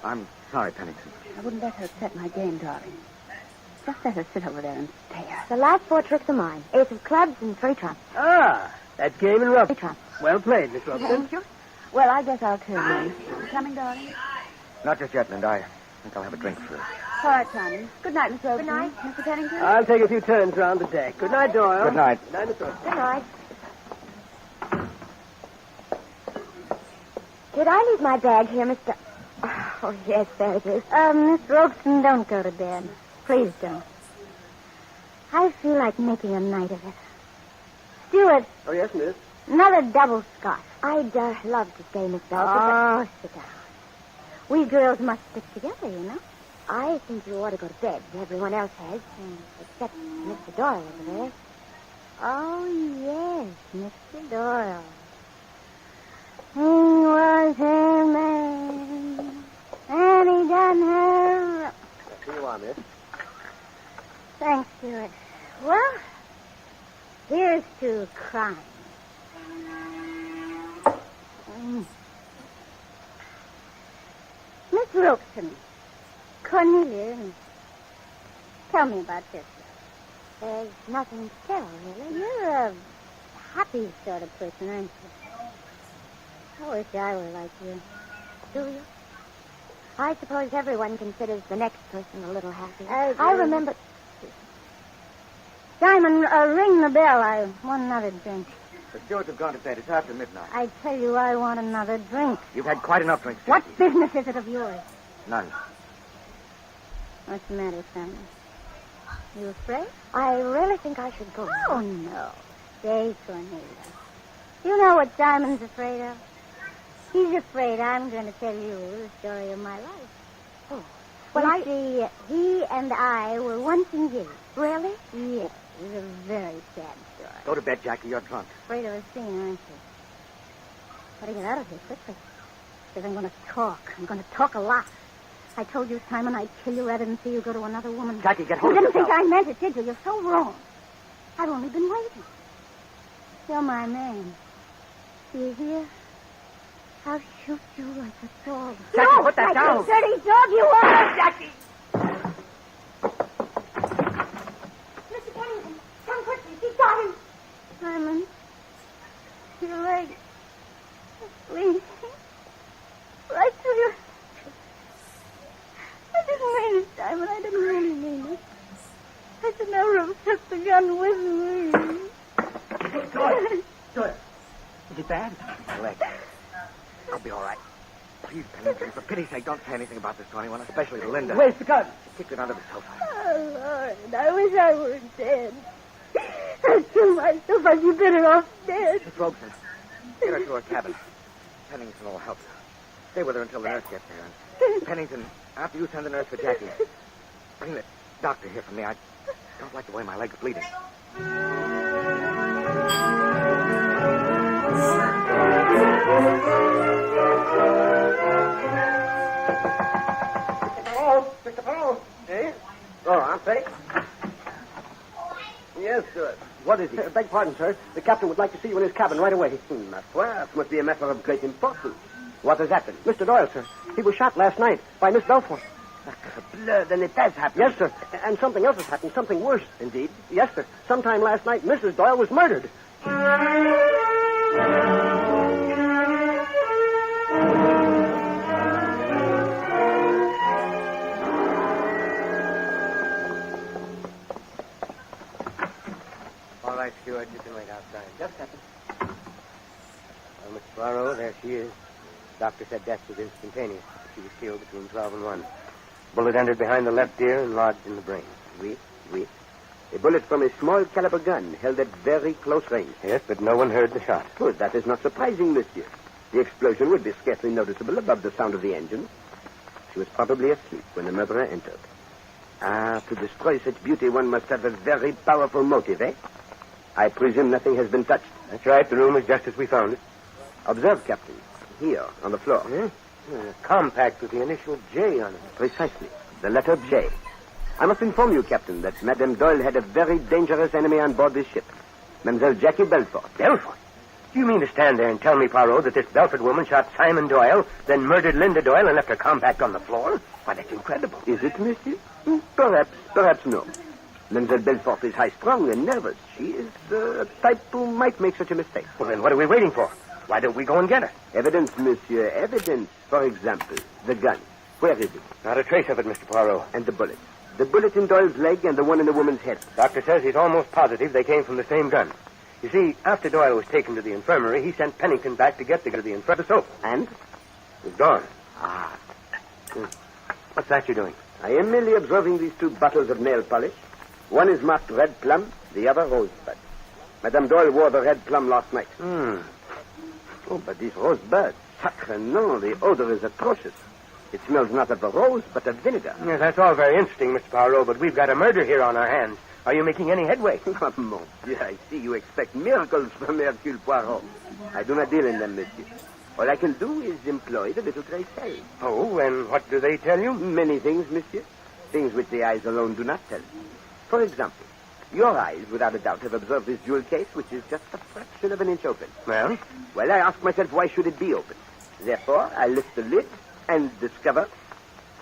I'm sorry, Pennington. I wouldn't let her upset my game, darling. Just let her sit over there and stare. The last 4 tricks are mine. Ace of clubs and 3 trumps. Ah, that's game and rough. 3 trumps. Well played, Miss Robson. Thank you. Well, I guess I'll turn in. You coming, darling? Not just yet, Linda. I think I'll have a drink first. All right, Tommy. Good night, Miss Robson. Good night. Mr. Pennington? I'll take a few turns round the deck. Good night, Doyle. Good night. Good night, Miss Robson. Good night. Did I leave my bag here, Mr... Oh, yes, there it is. Miss Robson, don't go to bed. Please don't. I feel like making a night of it. Stuart. Oh, yes, miss. Another double scotch. I'd love to stay, Miss Belcher. Oh, sit down. We girls must stick together, you know. I think you ought to go to bed. Everyone else has, except Mr. Doyle over there. Oh, yes, Mr. Doyle. He was her man, and he done her... Here you are, miss. Thanks, Stuart. Well, here's to crime. Miss Wilson, Cornelia, tell me about yourself. There's nothing to tell, really. You're a happy sort of person, aren't you? I wish I were like you. Do you? I suppose everyone considers the next person a little happy. I remember... Simon, ring the bell. I want another drink. The stewards have gone to bed. It's after midnight. I tell you, I want another drink. You've had quite enough drinks, What Jackie. business is it of yours? None. What's the matter, Simon? You afraid? I really think I should go. Oh, no. Stay, Cornelia. You know what Simon's afraid of? He's afraid I'm going to tell you the story of my life. Oh. Well, you see, he and I were once engaged. Really? Yes. It was a very sad story. Go to bed, Jackie. You're drunk. Afraid of a scene, aren't you? Gotta get out of here quickly. Because I'm going to talk. I'm going to talk a lot. I told you, Simon, I'd kill you rather than see you go to another woman. Jackie, get hold You of didn't yourself. think I meant it, did you? You're so wrong. I've only been waiting. You're my man. Do you hear? I'll shoot you like a dog. Jackie, no, put that like down. a dirty dog you are. Jackie! Mr. Pennington, come quickly. She's got him. Simon, you're right. Please. Right to you. I didn't mean it, Simon. I didn't really mean it. I should never have took the gun with me. Doyle. Is it bad? Leg. I'll be all right. Please, Pennington, for pity's sake, don't say anything about this to anyone, especially to Linda. Where's the gun? She kicked it under the sofa. Oh, Lord, I wish I were dead. I'd kill myself. I'd be better off dead. Miss Robeson, get her to her cabin. Pennington will help you. Stay with her until the nurse gets there. And Pennington, after you send the nurse for Jackie, bring the doctor here for me. I don't like the way my leg's bleeding. Mr. Farrell. Eh? Oh, I'm safe. Yes, sir. What is it? Beg pardon, sir. The captain would like to see you in his cabin right away. Ma foi, it must be a matter of great importance. What has happened? Mr. Doyle, sir. He was shot last night by Miss Belfort. Sacre then it has happened. Yes, sir. And something else has happened. Something worse. Indeed? Yes, sir. Sometime last night, Mrs. Doyle was murdered. All right, Stewart, you can wait outside. Yes, Captain. Well, Miss Poirot, there she is. The doctor said death was instantaneous. She was killed between 12 and 1. Bullet entered behind the left ear and lodged in the brain. Oui. A bullet from a small caliber gun held at very close range. Yes, but no one heard the shot. Oh, that is not surprising, monsieur. The explosion would be scarcely noticeable above the sound of the engine. She was probably asleep when the murderer entered. Ah, to destroy such beauty, one must have a very powerful motive, eh? I presume nothing has been touched. That's right. The room is just as we found it. Observe, Captain. Here, on the floor. A compact with the initial J on it. Precisely. The letter J. I must inform you, Captain, that Madame Doyle had a very dangerous enemy on board this ship. Mademoiselle Jackie Belfort. Belfort? Do you mean to stand there and tell me, Poirot, that this Belford woman shot Simon Doyle, then murdered Linda Doyle and left her compact on the floor? Why, that's incredible. Is it, monsieur? Perhaps no. Mademoiselle Belfort is high-strung and nervous. She is a type who might make such a mistake. Well, then what are we waiting for? Why don't we go and get her? Evidence, monsieur, evidence. For example, the gun. Where is it? Not a trace of it, Mr. Poirot. And the bullet? The bullet in Doyle's leg and the one in the woman's head. Doctor says he's almost positive they came from the same gun. You see, after Doyle was taken to the infirmary, he sent Pennington back to get the gun to the infirmary soap. And? It was gone. Ah. What's that you're doing? I am merely observing these two bottles of nail polish. One is marked red plum, the other rosebud. Madame Doyle wore the red plum last night. Oh, but this rosebud, sacre nom, the odor is atrocious. It smells not of the rose, but of vinegar. Yes, that's all very interesting, Mr. Poirot, but we've got a murder here on our hands. Are you making any headway? Oh, mon Dieu, I see you expect miracles from Hercule Poirot. I do not deal in them, monsieur. All I can do is employ the little gray cells. Oh, and what do they tell you? Many things, monsieur. Things which the eyes alone do not tell. For example, your eyes, without a doubt, have observed this jewel case, which is just a fraction of an inch open. Well? Well, I ask myself, why should it be open? Therefore, I lift the lid and discover...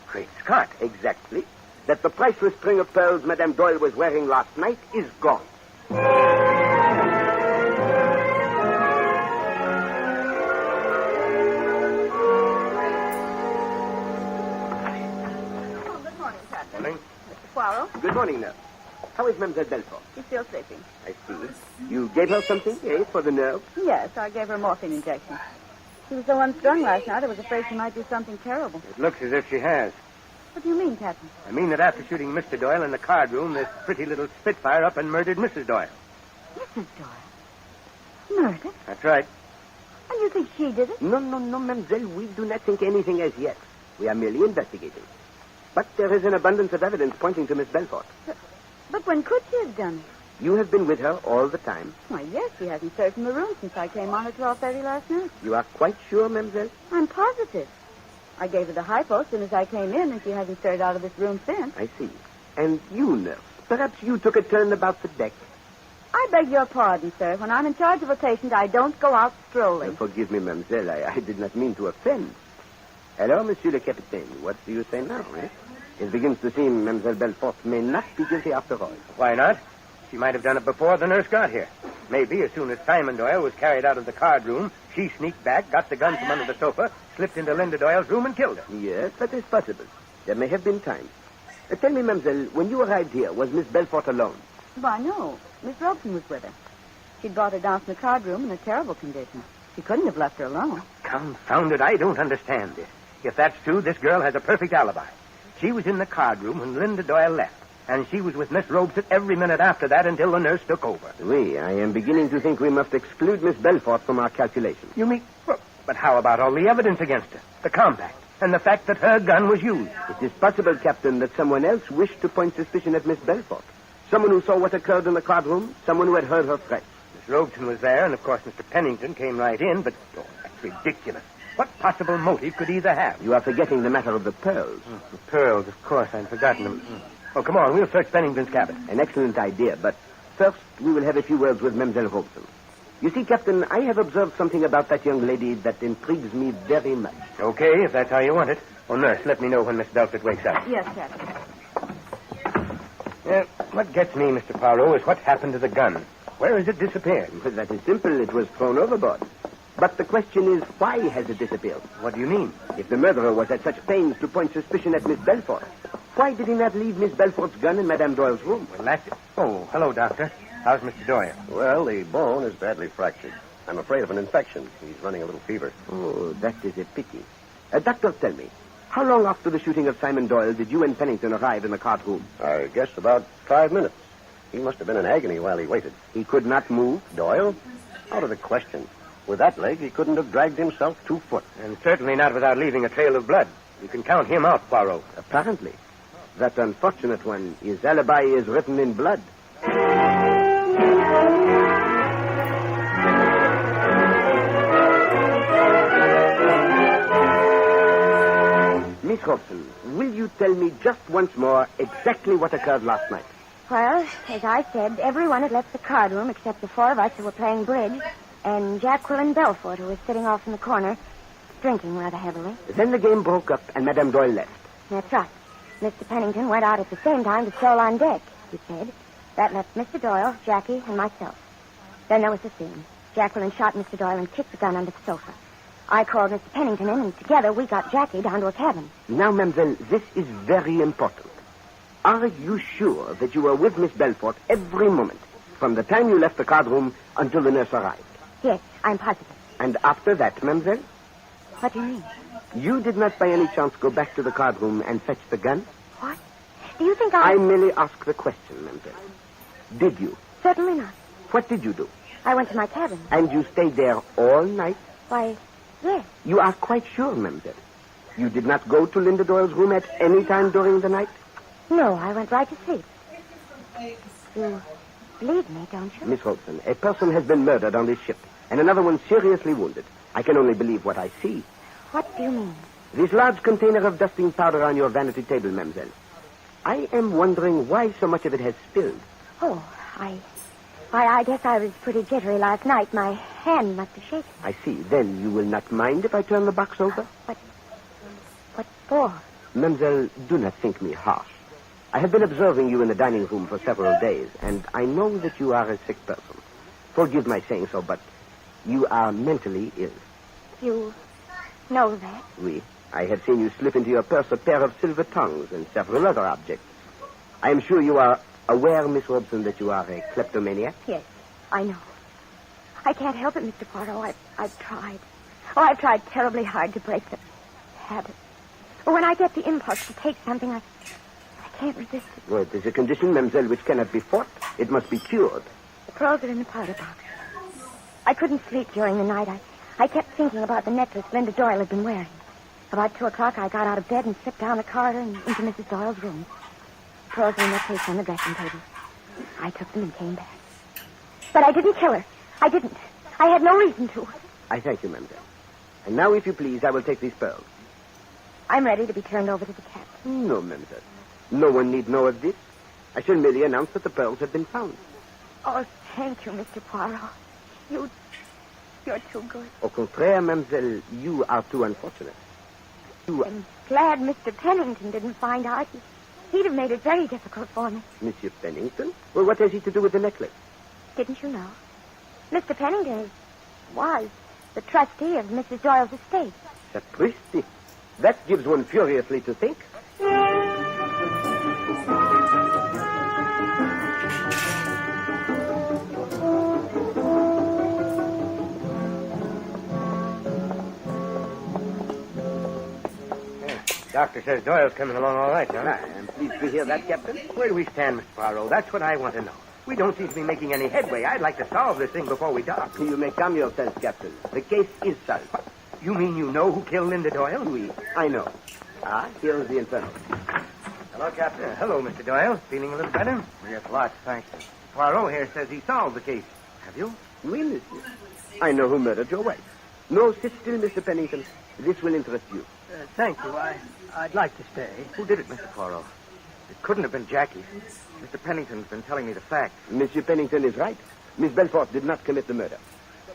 Great Scott. Exactly. That the priceless string of pearls Madame Doyle was wearing last night is gone. Good morning, Captain. Morning. Mr. Poirot. Good morning, nurse. How is Mademoiselle Belfort? She's still sleeping. I see. You gave her something, eh, for the nerve? Yes, I gave her a morphine injection. She was so unstrung last night, I was afraid she might do something terrible. It looks as if she has. What do you mean, Captain? I mean that after shooting Mr. Doyle in the card room, this pretty little Spitfire up and murdered Mrs. Doyle. Mrs. Doyle? Murdered? That's right. And you think she did it? No, mademoiselle. We do not think anything as yet. We are merely investigating. But there is an abundance of evidence pointing to Miss Belfort. But when could she have done it? You have been with her all the time. Why, yes, she hasn't stirred from the room since I came on at 12:30 last night. You are quite sure, mademoiselle? I'm positive. I gave her the hypo as soon as I came in, and she hasn't stirred out of this room since. I see. And you, nurse, perhaps you took a turn about the deck. I beg your pardon, sir. When I'm in charge of a patient, I don't go out strolling. Forgive me, mademoiselle. I did not mean to offend. Hello, monsieur le capitaine. What do you say now, eh? It begins to seem Mademoiselle Belfort may not be guilty after all. Why not? She might have done it before the nurse got here. Maybe as soon as Simon Doyle was carried out of the card room, she sneaked back, got the gun from under the sofa, slipped into Linda Doyle's room and killed her. Yes, that is possible. There may have been time. Tell me, mademoiselle, when you arrived here, was Miss Belfort alone? Why, no. Miss Robson was with her. She'd brought her down from the card room in a terrible condition. She couldn't have left her alone. Confound it, I don't understand this. If that's true, this girl has a perfect alibi. She was in the card room when Linda Doyle left, and she was with Miss Robeson every minute after that until the nurse took over. Oui, I am beginning to think we must exclude Miss Belfort from our calculations. You mean... But how about all the evidence against her? The compact, and the fact that her gun was used. It is possible, Captain, that someone else wished to point suspicion at Miss Belfort. Someone who saw what occurred in the card room, someone who had heard her threats. Miss Robeson was there, and of course Mr. Pennington came right in, but... Oh, that's ridiculous. What possible motive could either have? You are forgetting the matter of the pearls. The pearls, of course. I'd forgotten them. Oh, come on. We'll search Pennington's cabin. An excellent idea, but first we will have a few words with Mademoiselle Robeson. You see, Captain, I have observed something about that young lady that intrigues me very much. Okay, if that's how you want it. Oh, nurse, let me know when Miss Belfort wakes up. Yes, Captain. What gets me, Mr. Poirot, is what happened to the gun. Where has it disappeared? Well, that is simple. It was thrown overboard. But the question is, why has it disappeared? What do you mean? If the murderer was at such pains to point suspicion at Miss Belfort, why did he not leave Miss Belfort's gun in Madame Doyle's room? Well, that's it. Oh, hello, Doctor. How's Mr. Doyle? Well, the bone is badly fractured. I'm afraid of an infection. He's running a little fever. Oh, that is a pity. Doctor, tell me, how long after the shooting of Simon Doyle did you and Pennington arrive in the card room? I guess about 5 minutes. He must have been in agony while he waited. He could not move? Doyle? Out of the question. With that leg, he couldn't have dragged himself 2 foot. And certainly not without leaving a trail of blood. You can count him out, Poirot. Apparently. That unfortunate one, his alibi is written in blood. Miss Robson, will you tell me just once more exactly what occurred last night? Well, as I said, everyone had left the card room except the 4 of us who were playing bridge. and Jacqueline Belfort, who was sitting off in the corner, drinking rather heavily. Then the game broke up and Madame Doyle left. That's right. Mr. Pennington went out at the same time to stroll on deck, he said. That left Mr. Doyle, Jackie, and myself. Then there was the scene. Jacqueline shot Mr. Doyle and kicked the gun under the sofa. I called Mr. Pennington in, and together we got Jackie down to a cabin. Now, mademoiselle, this is very important. Are you sure that you were with Miss Belfort every moment, from the time you left the card room until the nurse arrived? Yes, I'm positive. And after that, mademoiselle? What do you mean? You did not by any chance go back to the card room and fetch the gun? What? Do you think I merely ask the question, mademoiselle. Did you? Certainly not. What did you do? I went to my cabin. And you stayed there all night? Why, yes. You are quite sure, mademoiselle? You did not go to Linda Doyle's room at any time during the night? No, I went right to sleep. You believe me, don't you? Miss Robeson, a person has been murdered on this ship, and another one seriously wounded. I can only believe what I see. What do you mean? This large container of dusting powder on your vanity table, mademoiselle. I am wondering why so much of it has spilled. Oh, I guess I was pretty jittery last night. My hand must have shaken. I see. Then you will not mind if I turn the box over? What for? Mademoiselle, do not think me harsh. I have been observing you in the dining room for several days, and I know that you are a sick person. Forgive my saying so, but you are mentally ill. You know that? Oui. I have seen you slip into your purse a pair of silver tongues and several other objects. I am sure you are aware, Miss Robson, that you are a kleptomaniac? Yes, I know. I can't help it, Mr. Poirot. I've tried. Oh, I've tried terribly hard to break the habit. When I get the impulse to take something, I can't resist it. Well, it is a condition, mademoiselle, which cannot be fought. It must be cured. The pearls are in the powder box. I couldn't sleep during the night. I kept thinking about the necklace Linda Doyle had been wearing. About 2 o'clock, I got out of bed and slipped down the corridor and into Mrs. Doyle's room. The pearls were in their place on the dressing table. I took them and came back. But I didn't kill her. I didn't. I had no reason to. I thank you, mademoiselle. And now, if you please, I will take these pearls. I'm ready to be turned over to the captain. No, mademoiselle. No one need know of this. I shall merely announce that the pearls have been found. Oh, thank you, Mr. Poirot. You're too good. Au contraire, mademoiselle, you are too unfortunate. I'm glad Mr. Pennington didn't find out. He'd have made it very difficult for me. Monsieur Pennington? Well, what has he to do with the necklace? Didn't you know? Mr. Pennington was the trustee of Mrs. Doyle's estate. Sapristi. That gives one furiously to think. Doctor says Doyle's coming along all right, huh? I'm pleased to hear that, Captain. Where do we stand, Mr. Poirot? That's what I want to know. We don't seem to be making any headway. I'd like to solve this thing before we dock. You may calm yourself, Captain. The case is solved. You mean you know who killed Linda Doyle? Oui, I know. Here is the infernal. Hello, Captain. Hello, Mr. Doyle. Feeling a little better? Yes, lots, thanks. Poirot here says he solved the case. Have you? Oui, monsieur. I know who murdered your wife. No, sit still, Mr. Pennington. This will interest you. Thank you. I'd like to stay. Who did it, Mr. Poirot? It couldn't have been Jackie. Mr. Pennington's been telling me the facts. Monsieur Pennington is right. Miss Belfort did not commit the murder.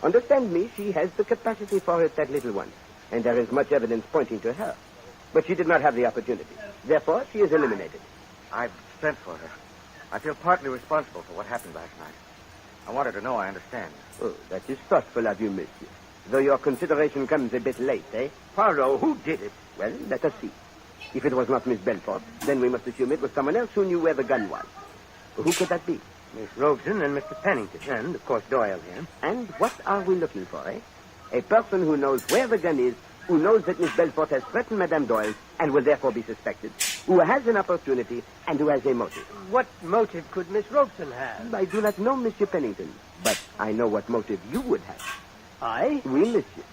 Understand me, she has the capacity for it, that little one. And there is much evidence pointing to her. But she did not have the opportunity. Therefore, she is eliminated. I've sent for her. I feel partly responsible for what happened last night. I want her to know I understand. Oh, that is thoughtful of you, monsieur. Though your consideration comes a bit late, eh? Poirot, who did it? Well, let us see. If it was not Miss Belfort, then we must assume it was someone else who knew where the gun was. Who could that be? Miss Robeson and Mr. Pennington, and, of course, Doyle here. And what are we looking for, eh? A person who knows where the gun is, who knows that Miss Belfort has threatened Madame Doyle and will therefore be suspected, who has an opportunity and who has a motive. What motive could Miss Robeson have? I do not know, Monsieur Pennington, but I know what motive you would have. I? Oui, monsieur.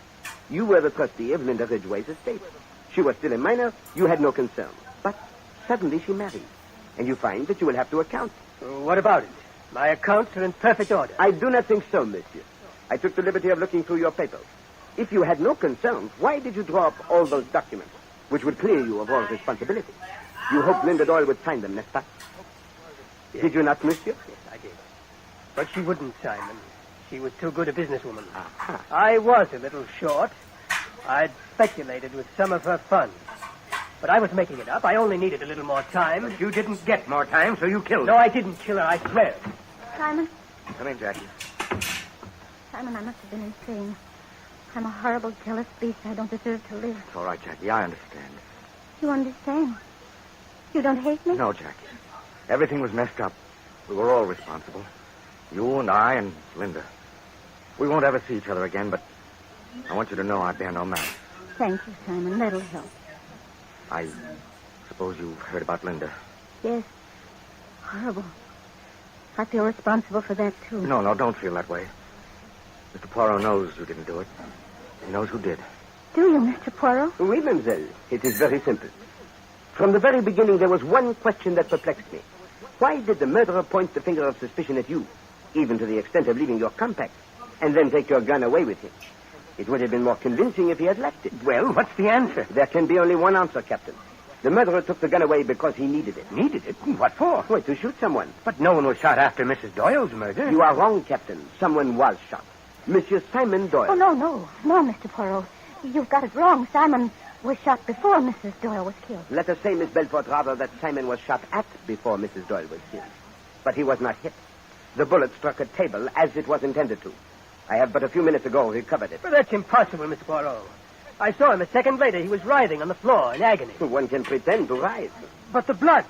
You were the trustee of Linda Ridgway's estate. She was still a minor. You had no concern. But suddenly she married. And you find that you will have to account. What about it? My accounts are in perfect order. I do not think so, monsieur. I took the liberty of looking through your papers. If you had no concerns, why did you draw up all those documents, which would clear you of all responsibility? You hoped Linda Doyle would sign them, n'est-ce pas? Yes. Did you not, monsieur? Yes, I did. But she wouldn't sign them. She was too good a businesswoman. I was a little short. I'd speculated with some of her funds. But I was making it up. I only needed a little more time. But you didn't get more time, so you killed her. No, I didn't kill her, I swear. Simon? Come in, Jackie. Simon, I must have been insane. I'm a horrible, jealous beast. I don't deserve to live. It's all right, Jackie. I understand. You understand? You don't hate me? No, Jackie. Everything was messed up. We were all responsible. You and I and Linda. We won't ever see each other again, but I want you to know I bear no malice. Thank you, Simon. That'll help. I suppose you've heard about Linda. Yes. Horrible. I feel responsible for that, too. No, don't feel that way. Mr. Poirot knows you didn't do it. He knows who did. Do you, Mr. Poirot? Oui, mademoiselle. It is very simple. From the very beginning, there was one question that perplexed me. Why did the murderer point the finger of suspicion at you, even to the extent of leaving your compact, and then take your gun away with him? It would have been more convincing if he had left it. Well, what's the answer? There can be only one answer, Captain. The murderer took the gun away because he needed it. Needed it? What for? Why, to shoot someone. But no one was shot after Mrs. Doyle's murder. You are wrong, Captain. Someone was shot. Monsieur Simon Doyle. Oh, no, Mr. Poirot. You've got it wrong. Simon was shot before Mrs. Doyle was killed. Let us say, Miss Belfort, rather, that Simon was shot at before Mrs. Doyle was killed. But he was not hit. The bullet struck a table as it was intended to. I have but a few minutes ago recovered it. But that's impossible, Mr. Poirot. I saw him a second later. He was writhing on the floor in agony. One can pretend to writhe. But the blood.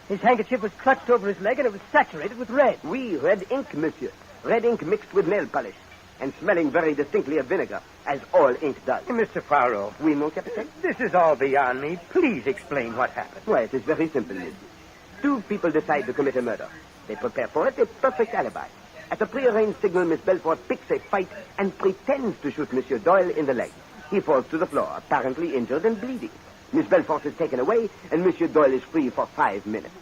His handkerchief was clutched over his leg and it was saturated with red. Oui, red ink, monsieur. Red ink mixed with nail polish. And smelling very distinctly of vinegar, as all ink does. Mr. Poirot. Oui, mon capitaine? This is all beyond me. Please explain what happened. Why, it is very simple, Liz. Two people decide to commit a murder. They prepare for it a perfect alibi. At a prearranged signal, Miss Belfort picks a fight and pretends to shoot Monsieur Doyle in the leg. He falls to the floor, apparently injured and bleeding. Miss Belfort is taken away, and Monsieur Doyle is free for 5 minutes.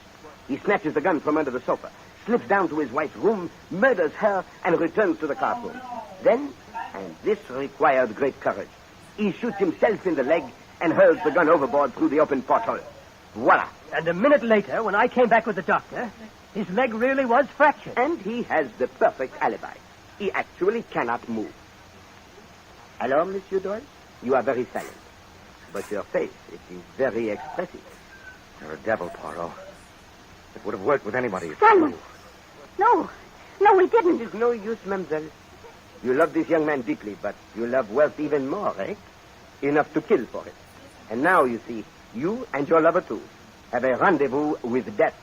He snatches the gun from under the sofa, slips down to his wife's room, murders her, and returns to the card room. Then, and this required great courage, he shoots himself in the leg and hurls the gun overboard through the open porthole. Voila. And a minute later, when I came back with the doctor, his leg really was fractured. And he has the perfect alibi. He actually cannot move. Alors, Monsieur Doyle? You are very silent. But your face, it is very expressive. You're a devil, Poirot. It would have worked with anybody. Simon! No, we didn't. It is no use, mademoiselle. You love this young man deeply, but you love wealth even more, eh? Enough to kill for it. And now, you see, you and your lover, too, have a rendezvous with death.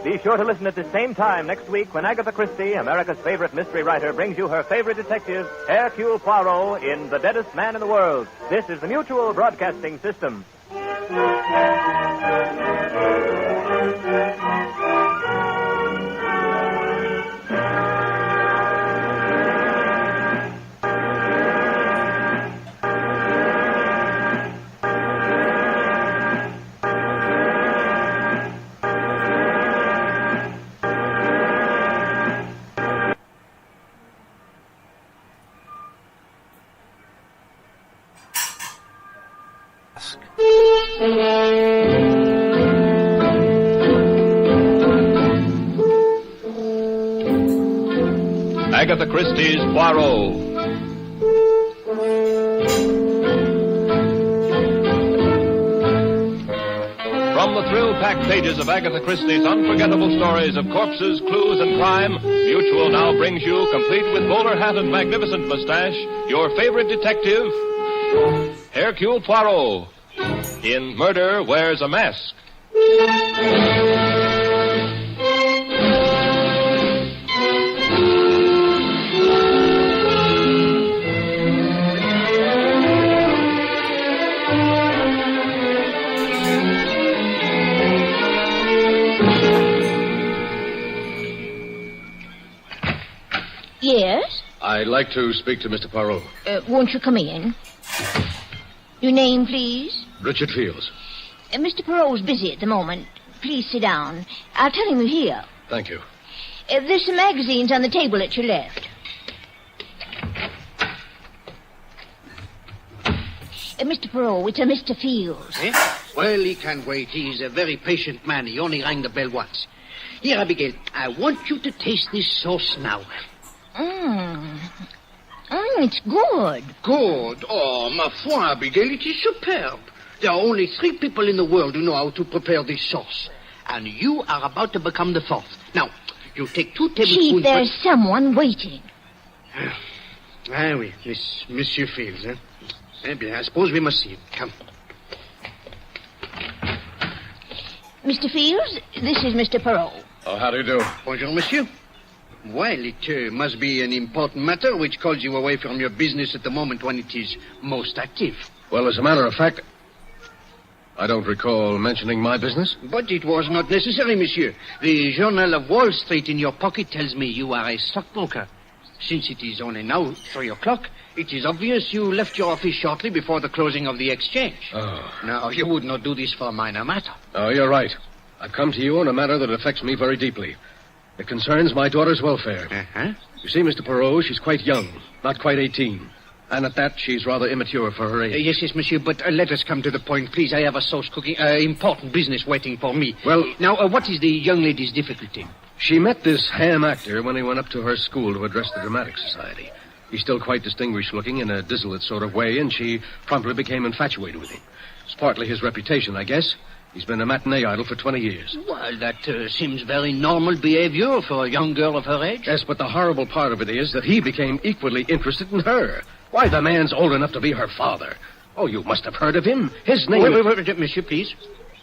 Be sure to listen at the same time next week when Agatha Christie, America's favorite mystery writer, brings you her favorite detective, Hercule Poirot, in The Deadest Man in the World. This is the Mutual Broadcasting System. Agatha Christie's Poirot. From the thrill-packed pages of Agatha Christie's unforgettable stories of corpses, clues, and crime, Mutual now brings you, complete with bowler hat and magnificent mustache, your favorite detective, Hercule Poirot, in Murder Wears a Mask. Yes? I'd like to speak to Mr. Poirot. Won't you come in? Your name, please? Richard Fields. Mr. Poirot's busy at the moment. Please sit down. I'll tell him you're here. Thank you. There's some magazines on the table at your left. Mr. Poirot, it's a Mr. Fields. Eh? Well, he can wait. He's a very patient man. He only rang the bell once. Here, Abigail, I want you to taste this sauce now. It's good. Good. Oh, ma foi, Abigail, it is superb. There are only 3 people in the world who know how to prepare this sauce. And you are about to become the 4th. Now, you take 2 tablespoons... Chief, there's someone waiting. Ah, oui, Monsieur Fields, eh? Eh bien, I suppose we must see him. Come. Mr. Fields, this is Mr. Perrault. Oh, how do you do? Bonjour, monsieur. Well, it must be an important matter which calls you away from your business at the moment when it is most active. Well, as a matter of fact, I don't recall mentioning my business. But it was not necessary, monsieur. The Journal of Wall Street in your pocket tells me you are a stockbroker. Since it is only now 3 o'clock, it is obvious you left your office shortly before the closing of the exchange. Oh. Now, you would not do this for a minor matter. Oh, you're right. I've come to you on a matter that affects me very deeply. It concerns my daughter's welfare. Uh-huh. You see, Mr. Perrault, she's quite young, not quite 18. And at that, she's rather immature for her age. Yes, monsieur, but let us come to the point, please. I have a sauce cooking, important business waiting for me. Well... Now, what is the young lady's difficulty? She met this ham actor when he went up to her school to address the Dramatic Society. He's still quite distinguished-looking in a dissolute sort of way, and she promptly became infatuated with him. It's partly his reputation, I guess. He's been a matinee idol for 20 years. Well, that seems very normal behavior for a young girl of her age. Yes, but the horrible part of it is that he became equally interested in her. Why, the man's old enough to be her father. Oh, you must have heard of him. His name... Wait, monsieur, please.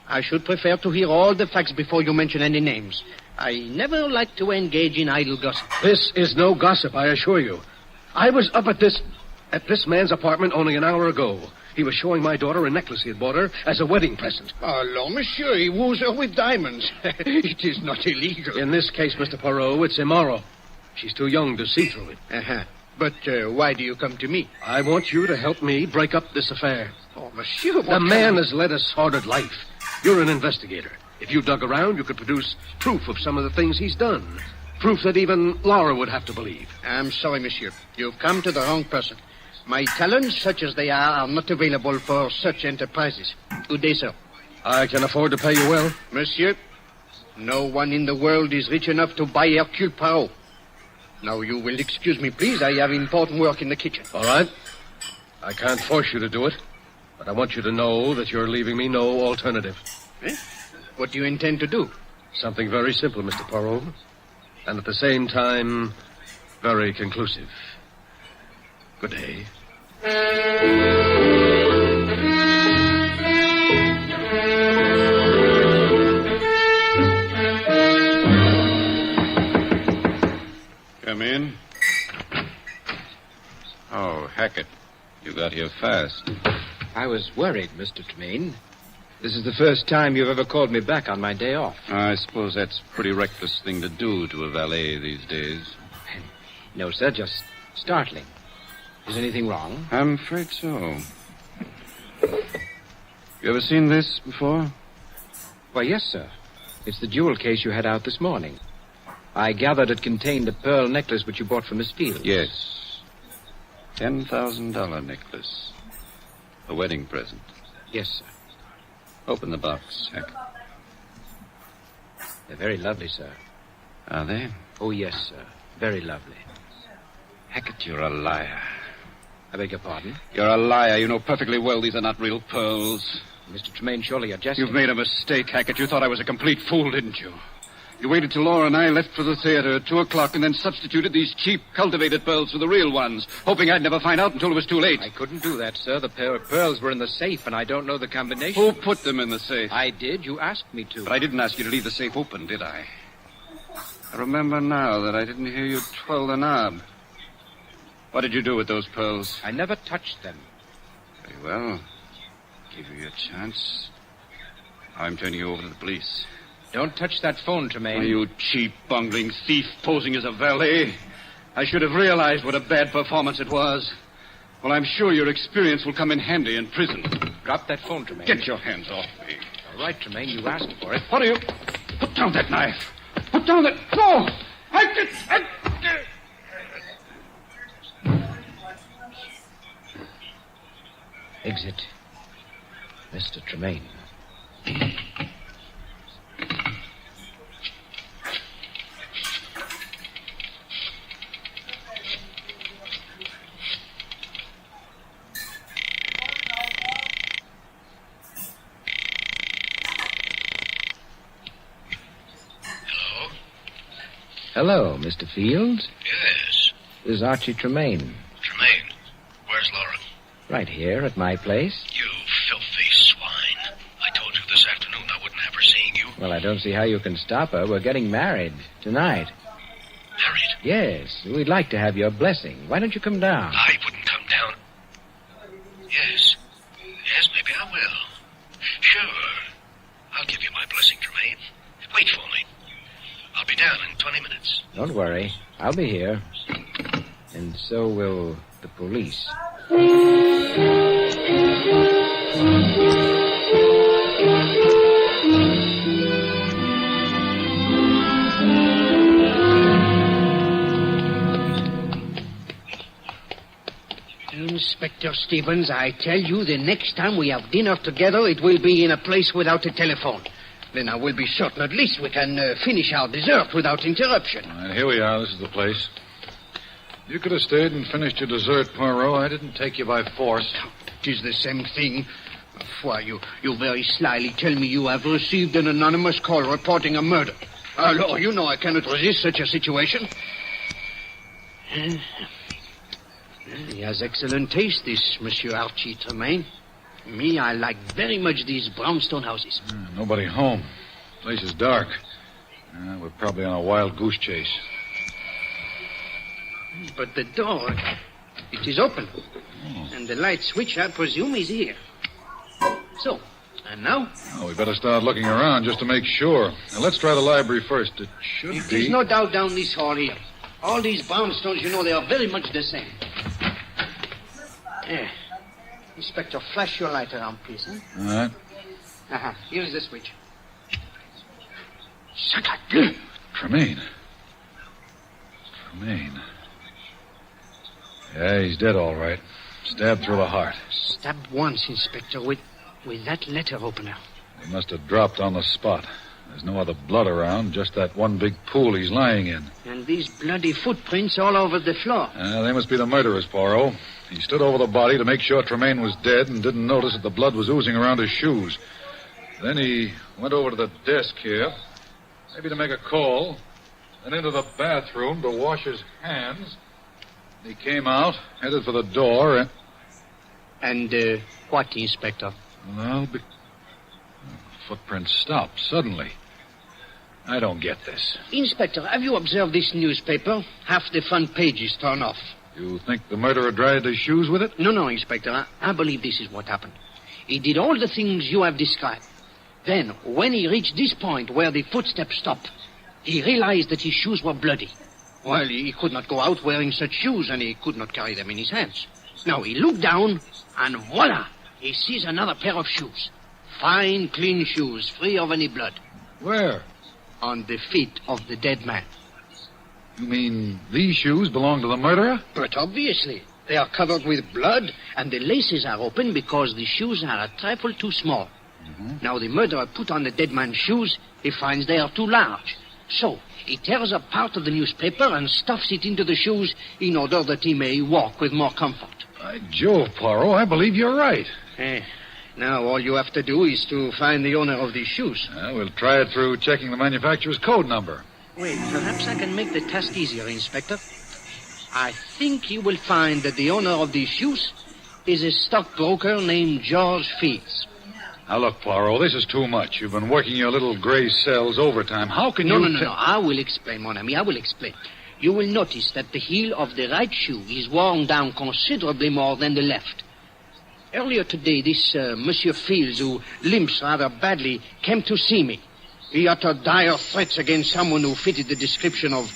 I should prefer to hear all the facts before you mention any names. I never like to engage in idle gossip. This is no gossip, I assure you. I was up at this man's apartment only an hour ago. He was showing my daughter a necklace he had bought her as a wedding present. Oh, monsieur, he woos her with diamonds. It is not illegal. In this case, Mr. Perrault, it's immoral. She's too young to see through it. Uh-huh. But why do you come to me? I want you to help me break up this affair. Oh, monsieur, the man has led a sordid life. You're an investigator. If you dug around, you could produce proof of some of the things he's done. Proof that even Laura would have to believe. I'm sorry, monsieur. You've come to the wrong person. My talents, such as they are not available for such enterprises. Good day, sir. I can afford to pay you well. Monsieur, no one in the world is rich enough to buy Hercule Poirot. Now, you will excuse me, please. I have important work in the kitchen. All right. I can't force you to do it, but I want you to know that you're leaving me no alternative. Eh? What do you intend to do? Something very simple, Mr. Poirot, and at the same time, very conclusive. Good day. Come in. Oh, Hackett, you got here fast. I was worried, Mr. Tremaine. This is the first time you've ever called me back on my day off. I suppose that's a pretty reckless thing to do to a valet these days. No, sir, just startling. Is anything wrong? I'm afraid so. You ever seen this before? Why, yes, sir. It's the jewel case you had out this morning. I gathered it contained a pearl necklace which you bought from Miss Fields. Yes. $10,000 necklace. A wedding present. Yes, sir. Open the box, Hackett. They're very lovely, sir. Are they? Oh, yes, sir. Very lovely. Hackett, you're a liar. I beg your pardon? You're a liar. You know perfectly well these are not real pearls. Mr. Tremaine, surely you're jesting. You've made a mistake, Hackett. You thought I was a complete fool, didn't you? You waited till Laura and I left for the theater at 2 o'clock and then substituted these cheap, cultivated pearls for the real ones, hoping I'd never find out until it was too late. I couldn't do that, sir. The pair of pearls were in the safe, and I don't know the combination. Who put them in the safe? I did. You asked me to. But I didn't ask you to leave the safe open, did I? I remember now that I didn't hear you twirl the knob. What did you do with those pearls? I never touched them. Very well. Give you your chance. I'm turning you over to the police. Don't touch that phone, Tremaine. Oh, you cheap, bungling thief posing as a valet. I should have realized what a bad performance it was. Well, I'm sure your experience will come in handy in prison. Drop that phone, Tremaine. Get your hands off me. All right, Tremaine, you asked for it. What are you? Put down that knife. Put down that... No! Exit. Mr. Tremaine. Hello, Mr. Fields. Yes. This is Archie Tremaine. Tremaine. Where's Laura? Right here at my place. You filthy swine. I told you this afternoon I wouldn't have her seeing you. Well, I don't see how you can stop her. We're getting married tonight. Married? Yes. We'd like to have your blessing. Why don't you come down? I wouldn't come down. Yes. Yes, maybe I will. Sure. I'll give you my blessing, Tremaine. Wait for me. I'll be down in 20 minutes. Don't worry. I'll be here. And so will the police. Inspector Stevens, I tell you, the next time we have dinner together, it will be in a place without a telephone. Then I will be certain at least we can finish our dessert without interruption. All right, here we are. This is the place. You could have stayed and finished your dessert, Poirot. I didn't take you by force. It is the same thing. Why, you very slyly tell me you have received an anonymous call reporting a murder. Lord, you know I cannot resist such a situation. He has excellent taste, this Monsieur Archie Tremaine. Me, I like very much these brownstone houses. Nobody home. Place is dark. We're probably on a wild goose chase. But the door, it is open. Oh. And the light switch, I presume, is here. So, and now? Oh, we better start looking around just to make sure. Now, let's try the library first. It should be... There's no doubt down this hall here. All these brownstones, you know, they are very much the same. There. Inspector, flash your light around, please. Huh? All right. Here is the switch. Tremaine. Yeah, he's dead, all right. Stabbed through the heart. Stabbed once, Inspector, with that letter opener. He must have dropped on the spot. There's no other blood around, just that one big pool he's lying in. And these bloody footprints all over the floor. They must be the murderers, Poirot. He stood over the body to make sure Tremaine was dead and didn't notice that the blood was oozing around his shoes. Then he went over to the desk here, maybe to make a call, then into the bathroom to wash his hands. He came out, headed for the door, And, what, Inspector? Well, footprints stopped suddenly. I don't get this. Inspector, have you observed this newspaper? Half the front page is torn off. You think the murderer dried his shoes with it? No, Inspector. I believe this is what happened. He did all the things you have described. Then, when he reached this point where the footsteps stopped, he realized that his shoes were bloody. Well, he could not go out wearing such shoes, and he could not carry them in his hands. Now, he looked down, and voila! He sees another pair of shoes. Fine, clean shoes, free of any blood. Where? On the feet of the dead man. You mean these shoes belong to the murderer? But obviously. They are covered with blood, and the laces are open because the shoes are a trifle too small. Mm-hmm. Now, the murderer put on the dead man's shoes. He finds they are too large. So, he tears up part of the newspaper and stuffs it into the shoes in order that he may walk with more comfort. By Jove, Poirot, I believe you're right. Now, all you have to do is to find the owner of these shoes. We'll try it through checking the manufacturer's code number. Wait, perhaps I can make the task easier, Inspector. I think you will find that the owner of these shoes is a stockbroker named George Fields. Now, look, Poirot, this is too much. You've been working your little gray cells overtime. How can you... No. I will explain, mon ami. I will explain. You will notice that the heel of the right shoe is worn down considerably more than the left. Earlier today, this Monsieur Fields, who limps rather badly, came to see me. He uttered dire threats against someone who fitted the description of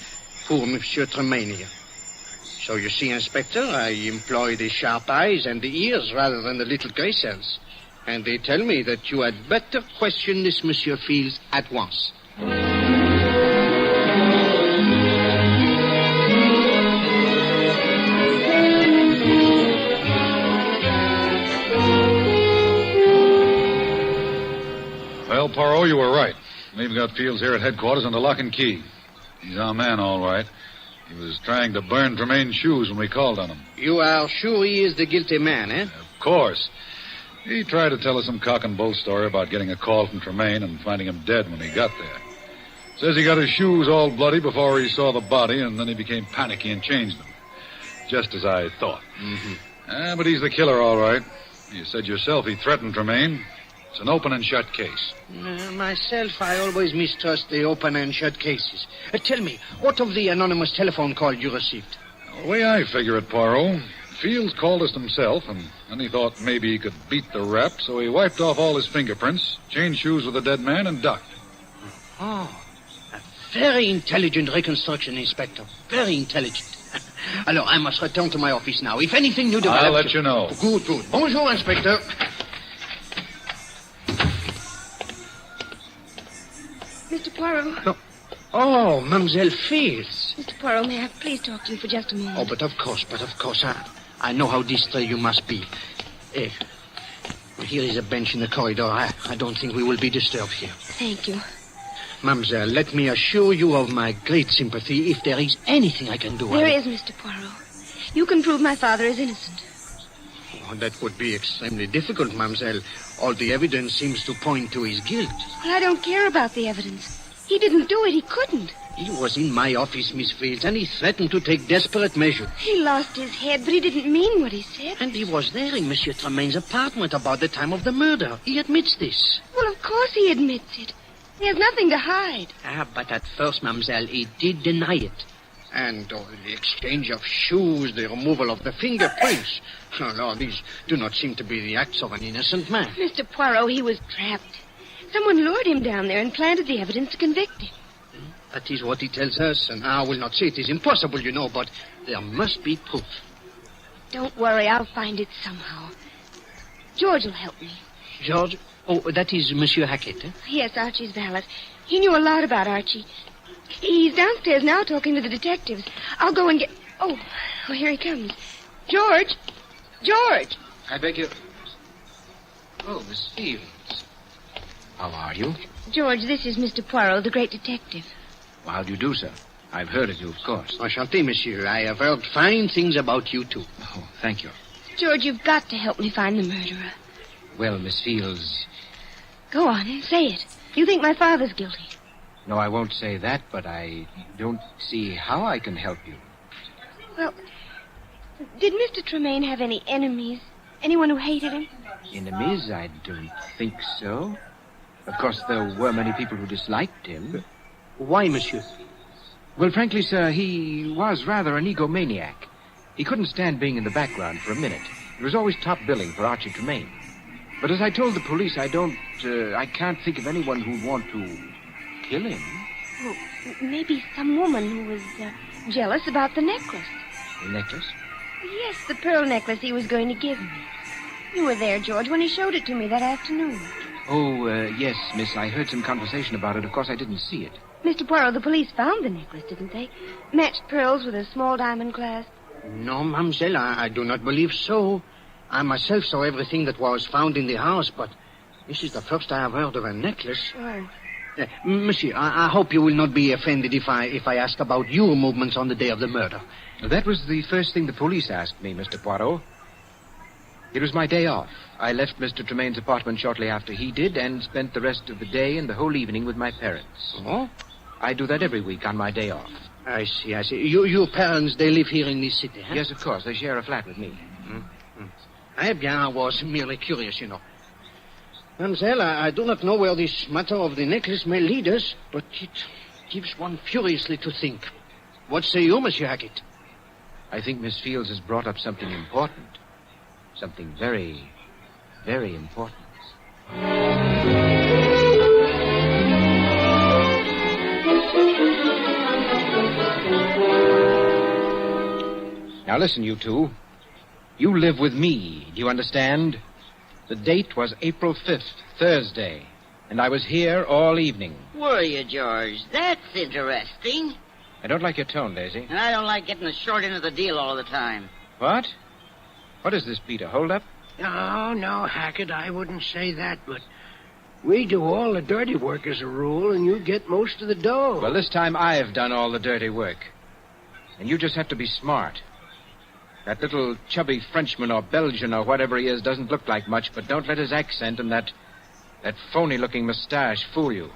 poor Monsieur Tremaine here. So you see, Inspector, I employ the sharp eyes and the ears rather than the little gray cells. And they tell me that you had better question this Monsieur Fields at once. Well, Poirot, you were right. We've got Fields here at headquarters under lock and key. He's our man, all right. He was trying to burn Tremaine's shoes when we called on him. You are sure he is the guilty man, eh? Of course. He tried to tell us some cock and bull story about getting a call from Tremaine and finding him dead when he got there. Says he got his shoes all bloody before he saw the body, and then he became panicky and changed them. Just as I thought. Mm-hmm. But he's the killer, all right. You said yourself he threatened Tremaine. It's an open and shut case. Myself, I always mistrust the open and shut cases. Tell me, what of the anonymous telephone call you received? The way I figure it, Poirot, Fields called us himself, and then he thought maybe he could beat the rap, so he wiped off all his fingerprints, changed shoes with the dead man, and ducked. Oh, a very intelligent reconstruction, Inspector. Very intelligent. Alors, I must return to my office now. If anything new develops... I'll let you know. Good, good. Bonjour, Inspector. Mr. Poirot. No. Oh, Mademoiselle Fields. Mr. Poirot, may I please talk to you for just a moment? Oh, but of course. I know how distressed you must be. Here is a bench in the corridor. I don't think we will be disturbed here. Thank you. Mademoiselle, let me assure you of my great sympathy if there is anything I can do. There is, Mr. Poirot. You can prove my father is innocent. Oh, that would be extremely difficult, Mademoiselle. All the evidence seems to point to his guilt. Well, I don't care about the evidence. He didn't do it. He couldn't. He was in my office, Miss Fields, and he threatened to take desperate measures. He lost his head, but he didn't mean what he said. And he was there in Monsieur Tremaine's apartment about the time of the murder. He admits this. Well, of course he admits it. He has nothing to hide. But at first, Mademoiselle, he did deny it. And the exchange of shoes, the removal of the fingerprints. Oh, no, these do not seem to be the acts of an innocent man. Mr. Poirot, he was trapped. Someone lured him down there and planted the evidence to convict him. That is what he tells us, and I will not say it is impossible, you know, but there must be proof. Don't worry, I'll find it somehow. George will help me. George? Oh, that is Monsieur Hackett, eh? Yes, Archie's valet. He knew a lot about Archie. He's downstairs now talking to the detectives. I'll go and get... Oh, here he comes. George! George! I beg your... Oh, Miss Fields. How are you? George, this is Mr. Poirot, the great detective. Well, how do you do, sir? I've heard of you, of course. Enchanté, monsieur. I have heard fine things about you, too. Oh, thank you. George, you've got to help me find the murderer. Well, Miss Fields... Go on, say it. You think my father's guilty. No, I won't say that, but I don't see how I can help you. Well, did Mr. Tremaine have any enemies? Anyone who hated him? Enemies? I don't think so. Of course, there were many people who disliked him. Why, monsieur? Well, frankly, sir, he was rather an egomaniac. He couldn't stand being in the background for a minute. It was always top billing for Archie Tremaine. But as I told the police, I can't think of anyone who'd want to kill him. Well, maybe some woman who was jealous about the necklace. The necklace? Yes, the pearl necklace he was going to give me. You were there, George, when he showed it to me that afternoon. Oh, yes, miss. I heard some conversation about it. Of course, I didn't see it. Mr. Poirot, the police found the necklace, didn't they? Matched pearls with a small diamond clasp. No, mademoiselle, I do not believe so. I myself saw everything that was found in the house, but this is the first I have heard of a necklace. Oh. Monsieur, I hope you will not be offended if I ask about your movements on the day of the murder. That was the first thing the police asked me, Mr. Poirot. It was my day off. I left Mr. Tremaine's apartment shortly after he did and spent the rest of the day and the whole evening with my parents. Oh? I do that every week on my day off. I see. Your parents, they live here in this city, huh? Yes, of course. They share a flat with me. Eh bien, I was merely curious, you know. Mademoiselle, I do not know where this matter of the necklace may lead us, but it gives one furiously to think. What say you, Monsieur Hackett? I think Miss Fields has brought up something important. Something very, very important. Now listen, you two. You live with me, do you understand? The date was April 5th, Thursday, and I was here all evening. Were you, George? That's interesting. I don't like your tone, Daisy. And I don't like getting the short end of the deal all the time. What? What is this, Peter? Hold up? No, Hackett, I wouldn't say that, but We do all the dirty work as a rule, and you get most of the dough. Well, this time I've done all the dirty work. And you just have to be smart. That little chubby Frenchman or Belgian or whatever he is doesn't look like much, but don't let his accent and that phony-looking mustache fool you.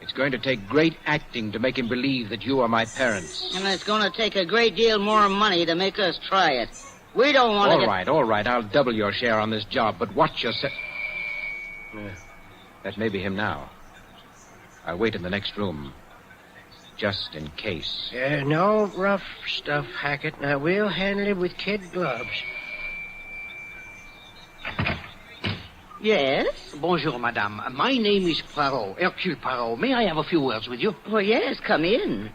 It's going to take great acting to make him believe that you are my parents. And it's going to take a great deal more money to make us try it. We don't want to All right. I'll double your share on this job, but watch yourself. That may be him now. I'll wait in the next room, just in case. No rough stuff, Hackett. Now, we'll handle it with kid gloves. Yes? Bonjour, madame. My name is Poirot, Hercule Poirot. May I have a few words with you? Well, yes, come in.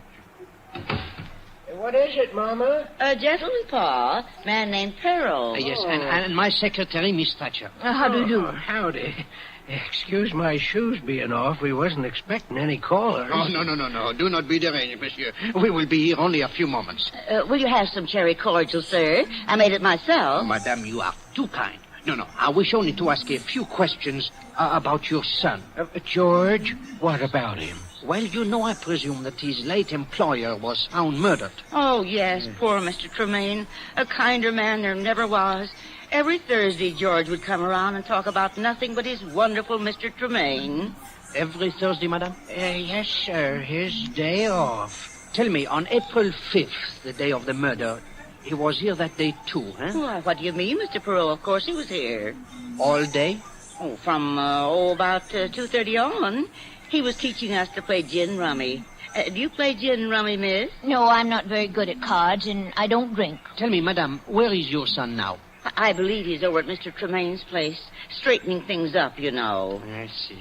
What is it, Mama? A gentleman, Pa. Man named Peril. Yes, and my secretary, Miss Thatcher. How do you do? Howdy. Excuse my shoes being off. We wasn't expecting any callers. Oh, no. Do not be deranged, monsieur. We will be here only a few moments. Will you have some cherry cordial, sir? I made it myself. Oh, madame, you are too kind. No. I wish only to ask a few questions about your son. George, what about him? Well, you know, I presume that his late employer was found murdered. Oh, yes, poor Mr. Tremaine. A kinder man there never was. Every Thursday, George would come around and talk about nothing but his wonderful Mr. Tremaine. Every Thursday, madame? Yes, sir. His day off. Tell me, on April 5th, the day of the murder, he was here that day, too, huh? Well, what do you mean, Mr. Perot? Of course he was here. All day? Oh, from, about 2:30 on. He was teaching us to play gin rummy. Do you play gin rummy, miss? No, I'm not very good at cards, and I don't drink. Tell me, madame, where is your son now? I believe he's over at Mr. Tremaine's place, straightening things up, you know. I see.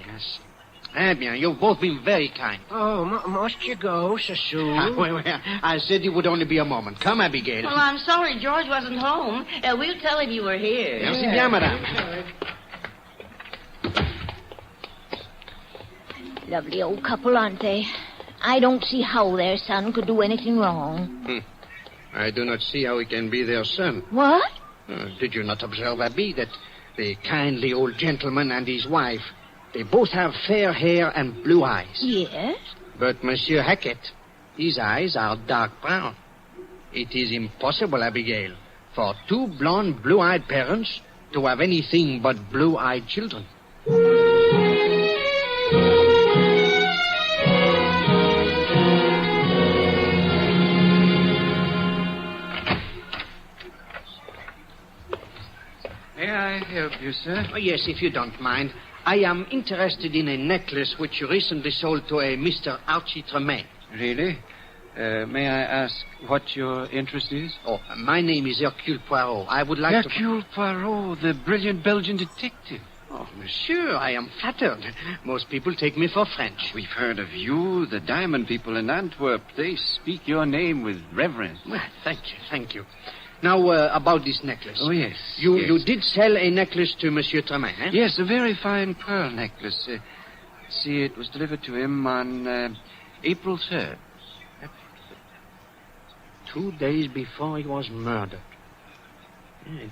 Eh bien, you've both been very kind. Oh, must you go so soon? Well, I said it would only be a moment. Come, Abigail. Well, I'm sorry George wasn't home. We'll tell him you were here. Merci bien, madame. Lovely old couple, aren't they? I don't see how their son could do anything wrong. I do not see how he can be their son. What? Did you not observe, Abby, that the kindly old gentleman and his wife, they both have fair hair and blue eyes? Yes. But Monsieur Hackett, his eyes are dark brown. It is impossible, Abigail, for two blonde, blue-eyed parents to have anything but blue-eyed children. May I help you, sir? Oh, yes, if you don't mind. I am interested in a necklace which you recently sold to a Mr. Archie Tremaine. Really? May I ask what your interest is? Oh, my name is Hercule Poirot. I would like Hercule Poirot, the brilliant Belgian detective. Oh, monsieur, I am flattered. Most people take me for French. We've heard of you, the diamond people in Antwerp. They speak your name with reverence. Well, thank you. Now, about this necklace. Oh, yes. You did sell a necklace to Monsieur Tremaine, eh? Yes, a very fine pearl necklace. See, it was delivered to him on April 3rd. 2 days before he was murdered.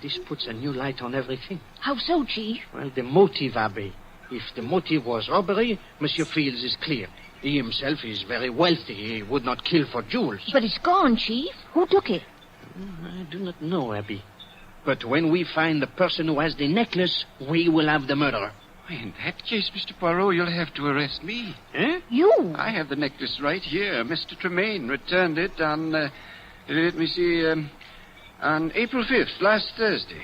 This puts a new light on everything. How so, Chief? Well, the motive, Abbe. If the motive was robbery, Monsieur Fields is clear. He himself is very wealthy. He would not kill for jewels. But it's gone, Chief. Who took it? I do not know, Abby. But when we find the person who has the necklace, we will have the murderer. In that case, Mr. Poirot, you'll have to arrest me. Eh? You? I have the necklace right here. Mr. Tremaine returned it on, let me see, on April 5th, last Thursday.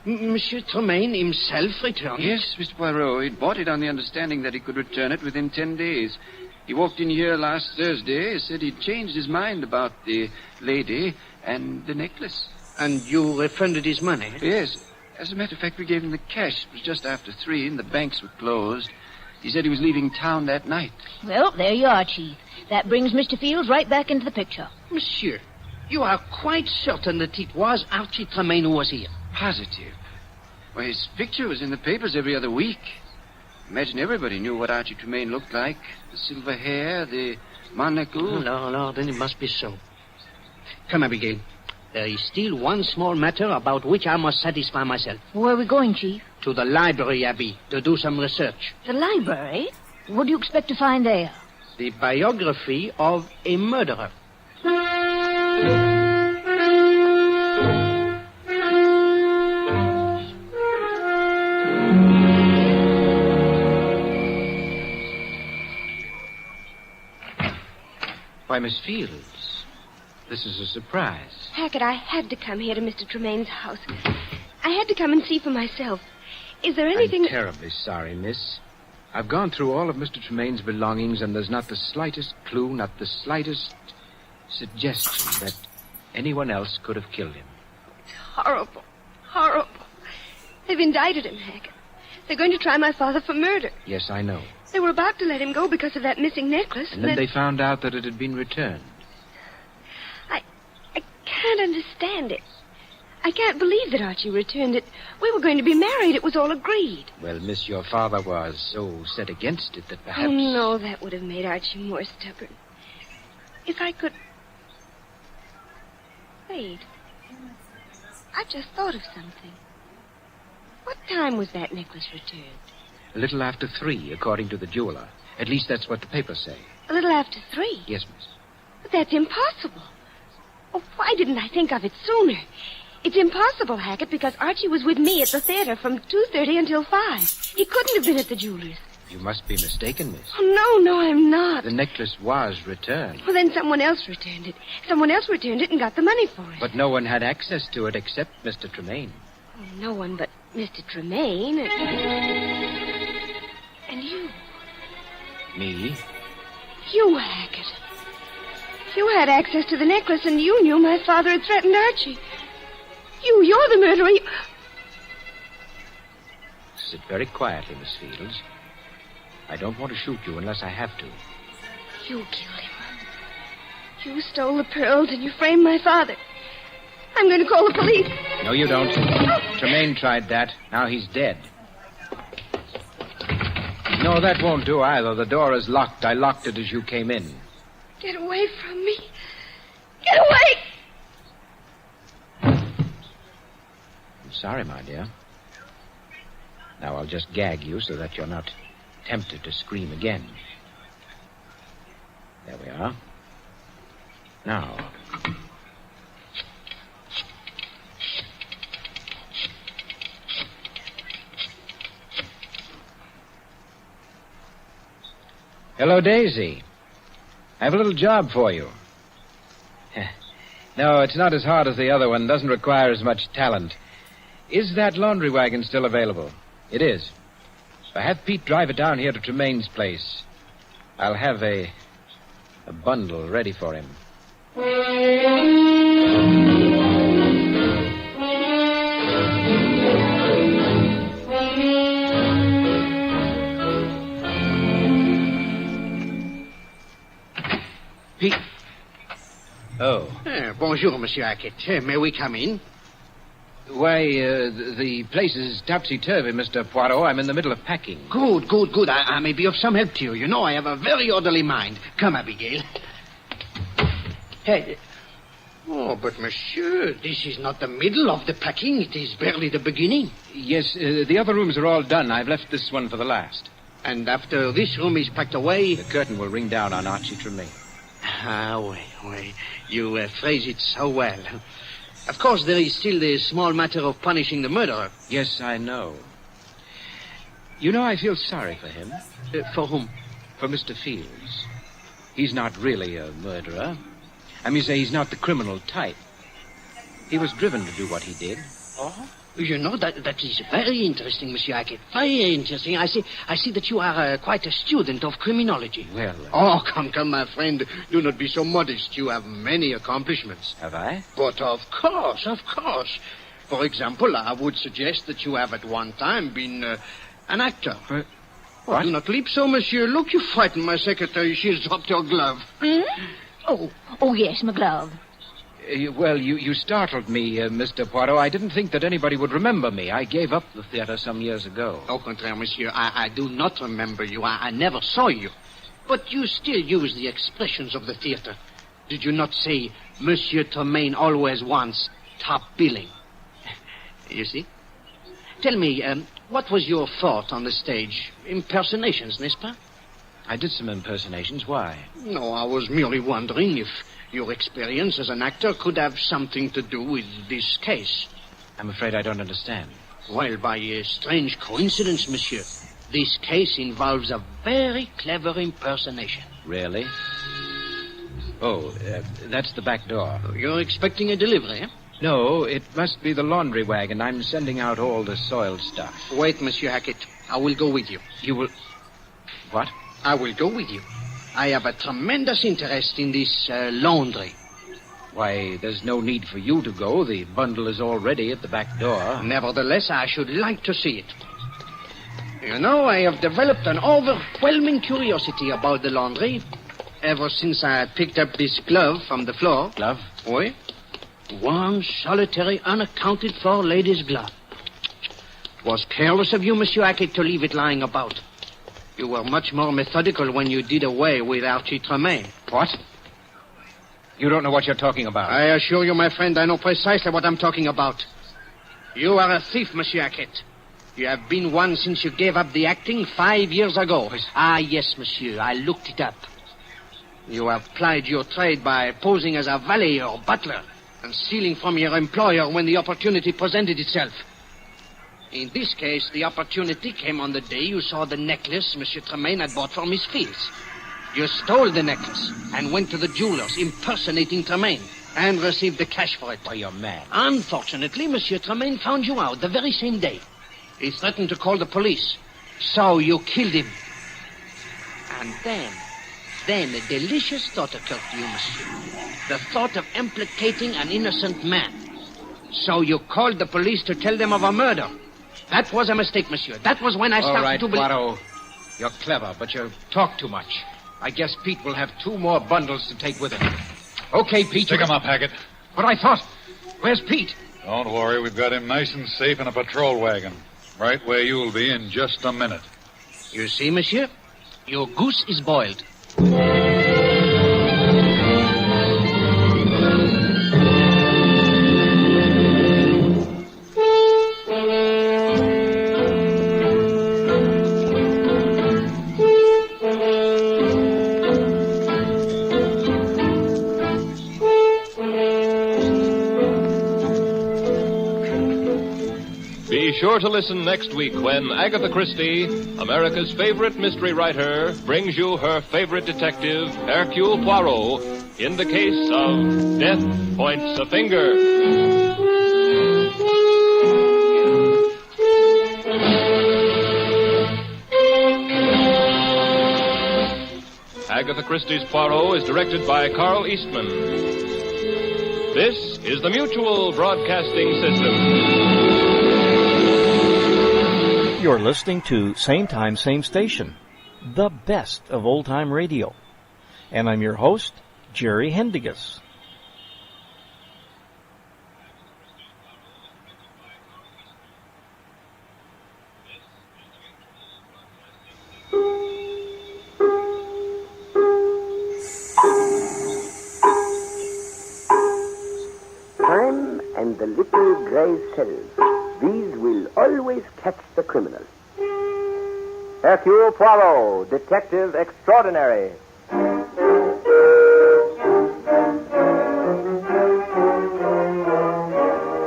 Monsieur Tremaine himself returned it? Yes, Mr. Poirot. He bought it on the understanding that he could return it within 10 days. He walked in here last Thursday, said he'd changed his mind about the lady and the necklace. And you refunded his money? Yes. As a matter of fact, we gave him the cash. It was just after 3 and the banks were closed. He said he was leaving town that night. Well, there you are, Chief. That brings Mr. Fields right back into the picture. Monsieur, you are quite certain that it was Archie Tremaine who was here? Positive. Well, his picture was in the papers every other week. Imagine everybody knew what Archie Tremaine looked like. The silver hair, the monocle. No, then it must be so. Come, Abigail. There is still one small matter about which I must satisfy myself. Where are we going, Chief? To the library, Abby, to do some research. The library? What do you expect to find there? The biography of a murderer. Why, Miss Fields, this is a surprise. Hackett, I had to come here to Mr. Tremaine's house. I had to come and see for myself. Is there anything... I'm terribly sorry, miss. I've gone through all of Mr. Tremaine's belongings, and there's not the slightest clue, not the slightest suggestion that anyone else could have killed him. It's horrible. Horrible. They've indicted him, Hackett. They're going to try my father for murder. Yes, I know. They were about to let him go because of that missing necklace. And then they found out that it had been returned. I can't understand it. I can't believe that Archie returned it. We were going to be married. It was all agreed. Well, miss, your father was so set against it that perhaps... Oh, no, that would have made Archie more stubborn. If I could... Wait. I've just thought of something. What time was that necklace returned? A little after 3, according to the jeweler. At least that's what the papers say. A little after 3? Yes, miss. But that's impossible. Oh, why didn't I think of it sooner? It's impossible, Hackett, because Archie was with me at the theater from 2:30 until 5. He couldn't have been at the jeweler's. You must be mistaken, miss. Oh, no, I'm not. The necklace was returned. Well, then someone else returned it. Someone else returned it and got the money for it. But no one had access to it except Mr. Tremaine. Oh, no one but Mr. Tremaine. And you. Me? You, Hackett. You had access to the necklace, and you knew my father had threatened Archie. You're the murderer. Sit very quietly, Miss Fields. I don't want to shoot you unless I have to. You killed him. You stole the pearls, and you framed my father. I'm going to call the police. No, you don't. Tremaine tried that. Now he's dead. No, that won't do either. The door is locked. I locked it as you came in. Get away from me. Get away! I'm sorry, my dear. Now I'll just gag you so that you're not tempted to scream again. There we are. Now. Hello, Daisy. I have a little job for you. No, it's not as hard as the other one. Doesn't require as much talent. Is that laundry wagon still available? It is. So have Pete drive it down here to Tremaine's place. I'll have a bundle ready for him. Pete. Oh. Bonjour, Monsieur Hackett. May we come in? Why, the place is topsy-turvy, Mr. Poirot. I'm in the middle of packing. Good. I may be of some help to you. You know, I have a very orderly mind. Come, Abigail. Hey. Oh, but, monsieur, this is not the middle of the packing. It is barely the beginning. Yes, the other rooms are all done. I've left this one for the last. And after this room is packed away... The curtain will ring down on Archie Tremaine. Oui. You phrase it so well. Of course, there is still the small matter of punishing the murderer. Yes, I know. You know, I feel sorry for him. For whom? For Mr. Fields. He's not really a murderer. I mean, say he's not the criminal type. He was driven to do what he did. Oh? You know, that is very interesting, Monsieur Hackett. Very interesting. I see that you are quite a student of criminology. Well... Oh, come, my friend. Do not be so modest. You have many accomplishments. Have I? But of course. For example, I would suggest that you have at one time been an actor. What? Oh, do not leap so, monsieur. Look, you frightened my secretary. She's dropped her glove. Hmm? Oh, yes, my glove. You startled me, Mr. Poirot. I didn't think that anybody would remember me. I gave up the theater some years ago. Au contraire, monsieur. I do not remember you. I never saw you. But you still use the expressions of the theater. Did you not say Monsieur Tremaine always wants top billing? You see? Tell me, what was your thought on the stage? Impersonations, n'est-ce pas? I did some impersonations. Why? No, I was merely wondering if your experience as an actor could have something to do with this case. I'm afraid I don't understand. Well, by a strange coincidence, monsieur, this case involves a very clever impersonation. Really? Oh, that's the back door. You're expecting a delivery, eh? No, it must be the laundry wagon. I'm sending out all the soiled stuff. Wait, Monsieur Hackett. I will go with you. You will... What? I will go with you. I have a tremendous interest in this laundry. Why, there's no need for you to go. The bundle is already at the back door. Nevertheless, I should like to see it. You know, I have developed an overwhelming curiosity about the laundry ever since I picked up this glove from the floor. Glove? Oui. One solitary, unaccounted-for lady's glove. It was careless of you, Monsieur Hackett, to leave it lying about. You were much more methodical when you did away with Archie Tremaine. What? You don't know what you're talking about. I assure you, my friend, I know precisely what I'm talking about. You are a thief, Monsieur Hackett. You have been one since you gave up the acting 5 years ago. Ah, yes, monsieur, I looked it up. You have plied your trade by posing as a valet or butler and stealing from your employer when the opportunity presented itself. In this case, the opportunity came on the day you saw the necklace Monsieur Tremaine had bought for Miss Fields. You stole the necklace and went to the jeweler's impersonating Tremaine and received the cash for it. Why, you're mad. Unfortunately, Monsieur Tremaine found you out the very same day. He threatened to call the police. So you killed him. And then a delicious thought occurred to you, monsieur. The thought of implicating an innocent man. So you called the police to tell them of a murder. That was a mistake, monsieur. That was when I started to believe... All right, Poirot. You're clever, but you talk too much. I guess Pete will have 2 more bundles to take with him. Okay, Pete. Pick him up, Hackett. But I thought... Where's Pete? Don't worry. We've got him nice and safe in a patrol wagon. Right where you'll be in just a minute. You see, monsieur? Your goose is boiled. Be sure to listen next week when Agatha Christie, America's favorite mystery writer, brings you her favorite detective, Hercule Poirot, in the case of Death Points a Finger. Agatha Christie's Poirot is directed by Carl Eastman. This is the Mutual Broadcasting System. You're listening to Same Time, Same Station, the best of old-time radio. And I'm your host, Jerry Hendigas. Time and the little gray cells. These will always catch the criminal. Hercule Poirot, Detective Extraordinary.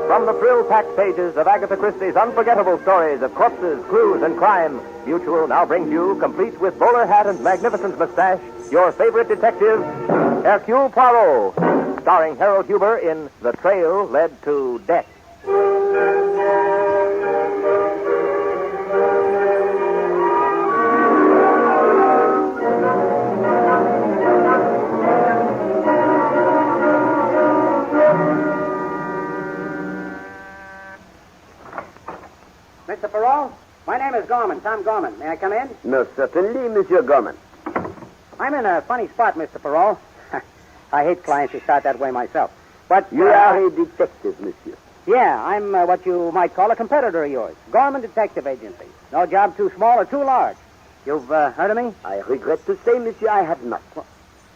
From the thrill-packed pages of Agatha Christie's unforgettable stories of corpses, clues, and crime, Mutual now brings you, complete with bowler hat and magnificent mustache, your favorite detective, Hercule Poirot, starring Harold Huber in The Trail Led to Death. Mr. Perrault, my name is Gorman, Tom Gorman. May I come in? Most certainly, Monsieur Gorman. I'm in a funny spot, Mr. Perrault. I hate clients who start that way myself. But you are a detective, monsieur. Yeah, I'm what you might call a competitor of yours. Gorman Detective Agency. No job too small or too large. You've heard of me? I regret to say, monsieur, I have not.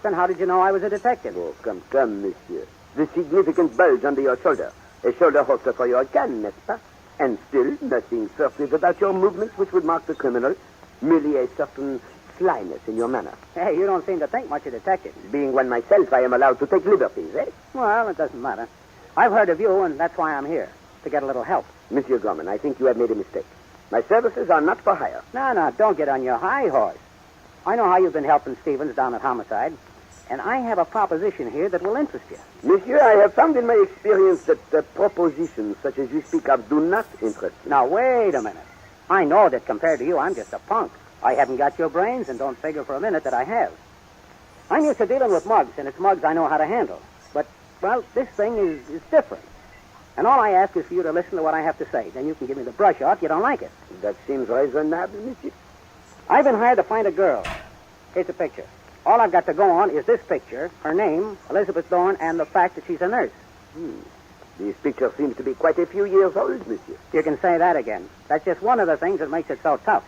then how did you know I was a detective? Oh, come, monsieur. The significant bulge under your shoulder. A shoulder holster for your gun, n'est-ce pas? And still, nothing furtive about your movements which would mark the criminal. Merely a certain slyness in your manner. Hey, you don't seem to think much of detectives. Being one myself, I am allowed to take liberties, eh? Well, it doesn't matter. I've heard of you, and that's why I'm here, to get a little help. Monsieur Gorman, I think you have made a mistake. My services are not for hire. No, don't get on your high horse. I know how you've been helping Stevens down at Homicide, and I have a proposition here that will interest you. Monsieur, I have found in my experience that propositions such as you speak of do not interest me. Now, wait a minute. I know that compared to you, I'm just a punk. I haven't got your brains and don't figure for a minute that I have. I'm used to dealing with mugs, and it's mugs I know how to handle. But, well, this thing is different. And all I ask is for you to listen to what I have to say. Then you can give me the brush off. You don't like it. That seems reasonable, monsieur. I've been hired to find a girl. Here's a picture. All I've got to go on is this picture, her name, Elizabeth Dorn, and the fact that she's a nurse. This picture seems to be quite a few years old, monsieur. You can say that again. That's just one of the things that makes it so tough.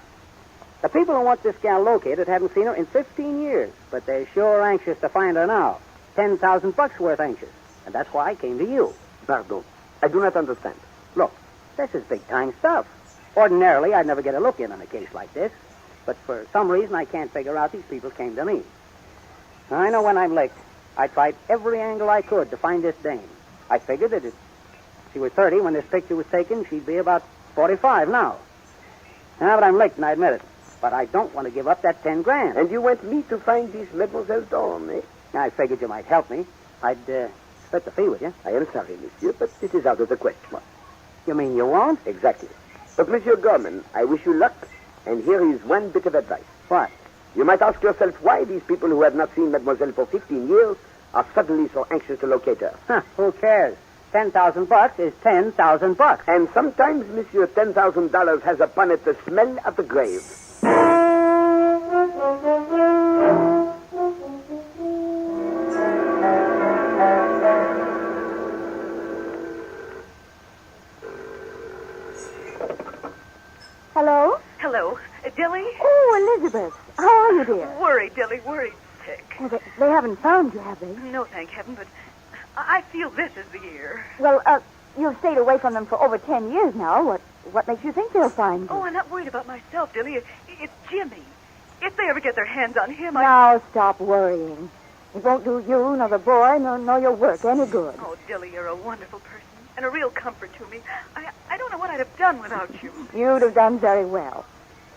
The people who want this gal located haven't seen her in 15 years, but they're sure anxious to find her now. $10,000 worth anxious. And that's why I came to you. Pardon. I do not understand. Look, this is big-time stuff. Ordinarily, I'd never get a look in on a case like this. But for some reason, I can't figure out these people came to me. I know when I'm licked, I tried every angle I could to find this dame. I figured that if she was 30 when this picture was taken, she'd be about 45 now. Now, but I'm licked, and I admit it. But I don't want to give up that $10,000. And you want me to find this Mademoiselle Dorn, eh? I figured you might help me. I'd split the fee with you. I am sorry, monsieur, but it is out of the question. What? You mean you won't? Exactly. But, Monsieur Gorman, I wish you luck, and here is one bit of advice. What? You might ask yourself why these people who have not seen Mademoiselle for 15 years are suddenly so anxious to locate her. Huh, who cares? $10,000 is $10,000. And sometimes, monsieur, $10,000 has upon it the smell of the grave. Hello? Hello. Dilly? Oh, Elizabeth. How are you, dear? Worried, Dilly, worried sick. Well, they haven't found you, have they? No, thank heaven, but I feel this is the year. Well, you've stayed away from them for over 10 years now. What makes you think they'll find you? Oh, I'm not worried about myself, Dilly. It's Jimmy. If they ever get their hands on him, Now, stop worrying. It won't do you, nor the boy, nor your work any good. Oh, Dilly, you're a wonderful person and a real comfort to me. I don't know what I'd have done without you. You'd have done very well.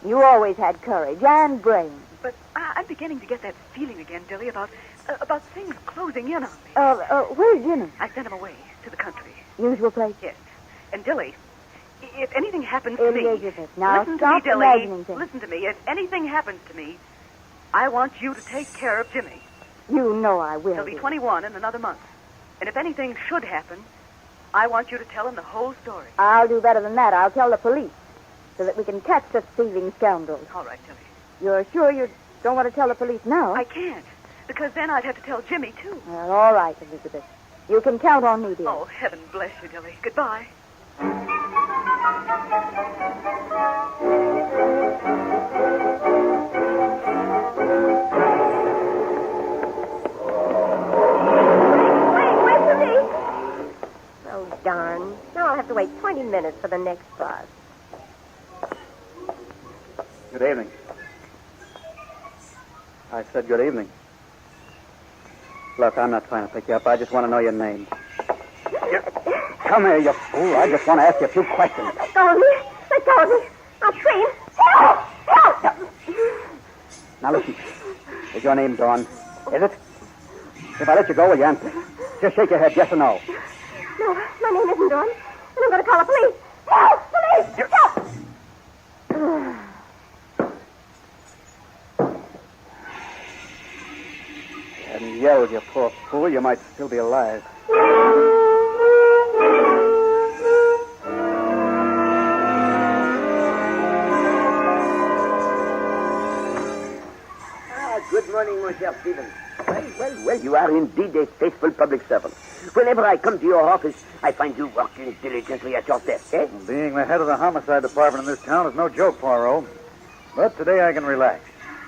You always had courage and brains. But I'm beginning to get that feeling again, Dilly, about things closing in on me. Where's Jimmy? I sent him away to the country. Usual place? Yes. And, Dilly, if anything happens to me... Elizabeth, now listen stop to me, Dilly. imagining things. Listen to me. If anything happens to me, I want you to take care of Jimmy. You know I will. He'll be 21 in another month. And if anything should happen, I want you to tell him the whole story. I'll do better than that. I'll tell the police so that we can catch the thieving scoundrels. All right, Dilly. You're sure you don't want to tell the police now? I can't, because then I'd have to tell Jimmy, too. Well, all right, Elizabeth. You can count on me, dear. Oh, heaven bless you, Dilly. Goodbye. Wait for me. Oh, darn. Now I'll have to wait 20 minutes for the next bus. Good evening. I said good evening. Look, I'm not trying to pick you up. I just want to know your name. Come here, you fool. I just want to ask you a few questions. Let go of me. Let go of me. I'll scream. Help! Help! Now listen. Is your name Dawn? Is it? If I let you go, will you answer? Just shake your head, yes or no. No, my name isn't Dawn. And I'm going to call the police. Help! Police! Help! If you hadn't yelled, you poor fool, you might still be alive. Good morning, Monsieur Stevens. Well, you are indeed a faithful public servant. Whenever I come to your office, I find you working diligently at your desk, eh? Being the head of the homicide department in this town is no joke, Poirot. But today I can relax.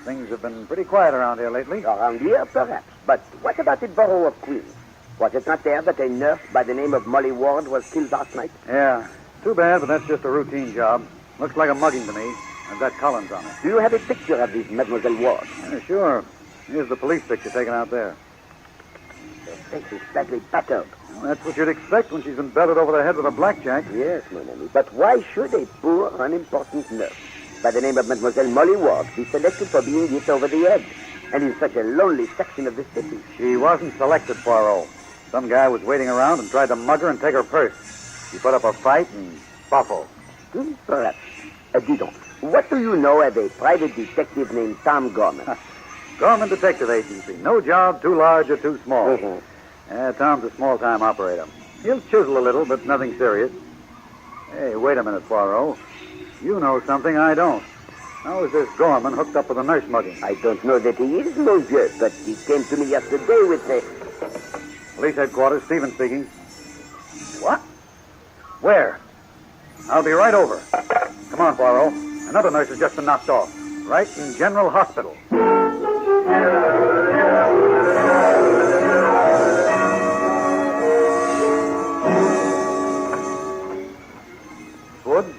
Things have been pretty quiet around here lately. Around here, perhaps. But what about the borough of Queens? Was it not there that a nurse by the name of Molly Ward was killed last night? Yeah. Too bad, but that's just a routine job. Looks like a mugging to me. I've got Collins on it. Do you have a picture of this Mademoiselle Ward? Yeah, sure. Here's the police picture taken out there. Her face is badly battered. Well, that's what you'd expect when she's been belted over the head with a blackjack. Yes, mon ami. But why should a poor, unimportant nurse by the name of Mademoiselle Molly Ward be selected for being hit over the head? And in such a lonely section of the city. She wasn't selected, Poirot. Some guy was waiting around and tried to mug her and take her purse. She put up a fight and buffled. Perhaps. Dis donc, what do you know of a private detective named Tom Gorman? Gorman Detective Agency. No job too large or too small. Tom's a small-time operator. He'll chisel a little, but nothing serious. Hey, wait a minute, Poirot. You know something I don't. How is this Gorman hooked up with a nurse mugging? I don't know that he is, monsieur, but he came to me yesterday with a... Police headquarters, Stephen speaking. What? Where? I'll be right over. Come on, Poirot. Another nurse has just been knocked off. Right in General Hospital. Wood,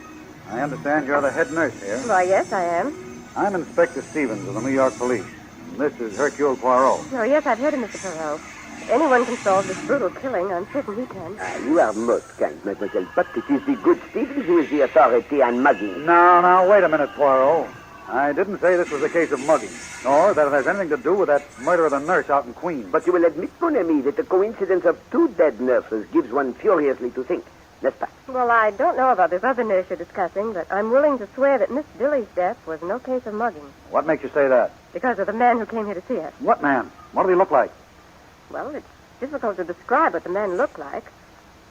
I understand you're the head nurse here. Why, yes, I am. I'm Inspector Stevens of the New York Police. And this is Hercule Poirot. Oh, yes, I've heard of Mr. Poirot. If anyone can solve this brutal killing, I'm certain he can. You are most kind, mademoiselle, but it is the good Stevens who is the authority on mugging. Now, wait a minute, Poirot. I didn't say this was a case of mugging, nor that it has anything to do with that murder of the nurse out in Queens. But you will admit, mon ami, that the coincidence of two dead nurses gives one furiously to think. N'est-ce pas? Well, I don't know about this other nurse you're discussing, but I'm willing to swear that Miss Dilly's death was no case of mugging. What makes you say that? Because of the man who came here to see us. What man? What did he look like? Well, it's difficult to describe what the man looked like.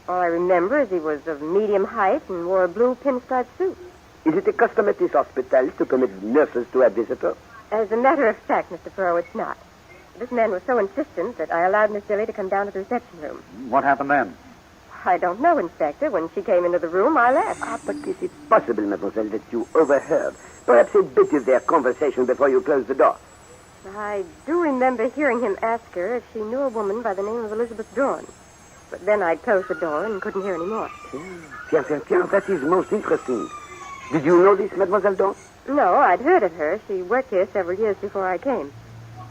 All I remember is he was of medium height and wore a blue pinstripe suit. Is it a custom at this hospital to permit nurses to have visitors? As a matter of fact, Mr. Poirot, it's not. This man was so insistent that I allowed Miss Dilly to come down to the reception room. What happened then? I don't know, Inspector. When she came into the room, I left. But is it possible, mademoiselle, that you overheard perhaps a bit of their conversation before you closed the door? I do remember hearing him ask her if she knew a woman by the name of Elizabeth Dawn. But then I closed the door and couldn't hear any more. Tiens, that is most interesting. Did you know this, Mademoiselle Dawn? No, I'd heard of her. She worked here several years before I came.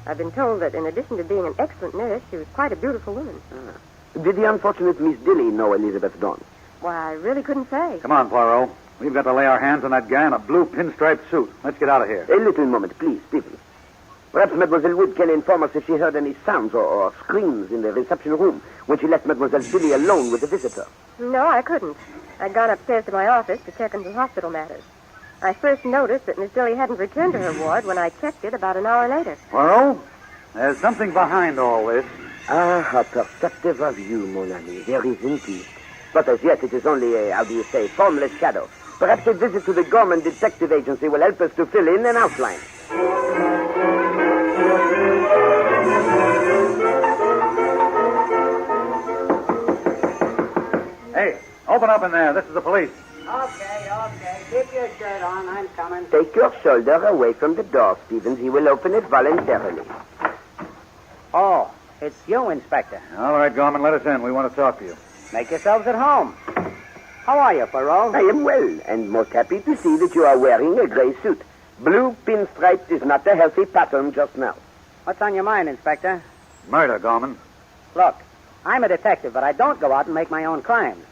I've been told that in addition to being an excellent nurse, she was quite a beautiful woman. Did the unfortunate Miss Dilly know Elizabeth Dawn? Why, I really couldn't say. Come on, Poirot. We've got to lay our hands on that guy in a blue pinstripe suit. Let's get out of here. A little moment, please, Stephen. Perhaps Mademoiselle Wood can inform us if she heard any sounds or screams in the reception room when she left Mademoiselle Dilly alone with the visitor. No, I couldn't. I'd gone upstairs to my office to check into hospital matters. I first noticed that Miss Dilly hadn't returned to her ward when I checked it about an hour later. Poirot, there's something behind all this. How perceptive of you, mon ami. There is indeed. But as yet, it is only a, formless shadow. Perhaps a visit to the Gorman Detective Agency will help us to fill in an outline. Hey, open up in there. This is the police. Okay. Keep your shirt on. I'm coming. Take your shoulder away from the door, Stevens. He will open it voluntarily. Oh, it's you, Inspector. All right, Gorman, let us in. We want to talk to you. Make yourselves at home. How are you, Poirot? I am well, and most happy to see that you are wearing a gray suit. Blue pinstripe is not a healthy pattern just now. What's on your mind, Inspector? Murder, Gorman. Look, I'm a detective, but I don't go out and make my own crimes.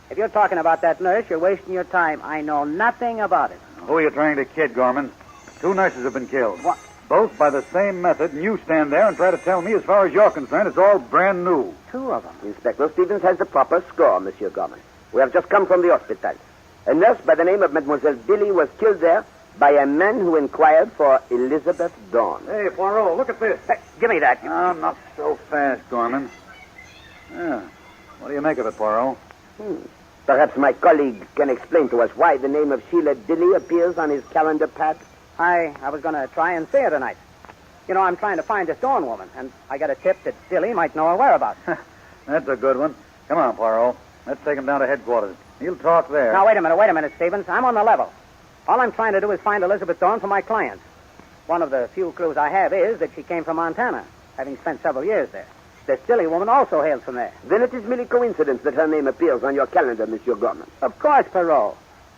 If you're talking about that nurse, you're wasting your time. I know nothing about it. Who are you trying to kid, Gorman? 2 nurses have been killed. What? Both by the same method, and you stand there and try to tell me, as far as you're concerned, it's all brand new. 2 of them. Inspector Stevens has the proper score, Monsieur Gorman. We have just come from the hospital. A nurse by the name of Mademoiselle Dilly was killed there by a man who inquired for Elizabeth Dawn. Hey, Poirot, look at this. Hey, give me that. Oh, not so fast, Gorman. Yeah. What do you make of it, Poirot? Perhaps my colleague can explain to us why the name of Sheila Dilly appears on his calendar pad. I was going to try and see her tonight. You know, I'm trying to find this Dawn woman, and I got a tip that Dilly might know her whereabouts. That's a good one. Come on, Poirot. Let's take him down to headquarters. He'll talk there. Now, wait a minute, Stevens. I'm on the level. All I'm trying to do is find Elizabeth Dawn for my clients. One of the few clues I have is that she came from Montana, having spent several years there. This Dilly woman also hails from there. Then it is merely coincidence that her name appears on your calendar, Monsieur Gorman. Of course, Perrault.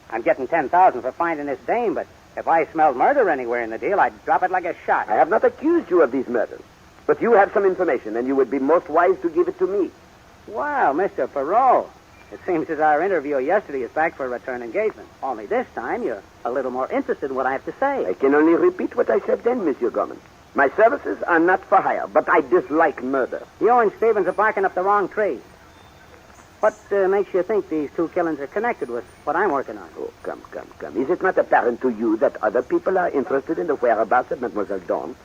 I'm getting $10,000 for finding this dame, but if I smelled murder anywhere in the deal, I'd drop it like a shot. I have not accused you of these murders. But you have some information, and you would be most wise to give it to me. Wow, Mr. Perrault. It seems as our interview yesterday is back for a return engagement. Only this time, you're a little more interested in what I have to say. I can only repeat what I said then, Monsieur Gorman. My services are not for hire, but I dislike murder. You and Stevens are barking up the wrong tree. What makes you think these two killings are connected with what I'm working on? Oh, come. Is it not apparent to you that other people are interested in the whereabouts of Mademoiselle Dawn?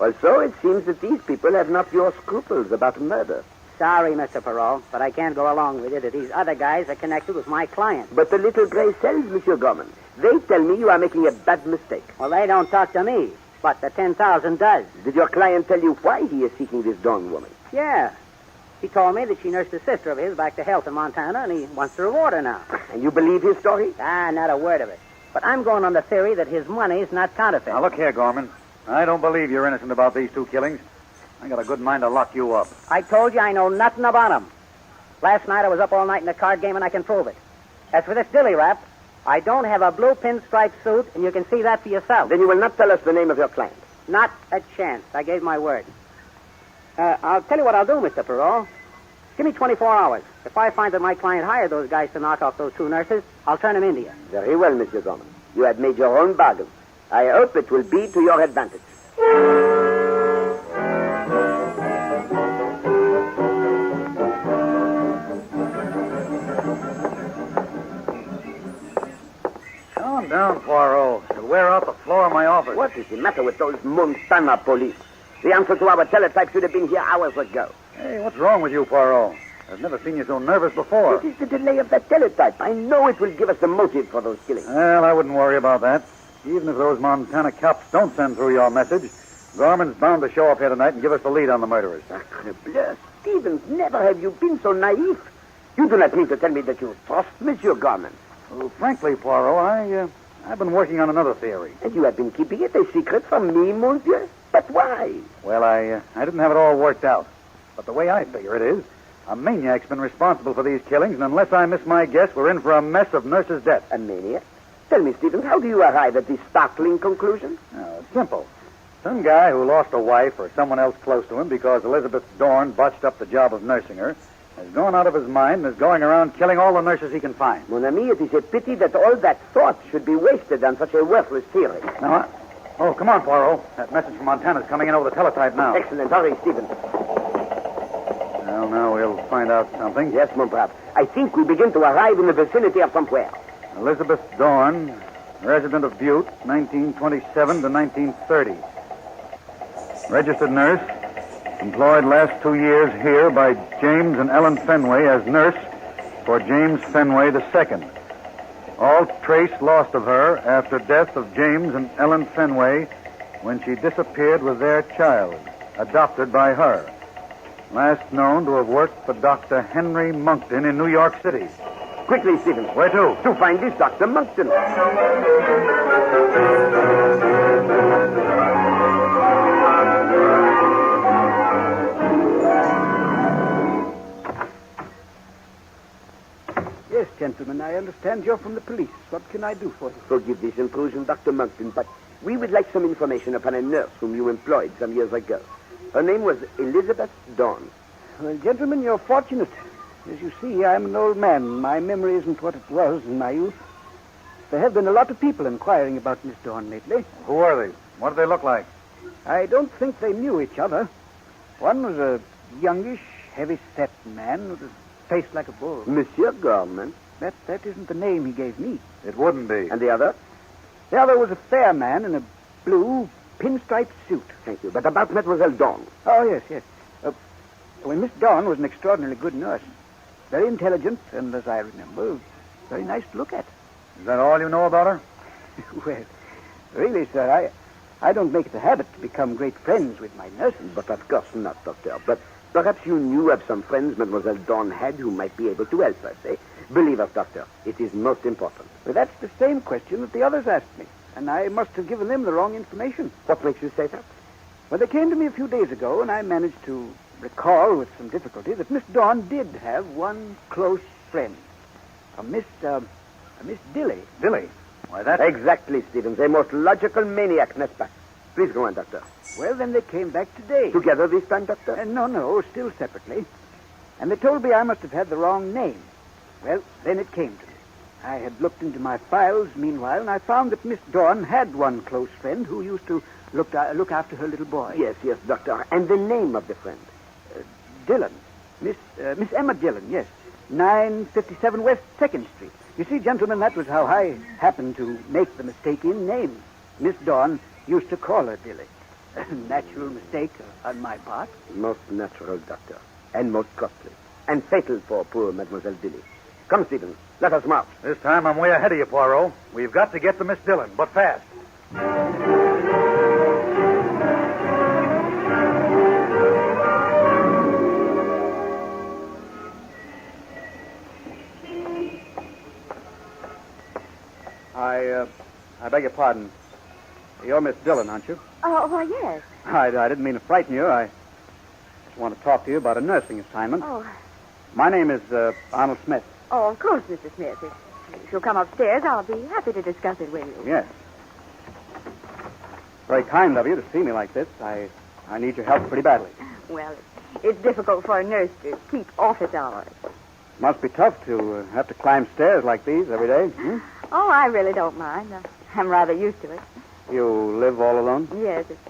Also, it seems that these people have not your scruples about murder. Sorry, Mr. Perrault, but I can't go along with it that these other guys are connected with my client. But the little gray cells, Monsieur Gorman, they tell me you are making a bad mistake. Well, they don't talk to me, but the 10,000 does. Did your client tell you why he is seeking this Dawn woman? Yeah. He told me that she nursed a sister of his back to health in Montana, and he wants to reward her now. And you believe his story? Not a word of it. But I'm going on the theory that his money's not counterfeit. Now, look here, Gorman. I don't believe you're innocent about these two killings. I got a good mind to lock you up. I told you I know nothing about them. Last night I was up all night in a card game, and I can prove it. As for this dilly rap, I don't have a blue pinstripe suit, and you can see that for yourself. Then you will not tell us the name of your client? Not a chance. I gave my word. I'll tell you what I'll do, Mr. Perrault. Give me 24 hours. If I find that my client hired those guys to knock off those two nurses, I'll turn him into you. Very well, Monsieur Gorman. You have made your own bargain. I hope it will be to your advantage. Calm down, Poirot. You'll wear out the floor of my office. What is the matter with those Montana police? The answer to our teletype should have been here hours ago. Hey, what's wrong with you, Poirot? I've never seen you so nervous before. It is the delay of that teletype. I know it will give us the motive for those killings. Well, I wouldn't worry about that. Even if those Montana cops don't send through your message, Gorman's bound to show up here tonight and give us the lead on the murderers. Sacre bleu, Stevens, never have you been so naive. You do not mean to tell me that you trust Monsieur Gorman. Well, frankly, Poirot, I've been working on another theory. And you have been keeping it a secret from me, monsieur? But why? Well, I didn't have it all worked out. But the way I figure it is, a maniac's been responsible for these killings, and unless I miss my guess, we're in for a mess of nurses' deaths. A maniac? Tell me, Stevens, how do you arrive at this startling conclusion? It's simple. Some guy who lost a wife or someone else close to him because Elizabeth Dorn botched up the job of nursing her has gone out of his mind and is going around killing all the nurses he can find. Mon ami, it is a pity that all that thought should be wasted on such a worthless theory. Now, oh, come on, Poirot. That message from Montana's coming in over the teletype now. Excellent. Hurry, Stevens. Well, now we'll find out something. Yes, mon brave. I think we begin to arrive in the vicinity of somewhere. Elizabeth Dorn, resident of Butte, 1927 to 1930. Registered nurse. Employed last 2 years here by James and Ellen Fenway as nurse for James Fenway II. All trace lost of her after death of James and Ellen Fenway when she disappeared with their child, adopted by her. Last known to have worked for Dr. Henry Monkton in New York City. Quickly, Stevens. Where to? To find this Dr. Monkton. Yes, gentlemen, I understand you're from the police. What can I do for you? Forgive this intrusion, Dr. Monkton, but we would like some information upon a nurse whom you employed some years ago. Her name was Elizabeth Dawn. Well, gentlemen, you're fortunate. As you see, I'm an old man. My memory isn't what it was in my youth. There have been a lot of people inquiring about Miss Dawn lately. Who are they? What do they look like? I don't think they knew each other. One was a youngish, heavy-set man with a face like a bull. Monsieur Gorman? That isn't the name he gave me. It wouldn't be. And the other? The other was a fair man in a blue pinstripe suit. Thank you. But about Mademoiselle Dawn? Oh, yes. Well, Miss Dawn was an extraordinarily good nurse. Very intelligent, and as I remember, very nice to look at. Is that all you know about her? Well, really, sir, I don't make it a habit to become great friends with my nurses. But of course not, Doctor. But perhaps you knew of some friends Mademoiselle Dawn had who might be able to help us, eh? Believe us, Doctor. It is most important. Well, that's the same question that the others asked me. and I must have given them the wrong information. What makes you say that? Well, they came to me a few days ago, and I managed to recall with some difficulty that Miss Dawn did have one close friend, a Miss Dilly. Dilly? Why, that... Exactly, Stevens. A most logical maniac, n'est-ce pas? Please go on, Doctor. Well, then they came back today. Together this time, Doctor? No, still separately. And they told me I must have had the wrong name. Well, then it came to me. I had looked into my files meanwhile, and I found that Miss Dawn had one close friend who used to look after her little boy. Yes, Doctor. And the name of the friend? Dillon. Miss Emma Dillon, yes. 957 West 2nd Street. You see, gentlemen, that was how I happened to make the mistake in name. Miss Dawn used to call her Dilly. A natural mistake on my part. Most natural, Doctor. And most costly. And fatal for poor Mademoiselle Dilly. Come, Stevens. Let us march. This time I'm way ahead of you, Poirot. We've got to get to Miss Dillon, but fast. I beg your pardon. You're Miss Dillon, aren't you? Oh, why, yes. I didn't mean to frighten you. I just want to talk to you about a nursing assignment. Oh. My name is Arnold Smith. Oh, of course, Mr. Smith. If you'll come upstairs, I'll be happy to discuss it with you. Yes. Very kind of you to see me like this. I need your help pretty badly. Well, it's difficult for a nurse to keep office hours. Must be tough to have to climb stairs like these every day. Hmm? Oh, I really don't mind. I'm rather used to it. You live all alone? Yes, it's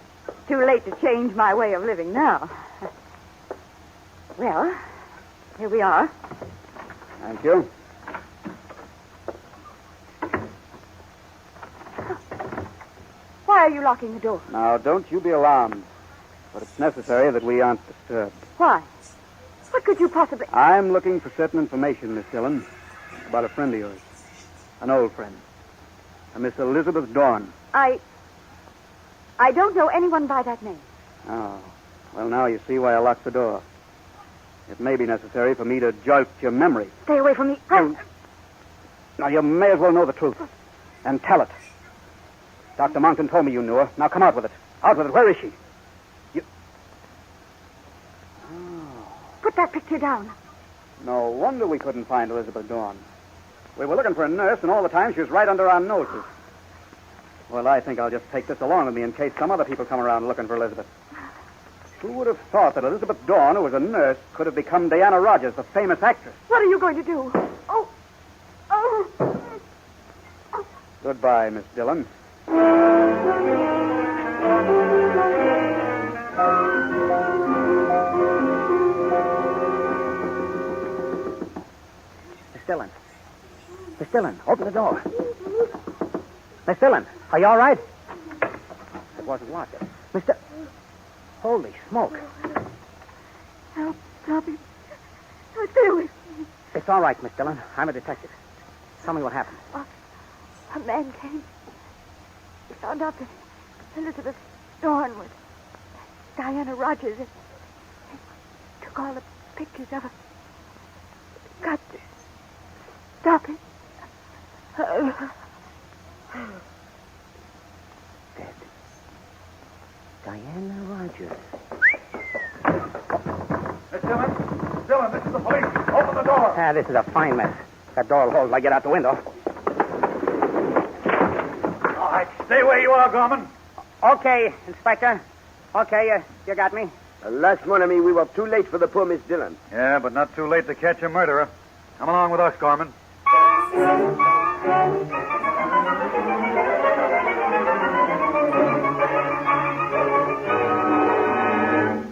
too late to change my way of living now. Well, here we are. Thank you. Why are you locking the door? Now, don't you be alarmed. But it's necessary that we aren't disturbed. Why? What could you possibly... I'm looking for certain information, Miss Dillon, about a friend of yours. An old friend. A Miss Elizabeth Dawn. I don't know anyone by that name. Oh. Well, now you see why I locked the door. It may be necessary for me to jolt your memory. Stay away from me. Now, you may as well know the truth. And tell it. Dr. Monkton told me you knew her. Now, come out with it. Out with it. Where is she? Put that picture down. No wonder we couldn't find Elizabeth Dawn. We were looking for a nurse, and all the time she was right under our noses. Well, I think I'll just take this along with me in case some other people come around looking for Elizabeth. Who would have thought that Elizabeth Dawn, who was a nurse, could have become Diana Rogers, the famous actress? What are you going to do? Oh. Goodbye, Miss Dillon. Miss Dillon, open the door. Miss Dillon, are you all right? It wasn't locked. Holy smoke. Help me. Stay away from me. It's all right, Miss Dillon. I'm a detective. Tell me what happened. A man came. He found out that Elizabeth Dawn was Diana Rogers. He took all the pictures of her. Got to stop it. Dead. Diana Rogers. Miss Dillon, this is the police. Open the door. This is a fine mess. That door will hold if I get out the window. All right, stay where you are, Gorman. Okay, Inspector. Okay, you got me. Alas, mon ami, we were too late for the poor Miss Dillon. Yeah, but not too late to catch a murderer. Come along with us, Gorman.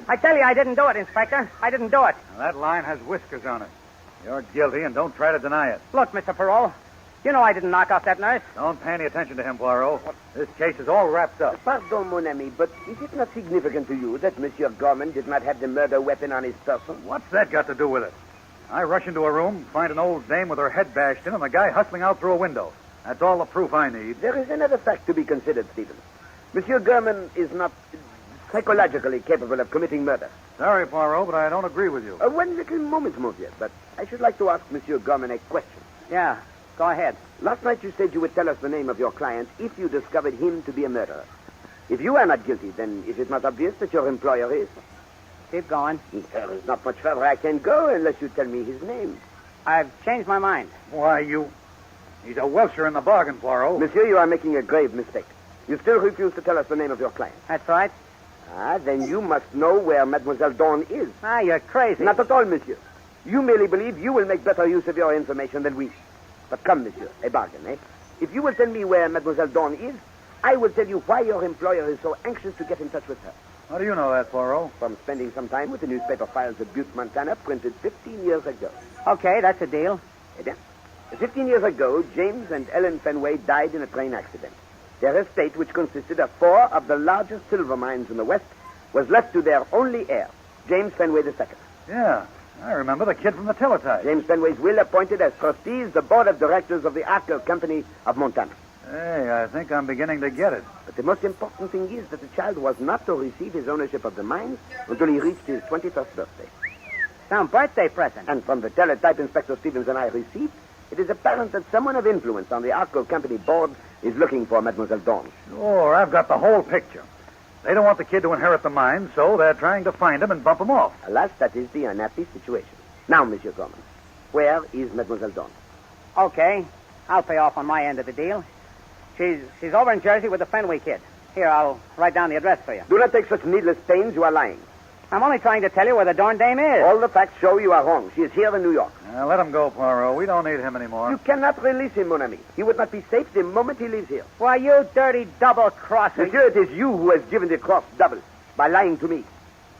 I tell you, I didn't do it, Inspector. I didn't do it. Now, that line has whiskers on it. You're guilty, and don't try to deny it. Look, Mr. Perot, you know I didn't knock off that nurse. Don't pay any attention to him, Poirot. This case is all wrapped up. Pardon, mon ami, but is it not significant to you that Monsieur Gorman did not have the murder weapon on his person? What's that got to do with it? I rush into a room, find an old dame with her head bashed in, and the guy hustling out through a window. That's all the proof I need. There is another fact to be considered, Stevens. Monsieur Gorman is not psychologically capable of committing murder. Sorry, Poirot, but I don't agree with you. One little moment, monsieur, but I should like to ask Monsieur Gorman a question. Yeah. Go ahead. Last night you said you would tell us the name of your client if you discovered him to be a murderer. If you are not guilty, then is it not obvious that your employer is? Keep going. There is not much further I can go unless you tell me his name. I've changed my mind. Why, he's a Welcher in the bargain, Poirot. Monsieur, you are making a grave mistake. You still refuse to tell us the name of your client. That's right. Then you must know where Mademoiselle Dawn is. You're crazy. Not at all, monsieur. You merely believe you will make better use of your information than we. But come, monsieur, a bargain, eh? If you will tell me where Mademoiselle Dawn is, I will tell you why your employer is so anxious to get in touch with her. How do you know that, Poirot? From spending some time with the newspaper files of Butte, Montana, printed 15 years ago. Okay, that's a deal. Eh bien, 15 years ago, James and Ellen Fenway died in a train accident. Their estate, which consisted of 4 of the largest silver mines in the West, was left to their only heir, James Fenway II. Yeah, I remember the kid from the teletype. James Fenway's will appointed as trustees the board of directors of the Arkel Company of Montana. Hey, I think I'm beginning to get it. But the most important thing is that the child was not to receive his ownership of the mines until he reached his 21st birthday. Some birthday present. And from the teletype Inspector Stevens and I received, it is apparent that someone of influence on the Arkel Company board is looking for Mademoiselle Dawn. Sure, I've got the whole picture. They don't want the kid to inherit the mines, so they're trying to find him and bump him off. Alas, that is the unhappy situation. Now, Monsieur Gorman, where is Mademoiselle Dawn? Okay, I'll pay off on my end of the deal. She's over in Jersey with the Fenway kid. Here, I'll write down the address for you. Do not take such needless pains. You are lying. I'm only trying to tell you where the darn dame is. All the facts show you are wrong. She is here in New York. Let him go, Poirot. We don't need him anymore. You cannot release him, mon ami. He would not be safe the moment he leaves here. Why, you dirty double-crosser. Monsieur, it is you who has given the cross double by lying to me.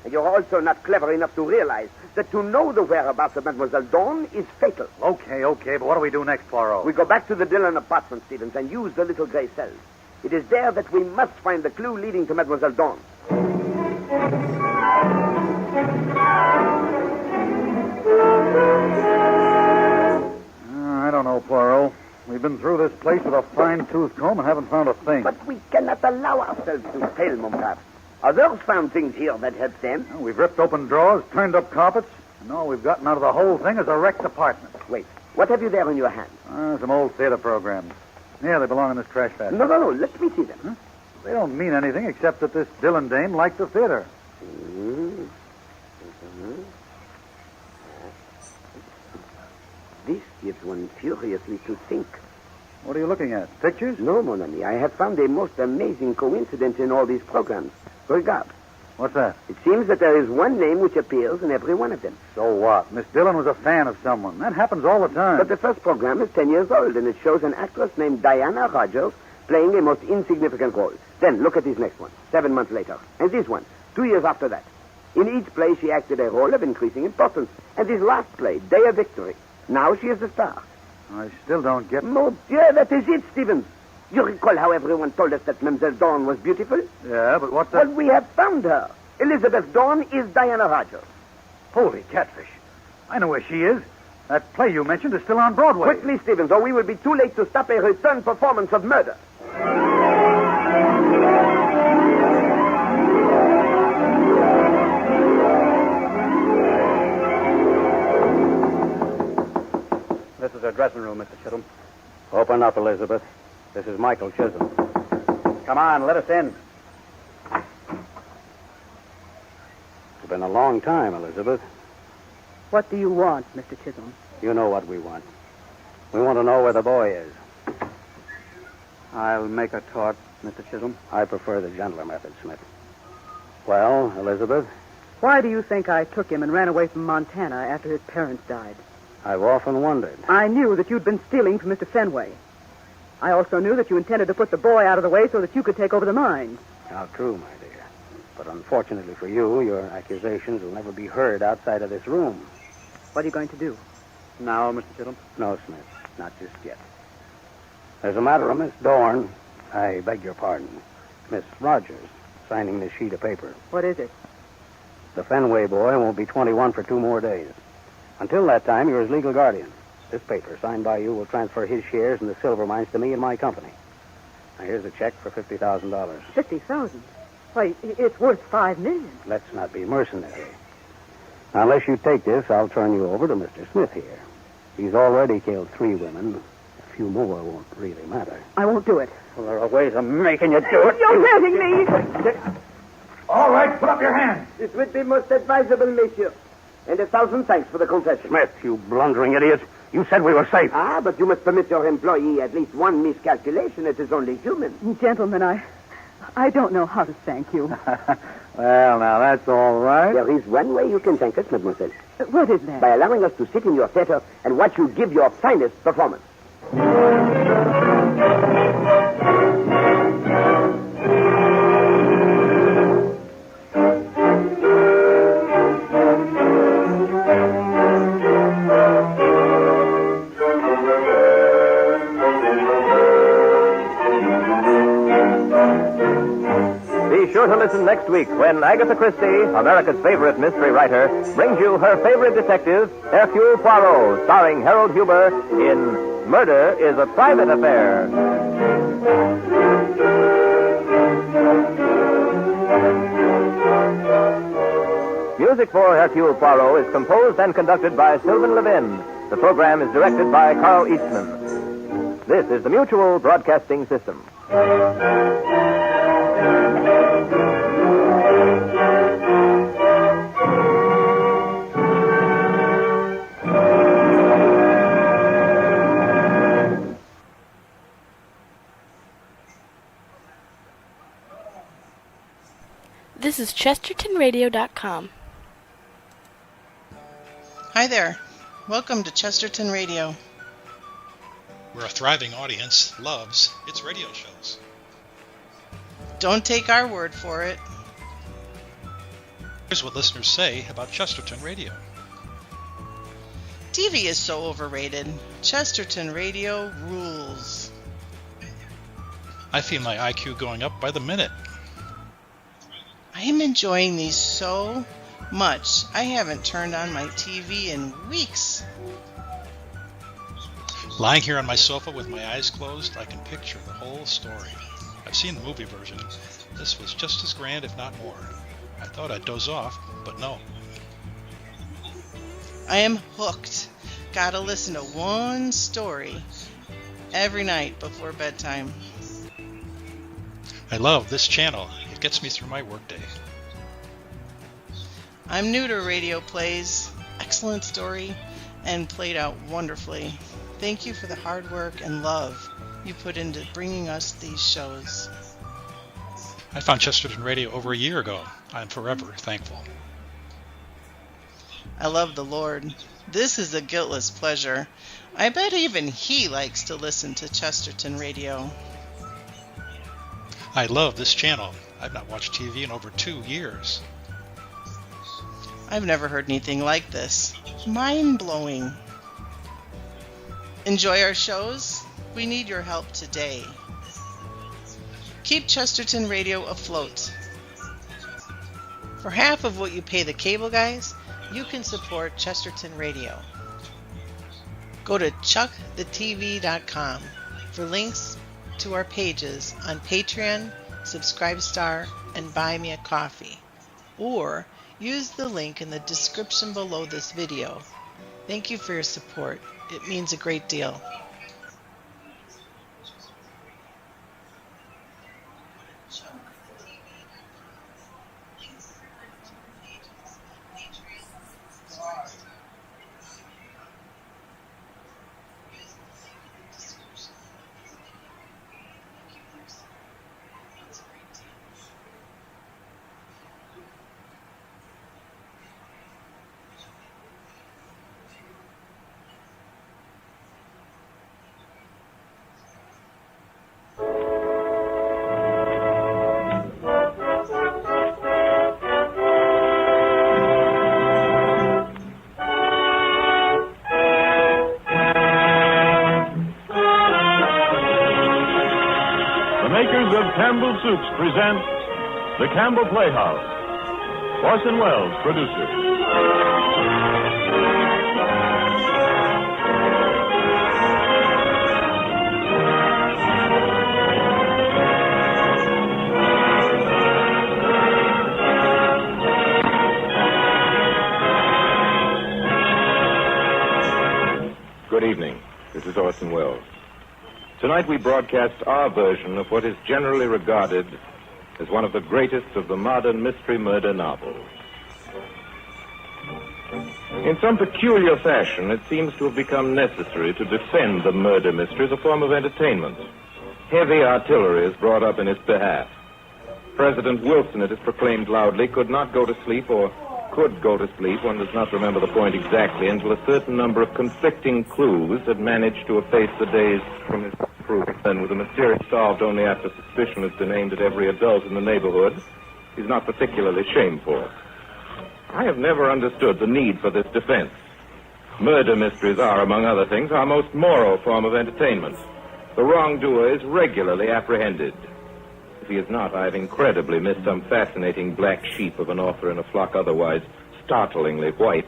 And you're also not clever enough to realize that to know the whereabouts of Mademoiselle Dawn is fatal. Okay, but what do we do next, Poirot? We go back to the Dillon apartment, Stevens, and use the little gray cells. It is there that we must find the clue leading to Mademoiselle Dawn. I don't know, Poirot. We've been through this place with a fine-tooth comb and haven't found a thing. But we cannot allow ourselves to fail, mon père. Others found things here that helped them. We've ripped open drawers, turned up carpets, and all we've gotten out of the whole thing is a wrecked apartment. Wait, what have you there in your hand? Some old theater programs. Yeah, they belong in this trash basket. No, let me see them. Huh? They don't mean anything except that this Dillon dame liked the theater. This gives one furiously to think. What are you looking at? Pictures? No, mon ami. I have found a most amazing coincidence in all these programs. Regard. What's that? It seems that there is one name which appears in every one of them. So what? Miss Dillon was a fan of someone. That happens all the time. But the first program is 10 years old, and it shows an actress named Diana Rogers playing a most insignificant role. Then look at this next one, 7 months later. And this one, 2 years after that. In each play, she acted a role of increasing importance. And this last play, Day of Victory, now she is the star. I still don't get... Mon Dieu, that is it, Stevens. You recall how everyone told us that Mademoiselle Dawn was beautiful? Yeah, but what's that? Well, we have found her. Elizabeth Dawn is Diana Rogers. Holy catfish. I know where she is. That play you mentioned is still on Broadway. Quickly, Stevens, or we will be too late to stop a return performance of murder. This is her dressing room, Mr. Chisholm. Open up, Elizabeth. This is Michael Chisholm. Come on, let us in. It's been a long time, Elizabeth. What do you want, Mr. Chisholm? You know what we want. We want to know where the boy is. I'll make a talk, Mr. Chisholm. I prefer the gentler method, Smith. Well, Elizabeth? Why do you think I took him and ran away from Montana after his parents died? I've often wondered. I knew that you'd been stealing from Mr. Fenway. I also knew that you intended to put the boy out of the way so that you could take over the mines. How true, my dear. But unfortunately for you, your accusations will never be heard outside of this room. What are you going to do? Now, Mr. Chisholm? No, Smith. Not just yet. There's a matter of Miss Dorn. I beg your pardon. Miss Rogers signing this sheet of paper. What is it? The Fenway boy won't be 21 for 2 more days. Until that time, you're his legal guardian. This paper, signed by you, will transfer his shares in the silver mines to me and my company. Now, here's a check for $50,000. $50,000? Why, it's worth $5 million. Let's not be mercenary. Now, unless you take this, I'll turn you over to Mr. Smith here. He's already killed 3 women, a few more won't really matter. I won't do it. Well, there are ways of making you do it. You're hurting me. All right, put up your hands. It would be most advisable, monsieur. And 1,000 thanks for the confession. Smith, you blundering idiot. You said we were safe. Ah, but you must permit your employee at least one miscalculation. It is only human. Gentlemen, I don't know how to thank you. Well, now, that's all right. There is one way you can thank us, mademoiselle. What is that? By allowing us to sit in your theater and watch you give your finest performance. Be sure to listen next week when Agatha Christie, America's favorite mystery writer, brings you her favorite detective, Hercule Poirot, starring Harold Huber in Murder is a Private Affair. Music for Hercule Poirot is composed and conducted by Sylvan Levin. The program is directed by Carl Eastman. This is the Mutual Broadcasting System. This is ChestertonRadio.com. Hi there. Welcome to Chesterton Radio. Where a thriving audience loves its radio shows. Don't take our word for it. Here's what listeners say about Chesterton Radio. TV is so overrated. Chesterton Radio rules. I feel my IQ going up by the minute. I am enjoying these so much. I haven't turned on my TV in weeks. Lying here on my sofa with my eyes closed, I can picture the whole story. I've seen the movie version. This was just as grand, if not more. I thought I'd doze off, but no. I am hooked. Gotta listen to one story every night before bedtime. I love this channel. It gets me through my workday. I'm new to radio plays. Excellent story and played out wonderfully. Thank you for the hard work and love you put into bringing us these shows. I found Chesterton Radio over a year ago. I'm forever thankful. I love the Lord. This is a guiltless pleasure. I bet even He likes to listen to Chesterton Radio. I love this channel. I've not watched TV in over 2 years. I've never heard anything like this. Mind-blowing. Enjoy our shows? We need your help today. Keep Chesterton Radio afloat. For half of what you pay the cable guys, you can support Chesterton Radio. Go to chuckthetv.com for links to our pages on Patreon, Subscribestar, and Buy Me a Coffee. Or use the link in the description below this video. Thank you for your support. It means a great deal. Campbell Soups present The Campbell Playhouse. Orson Welles, producer. Good evening. This is Orson Welles. Tonight we broadcast our version of what is generally regarded as one of the greatest of the modern mystery murder novels. In some peculiar fashion, it seems to have become necessary to defend the murder mystery as a form of entertainment. Heavy artillery is brought up in its behalf. President Wilson, it is proclaimed loudly, could not go to sleep or could go to sleep, one does not remember the point exactly, until a certain number of conflicting clues had managed to efface the days from his proof. And with a mystery solved only after suspicion has been aimed at every adult in the neighborhood, he's not particularly shamed for it. I have never understood the need for this defense. Murder mysteries are, among other things, our most moral form of entertainment. The wrongdoer is regularly apprehended. If he is not, I have incredibly missed some fascinating black sheep of an author in a flock otherwise startlingly white.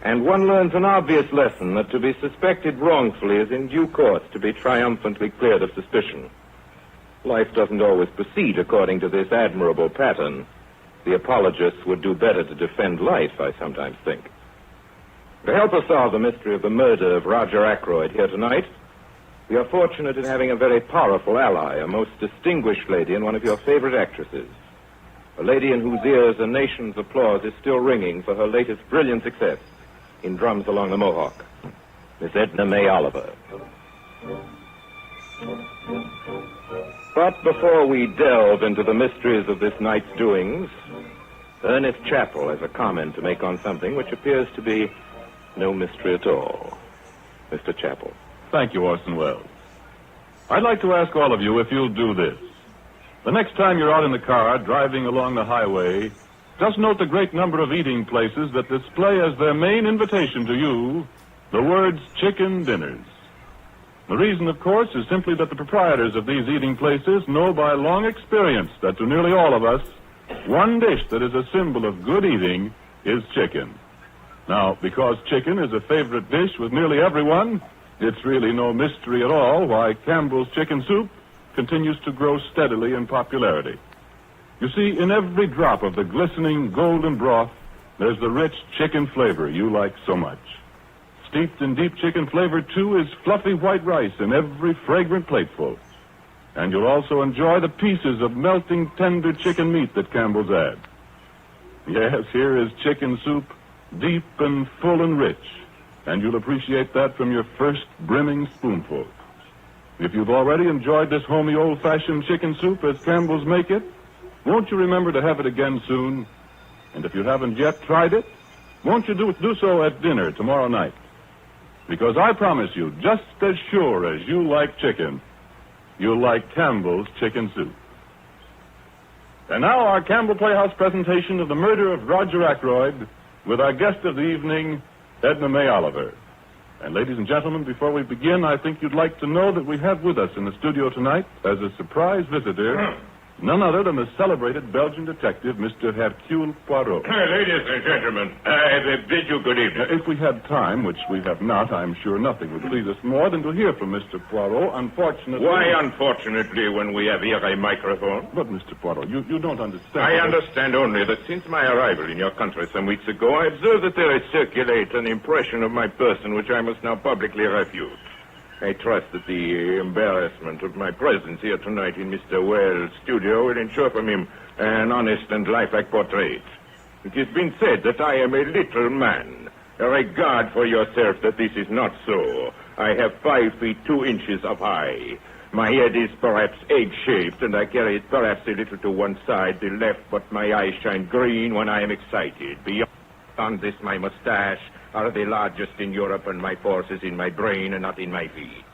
And one learns an obvious lesson that to be suspected wrongfully is in due course to be triumphantly cleared of suspicion. Life doesn't always proceed according to this admirable pattern. The apologists would do better to defend life, I sometimes think. To help us solve the mystery of the murder of Roger Ackroyd here tonight, we are fortunate in having a very powerful ally, a most distinguished lady and one of your favorite actresses. A lady in whose ears a nation's applause is still ringing for her latest brilliant success in Drums Along the Mohawk, Miss Edna May Oliver. But before we delve into the mysteries of this night's doings, Ernest Chappell has a comment to make on something which appears to be no mystery at all. Mr. Chappell. Thank you, Orson Welles. I'd like to ask all of you if you'll do this. The next time you're out in the car driving along the highway, just note the great number of eating places that display as their main invitation to you the words chicken dinners. The reason, of course, is simply that the proprietors of these eating places know by long experience that to nearly all of us, one dish that is a symbol of good eating is chicken. Now, because chicken is a favorite dish with nearly everyone, it's really no mystery at all why Campbell's chicken soup continues to grow steadily in popularity. You see, in every drop of the glistening golden broth, there's the rich chicken flavor you like so much. Steeped in deep chicken flavor, too, is fluffy white rice in every fragrant plateful. And you'll also enjoy the pieces of melting tender chicken meat that Campbell's adds. Yes, here is chicken soup, deep and full and rich. And you'll appreciate that from your first brimming spoonful. If you've already enjoyed this homey old-fashioned chicken soup as Campbell's make it, won't you remember to have it again soon? And if you haven't yet tried it, won't you do so at dinner tomorrow night? Because I promise you, just as sure as you like chicken, you'll like Campbell's chicken soup. And now our Campbell Playhouse presentation of the murder of Roger Ackroyd with our guest of the evening, Edna May Oliver. And ladies and gentlemen, before we begin, I think you'd like to know that we have with us in the studio tonight, as a surprise visitor, none other than the celebrated Belgian detective, Mr. Hercule Poirot. Ladies and gentlemen, I bid you good evening. If we had time, which we have not, I'm sure nothing would please us more than to hear from Mr. Poirot. Unfortunately... Why unfortunately when we have here a microphone? But, Mr. Poirot, you don't understand. I understand only that since my arrival in your country some weeks ago, I observed that there is circulate an impression of my person which I must now publicly refute. I trust that the embarrassment of my presence here tonight in Mr. Wells' studio will ensure from him an honest and lifelike portrait. It has been said that I am a little man. Regard for yourself that this is not so. I have 5 feet 2 inches of high. My head is perhaps egg-shaped, and I carry it perhaps a little to one side, the left, but my eyes shine green when I am excited. Beyond this, my mustache are the largest in Europe, and my force is in my brain and not in my feet.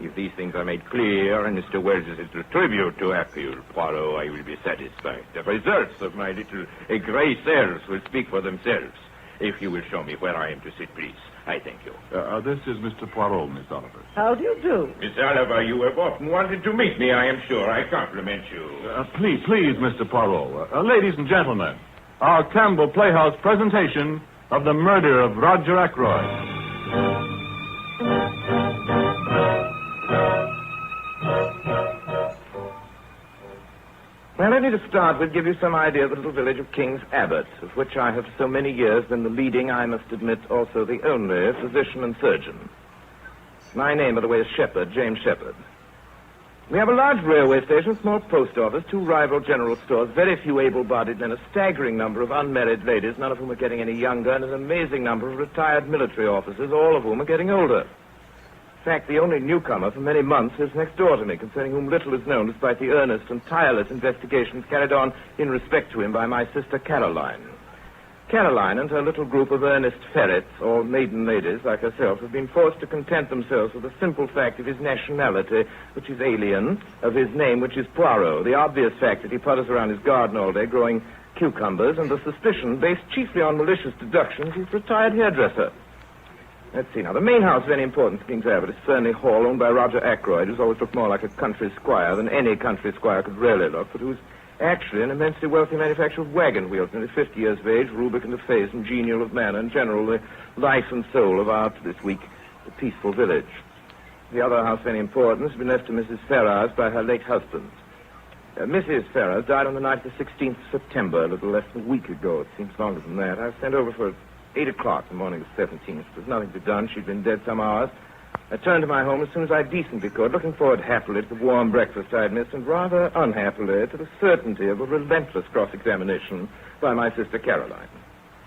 If these things are made clear, and Mr. Wells' little tribute to Hercule Poirot, I will be satisfied. The results of my little gray cells will speak for themselves. If you will show me where I am to sit, please. I thank you. This is Mr. Poirot, Miss Oliver. How do you do? Miss Oliver, you have often wanted to meet me, I am sure. I compliment you. Please, Mr. Poirot. Ladies and gentlemen, our Campbell Playhouse presentation of the murder of Roger Ackroyd. Well, only to start with, give you some idea of the little village of King's Abbot, of which I have so many years been the leading, I must admit, also the only physician and surgeon. My name, by the way, is Shepherd, James Shepherd. We have a large railway station, a small post office, 2 rival general stores, very few able-bodied men, a staggering number of unmarried ladies, none of whom are getting any younger, and an amazing number of retired military officers, all of whom are getting older. In fact, the only newcomer for many months lives next door to me, concerning whom little is known despite the earnest and tireless investigations carried on in respect to him by my sister Caroline. Caroline and her little group of earnest ferrets, or maiden ladies like herself, have been forced to content themselves with the simple fact of his nationality, which is alien, of his name, which is Poirot, the obvious fact that he putters around his garden all day growing cucumbers, and the suspicion, based chiefly on malicious deductions, he's a retired hairdresser. Let's see now. The main house of any importance, King's Abbot, is Fernley Hall, owned by Roger Ackroyd, who's always looked more like a country squire than any country squire could really look, but who's actually an immensely wealthy manufacturer of wagon wheels, nearly 50 years of age, rubicund of face and genial of manner, in general, the life and soul of our, this week, the peaceful village. The other house of any importance has been left to Mrs. Ferrars by her late husband. Mrs. Ferrars died on the night of the 16th of September, a little less than a week ago. It seems longer than that. I was sent over for 8 o'clock the morning of the 17th. There was nothing to be done. She'd been dead some hours. I turned to my home as soon as I decently could, looking forward happily to the warm breakfast I'd missed, and rather unhappily to the certainty of a relentless cross-examination by my sister Caroline.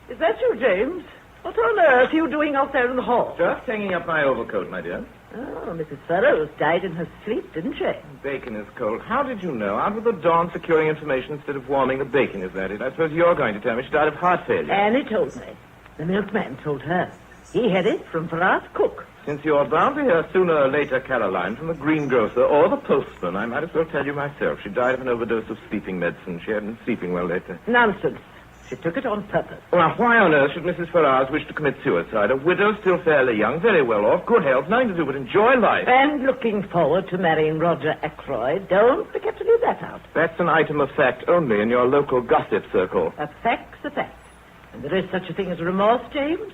Is that you, James? What on earth are you doing out there in the hall? Just hanging up my overcoat, my dear. Oh, Mrs. Ferrars died in her sleep, didn't she? Bacon is cold. How did you know? Out of the dawn, securing information instead of warming the bacon is that it? I suppose you're going to tell me she died of heart failure. Annie told me. The milkman told her. He had it from Ferrars' cook. Since you're bound to hear sooner or later, Caroline, from the greengrocer or the postman, I might as well tell you myself. She died of an overdose of sleeping medicine. She hadn't been sleeping well lately. Nonsense. She took it on purpose. Well, why on earth should Mrs. Ferrars wish to commit suicide? A widow, still fairly young, very well off, good health, nothing to do but enjoy life. And looking forward to marrying Roger Ackroyd. Don't forget to leave that out. That's an item of fact only in your local gossip circle. A fact's a fact. And there is such a thing as remorse, James.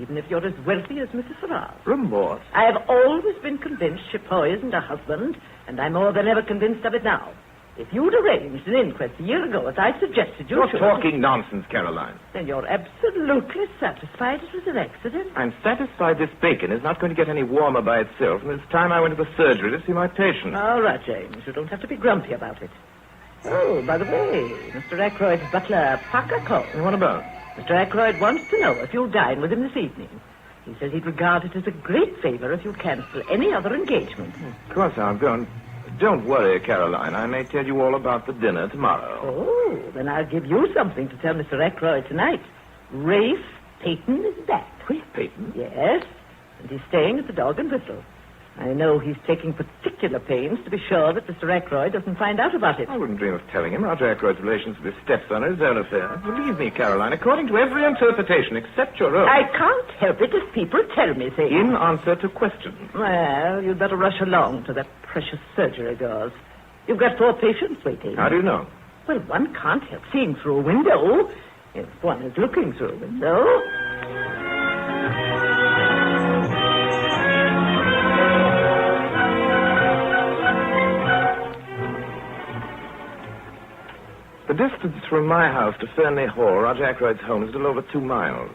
Even if you're as wealthy as Mrs. Ferrars. Remorse? I have always been convinced she poisoned her husband, and I'm more than ever convinced of it now. If you'd arranged an inquest a year ago, as I suggested you should... You're talking nonsense, Caroline. Then you're absolutely satisfied it was an accident? I'm satisfied this bacon is not going to get any warmer by itself, and it's time I went to the surgery to see my patient. All right, James. You don't have to be grumpy about it. Oh, by the way, Mr. Ackroyd's butler, Parker, called. What about? Mr. Ackroyd wants to know if you'll dine with him this evening. He says he'd regard it as a great favor if you'd cancel any other engagement. Of course I'll go. And don't worry, Caroline. I may tell you all about the dinner tomorrow. Oh, then I'll give you something to tell Mr. Ackroyd tonight. Rafe Peyton is back. Rafe Peyton? Yes, and he's staying at the Dog and Whistle. I know he's taking particular pains to be sure that Mr. Ackroyd doesn't find out about it. I wouldn't dream of telling him. Roger Ackroyd's relations with his stepson are his own affair. Believe me, Caroline, according to every interpretation except your own. I can't help it if people tell me things. In answer to questions. Well, you'd better rush along to that precious surgery of yours. You've got 4 patients waiting. How do you know? Well, one can't help seeing through a window if one is looking through a window. The distance from my house to Fernley Hall, Roger Ackroyd's home, is a little over 2 miles.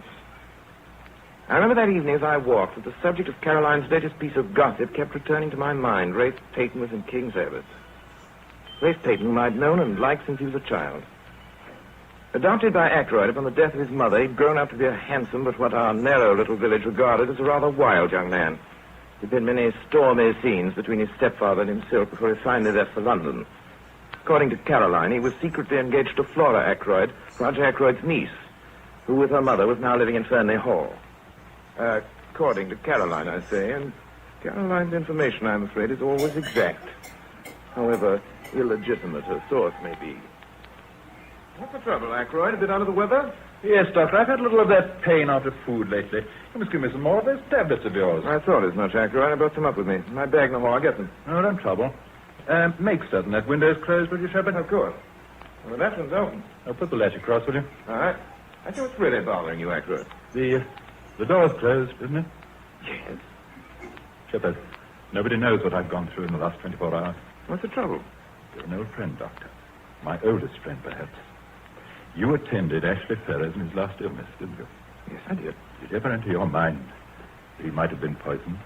I remember that evening as I walked that the subject of Caroline's latest piece of gossip kept returning to my mind. Rafe Peyton was in King's Abbot. Rafe Peyton, whom I'd known and liked since he was a child. Adopted by Ackroyd upon the death of his mother, he'd grown up to be a handsome but what our narrow little village regarded as a rather wild young man. There'd been many stormy scenes between his stepfather and himself before he finally left for London. According to Caroline, he was secretly engaged to Flora Ackroyd, Roger Ackroyd's niece, who with her mother was now living in Fernley Hall. According to Caroline, I say, and Caroline's information, I'm afraid, is always exact. However illegitimate her source may be. What's the trouble, Ackroyd? A bit out of the weather? Yes, Doctor. I've had a little of that pain after food lately. You must give me some more of those tablets of yours. I thought as much, Ackroyd. I brought some up with me. My bag in the hall. I'll get them. No, don't trouble. Make certain that window's closed, will you, Shepard? Of course. Well, the left one's open. I'll put the latch across, will you? All right. I think what's really bothering you, Ackroyd. The door's closed, isn't it? Yes. Shepard, nobody knows what I've gone through in the last 24 hours. What's the trouble? You're an old friend, Doctor. My oldest friend, perhaps. You attended Ashley Ferrers in his last illness, didn't you? Yes, I did. Did it ever enter your mind that he might have been poisoned?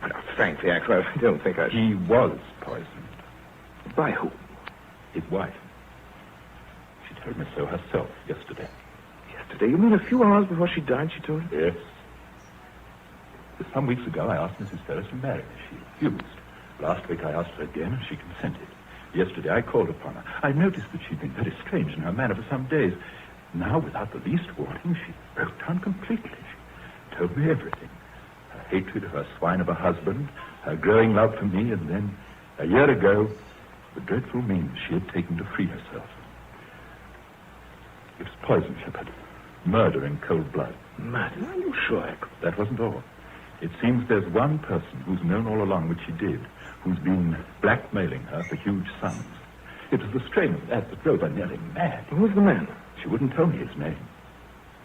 Well, frankly, Axel, I don't think I... He was poisoned. By whom? His wife. She told me so herself yesterday. Yesterday? You mean a few hours before she died, she told you? Yes. Some weeks ago, I asked Mrs. Ferris to marry me. She refused. Last week, I asked her again, and she consented. Yesterday, I called upon her. I noticed that she'd been very strange in her manner for some days. Now, without the least warning, she broke down completely. She told me everything. Her hatred of her swine of a husband, her growing love for me, and then, a year ago, the dreadful means she had taken to free herself. It was poison, Shepard. Murder in cold blood. Murder? Are you sure? That wasn't all. It seems there's one person who's known all along what she did, who's been blackmailing her for huge sums. It was the strain of that that drove her nearly mad. Who's the man? She wouldn't tell me his name.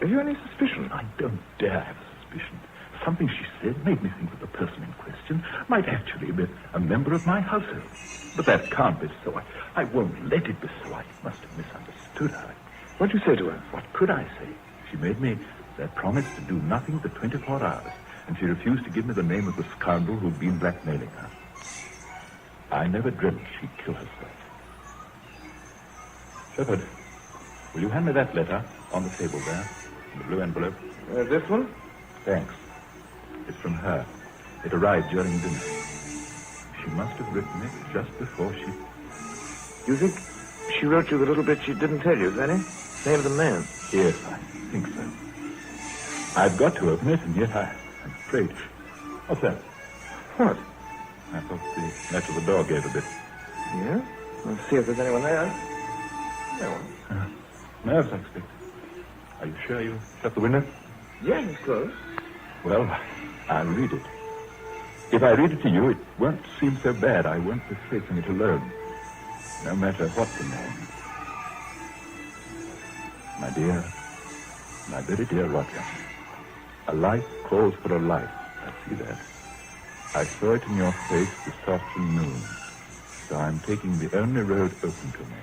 Have you any suspicion? I don't dare have a suspicion. Something she said made me think that the person in question might actually be a member of my household. But that can't be so. I won't let it be so. I must have misunderstood her. What'd you say to her? What could I say? She made me that promise to do nothing for 24 hours, and she refused to give me the name of the scoundrel who'd been blackmailing her. I never dreamt she'd kill herself. Shepard, will you hand me that letter on the table there, in the blue envelope? This one? Thanks. It's from her. It arrived during dinner. She must have written it just before she... You think she wrote you the little bit she didn't tell you, is that it? Name of the man? Yes, I think so. I've got to open it, and yet I'm afraid. What's that? What? I thought the latch of the door gave a bit. Yeah? Let's see if there's anyone there. No one. Nerves, I expect. Are you sure you shut the window? Yes, it's closed. Well, I'll read it. If I read it to you, it won't seem so bad. I won't be facing it alone. No matter what the name. My dear, my very dear Roger, a life calls for a life. I see that. I saw it in your face this afternoon, so I'm taking the only road open to me.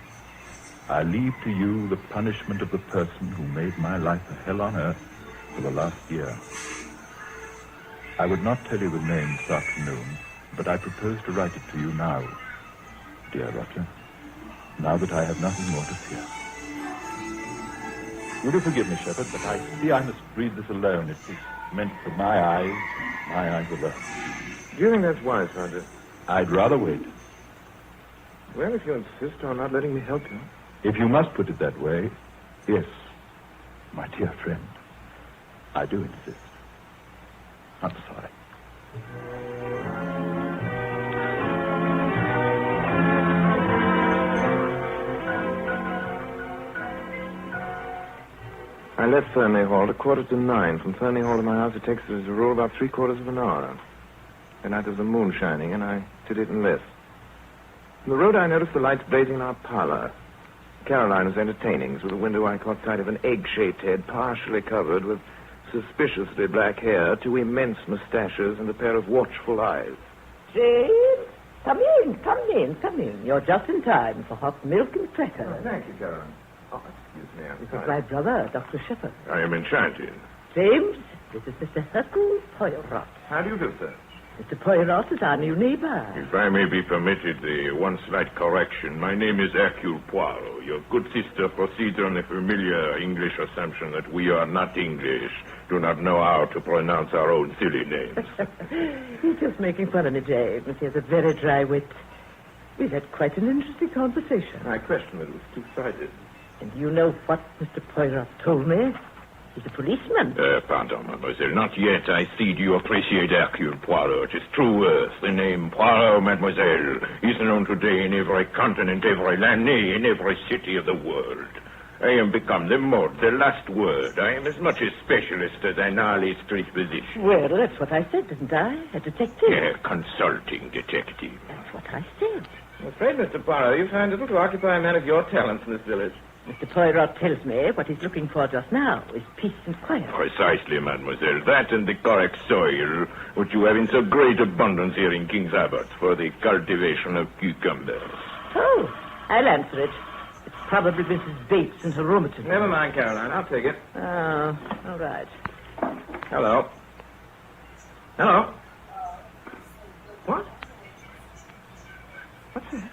I leave to you the punishment of the person who made my life a hell on earth for the last year. I would not tell you the name this afternoon, but I propose to write it to you now, dear Roger, now that I have nothing more to fear. Will you forgive me, Shepard, but I see I must read this alone. It is meant for my eyes alone. Do you think that's wise, Roger? I'd rather wait. Well, if you insist on not letting me help you. If you must put it that way, yes, my dear friend, I do insist. I'm sorry. I left Fernley Hall at 9:15. From Fernley Hall to my house, it takes, as a rule, about 3/4 of an hour. The night there's the moon shining, and I did it in less. From the road, I noticed the lights blazing in our parlor. Caroline was entertaining. Through the window, I caught sight of an egg-shaped head, partially covered with suspiciously black hair, 2 immense mustaches, and a pair of watchful eyes. James, come in. You're just in time for hot milk and crackers. Oh, thank you, Caroline. Oh, excuse me. This is my brother, Dr. Shepherd. I am enchanted. James, this is Mr. Hercule Poirot. How do you do, sir? Mr. Poirot is our new neighbor. If I may be permitted one slight correction, my name is Hercule Poirot. Your good sister proceeds on the familiar English assumption that we are not English, do not know how to pronounce our own silly names. He's just making fun of me, James. He has a very dry wit. We've had quite an interesting conversation. I question that it was two-sided. And you know what Mr. Poirot told me? He's a policeman. Pardon, mademoiselle. Not yet. I see you appreciate Hercule Poirot. His true worth. The name Poirot, mademoiselle, is known today in every continent, every land, nay, in every city of the world. I am become the last word. I am as much a specialist as an Harley Street physician. Well, that's what I said, didn't I? A detective. Yeah, consulting detective. That's what I said. I'm afraid, Mr. Poirot, you find little to occupy a man of your talents in this village. Mr. Poirot tells me what he's looking for just now is peace and quiet. Precisely, mademoiselle. That and the correct soil, which you have in so great abundance here in King's Abbot for the cultivation of cucumbers. Oh, I'll answer it. It's probably Mrs. Bates and her rheumatism. Never mind, Caroline. I'll take it. Oh, all right. Hello. What? What's that?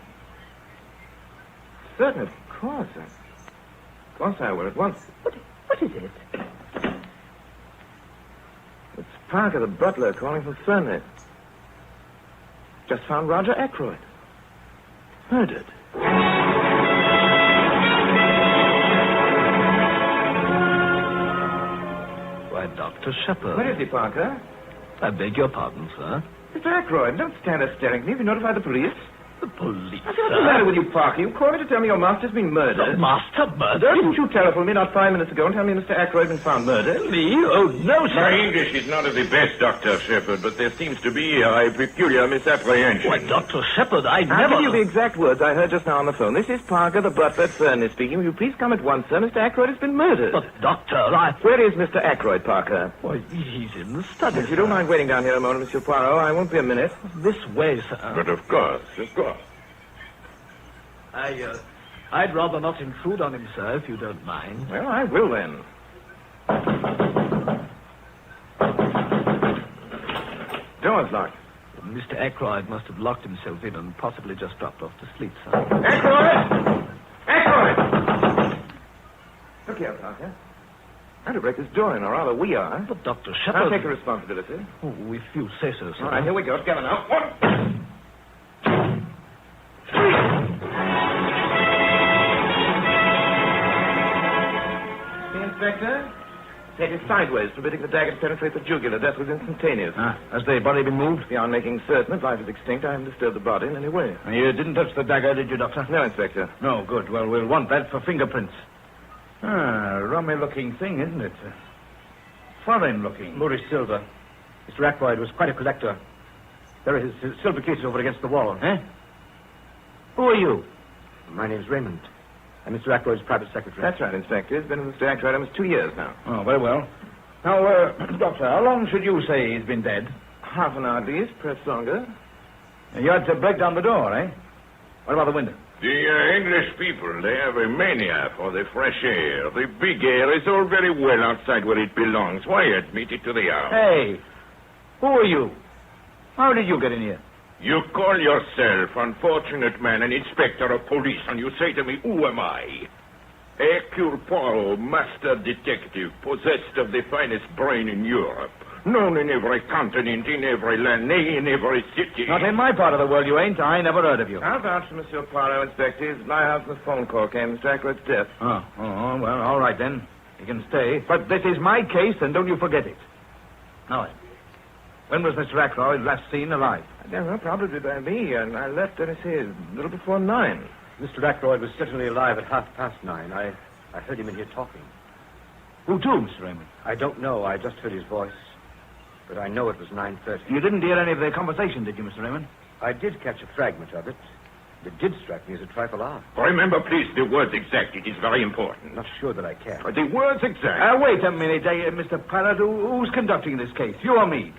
Certain, of course. Of course I will at once. What is it? It's Parker, the butler, calling from Fernley. Just found Roger Ackroyd. Murdered. Why, Dr. Shepard. Where is he, Parker? I beg your pardon, sir. Mr. Ackroyd, don't stand there staring at me. Have you notified the police? The police, What's the matter with you, Parker? You called me to tell me your master's been murdered. The master murdered? Didn't you telephone me not 5 minutes ago and tell me Mr. Ackroyd had been found murdered? Me? Oh, no, sir. My English is not of the best, Dr. Shepard, but there seems to be a peculiar misapprehension. Why, Dr. Shepard, I I'll never... give you the exact words I heard just now on the phone. This is Parker, the butler at Fernley speaking. Will you please come at once, sir? Mr. Ackroyd has been murdered. But, Doctor, Where is Mr. Ackroyd, Parker? Why, he's in the study, If you don't mind waiting down here a moment, Monsieur Poirot, I won't be a minute. This way, sir. But of course. I'd rather not intrude on him, sir, if you don't mind. Well, I will, then. Door's locked. Mr. Ackroyd must have locked himself in and possibly just dropped off to sleep, sir. Ackroyd! Ackroyd! Look here, Parker. I'm to break this door in, or rather we are. But, Dr. Shepard... I'll take the responsibility. Oh, if you say so, sir. All right, here we go. Together now. 1, 2, 3. The inspector? Take it sideways, permitting the dagger to penetrate the jugular. Death was instantaneous. Has the body been moved? Beyond making certain that life is extinct, I haven't disturbed the body in any way. You didn't touch the dagger, did you, Doctor? No, Inspector. No, good. Well, we'll want that for fingerprints. Rummy-looking thing, isn't it? Foreign-looking. Moorish silver. Mr. Ackroyd was quite a collector. There are his silver cases over against the wall. Eh? Who are you? My name's Raymond. I'm Mr. Ackroyd's private secretary. That's right, Inspector. He's been with Mr. Ackroyd almost 2 years now. Oh, very well. Now, Doctor, how long should you say he's been dead? Half an hour at least, perhaps longer. You had to break down the door, eh? What about the window? The English people, they have a mania for the fresh air. The big air is all very well outside where it belongs. Why admit it to the house? Hey, who are you? How did you get in here? You call yourself, unfortunate man, an inspector of police, and you say to me, who am I? Hercule Poirot, master detective, possessed of the finest brain in Europe, known in every continent, in every land, nay, in every city. Not in my part of the world, you ain't. I never heard of you. I'll vouch for Monsieur Poirot, Inspector. It's my house and the phone call came. Mr. Ackroyd's death. Oh, well, all right then. You can stay. But this is my case, and don't you forget it. Now then, when was Mr. Ackroyd last seen alive? I don't know, probably by me, and I left, let me see, a little before 9. Mr. Ackroyd was certainly alive at 9:30. I heard him in here talking. Who to, Mr. Raymond? I don't know. I just heard his voice. But I know it was 9:30. You didn't hear any of their conversation, did you, Mr. Raymond? I did catch a fragment of it. It did strike me as a trifle odd. Remember, please, the words exact. It is very important. Not sure that I can. The words exact. Wait a minute, Mr. Pilot. Who's conducting this case? You or me?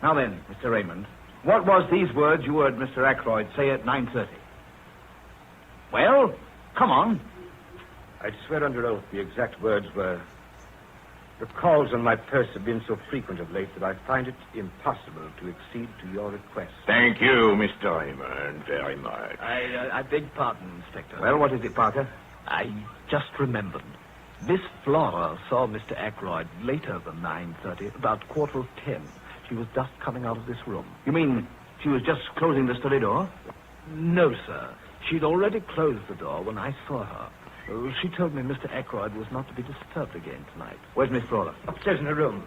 Now then, Mr. Raymond, what was these words you heard Mr. Ackroyd say at 9:30? Well, come on. I'd swear under oath the exact words were, the calls on my purse have been so frequent of late that I find it impossible to accede to your request. Thank you, Mr. Raymond, very much. I beg pardon, Inspector. Well, what is it, Parker? I just remembered. Miss Flora saw Mr. Ackroyd later than 9:30, about 9:45. She was just coming out of this room. You mean she was just closing the study door? No, sir. She'd already closed the door when I saw her. She told me Mr. Ackroyd was not to be disturbed again tonight. Where's Miss Flora? Upstairs in her room.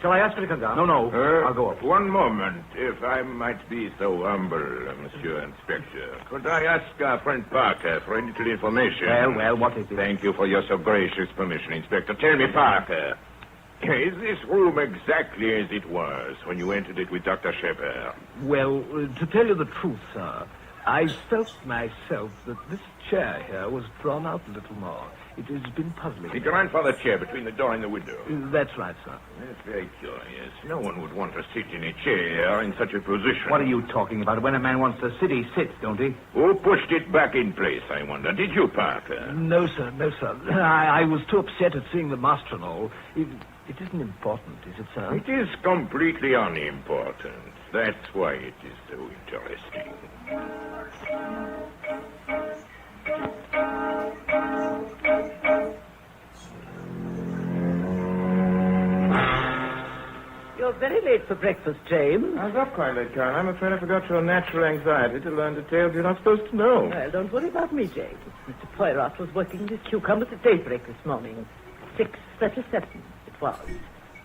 Shall I ask her to come down? No. I'll go up. One moment, if I might be so humble, Monsieur Inspector. Could I ask our friend Parker for a little information? Well, what is it? Thank you for your so gracious permission, Inspector. Tell me, Parker, is this room exactly as it was when you entered it with Dr. Shepard? Well, to tell you the truth, sir, I felt myself that this chair here was drawn out a little more. It has been puzzling. The grandfather chair between the door and the window. That's right, sir. That's very curious. No one would want to sit in a chair in such a position. What are you talking about? When a man wants to sit, he sits, don't he? Who pushed it back in place, I wonder? Did you, Parker? No, sir. I was too upset at seeing the master and all. It isn't important, is it, sir? It is completely unimportant. That's why it is so interesting. You're very late for breakfast, James. I was up quite late, Karen. I'm afraid I forgot your natural anxiety to learn details you're not supposed to know. Well, don't worry about me, James. Mr. Poirot was working his cucumbers at daybreak this morning. 6:37 it was.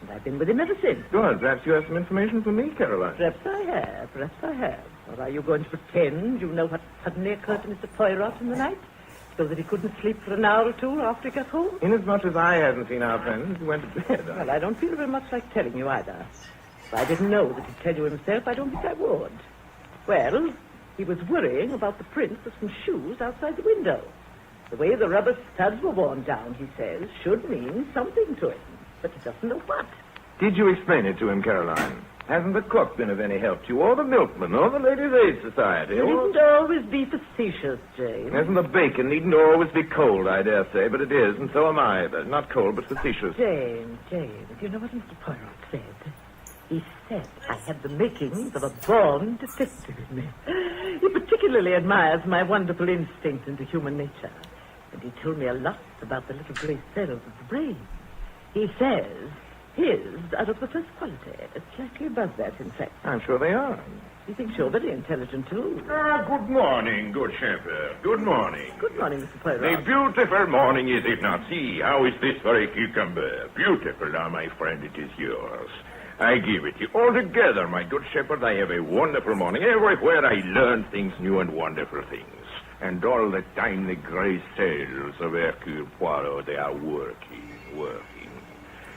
And I've been with him ever since. Good. Perhaps you have some information for me, Caroline. Perhaps I have. Or are you going to pretend you know what suddenly occurred to Mr. Poirot in the night? So that he couldn't sleep for an hour or two after he got home? Inasmuch as I hadn't seen our friend since he went to bed. Well, I don't feel very much like telling you either. If I didn't know that he'd tell you himself, I don't think I would. Well, he was worrying about the prints of some shoes outside the window. The way the rubber studs were worn down, he says, should mean something to him. But he doesn't know what. Did you explain it to him, Caroline? Hasn't the cook been of any help to you, or the milkman, or the Ladies' Aid Society? You needn't always be facetious, James. Hasn't the bacon needn't always be cold, I dare say, but it is, and so am I. But not cold, but facetious. James, you know what Mr. Poirot said? He said I had the makings of a born detective in me. He particularly admires my wonderful instinct into human nature. And he told me a lot about the little grey cells of the brain. He says his are of the first quality. It's slightly above that, in fact. I'm sure they are. He thinks you're very intelligent, too. Good morning, good shepherd. Good morning. Good morning, Mr. Poirot. A beautiful morning, is it not? See, how is this for a cucumber? Beautiful, now, my friend, it is yours. I give it you. Altogether, my good shepherd, I have a wonderful morning. Everywhere I learn things new and wonderful things. And all the time the grey cells of Hercule Poirot, they are working.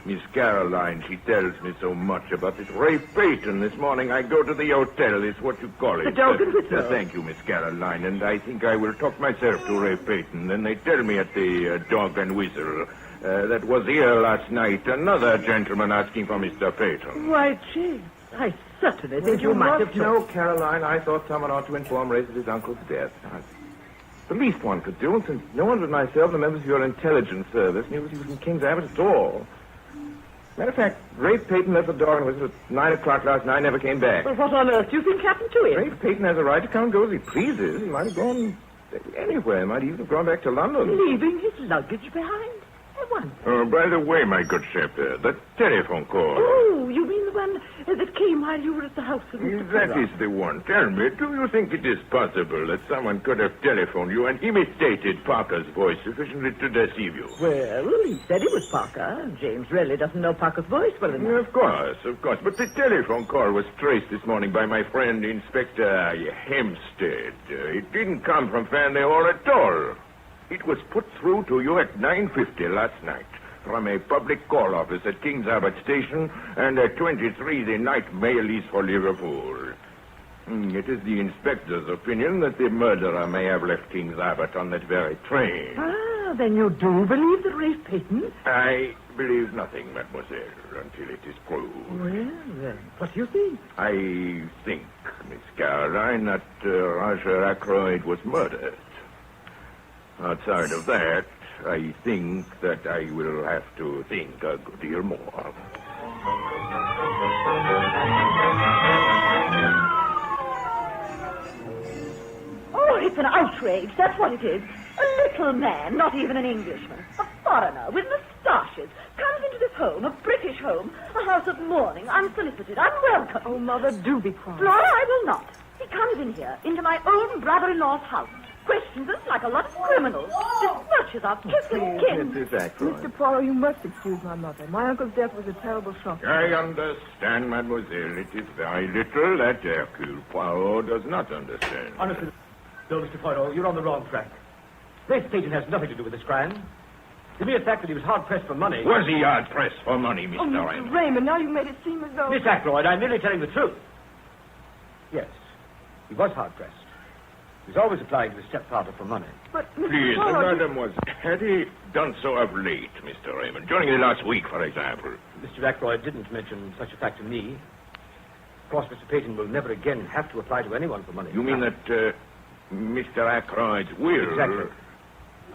Miss Caroline, she tells me so much about this Ray Peyton. This morning I go to the hotel. It's what you call it. The Dog and Whistle. Thank you, Miss Caroline. And I think I will talk myself to Ray Peyton. Then they tell me at the Dog and Whistle that was here last night another gentleman asking for Mr. Peyton. Why, James, I certainly think you might have No, Caroline, I thought someone ought to inform Ray of his uncle's death. The least one could do, since no one but myself and the members of your intelligence service knew that he was in King's Abbot at all. Matter of fact, Ray Peyton left the Dog and Whistle at 9 o'clock last night and never came back. Well, what on earth do you think happened to him? Ray Peyton has a right to come and go as he pleases. He might have gone anywhere. He might even have gone back to London. Leaving his luggage behind? I wonder. Oh, by the way, my good shepherd, the telephone call. Oh, you mean the one that came while you were at the house with Mr. That Poirot? is the one. Tell me, do you think it is possible that someone could have telephoned you and imitated Parker's voice sufficiently to deceive you? Well, he said he was Parker, and James really doesn't know Parker's voice well enough. Of course. But the telephone call was traced this morning by my friend Inspector Hempstead. It didn't come from Fanley Hall at all. It was put through to you at 9:50 last night from a public call office at King's Abbot Station, and at 23 the night mail is for Liverpool. It is the inspector's opinion that the murderer may have left King's Abbot on that very train. Ah, then you do believe that Ray Peyton? I believe nothing, mademoiselle, until it is proved. Well, what do you think? I think, Miss Caroline, that Roger Ackroyd was murdered. Outside of that, I think that I will have to think a good deal more. Oh, it's an outrage. That's what it is. A little man, not even an Englishman, a foreigner with moustaches, comes into this home, a British home, a house of mourning, unsolicited, unwelcome. Oh, Mother, do be quiet. Flora, I will not. He comes in here, into my own brother-in-law's house, questions us like a lot of criminals, besmirches our kith and kin. Mrs. Ackroyd. Mr. Poirot, you must excuse my mother. My uncle's death was a terrible shock. I understand, mademoiselle. It is very little that Hercule Poirot does not understand. Honestly, no, Mr. Poirot, you're on the wrong track. Ray Peyton has nothing to do with this crime. The mere fact that he was hard-pressed for money... Was he hard-pressed for money, Mr. Mr. Raymond, now you've made it seem as though... Miss Ackroyd, I'm merely telling the truth. Yes, he was hard-pressed. He was always applying to his stepfather for money. But, Please, mademoiselle, had he done so of late, Mr. Raymond? During the last week, for example? Mr. Ackroyd didn't mention such a fact to me. Of course, Mr. Peyton will never again have to apply to anyone for money. You mean that Mr. Ackroyd's will... Exactly.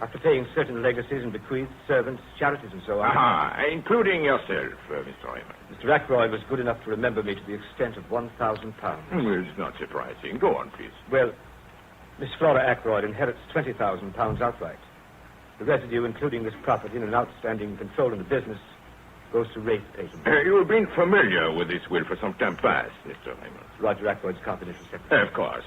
After paying certain legacies and bequests, servants, charities, and so on. Aha, including yourself, Mr. Raymond. Mr. Ackroyd was good enough to remember me to the extent of £1,000. Well, it's not surprising. Go on, please. Well, Miss Flora Ackroyd inherits £20,000 outright. The residue, including this property and an outstanding control in the business, goes to Rafe Payton. You have been familiar with this will for some time past, Mr. Raymond. Roger Ackroyd's confidential secretary. Of course.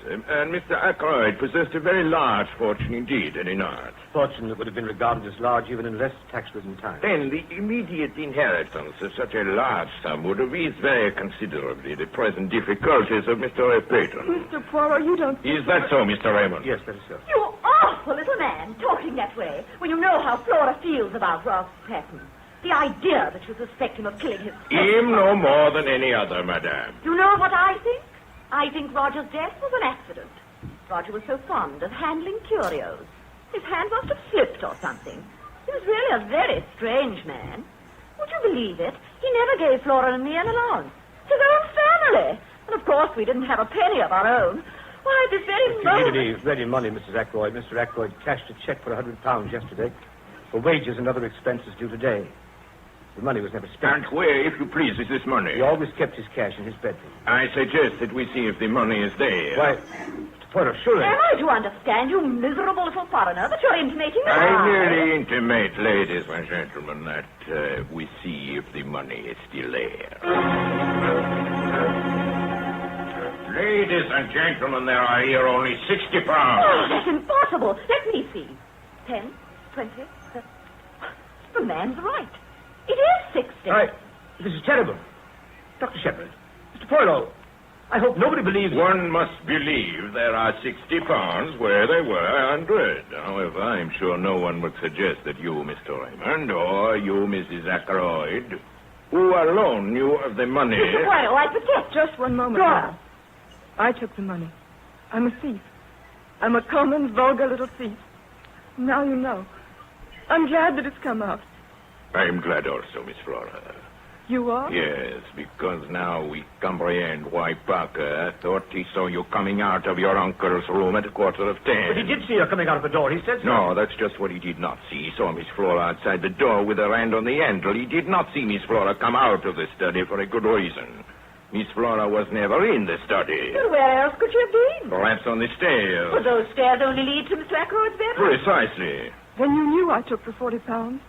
And Mr. Ackroyd possessed a very large fortune indeed, and in art. Fortune that would have been regarded as large even in less tax-ridden times. Then the immediate inheritance of such a large sum would have eased very considerably the present difficulties of Mr. Payton. Mr. Poirot, you don't... Is that so, Mr. Raymond? Yes, that is so. You awful little man, talking that way, when you know how Flora feels about Ross Patton. The idea that you suspect him of killing his sister. Him no more than any other, madame. You know what I think? I think Roger's death was an accident. Roger was so fond of handling curios. His hand must have slipped or something. He was really a very strange man. Would you believe it? He never gave Flora and me an allowance. His own family. And of course we didn't have a penny of our own. Why, this very moment... If you need any ready money, Mrs. Ackroyd, Mr. Ackroyd cashed a check for £100 yesterday for wages and other expenses due today. The money was never spent. And where, if you please, is this money? He always kept his cash in his bedroom. I suggest that we see if the money is there. Why, Mr. Poirot, surely... Am I to understand, you miserable little foreigner, that you're intimating that I merely intimate, ladies and gentlemen, that we see if the money is still there. Ladies and gentlemen, there are here only £60. Oh, that's impossible. Let me see. 10, 20, 30. The man's right. It is 60. This is terrible. Dr. Shepherd, Mr. Poirot, I hope nobody believes... One must believe there are £60 where there were 100. However, I'm sure no one would suggest that you, Mr. Raymond, or you, Mrs. Ackroyd, who alone knew of the money... Mr. Poirot, I protest. Just one moment. Flora. I took the money. I'm a thief. I'm a common, vulgar little thief. Now you know. I'm glad that it's come out. I'm glad also, Miss Flora. You are? Yes, because now we comprehend why Parker thought he saw you coming out of your uncle's room at 10:15. But he did see her coming out of the door. He said so. No, that's just what he did not see. He saw Miss Flora outside the door with her hand on the handle. He did not see Miss Flora come out of the study for a good reason. Miss Flora was never in the study. Well, where else could she have been? Perhaps on the stairs. Well, those stairs only lead to Mr. Ackroyd's bedroom. Precisely. Then you knew I took the £40.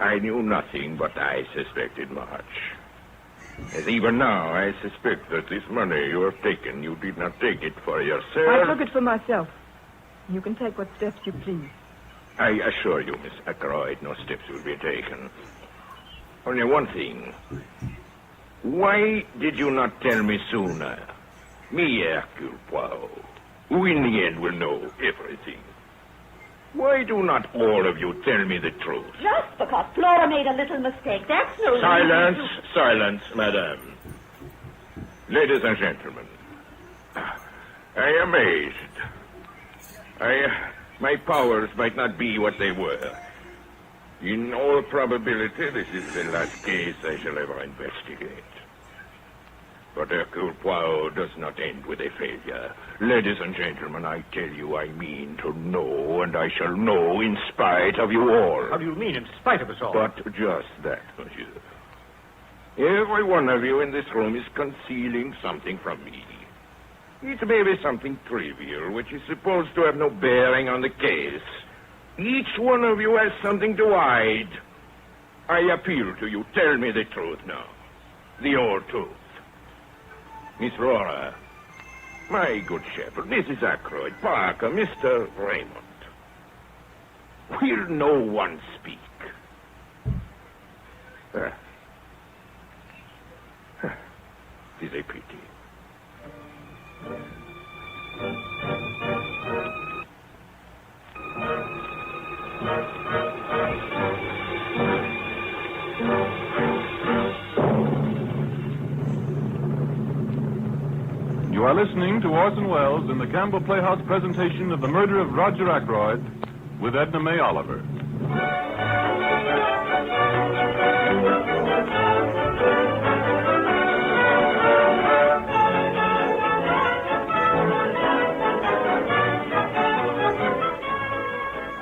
I knew nothing, but I suspected much. As even now, I suspect that this money you have taken, you did not take it for yourself. I took it for myself. You can take what steps you please. I assure you, Miss Ackroyd, no steps will be taken. Only one thing. Why did you not tell me sooner? Me, Hercule Poirot, who in the end will know everything. Why do not all of you tell me the truth? Just because Flora made a little mistake. That's no Silence, reason to... silence, madame. Ladies and gentlemen, I am amazed. My powers might not be what they were. In all probability, this is the last case I shall ever investigate. But Hercule Poirot does not end with a failure. Ladies and gentlemen, I tell you I mean to know, and I shall know in spite of you all. How do you mean, in spite of us all? But just that, monsieur. Every one of you in this room is concealing something from me. It may be something trivial, which is supposed to have no bearing on the case. Each one of you has something to hide. I appeal to you. Tell me the truth now. The old truth. Miss Flora, my good shepherd, Mrs. Ackroyd, Parker, Mr. Raymond. Will no one speak? It is a pity. You are listening to Orson Welles in the Campbell Playhouse presentation of The Murder of Roger Ackroyd with Edna May Oliver.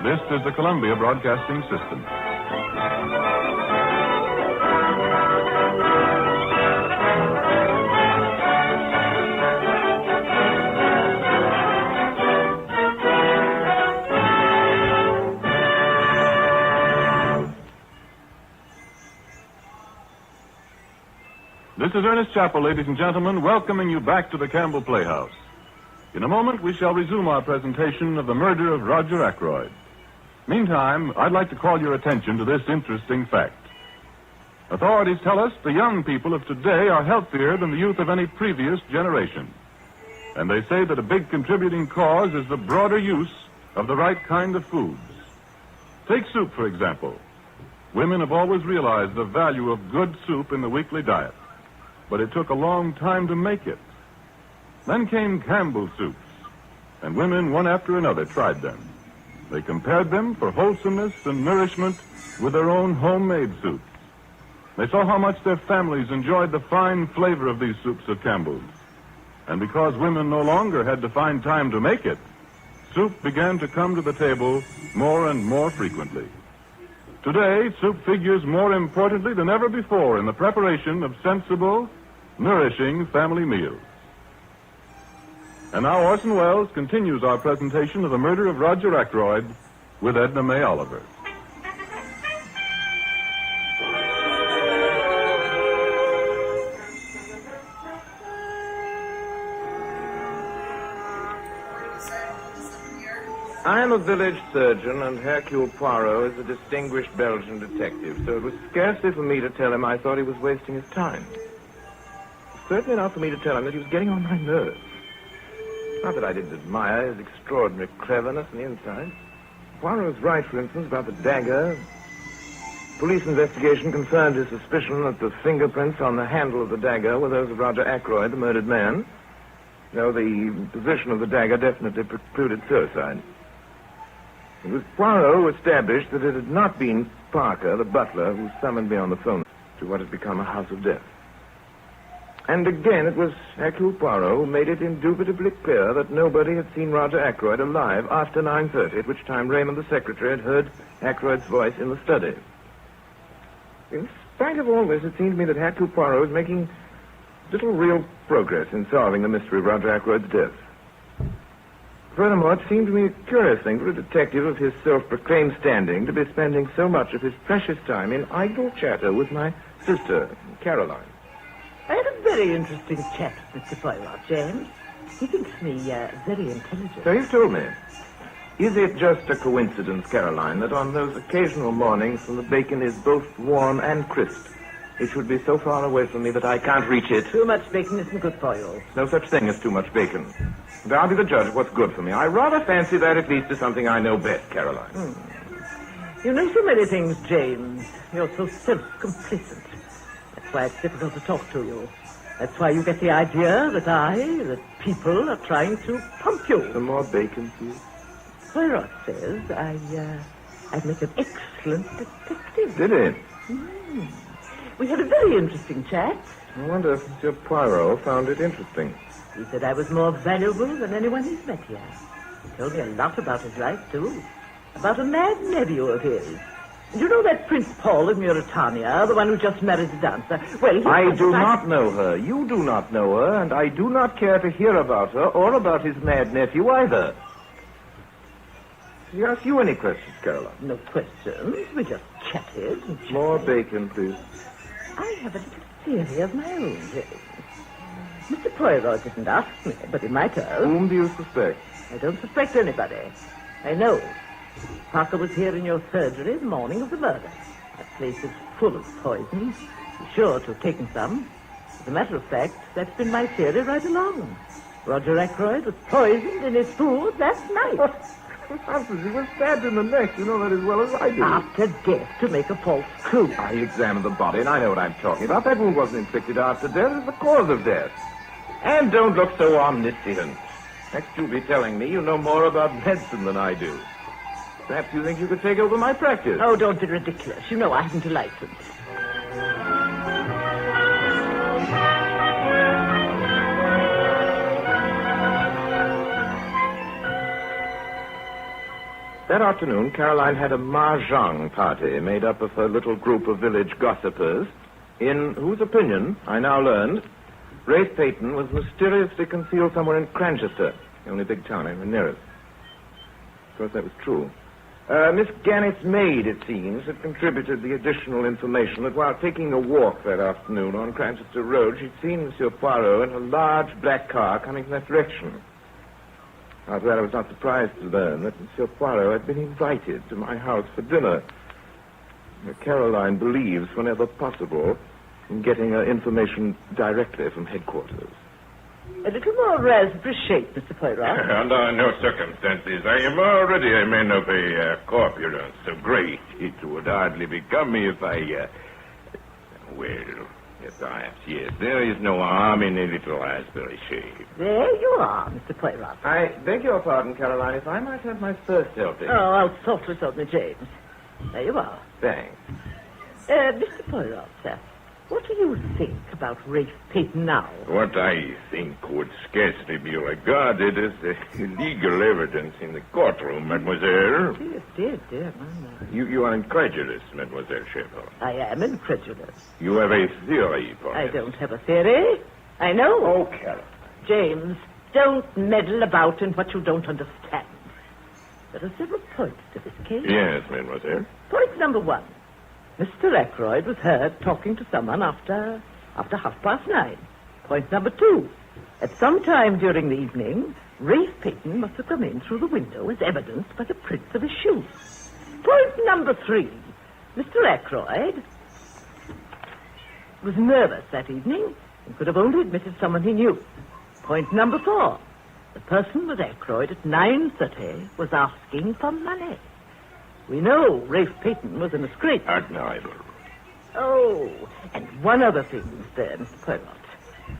This is the Columbia Broadcasting System. This is Ernest Chappell, ladies and gentlemen, welcoming you back to the Campbell Playhouse. In a moment, we shall resume our presentation of the murder of Roger Ackroyd. Meantime, I'd like to call your attention to this interesting fact. Authorities tell us the young people of today are healthier than the youth of any previous generation. And they say that a big contributing cause is the broader use of the right kind of foods. Take soup, for example. Women have always realized the value of good soup in the weekly diet. But it took a long time to make it. Then came Campbell's soups, and women, one after another, tried them. They compared them for wholesomeness and nourishment with their own homemade soups. They saw how much their families enjoyed the fine flavor of these soups of Campbell's. And because women no longer had to find time to make it, soup began to come to the table more and more frequently. Today, soup figures more importantly than ever before in the preparation of sensible, nourishing family meals. And now Orson Welles continues our presentation of the murder of Roger Ackroyd with Edna May Oliver. I am a village surgeon, and Hercule Poirot is a distinguished Belgian detective, so it was scarcely for me to tell him I thought he was wasting his time. Certainly not for me to tell him that he was getting on my nerves. Not that I didn't admire his extraordinary cleverness and insight. Poirot was right, for instance, about the dagger. Police investigation confirmed his suspicion that the fingerprints on the handle of the dagger were those of Roger Ackroyd, the murdered man, though the position of the dagger definitely precluded suicide. It was Poirot who established that it had not been Parker, the butler, who summoned me on the phone to what had become a house of death. And again, it was Hercule Poirot who made it indubitably clear that nobody had seen Roger Ackroyd alive after 9:30, at which time Raymond, the secretary, had heard Ackroyd's voice in the study. In spite of all this, it seemed to me that Hercule Poirot was making little real progress in solving the mystery of Roger Ackroyd's death. Furthermore, it seemed to me a curious thing for a detective of his self-proclaimed standing to be spending so much of his precious time in idle chatter with my sister, Caroline. I had a very interesting chat with Mr. Poirot, James. He thinks me very intelligent. So you've told me. Is it just a coincidence, Caroline, that on those occasional mornings when the bacon is both warm and crisp, it should be so far away from me that I can't reach it? Too much bacon isn't good for you. No such thing as too much bacon. And I'll be the judge of what's good for me. I rather fancy that at least is something I know best, Caroline. You know so many things, James. You're so self-complacent. That's why it's difficult to talk to you. That's why you get the idea that people are trying to pump you. Some more bacon, please. Poirot says I'd make an excellent detective. Did it? We had a very interesting chat. I wonder if Monsieur Poirot found it interesting. He said I was more valuable than anyone he's met here. He told me a lot about his life, too. About a mad nephew of his. You know that Prince Paul of Mauritania, the one who just married the dancer? Well, I do not know her. You do not know her, and I do not care to hear about her or about his mad nephew either. Did he ask you any questions, Caroline? No questions. We just chatted and chatted. More bacon, please. I have a little theory of my own, James. Mr. Poirot didn't ask me, but he might have. Whom do you suspect? I don't suspect anybody. I know. Parker was here in your surgery the morning of the murder. That place is full of poison. He's sure to have taken some. As a matter of fact, that's been my theory right along. Roger Ackroyd was poisoned in his food last night. Francis, he was stabbed in the neck. You know that as well as I do. After death, to make a false clue. I examined the body, and I know what I'm talking about. That wound wasn't inflicted after death. It's the cause of death. And don't look so omniscient. Next, you'll be telling me you know more about medicine than I do. Perhaps you think you could take over my practice. Oh, don't be ridiculous. You know I haven't a license. That afternoon, Caroline had a mahjong party made up of her little group of village gossipers, in whose opinion, I now learned, Rafe Peyton was mysteriously concealed somewhere in Cranchester, the only big town anywhere near us. Of course, that was true. Miss Gannett's maid, it seems, had contributed the additional information that while taking a walk that afternoon on Cranchester Road, she'd seen Monsieur Poirot in a large black car coming from that direction. After that, I was not surprised to learn that Monsieur Poirot had been invited to my house for dinner. Caroline believes, whenever possible, in getting her information directly from headquarters. A little more raspberry shake, Mr. Poirot. Under no circumstances. I am already a man of a corpulence so great it would hardly become me if I... Well, yes, perhaps, yes. There is no harm in a little raspberry shake. There you are, Mr. Poirot. I beg your pardon, Caroline, if I might have my first helping. Oh, I'll sort this on me, James. There you are. Thanks. Mr. Poirot, sir, what do you think about Rafe Peyton now? What I think would scarcely be regarded as legal evidence in the courtroom, mademoiselle. Dear. You are incredulous, mademoiselle Shepard. I am incredulous. You have a theory, I perhaps. don't have a theory. I know. Oh, Caroline. James, don't meddle about in what you don't understand. There are several points to this case. Yes, mademoiselle. Point number one. Mr. Ackroyd was heard talking to someone after 9:30. Point number two. At some time during the evening, Rafe Peyton must have come in through the window as evidenced by the prints of his shoes. Point number three. Mr. Ackroyd was nervous that evening and could have only admitted someone he knew. Point number four. The person with Ackroyd at 9:30 was asking for money. We know Rafe Peyton was in a scrape. Admirable. Oh, and one other thing, Mr. Poirot.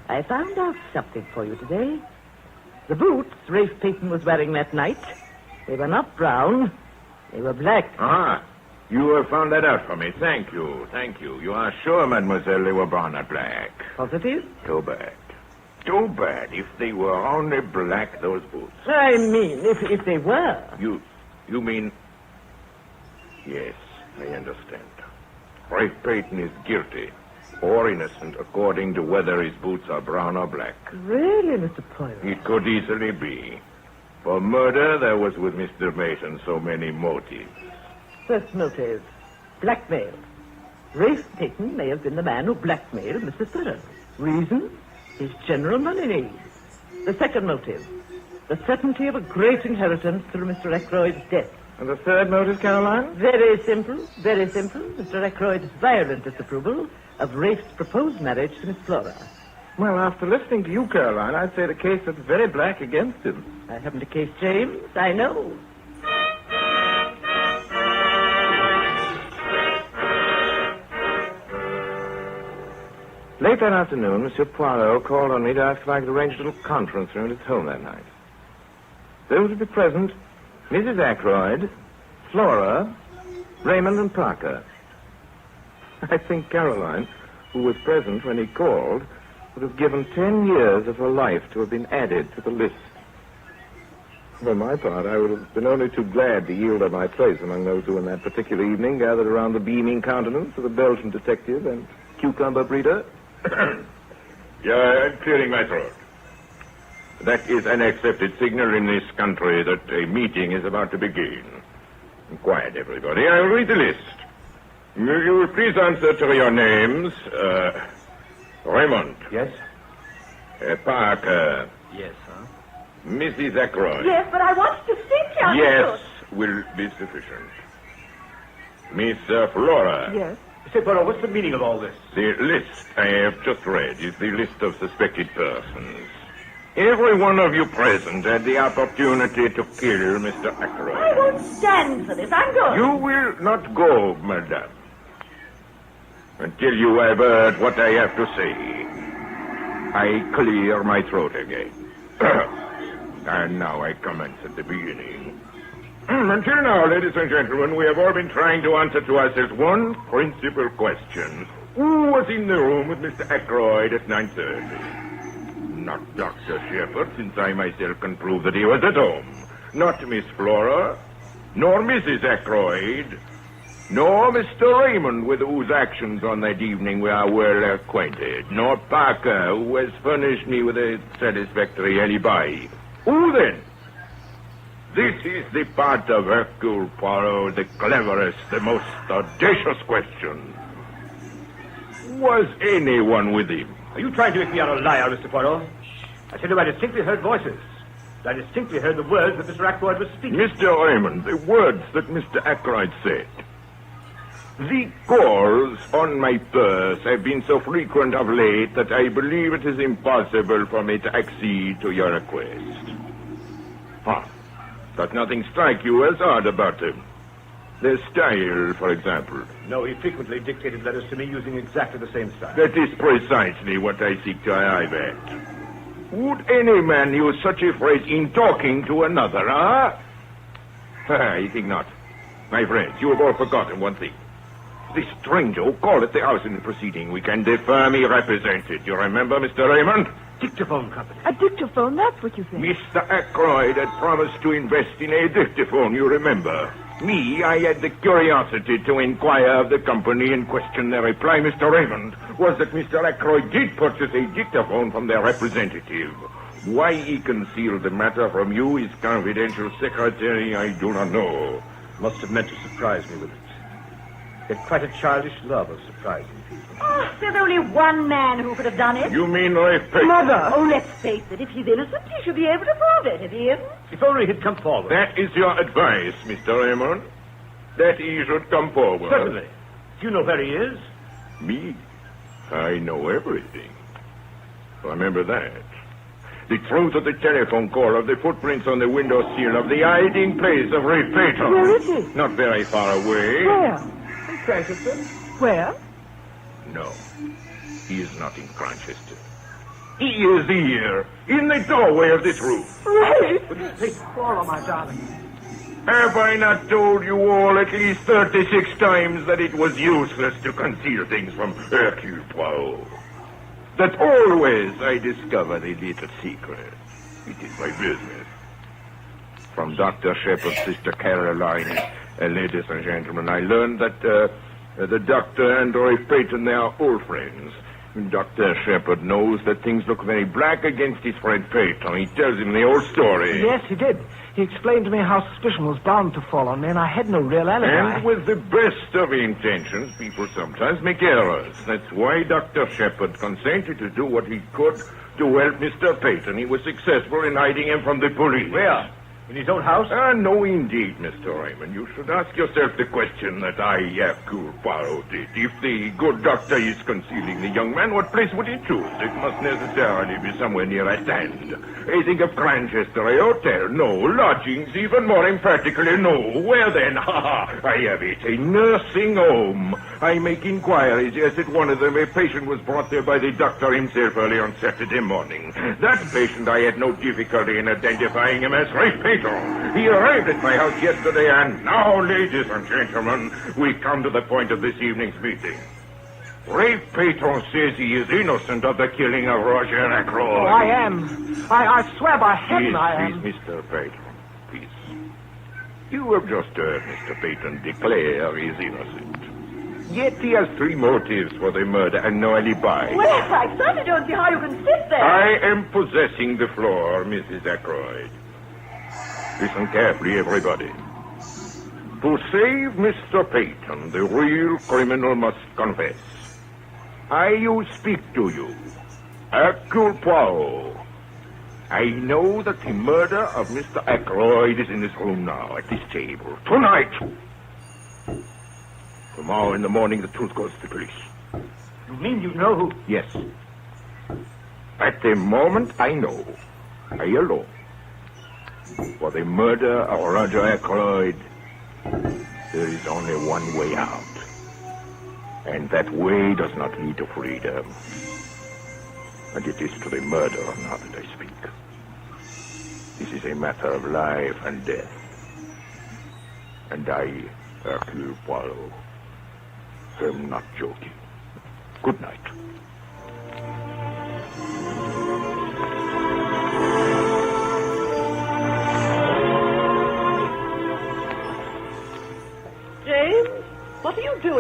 I found out something for you today. The boots Rafe Peyton was wearing that night, they were not brown, they were black. Ah, you have found that out for me. Thank you. You are sure, mademoiselle, they were brown or black? Positive? Too bad. If they were only black, those boots. I mean, if they were. You mean... Yes, I understand. Rafe Peyton is guilty or innocent according to whether his boots are brown or black. Really, Mr. Poirot? It could easily be. For murder, there was with Mr. Mason so many motives. First motive, blackmail. Rafe Peyton may have been the man who blackmailed Mr. Thurrow. Reason? His general money needs. The second motive, the certainty of a great inheritance through Mr. Ackroyd's death. And the third motive, Caroline? Very simple. Mr. Ackroyd's violent disapproval of Rafe's proposed marriage to Miss Flora. Well, after listening to you, Caroline, I'd say the case is very black against him. I haven't a case, James. I know. Late that afternoon, Monsieur Poirot called on me to ask if I could arrange a little conference room at his home that night. There was to be present Mrs. Ackroyd, Flora, Raymond, and Parker. I think Caroline, who was present when he called, would have given 10 years of her life to have been added to the list. For my part, I would have been only too glad to yield up my place among those who, in that particular evening, gathered around the beaming countenance of the Belgian detective and cucumber breeder. Yeah, I'm clearing my throat. That is an accepted signal in this country that a meeting is about to begin. Quiet, everybody. I will read the list. You will please answer to your names. Raymond. Yes? Parker. Yes, sir. Mrs. Ackroyd. Yes, but I wanted to see you. Yes, will be sufficient. Miss Flora. Yes? Mr. Poirot, what's the meaning of all this? The list I have just read is the list of suspected persons. Every one of you present had the opportunity to kill Mr. Ackroyd. I won't stand for this. I'm going. You will not go, madame, until you have heard what I have to say. I clear my throat again. And now I commence at the beginning. Until now, ladies and gentlemen, we have all been trying to answer to ourselves one principal question. Who was in the room with Mr. Ackroyd at 9:30? Not Dr. Shepard, since I myself can prove that he was at home. Not Miss Flora. nor Mrs. Ackroyd, nor Mr. Raymond, with whose actions on that evening we are well acquainted, nor Parker, who has furnished me with a satisfactory alibi. Who then? This is the part of Hercule Poirot, the cleverest, the most audacious question. Was anyone with him? Are you trying to make me out a liar, Mr. Poirot? I tell you, I distinctly heard voices. I distinctly heard the words that Mr. Ackroyd was speaking. Mr. Raymond, the words that Mr. Ackroyd said. The calls on my purse have been so frequent of late that I believe it is impossible for me to accede to your request. Does nothing strike you as odd about him? Their style, for example. No, he frequently dictated letters to me using exactly the same style. That is precisely what I seek to arrive at. Would any man use such a phrase in talking to another, huh? I think not. My friends, you have all forgotten one thing. The stranger who called at the house in the proceeding weekend, the firm he represented. You remember, Mr. Raymond? Dictaphone company. A dictaphone, that's what you think. Mr. Ackroyd had promised to invest in a dictaphone, you remember. Me, I had the curiosity to inquire of the company in question. Their reply, Mr. Raymond, was that Mr. Ackroyd did purchase a dictaphone from their representative. Why he concealed the matter from you, his confidential secretary, I do not know. Must have meant to surprise me with it. He had quite a childish love of surprising people. Oh, there's only one man who could have done it. You mean Rafe Payton? Mother! Oh, let's face it. If he's innocent, he should be able to prove it. If he isn't... If only he'd come forward. That is your advice, Mr. Raymond? That he should come forward? Certainly. Do you know where he is? Me? I know everything. Remember that. The truth of the telephone call, of the footprints on the window sill, of the hiding place of Rafe Payton. Where is he? Not very far away. Where? In Chesterton. Where? No, he is not in Manchester. He is here, in the doorway of this room. Right. Please follow, my darling. Have I not told you all at least 36 times that it was useless to conceal things from Hercule Poirot? That always I discovered a little secret. It is my business. From Dr. Shepard's sister Caroline, ladies and gentlemen, I learned that the doctor and Rafe Payton, they are old friends. Dr. Shepard knows that things look very black against his friend Payton. He tells him the old story. Yes, he did. He explained to me how suspicion was bound to fall on me, and I had no real alibi. And with the best of intentions, people sometimes make errors. That's why Dr. Shepard consented to do what he could to help Mr. Payton. He was successful in hiding him from the police. Where? In his own house? No, indeed, Mr. Raymond. You should ask yourself the question that I, Hercule Poirot, did. If the good doctor is concealing the young man, what place would he choose? It must necessarily be somewhere near at hand. I think of Manchester, a hotel. No. Lodgings, even more emphatically, no. Where then? I have it. A nursing home. I make inquiries. Yes, at one of them, a patient was brought there by the doctor himself early on Saturday morning. That patient, I had no difficulty in identifying him as Rafe Payton. He arrived at my house yesterday, and now, ladies and gentlemen, we come to the point of this evening's meeting. Rafe Payton says he is innocent of the killing of Roger Ackroyd. Oh, I am. I swear by heaven I am. Please, Mr. Payton, please. You have just heard Mr. Payton declare he is innocent. Yet he has 3 motives for the murder and no alibi. Well, I certainly don't see how you can sit there. I am possessing the floor, Mrs. Ackroyd. Listen carefully, everybody. To save Mr. Payton, the real criminal must confess. I speak to you, Hercule Poirot. I know that the murder of Mr. Ackroyd is in this room now, at this table. Tonight. Tomorrow in the morning, the truth goes to the police. You mean you know who? Yes. At the moment, I know. I alone. For the murder of Roger Ackroyd, there is only one way out. And that way does not lead to freedom. And it is to the murderer now that I speak. This is a matter of life and death. And I, Hercule Poirot, am not joking. Good night.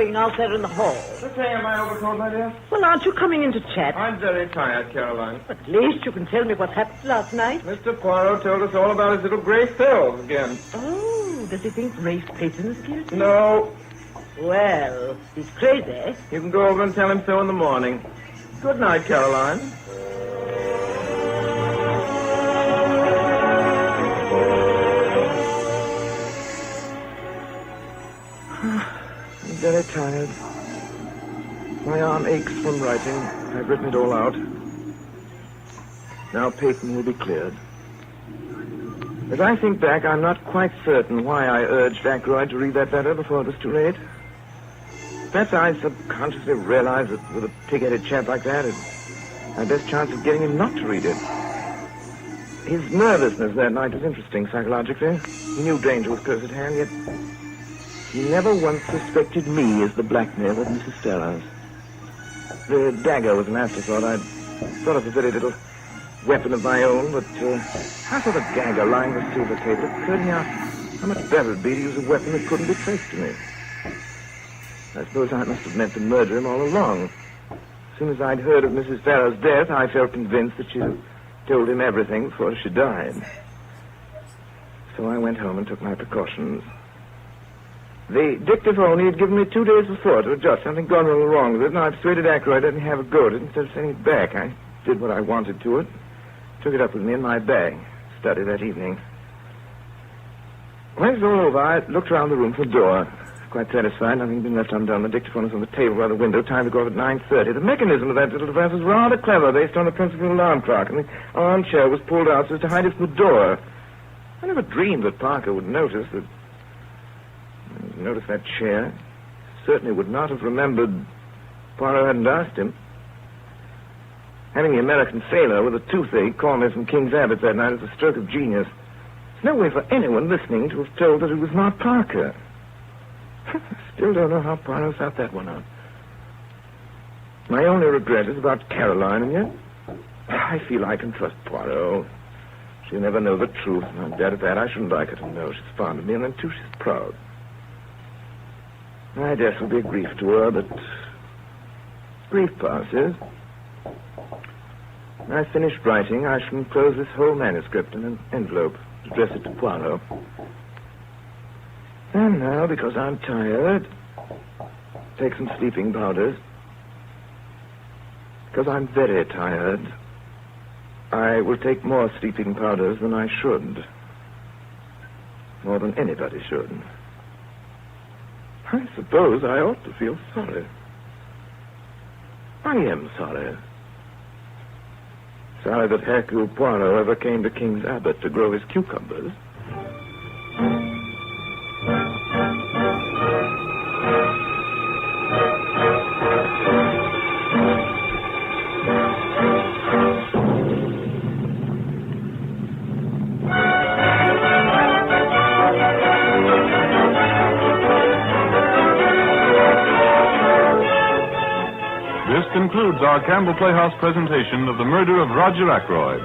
doing out there in the hall? Just hang my overcoat, my dear. Well, aren't you coming in to chat? I'm very tired, Caroline. But at least you can tell me what happened last night. Mr. Poirot told us all about his little gray cells again. Oh, does he think Rafe Peyton is guilty? No. Well, he's crazy. You can go over and tell him so in the morning. Good night, Caroline. I'm very tired. My arm aches from writing. I've written it all out. Now Peyton will be cleared. As I think back, I'm not quite certain why I urged Ackroyd to read that letter before it was too late. Perhaps I subconsciously realized that with a pig-headed chap like that, it's my best chance of getting him not to read it. His nervousness that night was interesting psychologically. He knew danger was close at hand, yet he never once suspected me as the blackmailer of Mrs. Ferrars. The dagger was an afterthought. I'd thought of a very little weapon of my own, but I saw the dagger lying on the silver table. It occurred to me how much better it'd be to use a weapon that couldn't be traced to me. I suppose I must have meant to murder him all along. As soon as I'd heard of Mrs. Farrow's death, I felt convinced that she'd told him everything before she died. So I went home and took my precautions. The dictaphone he had given me 2 days before to adjust. Something gone a little wrong with it, and I persuaded Ackroyd to have a go at it instead of sending it back. I did what I wanted to it. Took it up with me in my bag. Studied that evening. When it was all over, I looked around the room for the door. Quite satisfied, nothing had been left undone. The dictaphone was on the table by the window, time to go off at 9:30. The mechanism of that little device was rather clever, based on the principle of an alarm clock, and the armchair was pulled out so as to hide it from the door. I never dreamed that Parker would notice that chair. Certainly would not have remembered Poirot hadn't asked him. Having the American sailor with a toothache call me from King's Abbot that night is a stroke of genius. There's no way for anyone listening to have told that it was not Parker. Still don't know how Poirot found that one out. My only regret is about Caroline, and yet I feel I can trust Poirot. She'll never know the truth, and I'm glad of that. I shouldn't like her to know she's fond of me, and then, too, she's proud. My death will be a grief to her, but grief passes. When I finish writing, I shall enclose this whole manuscript in an envelope, address it to Poirot. And now, because I'm tired, take some sleeping powders. Because I'm very tired, I will take more sleeping powders than I should. More than anybody should. I suppose I ought to feel sorry. I am sorry. Sorry that Hercule Poirot ever came to King's Abbot to grow his cucumbers. Concludes our Campbell Playhouse presentation of The Murder of Roger Ackroyd.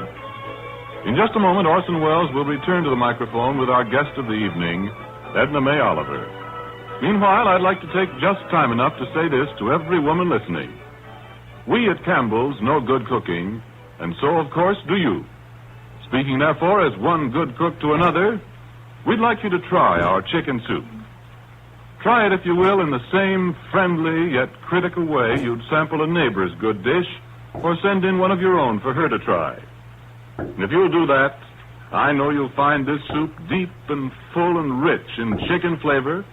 In just a moment, Orson Welles will return to the microphone with our guest of the evening, Edna May Oliver. Meanwhile, I'd like to take just time enough to say this to every woman listening. We at Campbell's know good cooking, and so, of course, do you. Speaking, therefore, as one good cook to another, we'd like you to try our chicken soup. Try it, if you will, in the same friendly yet critical way you'd sample a neighbor's good dish or send in one of your own for her to try. And if you'll do that, I know you'll find this soup deep and full and rich in chicken flavor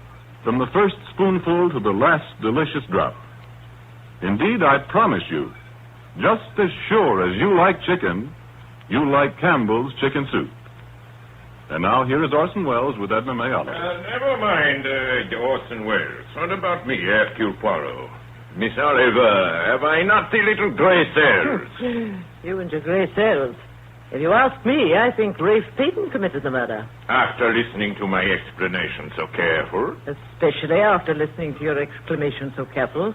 from the first spoonful to the last delicious drop. Indeed, I promise you, just as sure as you like chicken, you like Campbell's chicken soup. And now here is Orson Welles with Edna May Oliver. Never mind, Orson Welles. What about me, Hercule Poirot? Miss Oliver, have I not the little gray cells? You and your gray cells. If you ask me, I think Rafe Peyton committed the murder. After listening to my explanation so careful? Especially after listening to your exclamation so careful.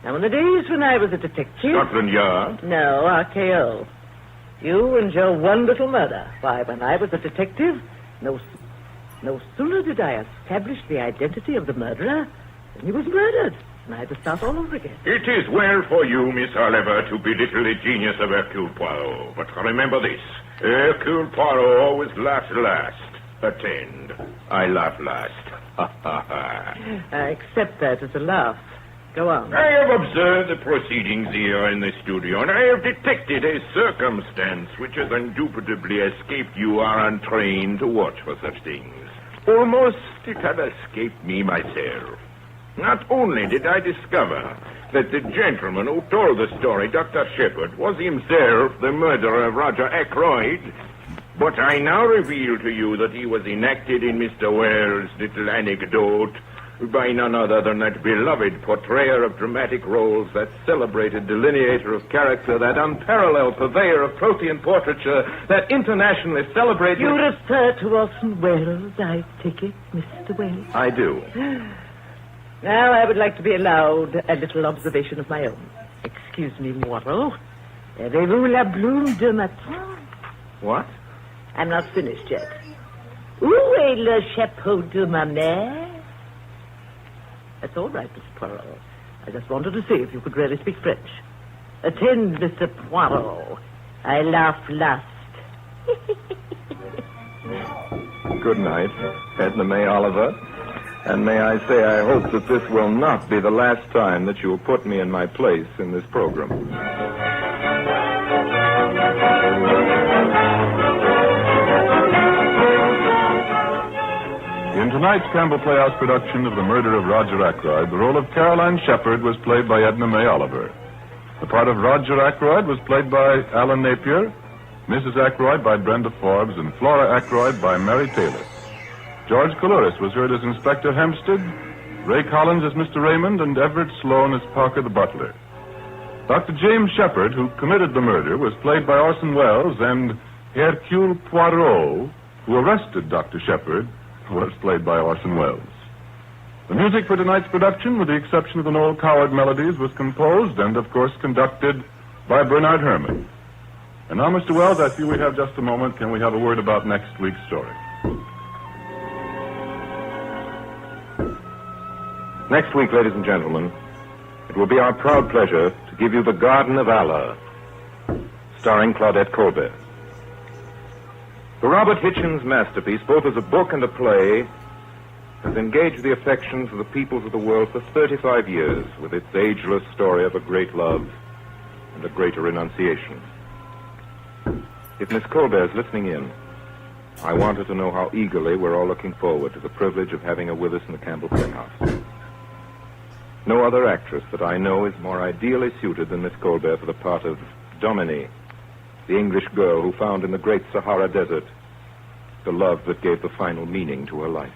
Now, in the days when I was a detective... Scotland Yard? No, RKO. You and your wonderful murder. Why, when I was a detective, no sooner did I establish the identity of the murderer Then he was murdered, and I had to start all over again. It is well for you, Miss Oliver, to belittle the genius of Hercule Poirot. But remember this. Hercule Poirot always laughs last. Attend. I laugh last. Ha, ha, ha. I accept that as a laugh. Go on. I have observed the proceedings here in the studio, and I have detected a circumstance which has indubitably escaped you are untrained to watch for such things. Almost it had escaped me myself. Not only did I discover that the gentleman who told the story, Dr. Shepard, was himself the murderer of Roger Ackroyd, but I now reveal to you that he was enacted in Mr. Wells' little anecdote by none other than that beloved portrayer of dramatic roles, that celebrated delineator of character, that unparalleled purveyor of protean portraiture, that internationally celebrated... You refer to Orson Welles, I take it, Mr. Wells? I do. Now, I would like to be allowed a little observation of my own. Excuse me, Moreau. Avez-vous la bloom de matin? What? I'm not finished yet. Où est le chapeau de ma mère? That's all right, Mr. Poirot. I just wanted to see if you could really speak French. Attend, Mr. Poirot. I laugh last. Good night, Edna May Oliver. And may I say I hope that this will not be the last time that you will put me in my place in this program. In tonight's Campbell Playhouse production of The Murder of Roger Ackroyd, the role of Caroline Shepard was played by Edna May Oliver. The part of Roger Ackroyd was played by Alan Napier, Mrs. Ackroyd by Brenda Forbes, and Flora Ackroyd by Mary Taylor. George Coulouris was heard as Inspector Hempstead, Ray Collins as Mr. Raymond, and Everett Sloan as Parker the butler. Dr. James Shepard, who committed the murder, was played by Orson Welles, and Hercule Poirot, who arrested Dr. Shepard, was played by Orson Welles. The music for tonight's production, with the exception of the Noel Coward melodies, was composed and, of course, conducted by Bernard Herrmann. And now, Mr. Wells, I see we have just a moment. Can we have a word about next week's story? Next week, ladies and gentlemen, it will be our proud pleasure to give you The Garden of Allah, starring Claudette Colbert. The Robert Hitchens masterpiece, both as a book and a play, has engaged the affections of the peoples of the world for 35 years with its ageless story of a great love and a greater renunciation. If Miss Colbert is listening in, I want her to know how eagerly we're all looking forward to the privilege of having her with us in the Campbell Playhouse. No other actress that I know is more ideally suited than Miss Colbert for the part of Dominique, the English girl who found in the great Sahara Desert the love that gave the final meaning to her life.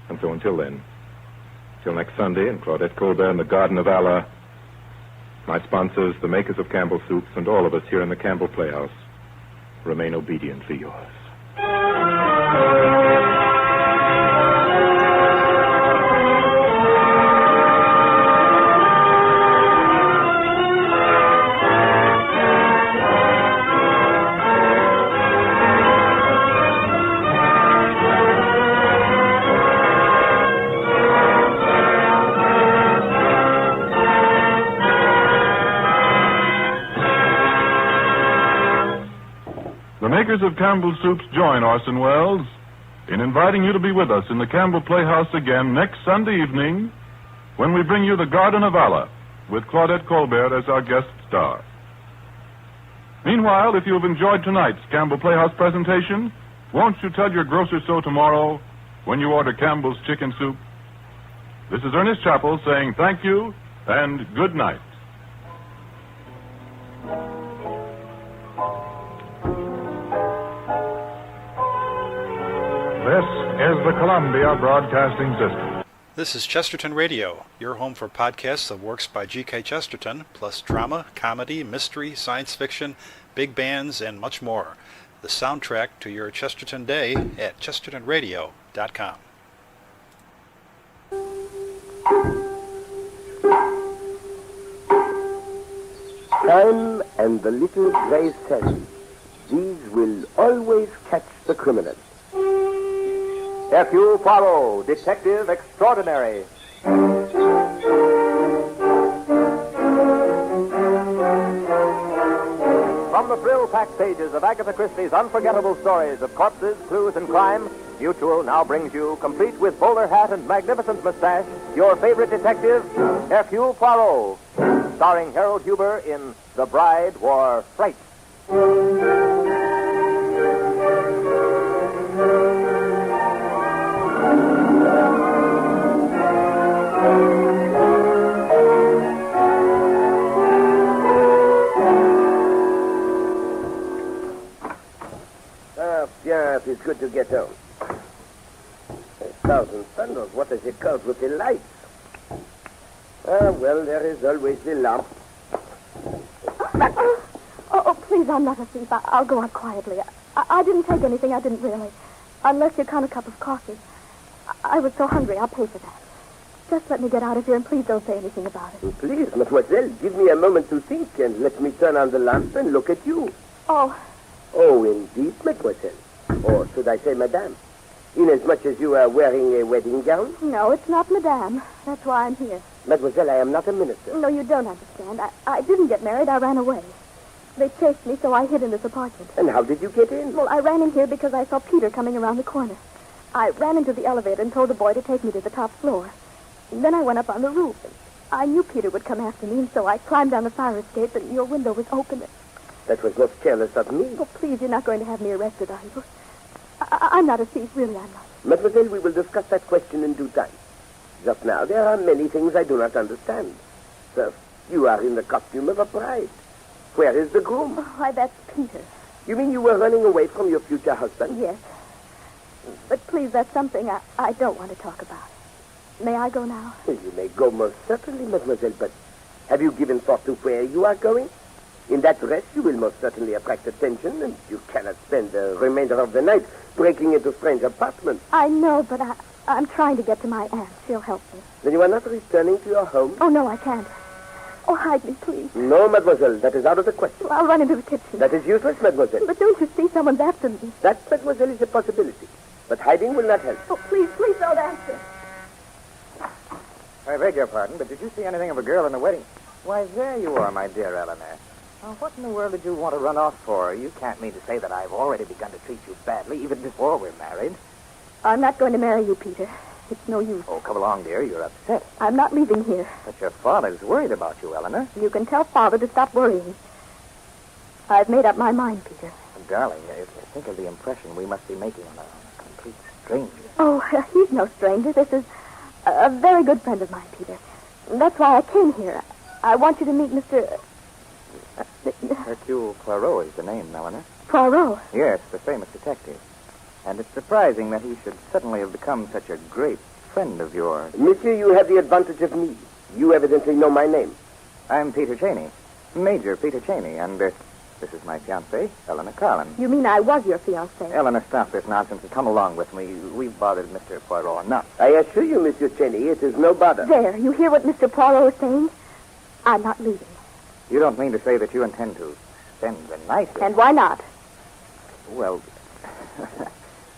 And so until then, till next Sunday in Claudette Colbert in the Garden of Allah, my sponsors, the makers of Campbell Soups, and all of us here in the Campbell Playhouse remain obediently yours. The makers of Campbell Soups join Orson Welles in inviting you to be with us in the Campbell Playhouse again next Sunday evening when we bring you The Garden of Allah with Claudette Colbert as our guest star. Meanwhile, if you have enjoyed tonight's Campbell Playhouse presentation, won't you tell your grocer so tomorrow when you order Campbell's Chicken Soup? This is Ernest Chappell saying thank you and good night. This is the Columbia Broadcasting System. This is Chesterton Radio, your home for podcasts of works by G.K. Chesterton, plus drama, comedy, mystery, science fiction, big bands, and much more. The soundtrack to your Chesterton day at chestertonradio.com. Crime and the little gray cells. These will always catch the criminal. Hercule Poirot, Detective Extraordinary. From the thrill-packed pages of Agatha Christie's unforgettable stories of corpses, clues, and crime, Mutual now brings you, complete with bowler hat and magnificent mustache, your favorite detective, Hercule Poirot, starring Harold Huber in The Bride Wore Fright. Bien, it's good to get home. 1,000 thunder, what is it called with the lights? Well, there is always the lamp. Oh, please, I'm not a thief. I'll go out quietly. I didn't take anything. I didn't really. Unless you count a cup of coffee. I was so hungry. I'll pay for that. Just let me get out of here, and please don't say anything about it. Please, mademoiselle, give me a moment to think, and let me turn on the lamp and look at you. Oh. Oh, indeed, mademoiselle. Or should I say madame? Inasmuch as you are wearing a wedding gown? No, it's not madame. That's why I'm here. Mademoiselle, I am not a minister. No, you don't understand. I didn't get married. I ran away. They chased me, so I hid in this apartment. And how did you get in? Well, I ran in here because I saw Peter coming around the corner. I ran into the elevator and told the boy to take me to the top floor. And then I went up on the roof. I knew Peter would come after me, and so I climbed down the fire escape, and your window was open. That was most careless of me. Oh, please, you're not going to have me arrested, are you? I'm not a thief, really, I'm not. Mademoiselle, we will discuss that question in due time. Just now, there are many things I do not understand. First, you are in the costume of a bride. Where is the groom? Oh, why, that's Peter. You mean you were running away from your future husband? Yes. But please, that's something I don't want to talk about. May I go now? Well, you may go most certainly, mademoiselle, but have you given thought to where you are going? In that dress, you will most certainly attract attention, and you cannot spend the remainder of the night breaking into strange apartments. I know, but I'm trying to get to my aunt. She'll help me. Then you are not returning to your home? Oh, no, I can't. Oh, hide me, please. No, mademoiselle, that is out of the question. Well, I'll run into the kitchen. That is useless, mademoiselle. But don't you see someone's after me? That, mademoiselle, is a possibility. But hiding will not help. Oh, please don't answer. I beg your pardon, but did you see anything of a girl in the wedding? Why, there you are, my dear Eleanor. Oh, what in the world did you want to run off for? You can't mean to say that I've already begun to treat you badly, even before we're married. I'm not going to marry you, Peter. It's no use. Oh, come along, dear. You're upset. I'm not leaving here. But your father's worried about you, Eleanor. You can tell Father to stop worrying. I've made up my mind, Peter. Darling, think of the impression we must be making on a complete stranger. Oh, he's no stranger. This is a very good friend of mine, Peter. That's why I came here. I want you to meet Mr. Hercule Poirot is the name, Eleanor. Poirot? Yes, the famous detective. And it's surprising that he should suddenly have become such a great friend of yours. Monsieur, you have the advantage of me. You evidently know my name. I'm Peter Cheney. Major Peter Cheney, and this is my fiancée, Eleanor Carlin. You mean I was your fiancée? Eleanor, stop this nonsense and come along with me. We've bothered Mr. Poirot enough. I assure you, Monsieur Cheney, it is no bother. There, you hear what Mr. Poirot is saying? I'm not leaving. You don't mean to say that you intend to spend the night with... And why not? Well,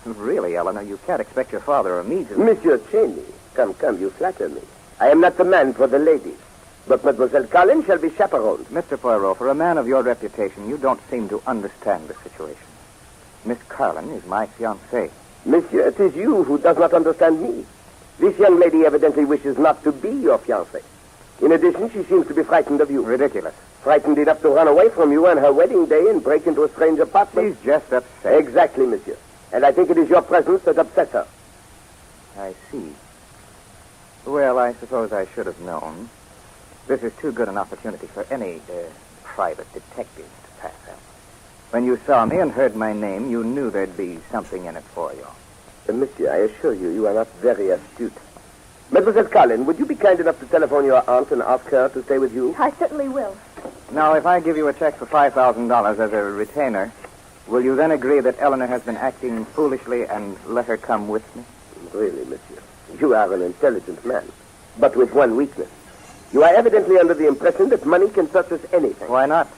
really, Eleanor, you can't expect your father or me to... Monsieur Cheney, come, you flatter me. I am not the man for the ladies. But Mademoiselle Carlin shall be chaperoned. Mr. Poirot, for a man of your reputation, you don't seem to understand the situation. Miss Carlin is my fiancée. Monsieur, it is you who does not understand me. This young lady evidently wishes not to be your fiancée. In addition, she seems to be frightened of you. Ridiculous. Frightened enough to run away from you on her wedding day and break into a strange apartment. She's just upset. Exactly, monsieur. And I think it is your presence that upsets her. I see. Well, I suppose I should have known. This is too good an opportunity for any private detective to pass up. When you saw me and heard my name, you knew there'd be something in it for you. Monsieur, I assure you, you are not very astute. Mademoiselle Carlin, would you be kind enough to telephone your aunt and ask her to stay with you? I certainly will. Now, if I give you a check for $5,000 as a retainer, will you then agree that Eleanor has been acting foolishly and let her come with me? Really, monsieur, you are an intelligent man, but with one weakness. You are evidently under the impression that money can purchase anything. Why not?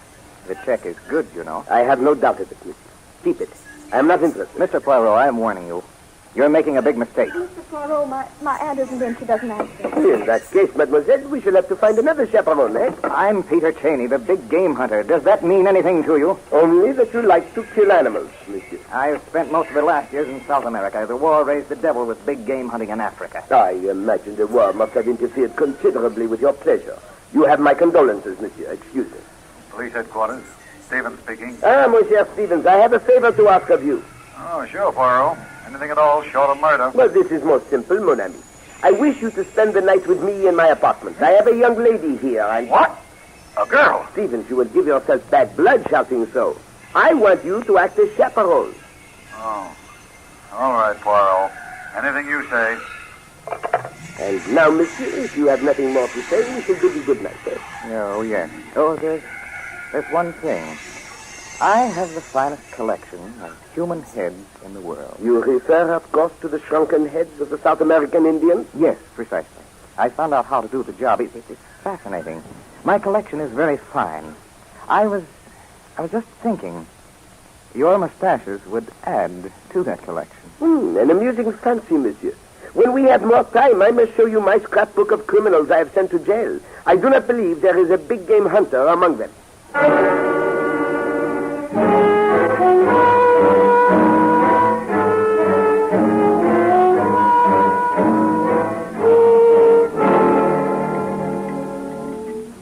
The check is good, you know. I have no doubt of it, monsieur. Keep it. I am not interested. Mr. Poirot, I am warning you. You're making a big mistake. Mr. Poirot, my aunt isn't in. She doesn't answer. In that case, mademoiselle, we shall have to find another chaperone, eh? I'm Peter Cheney, the big game hunter. Does that mean anything to you? Only that you like to kill animals, monsieur. I've spent most of the last years in South America. The war raised the devil with big game hunting in Africa. I imagine the war must have interfered considerably with your pleasure. You have my condolences, monsieur. Excuse me. Police headquarters. Stevens speaking. Ah, Monsieur Stevens, I have a favor to ask of you. Oh, sure, Poirot. Anything at all short of murder. Well, this is most simple, mon ami. I wish you to spend the night with me in my apartment. I have a young lady here, and... What? A girl? Stevens, you will give yourself bad blood shouting so. I want you to act as chaperone. Oh. All right, Poirot. Anything you say. And now, monsieur, if you have nothing more to say, we shall bid you good night, eh? Oh, yes. Oh, there's one thing. I have the finest collection of human heads in the world. You refer, of course, to the shrunken heads of the South American Indians? Yes, precisely. I found out how to do the job. It's fascinating. My collection is very fine. I was just thinking, your mustaches would add to that collection. An amusing fancy, monsieur. When we have more time, I must show you my scrapbook of criminals I have sent to jail. I do not believe there is a big game hunter among them.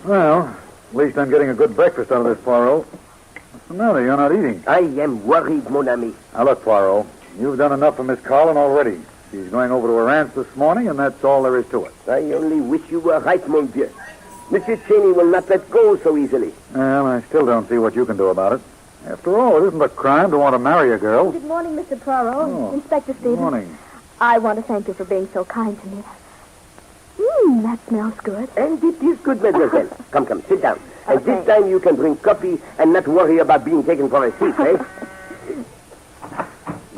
Well, at least I'm getting a good breakfast out of this, Poirot. What's the matter? You're not eating. I am worried, mon ami. Now, look, Poirot, you've done enough for Miss Carlin already. She's going over to her aunt's this morning, and that's all there is to it. I only wish you were right, mon Dieu. Monsieur Cheney will not let go so easily. Well, I still don't see what you can do about it. After all, it isn't a crime to want to marry a girl. Good morning, Mr. Poirot. Oh, Inspector Stevens. Good morning. I want to thank you for being so kind to me. That smells good. And it is good, mademoiselle. Come, sit down. And Okay. this time you can drink coffee and not worry about being taken for a thief, eh?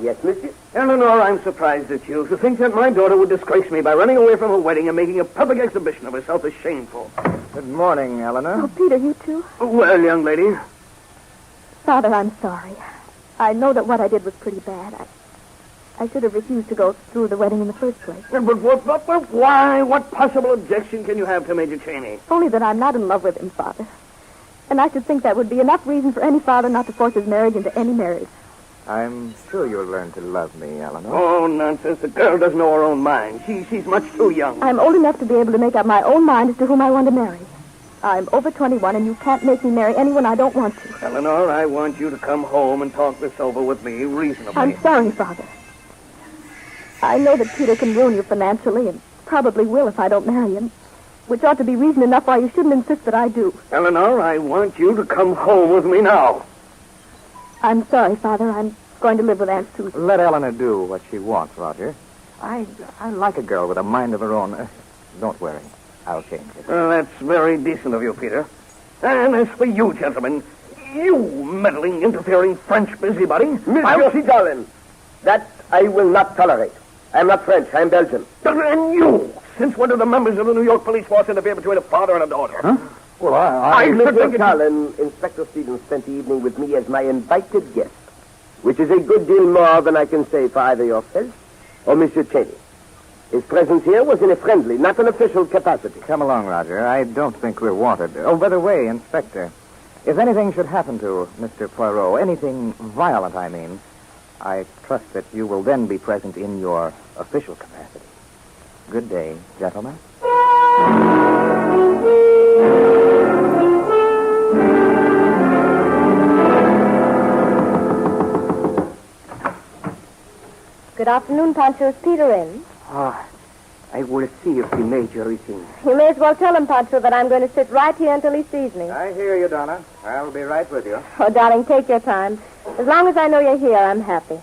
Yes, monsieur? Eleanor, I'm surprised at you. To think that my daughter would disgrace me by running away from her wedding and making a public exhibition of herself is shameful. Good morning, Eleanor. Oh, Peter, you too? Well, young lady. Father, I'm sorry. I know that what I did was pretty bad. I should have refused to go through the wedding in the first place. But why? What possible objection can you have to Major Cheney? Only that I'm not in love with him, Father. And I should think that would be enough reason for any father not to force his marriage into any marriage. I'm sure you'll learn to love me, Eleanor. Oh, nonsense. The girl doesn't know her own mind. She's much too young. I'm old enough to be able to make up my own mind as to whom I want to marry. I'm over 21, and you can't make me marry anyone I don't want to. Eleanor, I want you to come home and talk this over with me reasonably. I'm sorry, Father. I know that Peter can ruin you financially, and probably will if I don't marry him, which ought to be reason enough why you shouldn't insist that I do. Eleanor, I want you to come home with me now. I'm sorry, Father. I'm going to live with Aunt Susan. Let Eleanor do what she wants, Roger. I like a girl with a mind of her own. Don't worry. I'll change it. Well, that's very decent of you, Peter. And as for you, gentlemen, you meddling, interfering French busybody... Monsieur Darlin, that I will not tolerate. I'm not French. I'm Belgian. And you! Since when do the members of the New York police force interfere between a father and a daughter? Huh? Well, I Mr. Carlin, Inspector Stevens spent the evening with me as my invited guest, which is a good deal more than I can say for either yourself or Monsieur Cheney. His presence here was in a friendly, not an official capacity. Come along, Roger. I don't think we're wanted. Oh, by the way, Inspector, if anything should happen to Mr. Poirot, anything violent, I mean, I trust that you will then be present in your official capacity. Good day, gentlemen. Good afternoon, Pancho. Is Peter in? I will see if the major is in. You may as well tell him, Pancho, that I'm going to sit right here until he sees me. I hear you, Donna. I'll be right with you. Oh, darling, take your time. As long as I know you're here, I'm happy.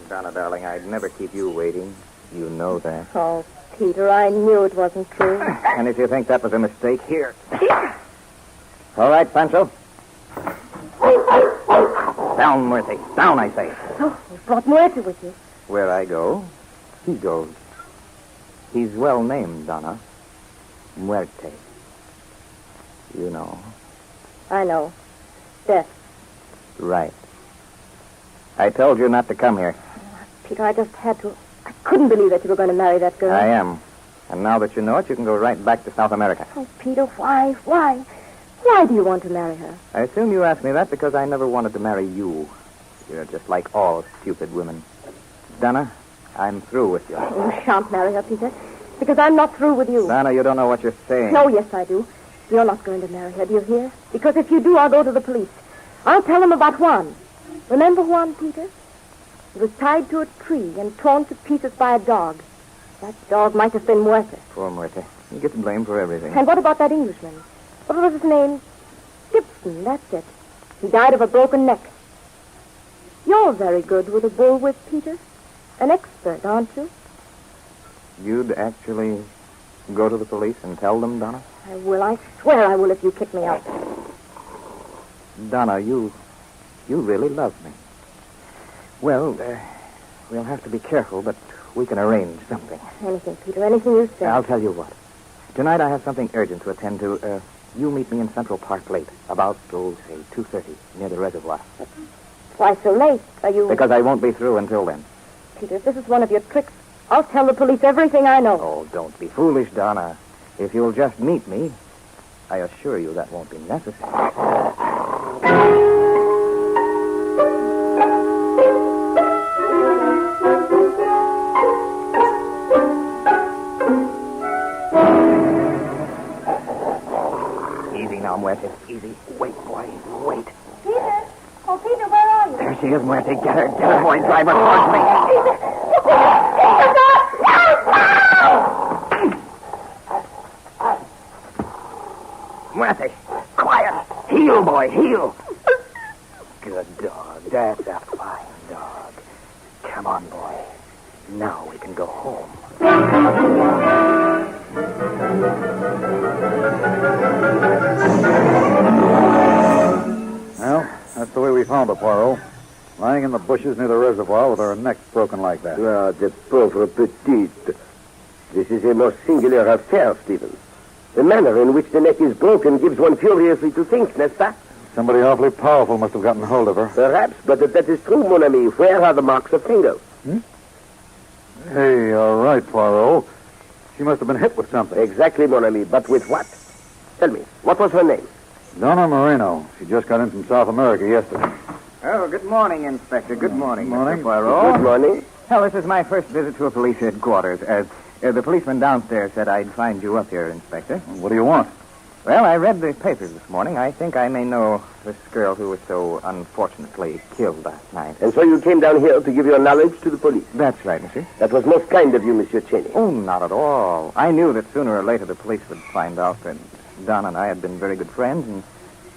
Donna, darling, I'd never keep you waiting. You know that. Oh, Peter, I knew it wasn't true. And if you think that was a mistake, here. All right, Pancho. Down, Murphy. Down, I say. Oh, you brought Muerte with you. Where I go, he goes. He's well named, Donna. Muerte. You know. I know. Death. Right. I told you not to come here. Peter, I just had to. I couldn't believe that you were going to marry that girl. I am. And now that you know it, you can go right back to South America. Oh, Peter, why? Why do you want to marry her? I assume you asked me that because I never wanted to marry you. You're just like all stupid women. Donna, I'm through with you. You shan't marry her, Peter, because I'm not through with you. Donna, you don't know what you're saying. No, yes, I do. You're not going to marry her, do you hear? Because if you do, I'll go to the police. I'll tell them about Juan. Remember Juan, Peter? He was tied to a tree and torn to pieces by a dog. That dog might have been Muerte. Poor Muerte. He gets blamed for everything. And what about that Englishman? What was his name? Gibson, that's it. He died of a broken neck. You're very good with a bullwhip, Peter. An expert, aren't you? You'd actually go to the police and tell them, Donna? I will. I swear I will if you kick me out. Donna, you really love me. Well, we'll have to be careful, but we can arrange something. Anything, Peter, anything you say. I'll tell you what. Tonight I have something urgent to attend to. You meet me in Central Park late, about, say, 2:30, near the reservoir. Why so late? Are you... Because I won't be through until then. Peter, if this is one of your tricks, I'll tell the police everything I know. Oh, don't be foolish, Donna. If you'll just meet me, I assure you that won't be necessary. Easy now, Muerte. Easy. Wait, boy. Wait. Peter! Oh, Peter, where are you? There she is, Muerte. Get her, boy. Drive her towards me. Muerte, quiet. Heel, boy, heel. Good dog. That's a fine dog. Come on, boy. Now we can go home. Well, that's the way we found her, Poirot. Lying in the bushes near the reservoir with her neck broken like that. Ah, the pauvre petite. This is a most singular affair, Stephen. The manner in which the neck is broken gives one furiously to think, n'est-ce pas? Somebody awfully powerful must have gotten hold of her. Perhaps, but if that is true, mon ami, where are the marks of fingers? Hey, all right, Poirot. She must have been hit with something. Exactly, mon ami, but with what? Tell me, what was her name? Donna Moreno. She just got in from South America yesterday. Oh, good morning, Inspector. Good morning, Morning. Mr. Poirot. Good morning. Well, this is my first visit to a police headquarters. The policeman downstairs said I'd find you up here, Inspector. What do you want? Well, I read the papers this morning. I think I may know this girl who was so unfortunately killed last night. And so you came down here to give your knowledge to the police? That's right, monsieur. That was most kind of you, Monsieur Cheney. Oh, not at all. I knew that sooner or later the police would find out that Don and I had been very good friends, and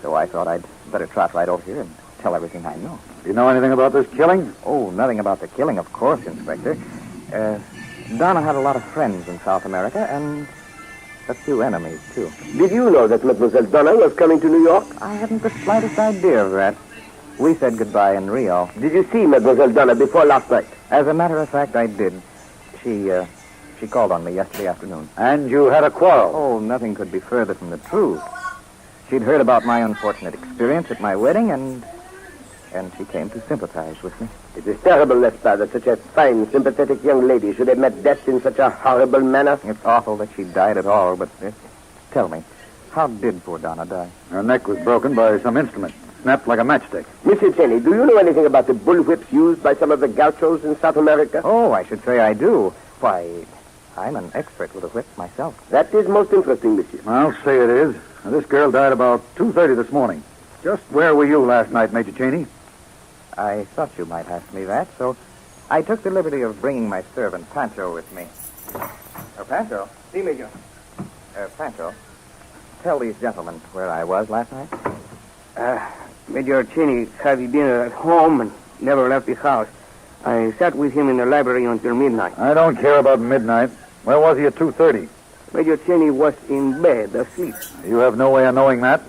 so I thought I'd better trot right over here and tell everything I know. Do you know anything about this killing? Oh, nothing about the killing, of course, Inspector. Donna had a lot of friends in South America, and a few enemies, too. Did you know that Mademoiselle Donna was coming to New York? I hadn't the slightest idea of that. We said goodbye in Rio. Did you see Mademoiselle Donna before last night? As a matter of fact, I did. She called on me yesterday afternoon. And you had a quarrel? Oh, nothing could be further from the truth. She'd heard about my unfortunate experience at my wedding, and she came to sympathize with me. It is terrible, Lester, that such a fine, sympathetic young lady should have met death in such a horrible manner. It's awful that she died at all, but tell me, how did poor Donna die? Her neck was broken by some instrument, snapped like a matchstick. Mr. Cheney, do you know anything about the bullwhips used by some of the gauchos in South America? Oh, I should say I do. Why, I'm an expert with a whip myself. That is most interesting, monsieur. I'll say it is. Now, this girl died about 2:30 this morning. Just where were you last night, Major Cheney? I thought you might ask me that, so I took the liberty of bringing my servant, Pancho, with me. Pancho? Si, Major. Pancho, tell these gentlemen where I was last night. Major Cheney had dinner at home and never left the house. I sat with him in the library until midnight. I don't care about midnight. Where was he at 2:30? Major Cheney was in bed, asleep. You have no way of knowing that.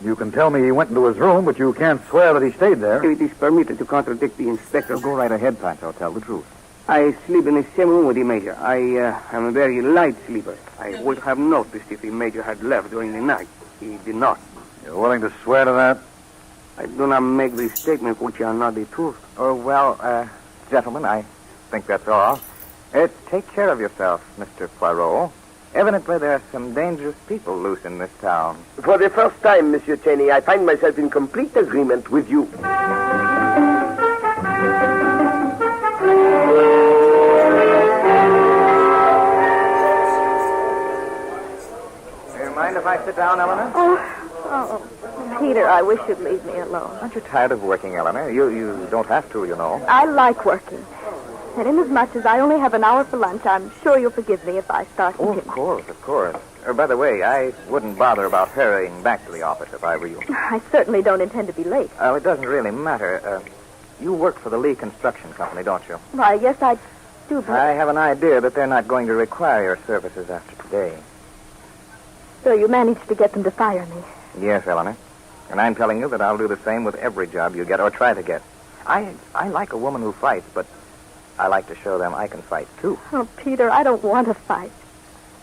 You can tell me he went into his room, but you can't swear that he stayed there. It is permitted to contradict the inspector. Go right ahead, Pancho. Tell the truth. I sleep in the same room with the Major. I am a very light sleeper. I would have noticed if the Major had left during the night. He did not. You're willing to swear to that? I do not make these statements which are not the truth. Oh, well, gentlemen, I think that's all. Take care of yourself, Mr. Poirot. Evidently, there are some dangerous people loose in this town. For the first time, Monsieur Cheney, I find myself in complete agreement with you. Do you mind if I sit down, Eleanor? Oh, Peter, I wish you'd leave me alone. Aren't you tired of working, Eleanor? You don't have to, you know. I like working. And inasmuch as I only have an hour for lunch, I'm sure you'll forgive me if I start Oh, of course, of course. By the way, I wouldn't bother about hurrying back to the office if I were you. I certainly don't intend to be late. Oh, it doesn't really matter. You work for the Lee Construction Company, don't you? Why, yes, I do, but... I have an idea that they're not going to require your services after today. So you managed to get them to fire me. Yes, Eleanor. And I'm telling you that I'll do the same with every job you get or try to get. I like a woman who fights, but I like to show them I can fight, too. Oh, Peter, I don't want to fight.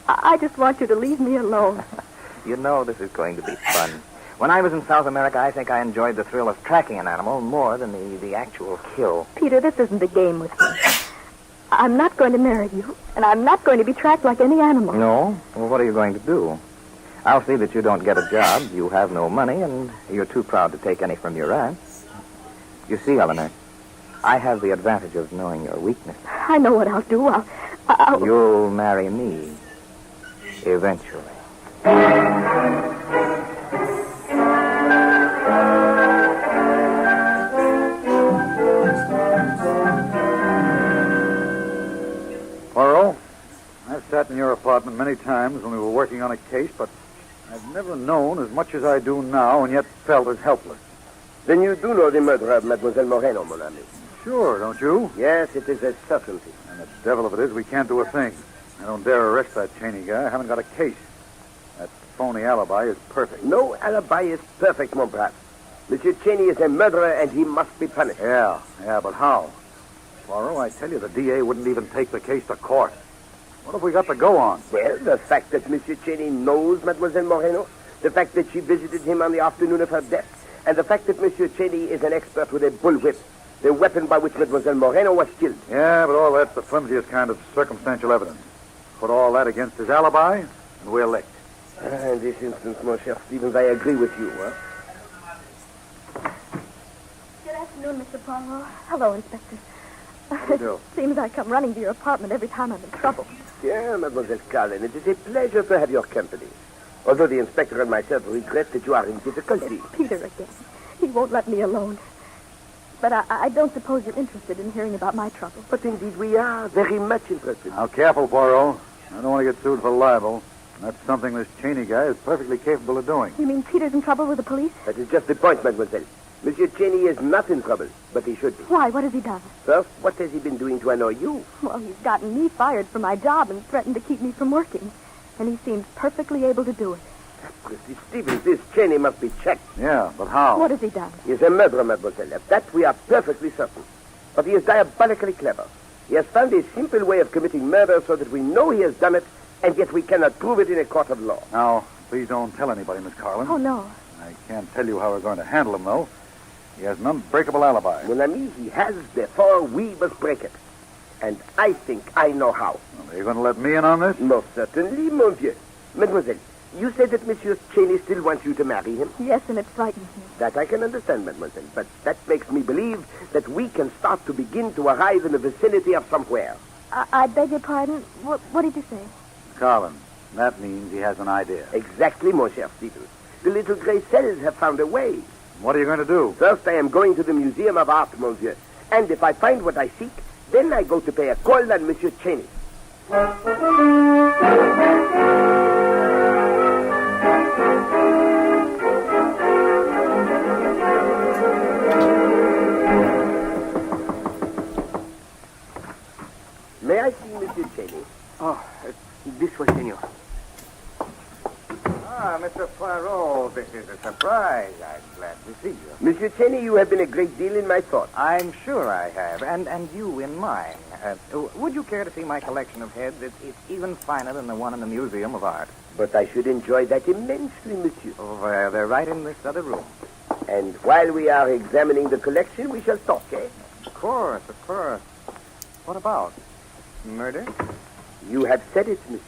I just want you to leave me alone. You know this is going to be fun. When I was in South America, I think I enjoyed the thrill of tracking an animal more than the actual kill. Peter, this isn't a game with me. I'm not going to marry you, and I'm not going to be tracked like any animal. No? Well, what are you going to do? I'll see that you don't get a job, you have no money, and you're too proud to take any from your aunt. You see, Eleanor, I have the advantage of knowing your weakness. I know what I'll do. I'll... You'll marry me. Eventually. Poirot, I've sat in your apartment many times when we were working on a case, but I've never known as much as I do now and yet felt as helpless. Then you do know the murder of Mademoiselle Moreno, mon ami. Sure, don't you? Yes, it is a certainty. And the devil if it is, we can't do a thing. I don't dare arrest that Cheney guy. I haven't got a case. That phony alibi is perfect. No alibi is perfect, mon brave. Monsieur Cheney is a murderer, and he must be punished. Yeah, but how? Poirot, I tell you, the DA wouldn't even take the case to court. What have we got to go on? Well, the fact that Monsieur Cheney knows Mademoiselle Moreno, the fact that she visited him on the afternoon of her death, and the fact that Monsieur Cheney is an expert with a bullwhip, the weapon by which Mademoiselle Moreno was killed. Yeah, but all that's the flimsiest kind of circumstantial evidence. Put all that against his alibi, and we're licked. In this instance, mon cher Stevens, I agree with you. Good afternoon, Mr. Poirot. Hello, Inspector. You do. Seems I come running to your apartment every time I'm in trouble. Yeah, Mademoiselle Carlin, it is a pleasure to have your company. Although the inspector and myself regret that you are in difficulty. It's Peter again. He won't let me alone. But I don't suppose you're interested in hearing about my trouble. But indeed we are very much interested. Now, careful, Poirot. I don't want to get sued for libel. That's something this Cheney guy is perfectly capable of doing. You mean Peter's in trouble with the police? That is just the point, mademoiselle. Monsieur Cheney is not in trouble, but he should be. Why? What has he done? First, what has he been doing to annoy you? Well, he's gotten me fired from my job and threatened to keep me from working. And he seems perfectly able to do it. Christie Stevens, this Cheney must be checked. Yeah, but how? What has he done? He is a murderer, mademoiselle. Of that we are perfectly certain. But he is diabolically clever. He has found a simple way of committing murder so that we know he has done it, and yet we cannot prove it in a court of law. Now, please don't tell anybody, Miss Carlin. Oh, no. I can't tell you how we're going to handle him, though. He has an unbreakable alibi. Mon ami, he has, therefore we must break it. And I think I know how. Well, are you going to let me in on this? Most certainly, mon vieux. Mademoiselle, you said that Monsieur Cheney still wants you to marry him? Yes, and it frightens me. That I can understand, mademoiselle. But that makes me believe that we can start to begin to arrive in the vicinity of somewhere. I beg your pardon? What did you say? Carlin, that means he has an idea. Exactly, mon cher Stevens. The little gray cells have found a way. What are you going to do? First, I am going to the Museum of Art, mon vieux. And if I find what I seek, then I go to pay a call on Monsieur Cheney. May I see Monsieur Cheney? Oh, this way, senor. Ah, Mr. Poirot, this is a surprise. I'm glad to see you. Monsieur Cheney, you have been a great deal in my thoughts. I'm sure I have, and you in mine. Would you care to see my collection of heads? It's even finer than the one in the Museum of Art. But I should enjoy that immensely, monsieur. Oh, they're right in this other room. And while we are examining the collection, we shall talk, eh? Of course, of course. What about? Murder? You have said it, monsieur.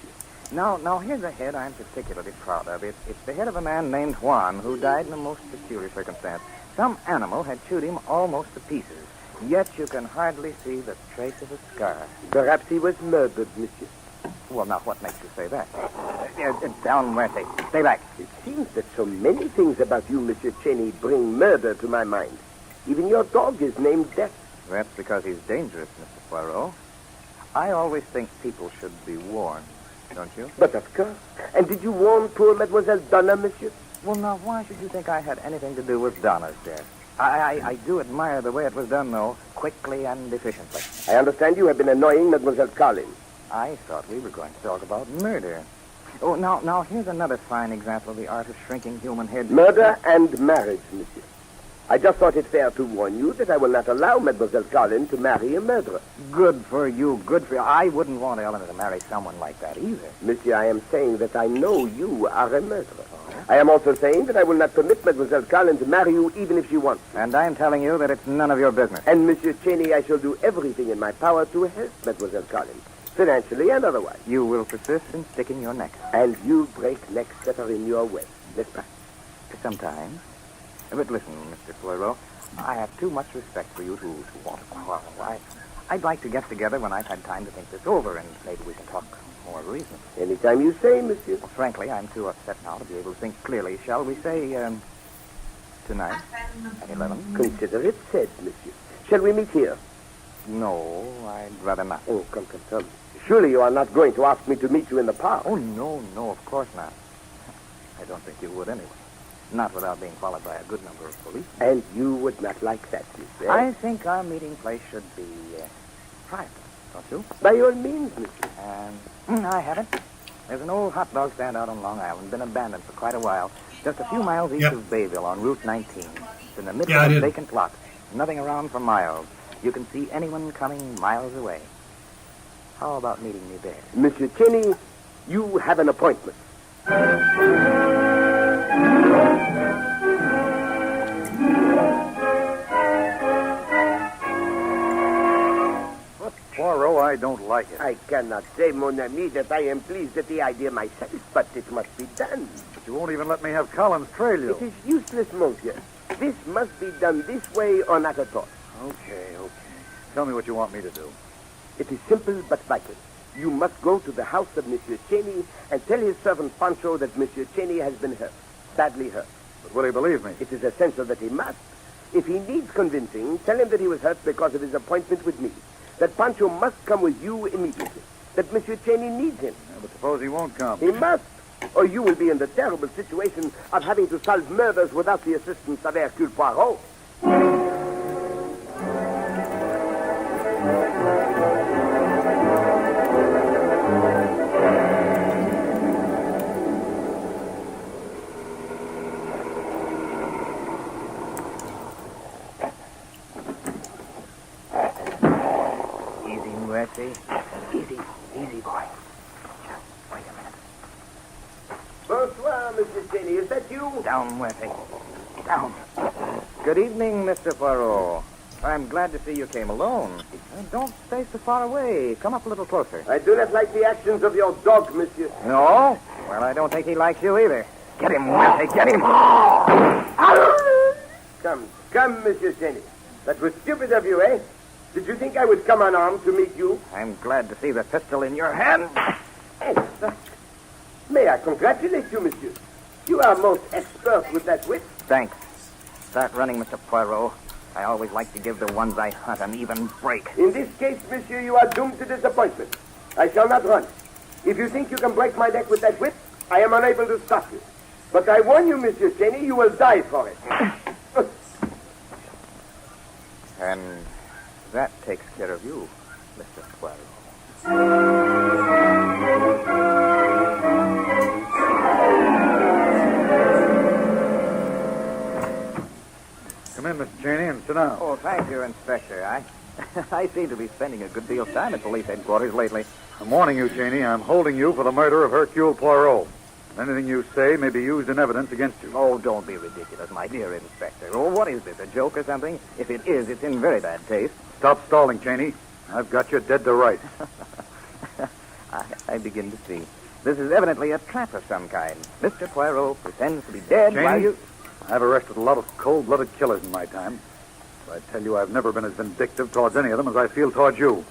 Now, here's a head I'm particularly proud of. It's the head of a man named Juan who died in a most peculiar circumstance. Some animal had chewed him almost to pieces, yet you can hardly see the trace of a scar. Perhaps he was murdered, monsieur. Well, now, what makes you say that? Down, Murphy. Stay back. It seems that so many things about you, Monsieur Cheney, bring murder to my mind. Even your dog is named Death. That's because he's dangerous, Mr. Poirot. I always think people should be warned, don't you? But of course. And did you warn poor Mademoiselle Donna, monsieur? Well, now, why should you think I had anything to do with Donna's death? I do admire the way it was done, though, quickly and efficiently. I understand you have been annoying Mademoiselle Collins. I thought we were going to talk about murder. Oh, now, here's another fine example of the art of shrinking human heads. Murder and marriage, monsieur. I just thought it fair to warn you that I will not allow Mademoiselle Collins to marry a murderer. Good for you, good for you. I wouldn't want Eleanor to marry someone like that either. Monsieur, I am saying that I know you are a murderer. I am also saying that I will not permit Mademoiselle Collins to marry you even if she wants. And I'm telling you that it's none of your business. And, Monsieur Cheney, I shall do everything in my power to help Mademoiselle Collins, financially and otherwise. You will persist in sticking your neck. And you break necks that are in your way. N'est-ce pas? Sometimes. But listen, Mr. Poirot, I have too much respect for you to want to quarrel. I'd like to get together when I've had time to think this over, and maybe we can talk more reasonably. Anytime you say, monsieur. Well, frankly, I'm too upset now to be able to think clearly. Shall we say, tonight at 11? Consider it said, monsieur. Shall we meet here? No, I'd rather not. Oh, come. Surely you are not going to ask me to meet you in the park. Oh, no, of course not. I don't think you would anyway. Not without being followed by a good number of police. And you would not like that, monsieur? I think our meeting place should be private, don't you? By all means, monsieur. I have it. There's an old hot dog stand out on Long Island, been abandoned for quite a while. Just a few miles east of Bayville on Route 19. It's in the midst of a vacant lot. Nothing around for miles. You can see anyone coming miles away. How about meeting me there? Monsieur Cheney, you have an appointment. But, Poirot, I don't like it. I cannot say, mon ami, that I am pleased at the idea myself, but it must be done. But you won't even let me have Collins trail you. It is useless, monsieur. This must be done this way or not at all. Okay. Tell me what you want me to do. It is simple but vital. You must go to the house of Monsieur Cheney and tell his servant Pancho that Monsieur Cheney has been hurt, badly hurt. But will he believe me? It is essential that he must. If he needs convincing, tell him that he was hurt because of his appointment with me, that Pancho must come with you immediately, that Monsieur Cheney needs him. Yeah, but suppose he won't come. He must, or you will be in the terrible situation of having to solve murders without the assistance of Hercule Poirot. Easy, boy. Wait a minute. Bonsoir, Mr. Cheney. Is that you? Down, Murphy. Down. Good evening, Mr. Poirot. I'm glad to see you came alone. Don't stay so far away. Come up a little closer. I do not like the actions of your dog, monsieur. No? Well, I don't think he likes you either. Get him, Murphy. Get him. Come, Monsieur Cheney. That was stupid of you, eh? Did you think I would come unarmed to meet you? I'm glad to see the pistol in your hand. May I congratulate you, monsieur? You are most expert with that whip. Thanks. Start running, Mr. Poirot. I always like to give the ones I hunt an even break. In this case, monsieur, you are doomed to disappointment. I shall not run. If you think you can break my neck with that whip, I am unable to stop you. But I warn you, Monsieur Cheney, you will die for it. And that takes care of you, Mr. Poirot. Come in, Mr. Cheney, and sit down. Oh, thank you, Inspector. I seem to be spending a good deal of time at police headquarters lately. I'm warning you, Cheney. I'm holding you for the murder of Hercule Poirot. Anything you say may be used in evidence against you. Oh, don't be ridiculous, my dear Inspector. Oh, what is this, a joke or something? If it is, it's in very bad taste. Stop stalling, Cheney. I've got you dead to rights. I begin to see. This is evidently a trap of some kind. Mr. Poirot pretends to be dead while you... I've arrested a lot of cold-blooded killers in my time. But I tell you, I've never been as vindictive towards any of them as I feel towards you.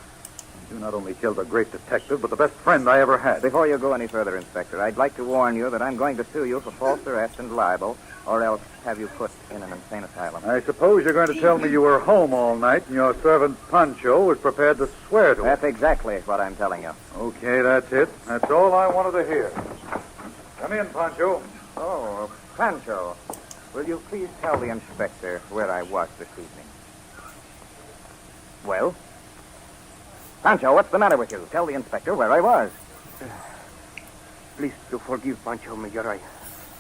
You not only killed a great detective, but the best friend I ever had. Before you go any further, Inspector, I'd like to warn you that I'm going to sue you for false arrest and libel, or else have you put in an insane asylum. I suppose you're going to tell me you were home all night and your servant Pancho was prepared to swear to it. That's exactly what I'm telling you. Okay, that's it. That's all I wanted to hear. Come in, Pancho. Oh, Pancho. Will you please tell the inspector where I was this evening? Well? Pancho, what's the matter with you? Tell the inspector where I was. Please to forgive Pancho, Major.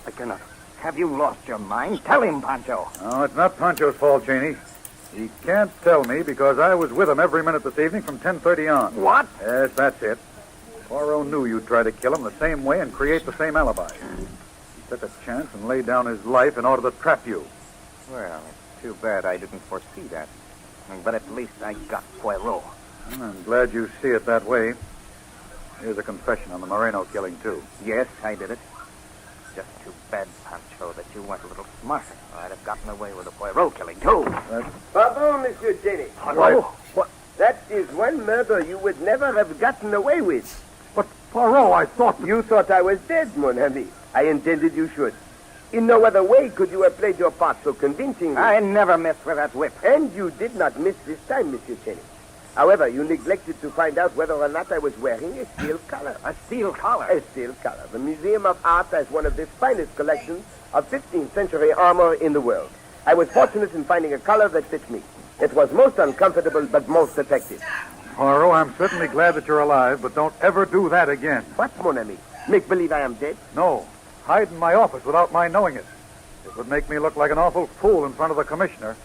I cannot. Have you lost your mind? Tell him, Pancho. No, it's not Pancho's fault, Cheney. He can't tell me because I was with him every minute this evening from 10:30 on. What? Yes, that's it. Poirot knew you'd try to kill him the same way and create the same alibi. He took a chance and laid down his life in order to trap you. Well, it's too bad I didn't foresee that. But at least I got Poirot. I'm glad you see it that way. Here's a confession on the Moreno killing, too. Yes, I did it. Just too bad, Pancho, that you weren't a little smarter. I'd have gotten away with the Poirot killing, too. Pardon, Monsieur Jenny. Poirot? What? That is one murder you would never have gotten away with. But, Poirot, I thought... You thought I was dead, mon ami. I intended you should. In no other way could you have played your part so convincingly. I never missed with that whip. And you did not miss this time, Monsieur Jenny. However, you neglected to find out whether or not I was wearing a steel collar. A steel collar? A steel collar. The Museum of Art has one of the finest collections of 15th century armor in the world. I was fortunate in finding a collar that fit me. It was most uncomfortable, but most effective. Poirot, I'm certainly glad that you're alive, but don't ever do that again. What, mon ami? Make believe I am dead? No. Hide in my office without my knowing it. It would make me look like an awful fool in front of the commissioner.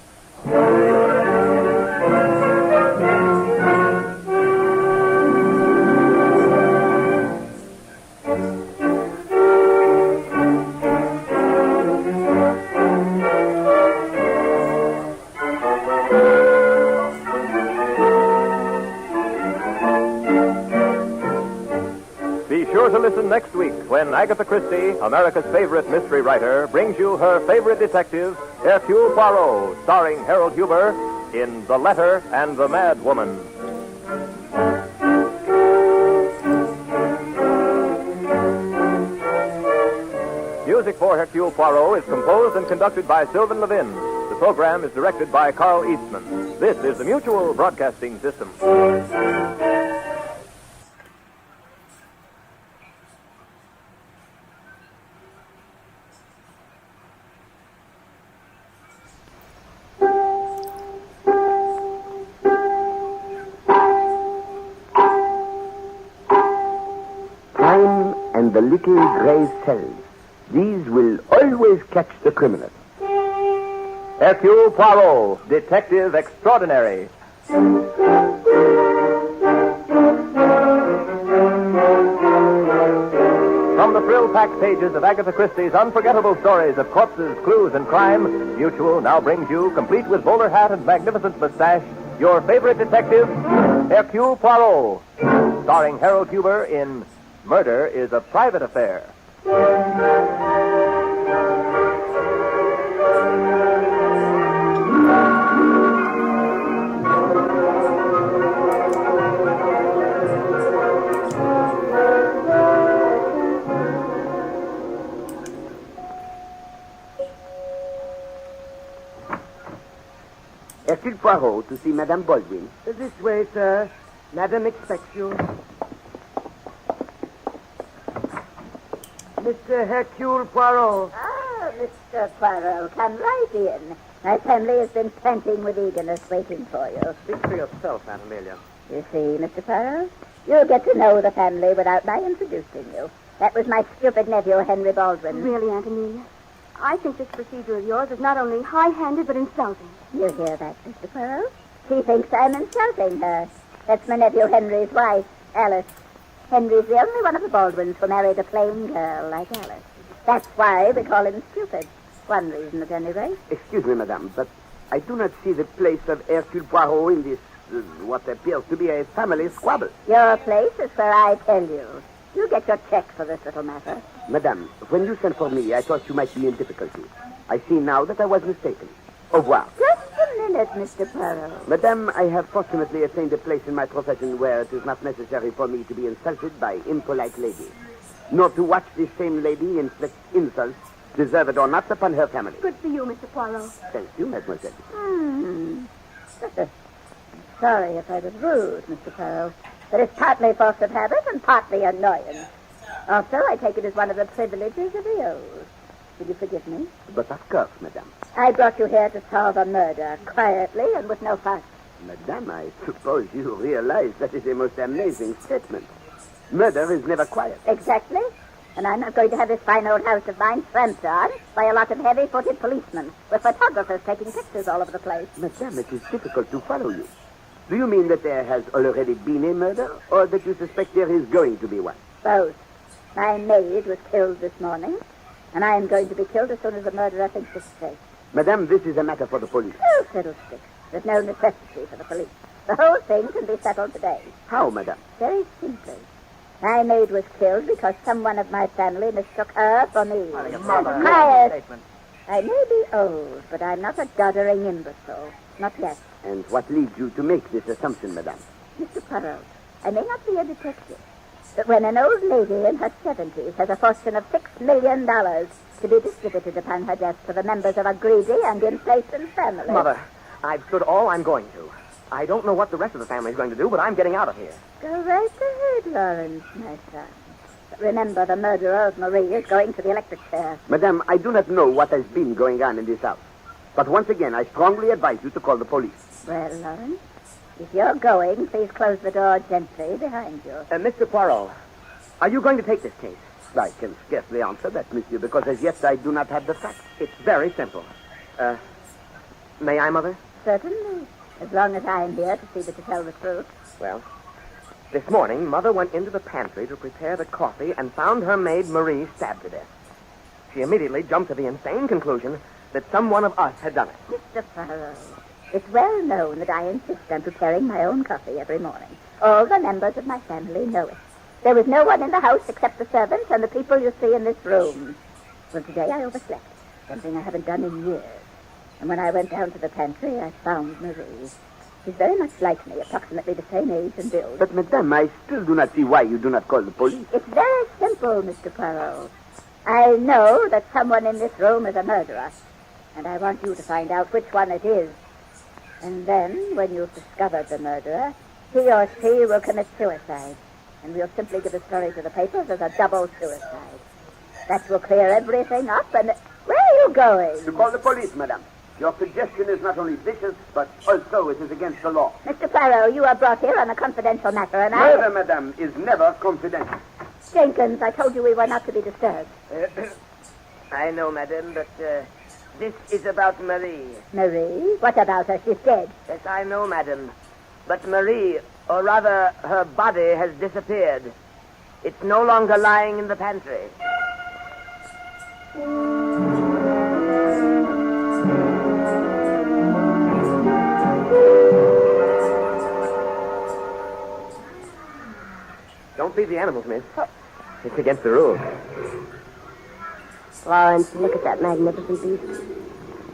To listen next week when Agatha Christie, America's favorite mystery writer, brings you her favorite detective, Hercule Poirot, starring Harold Huber in The Letter and the Mad Woman. Music for Hercule Poirot is composed and conducted by Sylvan Levin. The program is directed by Carl Eastman. This is the Mutual Broadcasting System. And the little gray cells. These will always catch the criminal. Hercule Poirot, Detective Extraordinary. From the thrill-packed pages of Agatha Christie's unforgettable stories of corpses, clues, and crime, Mutual now brings you, complete with bowler hat and magnificent mustache, your favorite detective, Hercule Poirot, starring Harold Huber in Murder is a Private Affair. Hercule Poirot to see Madame Baldwin. This way, sir. Madame expects you. Mr. Hercule Poirot. Ah, Mr. Poirot, come right in. My family has been panting with eagerness waiting for you. Speak for yourself, Aunt Amelia. You see, Mr. Poirot, you'll get to know the family without my introducing you. That was my stupid nephew, Henry Baldwin. Really, Aunt Amelia? I think this procedure of yours is not only high-handed, but insulting. You hear that, Mr. Poirot? She thinks I'm insulting her. That's my nephew Henry's wife, Alice. Henry's the only one of the Baldwins who married a plain girl like Alice. That's why we call him stupid. One reason, at any rate. Excuse me, madame, but I do not see the place of Hercule Poirot in this what appears to be a family squabble. Your place is where I tell you. You get your check for this little matter. Madame, when you sent for me, I thought you might be in difficulty. I see now that I was mistaken. Au revoir. Just a minute, Mr. Poirot. Madame, I have fortunately attained a place in my profession where it is not necessary for me to be insulted by impolite ladies, nor to watch this same lady inflict insults, deserved or not, upon her family. Good for you, Mr. Poirot. Thank you, mademoiselle. Sorry if I was rude, Mr. Poirot, but it's partly force of habit and partly annoyance. Also, I take it as one of the privileges of the oath. Will you forgive me? But of course, madame. I brought you here to solve a murder, quietly and with no fuss. Madame, I suppose you realize that is a most amazing statement. Murder is never quiet. Exactly. And I'm not going to have this fine old house of mine tramped on by a lot of heavy-footed policemen with photographers taking pictures all over the place. Madame, it is difficult to follow you. Do you mean that there has already been a murder, or that you suspect there is going to be one? Both. My maid was killed this morning, and I am going to be killed as soon as the murderer thinks it's safe. Madame, this is a matter for the police. Oh, fiddlesticks. There's no necessity for the police. The whole thing can be settled today. How, madame? Very simply. My maid was killed because someone of my family mistook her for me. Mother, Quiet. I may be old, but I'm not a doddering imbecile. Not yet. And what leads you to make this assumption, madame? Mr. Poirot, I may not be a detective, but when an old lady in her 70s has a fortune of $6 million to be distributed upon her death to the members of a greedy and inflation family... Mother, I've stood all I'm going to. I don't know what the rest of the family's going to do, but I'm getting out of here. Go right ahead, Lawrence, my son. But remember, the murderer of Marie is going to the electric chair. Madame, I do not know what has been going on in this house. But once again, I strongly advise you to call the police. Well, Lawrence, if you're going, please close the door gently behind you. Mr. Poirot, are you going to take this case? I can scarcely answer that, monsieur, because as yet I do not have the facts. It's very simple. May I, Mother? Certainly, as long as I'm here to see that you tell the truth. Well, this morning, Mother went into the pantry to prepare the coffee and found her maid, Marie, stabbed to death. She immediately jumped to the insane conclusion that some one of us had done it. Mr. Poirot, it's well known that I insist on preparing my own coffee every morning. All the members of my family know it. There was no one in the house except the servants and the people you see in this room. Well, today I overslept, something I haven't done in years. And when I went down to the pantry, I found Marie. She's very much like me, approximately the same age and build. But, madame, I still do not see why you do not call the police. It's very simple, Mr. Poirot. I know that someone in this room is a murderer, and I want you to find out which one it is. And then, when you've discovered the murderer, he or she will commit suicide, and we'll simply give the story to the papers as a double suicide. That will clear everything up, and... Where are you going? To call the police, madame. Your suggestion is not only vicious, but also it is against the law. Mr. Poirot, you are brought here on a confidential matter, and Murder, madame, is never confidential. Jenkins, I told you we were not to be disturbed. I know, madam, but this is about Marie. Marie? What about her? She's dead. Yes, I know, madam. But Marie, or rather, her body has disappeared. It's no longer lying in the pantry. Don't feed the animals, miss. It's against the rules. Lawrence, look at that magnificent beast.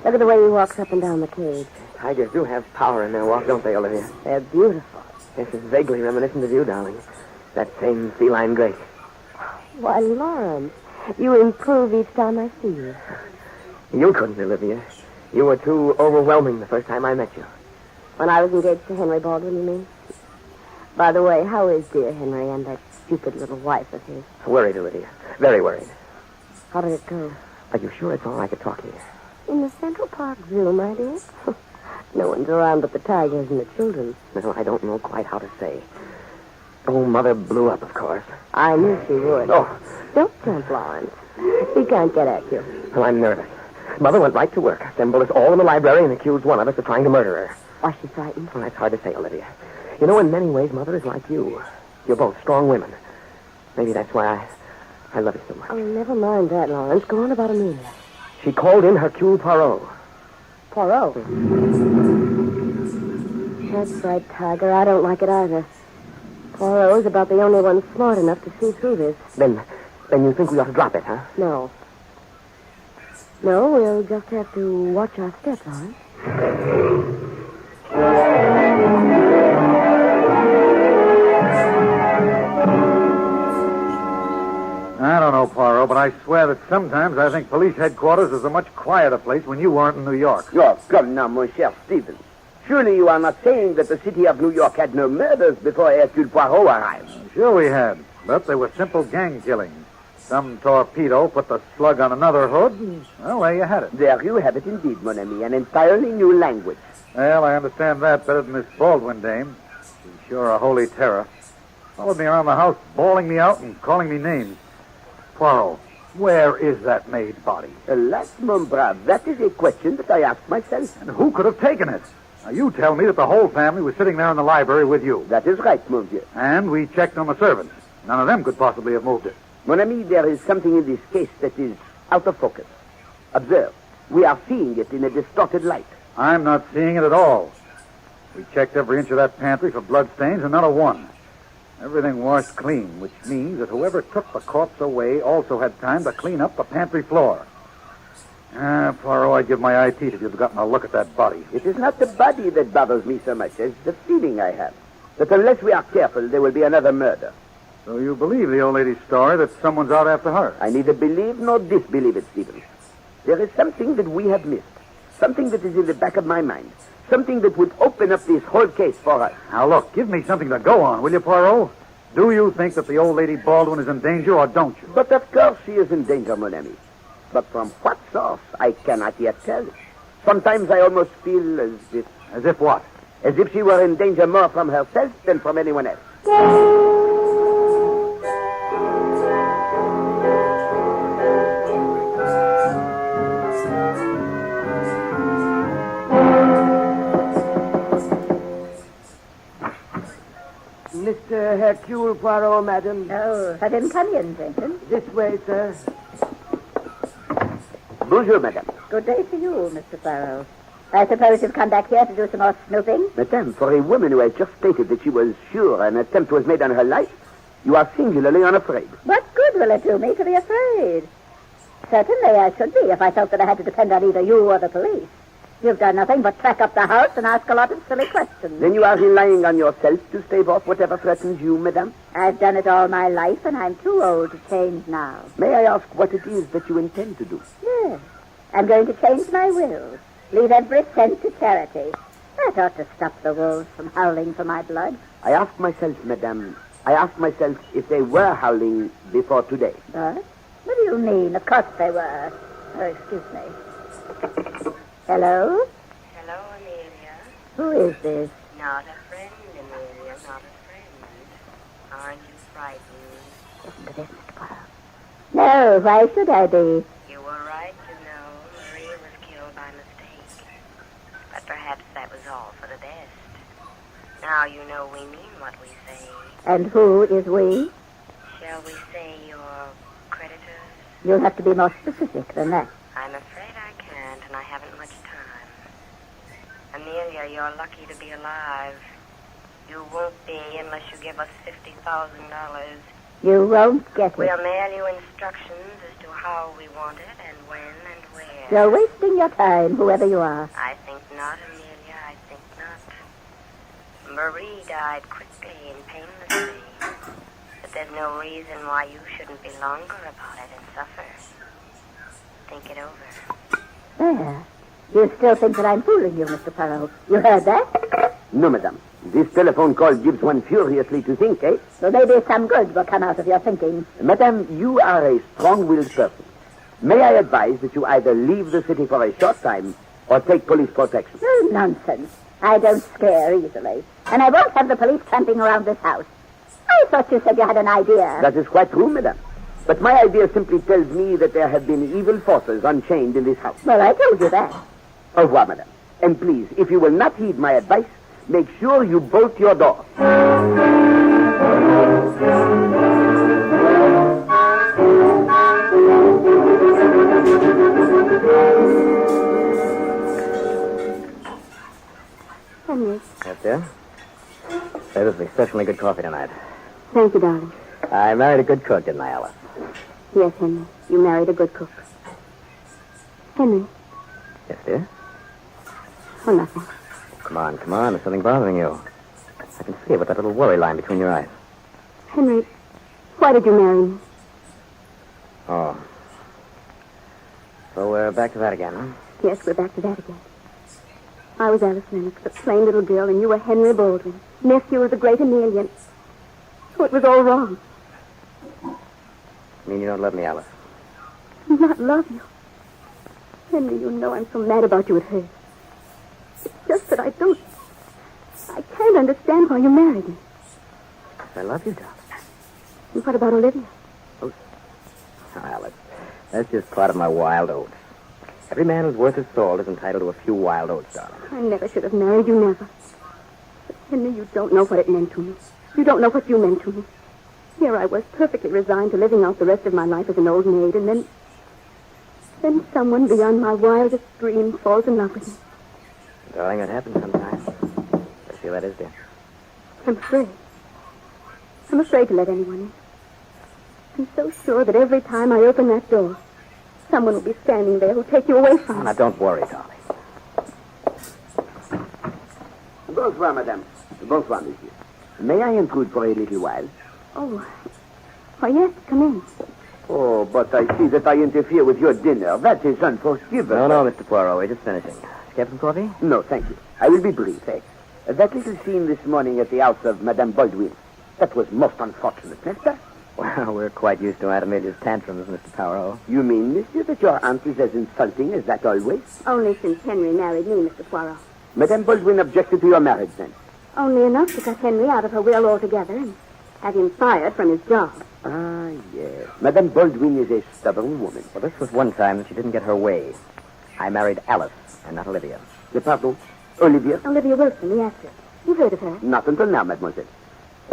Look at the way he walks up and down the cage. Tigers do have power in their walk, don't they, Olivia? They're beautiful. Yes, it's vaguely reminiscent of you, darling. That same feline grace. Why, Lawrence, you improve each time I see you. You couldn't, Olivia. You were too overwhelming the first time I met you. When I was engaged to Henry Baldwin, you mean? By the way, how is dear Henry and that stupid little wife of his? Worried, Olivia. Very worried. How did it go? Are you sure it's all right to talk here? In the Central Park Zoo, my dear. No one's around but the tigers and the children. No, I don't know quite how to say. Oh, Mother blew up, of course. I knew she would. Oh. Don't jump, Lawrence. He can't get at you. Well, I'm nervous. Mother went right to work, assembled us all in the library, and accused one of us of trying to murder her. Was she frightened? Well, that's hard to say, Olivia. You know, in many ways, Mother is like you. You're both strong women. Maybe that's why I love you so much. Oh, never mind that, Lawrence. Go on about Amelia. She called in Hercule Poirot. Poirot? That's right, Tiger. I don't like it either. Poirot's about the only one smart enough to see through this. Then you think we ought to drop it, huh? No. No, we'll just have to watch our steps, all right? I don't know, Poirot, but I swear that sometimes I think police headquarters is a much quieter place when you weren't in New York. Oh, come now, mon cher Stephen. Surely you are not saying that the city of New York had no murders before Hercule Poirot arrived. Sure we had, but they were simple gang killings. Some torpedo put the slug on another hood, and, well, there you had it. There you have it indeed, mon ami, an entirely new language. Well, I understand that better than this Baldwin dame. She's sure a holy terror. Followed me around the house, bawling me out and calling me names. Poirot, where is that maid body? Alas, mon brave, that is a question that I ask myself. And who could have taken it? Now, you tell me that the whole family was sitting there in the library with you. That is right, monsieur. And we checked on the servants. None of them could possibly have moved it. Mon ami, there is something in this case that is out of focus. Observe, we are seeing it in a distorted light. I'm not seeing it at all. We checked every inch of that pantry for bloodstains, and not a one. Everything washed clean, which means that whoever took the corpse away also had time to clean up the pantry floor. Poirot, I'd give my eye teeth if you'd gotten a look at that body. It is not the body that bothers me so much as the feeling I have that unless we are careful, there will be another murder. So you believe the old lady's story that someone's out after her? I neither believe nor disbelieve it, Stephen. There is something that we have missed. Something that is in the back of my mind. Something that would open up this whole case for us. Now, look, give me something to go on, will you, Poirot? Do you think that the old lady Baldwin is in danger, or don't you? But of course she is in danger, mon ami. But from what source, I cannot yet tell. Sometimes I almost feel as if... As if what? As if she were in danger more from herself than from anyone else. Mr. Hercule Poirot, madam. Oh, let him come in, Jenkins. This way, sir. Bonjour, madame. Good day to you, Mr. Poirot. I suppose you've come back here to do some more snooping? Madame, for a woman who has just stated that she was sure an attempt was made on her life, you are singularly unafraid. What good will it do me to be afraid? Certainly I should be if I felt that I had to depend on either you or the police. You've done nothing but track up the house and ask a lot of silly questions. Then you are relying on yourself to stave off whatever threatens you, madame? I've done it all my life, and I'm too old to change now. May I ask what it is that you intend to do? Yes. I'm going to change my will. Leave every cent to charity. That ought to stop the wolves from howling for my blood. I ask myself, madame, if they were howling before today. What? What do you mean? Of course they were. Oh, excuse me. Hello? Hello, Amelia. Who is this? Not a friend, Amelia, not a friend. Aren't you frightened? Listen to this, Mr. Poirot. No, why should I be? You were right to know Marie was killed by mistake. But perhaps that was all for the best. Now you know we mean what we say. And who is we? Shall we say your creditors? You'll have to be more specific than that. I'm afraid I can't, and I haven't much time. Amelia, you're lucky to be alive. You won't be unless you give us $50,000. You won't get it. We'll mail you instructions as to how we want it and when and where. You're wasting your time, whoever you are. I think not, Amelia. I think not. Marie died quickly and painlessly. But there's no reason why you shouldn't be longer about it and suffer. Think it over. There. You still think that I'm fooling you, Mr. Poirot. You heard that? No, madame. This telephone call gives one furiously to think, eh? So maybe some good will come out of your thinking. Madame, you are a strong-willed person. May I advise that you either leave the city for a short time or take police protection? Oh, nonsense. I don't scare easily. And I won't have the police tramping around this house. I thought you said you had an idea. That is quite true, madame. But my idea simply tells me that there have been evil forces unchained in this house. Well, I told you that. Au revoir, madame. And please, if you will not heed my advice, make sure you bolt your door. Henry, Yes, dear? Say, this is exceptionally good coffee tonight. Thank you, darling. I married a good cook, didn't I, Alice? Yes, Henry. You married a good cook. Henry. Yes, dear? Oh, nothing. Come on. There's something bothering you. I can see it with that little worry line between your eyes. Henry, why did you marry me? Oh. So we're back to that again, huh? Yes, we're back to that again. I was Alice Lennox, a plain little girl, and you were Henry Baldwin, nephew of the great Amelia. So it was all wrong. You mean you don't love me, Alice? Not love you. Henry, you know I'm so mad about you it hurts. It's just that I can't understand why you married me. I love you, darling. And what about Olivia? Oh, Alice, that's just part of my wild oats. Every man who's worth his salt is entitled to a few wild oats, darling. I never should have married you, never. But, Henry, you don't know what it meant to me. You don't know what you meant to me. Here I was, perfectly resigned to living out the rest of my life as an old maid, and then someone beyond my wildest dreams falls in love with me. Darling, it happens sometimes. I see how that is, dear. I'm afraid. I'm afraid to let anyone in. I'm so sure that every time I open that door, someone will be standing there who'll take you away from me. Now, don't worry, darling. Bonsoir, madame. Bonsoir, monsieur. May I intrude for a little while? Oh, yes, come in. Oh, but I see that I interfere with your dinner. That is unforgivable. No, Mr. Poirot, we're just finishing. Get some coffee? No, thank you. I will be brief. That little scene this morning at the house of Madame Baldwin, that was most unfortunate, n'est-ce pas? Well, we're quite used to Aunt Amelia's tantrums, Mr. Poirot. You mean, monsieur, that your aunt is as insulting as that always? Only since Henry married me, Mr. Poirot. Madame Baldwin objected to your marriage, then? Only enough to cut Henry out of her will altogether and have him fired from his job. Ah, yes. Madame Baldwin is a stubborn woman. Well, this was one time that she didn't get her way. I married Alice and not Olivia. Pardon? Olivia? Olivia Wilson, the actress. You've heard of her? Not until now, mademoiselle.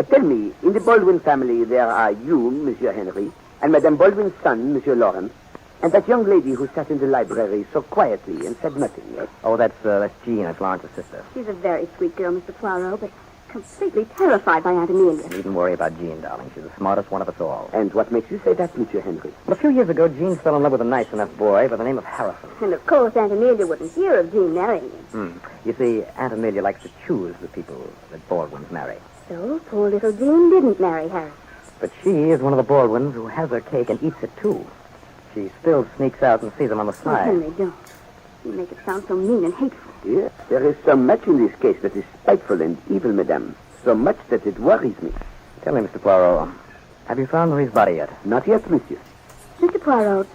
Tell me, in the Baldwin family, there are you, Monsieur Henry, and Madame Baldwin's son, Monsieur Lawrence, and that young lady who sat in the library so quietly and said nothing, yes? Oh, that's Jean, that's Lawrence's sister. She's a very sweet girl, Mr. Poirot, but completely terrified by Aunt Amelia. You needn't worry about Jean, darling. She's the smartest one of us all. And what makes you say that, Monsieur Henry? A few years ago, Jean fell in love with a nice enough boy by the name of Harrison. And, of course, Aunt Amelia wouldn't hear of Jean marrying him. You see, Aunt Amelia likes to choose the people that Baldwins marry. So poor little Jean didn't marry Harrison. But she is one of the Baldwins who has her cake and eats it, too. She still sneaks out and sees them on the side. Oh, Henry, don't. You make it sound so mean and hateful. Yes, there is so much in this case that is spiteful and evil, madame. So much that it worries me. Tell me, Mr. Poirot, have you found Marie's body yet? Not yet, monsieur. Mr. Poirot,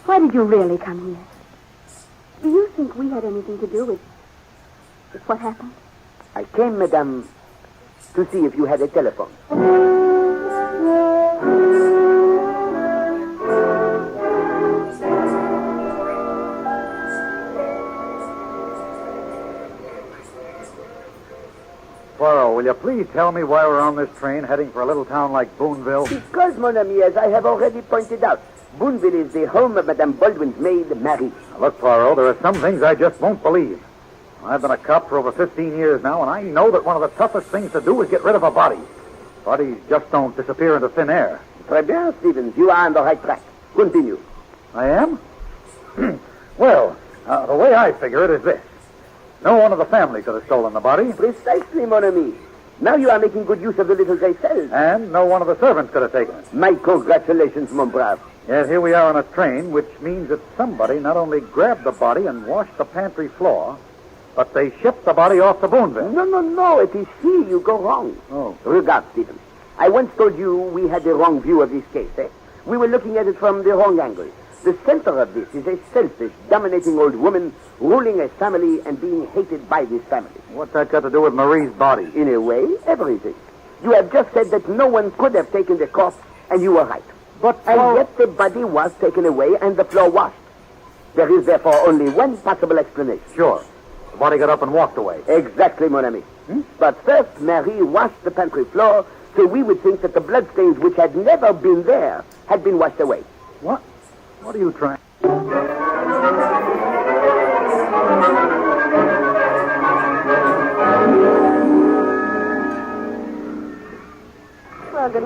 why did you really come here? Do you think we had anything to do with what happened? I came, madame, to see if you had a telephone. Poirot, will you please tell me why we're on this train heading for a little town like Boonville? Because, mon ami, as I have already pointed out, Boonville is the home of Madame Baldwin's maid, Marie. Look, Poirot, there are some things I just won't believe. I've been a cop for over 15 years now, and I know that one of the toughest things to do is get rid of a body. Bodies just don't disappear into thin air. Très bien, Stevens. You are on the right track. Continue. I am? Well, the way I figure it is this. No one of the family could have stolen the body. Precisely, mon ami. Now you are making good use of the little gray cells. And no one of the servants could have taken it. My congratulations, mon brave. Yet here we are on a train, which means that somebody not only grabbed the body and washed the pantry floor, but they shipped the body off to Boonville. No. It is here you go wrong. Oh. Regard, Stephen. I once told you we had the wrong view of this case, eh? We were looking at it from the wrong angle. The center of this is a selfish, dominating old woman ruling a family and being hated by this family. What's that got to do with Marie's body? In a way, everything. You have just said that no one could have taken the corpse, and you were right. And yet the body was taken away and the floor washed. There is therefore only one possible explanation. Sure. The body got up and walked away. Exactly, mon ami. But first, Marie washed the pantry floor, so we would think that the bloodstains which had never been there had been washed away. What? What are you trying?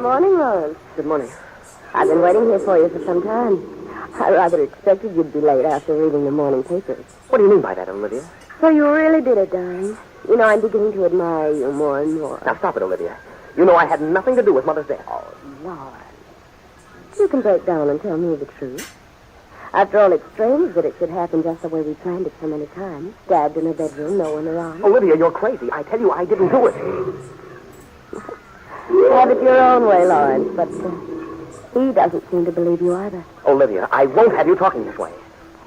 morning, Lawrence. Good morning. I've been waiting here for you for some time. I rather expected you'd be late after reading the morning papers. What do you mean by that, Olivia? So you really did it, darling. You know, I'm beginning to admire you more and more. Now, stop it, Olivia. You know I had nothing to do with Mother's death. Oh, Lawrence. You can break down and tell me the truth. After all, it's strange that it should happen just the way we planned it so many times. Stabbed in a bedroom, no one around. Olivia, you're crazy. I tell you, I didn't do it. Have it your own way, Lawrence, but he doesn't seem to believe you either. Olivia, I won't have you talking this way.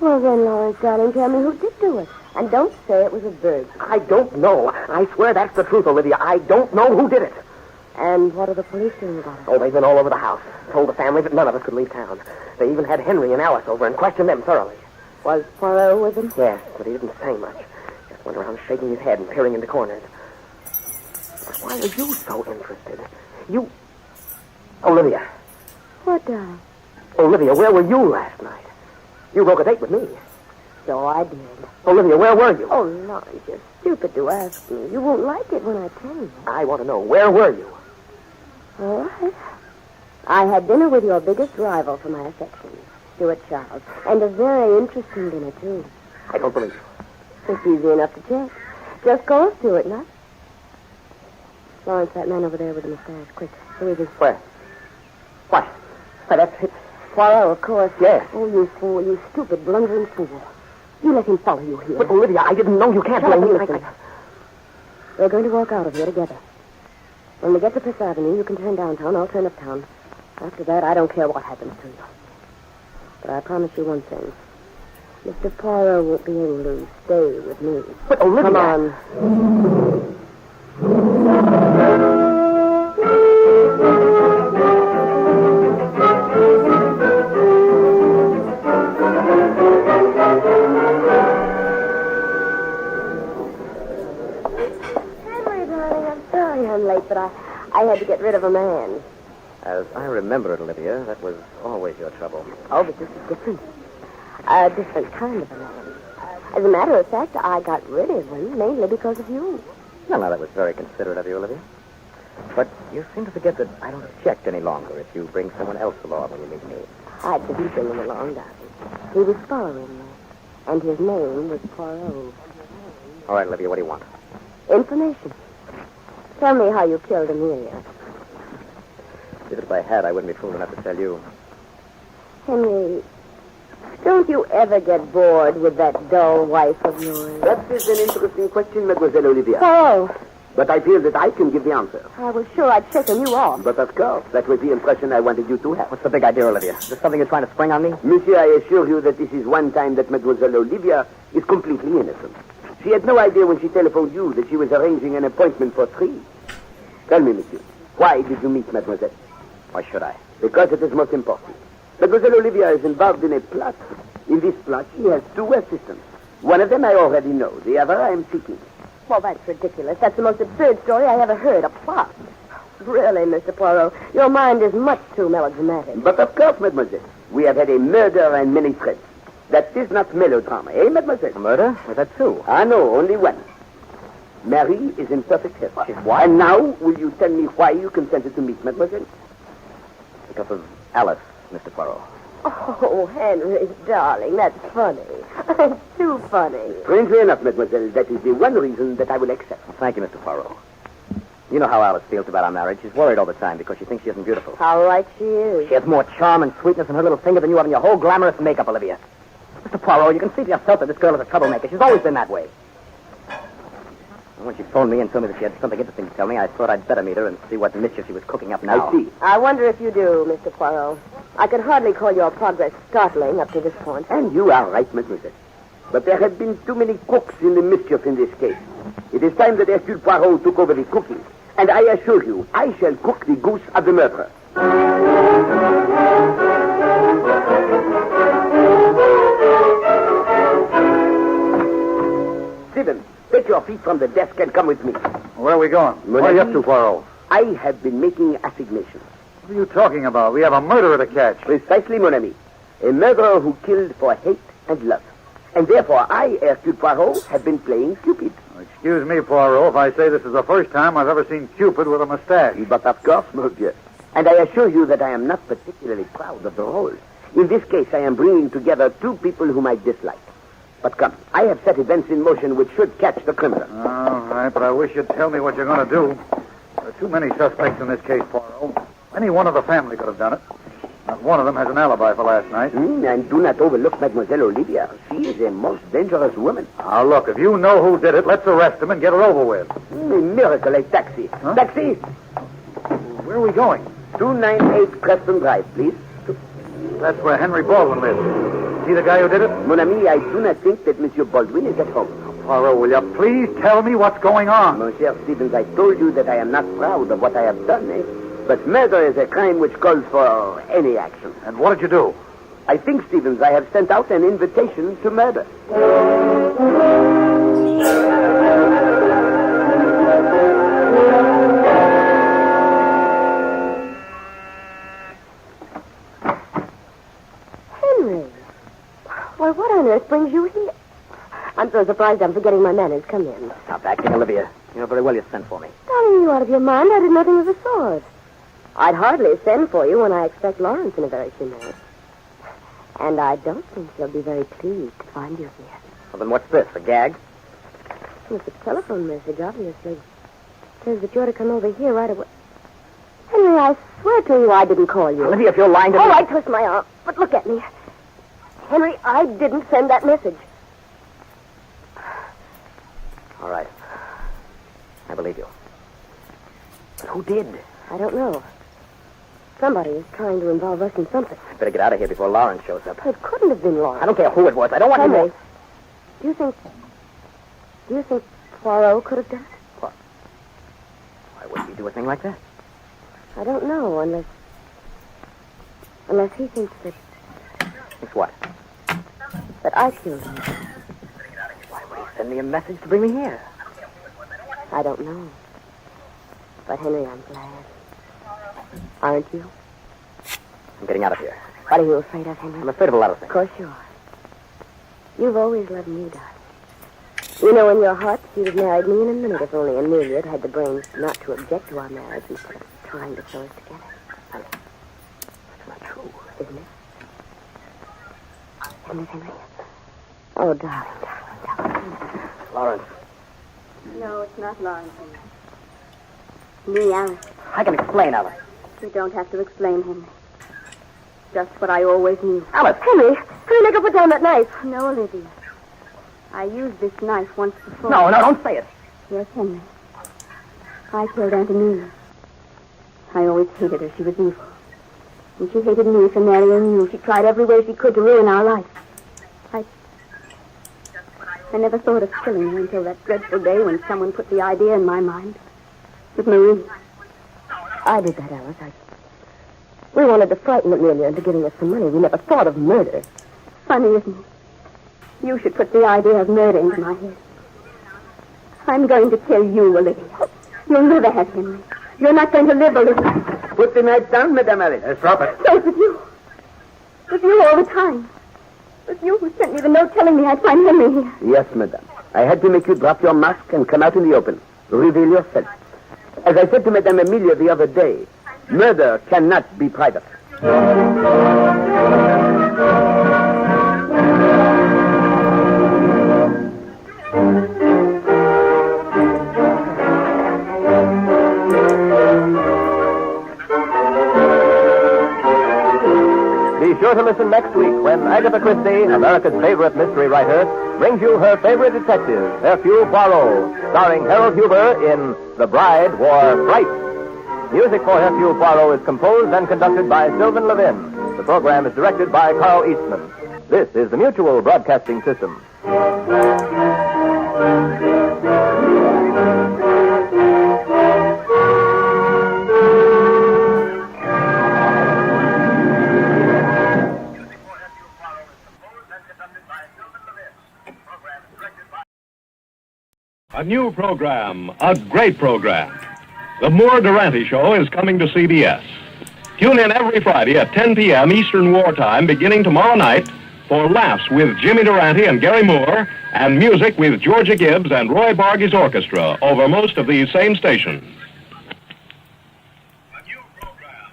Well, then, Lawrence, darling, tell me who did do it. And don't say it was a bird. I don't know. I swear that's the truth, Olivia. I don't know who did it. And what are the police doing about it? Oh, they've been all over the house. Told the family that none of us could leave town. They even had Henry and Alice over and questioned them thoroughly. Was Poirot with them? Yes, but he didn't say much. Just went around shaking his head and peering into corners. But why are you so interested? You... Olivia. What, darling? Olivia, where were you last night? You broke a date with me. So I did. Olivia, where were you? Oh, Lawrence, you're stupid to ask me. You won't like it when I tell you. I want to know, where were you? All right. I had dinner with your biggest rival for my affections, Stuart Charles. And a very interesting dinner, too. I don't believe you. It's easy enough to check. Just call Stuart, not? Lawrence, that man over there with the mustache. Quick, who is he? Where? What? Why, that's it. Poirot, of course. Yes. Oh, you fool, you stupid, blundering fool. You let him follow you here. But, Olivia, I didn't know. You can't blame me. listen. We're going to walk out of here together. When we get to Fifth Avenue, you can turn downtown. I'll turn uptown. After that, I don't care what happens to you. But I promise you one thing. Mr. Poirot won't be able to stay with me. But, Olivia... Come on. But I had to get rid of a man. As I remember it, Olivia, that was always your trouble. Oh, but this is different. A different kind of a man. As a matter of fact, I got rid of him mainly because of you. Well, now, that was very considerate of you, Olivia. But you seem to forget that I don't object any longer if you bring someone else along when you meet me. I didn't bring him along, darling. He was following me. And his name was Poirot. All right, Olivia, what do you want? Information. Tell me how you killed Amelia. Even if I had, I wouldn't be fool enough to tell you. Henry, don't you ever get bored with that dull wife of yours? That is an interesting question, Mademoiselle Olivia. Oh. But I feel that I can give the answer. I was sure I'd shaken you off. But of course, that was the impression I wanted you to have. What's the big idea, Olivia? Is this something you're trying to spring on me? Monsieur, I assure you that this is one time that Mademoiselle Olivia is completely innocent. She had no idea when she telephoned you that she was arranging an appointment for 3. Tell me, monsieur, why did you meet Mademoiselle? Why should I? Because it is most important. Mademoiselle Olivia is involved in a plot. In this plot, she has 2 assistants. One of them I already know. The other I am seeking. Well, that's ridiculous. That's the most absurd story I ever heard. A plot. Really, Mr. Poirot, your mind is much too melodramatic. But of course, mademoiselle, we have had a murder and many threats. That is not melodrama, eh, mademoiselle? A murder? Was that 2? Ah, no, only 1. Mary is in perfect health. She's what? And now, will you tell me why you consented to meet mademoiselle? Because of Alice, Mr. Poirot. Oh, Henry, darling, that's funny. It's too funny. Strangely enough, mademoiselle, that is the one reason that I will accept. Thank you, Mr. Poirot. You know how Alice feels about our marriage. She's worried all the time because she thinks she isn't beautiful. How right she is. She has more charm and sweetness in her little finger than you have in your whole glamorous makeup, Olivia. Mr. Poirot, you can see for yourself that this girl is a troublemaker. She's always been that way. And when she phoned me and told me that she had something interesting to tell me, I thought I'd better meet her and see what mischief she was cooking up now. I see. I wonder if you do, Mr. Poirot. I could hardly call your progress startling up to this point. And you are right, mademoiselle. But there have been too many cooks in the mischief in this case. It is time that Hercule Poirot took over the cooking. And I assure you, I shall cook the goose of the murderer. Stephen, take your feet from the desk and come with me. Where are we going? Where are you up to, Poirot? I have been making assignations. What are you talking about? We have a murderer to catch. Precisely, mon ami. A murderer who killed for hate and love. And therefore, I, Hercule Poirot, have been playing Cupid. Excuse me, Poirot, if I say this is the first time I've ever seen Cupid with a mustache. But of course, mon Dieu. And I assure you that I am not particularly proud of the role. In this case, I am bringing together two people whom I dislike. But come, I have set events in motion which should catch the criminal. All right, but I wish you'd tell me what you're going to do. There are too many suspects in this case, Poirot. Any one of the family could have done it. Not one of them has an alibi for last night. And do not overlook Mademoiselle Olivia. She is a most dangerous woman. Now, look, if you know who did it, let's arrest him and get it over with. A miracle, a taxi. Huh? Taxi! Where are we going? 298 Preston Drive, please. That's where Henry Baldwin lives. Is he the guy who did it? Mon ami, I do not think that Monsieur Baldwin is at home. Poirot, will you please tell me what's going on? Monsieur Stevens, I told you that I am not proud of what I have done, eh? But murder is a crime which calls for any action. And what did you do? I think, Stevens, I have sent out an invitation to murder. Henry. Why, what on earth brings you here? I'm so surprised I'm forgetting my manners. Come in. Stop acting, Olivia. You know very well you sent for me. Darling, you out of your mind? I did nothing of the sort. I'd hardly send for you when I expect Lawrence in a very few minutes. And I don't think he'll be very pleased to find you here. Well, then what's this, a gag? It's a telephone message, obviously. It says that you're to come over here right away. Henry, I swear to you I didn't call you. Olivia, if you're lying to me... All right, twist my arm. But look at me. Henry, I didn't send that message. All right. I believe you. But who did? I don't know. Somebody is trying to involve us in something. Better get out of here before Lawrence shows up. It couldn't have been Lawrence. I don't care who it was. I don't want Henry, him... Do you think Poirot could have done it? What? Why would he do a thing like that? I don't know, unless he thinks that... Thinks what? That I killed him. Why would he send me a message to bring me here? I don't know. But, Henry, I'm glad. Aren't you? I'm getting out of here. What are you afraid of, Henry? I'm afraid of a lot of things. Of course you are. You've always loved me, darling. You know in your heart you'd have married me in a minute if only Amelia had had the brains not to object to our marriage instead of trying to sew us together. That's not true. Isn't it? Isn't it, Henry? Oh, darling. Lawrence. No, it's not Lawrence. Me, Alice. I can explain, Alice. You don't have to explain, Henry. Just what I always knew. Alice! Henry, make her put down that knife. No, Olivia. I used this knife once before. No, don't say it. Yes, Henry. I killed Aunt Amelia. I always hated her. She was evil. And she hated me for marrying you. She tried every way she could to ruin our life. I never thought of killing her until that dreadful day when someone put the idea in my mind. With Marie. I did that, Alice. We wanted to frighten Amelia into giving us some money. We never thought of murder. Funny, isn't it? You should put the idea of murder into my head. I'm going to kill you, Olivia. You'll never have Henry. You're not going to live, Olivia. Put the knife down, Madame Alice. Drop it. So it was you. It was you all the time. It was you who sent me the note telling me I'd find Henry here. Yes, Madame. I had to make you drop your mask and come out in the open. Reveal yourself. As I said to Madame Amelia the other day, murder cannot be private. Be sure to listen next week when Agatha Christie, America's favorite mystery writer, brings you her favorite detective, Hercule Poirot, starring Harold Huber in The Bride Wore Fright. Music for Hercule Poirot is composed and conducted by Sylvan Levin. The program is directed by Carl Eastman. This is the Mutual Broadcasting System. A new program, a great program. The Moore Durante Show is coming to CBS. Tune in every Friday at 10 p.m. Eastern Wartime, beginning tomorrow night, for laughs with Jimmy Durante and Gary Moore, and music with Georgia Gibbs and Roy Bargy's orchestra over most of these same stations. A new program,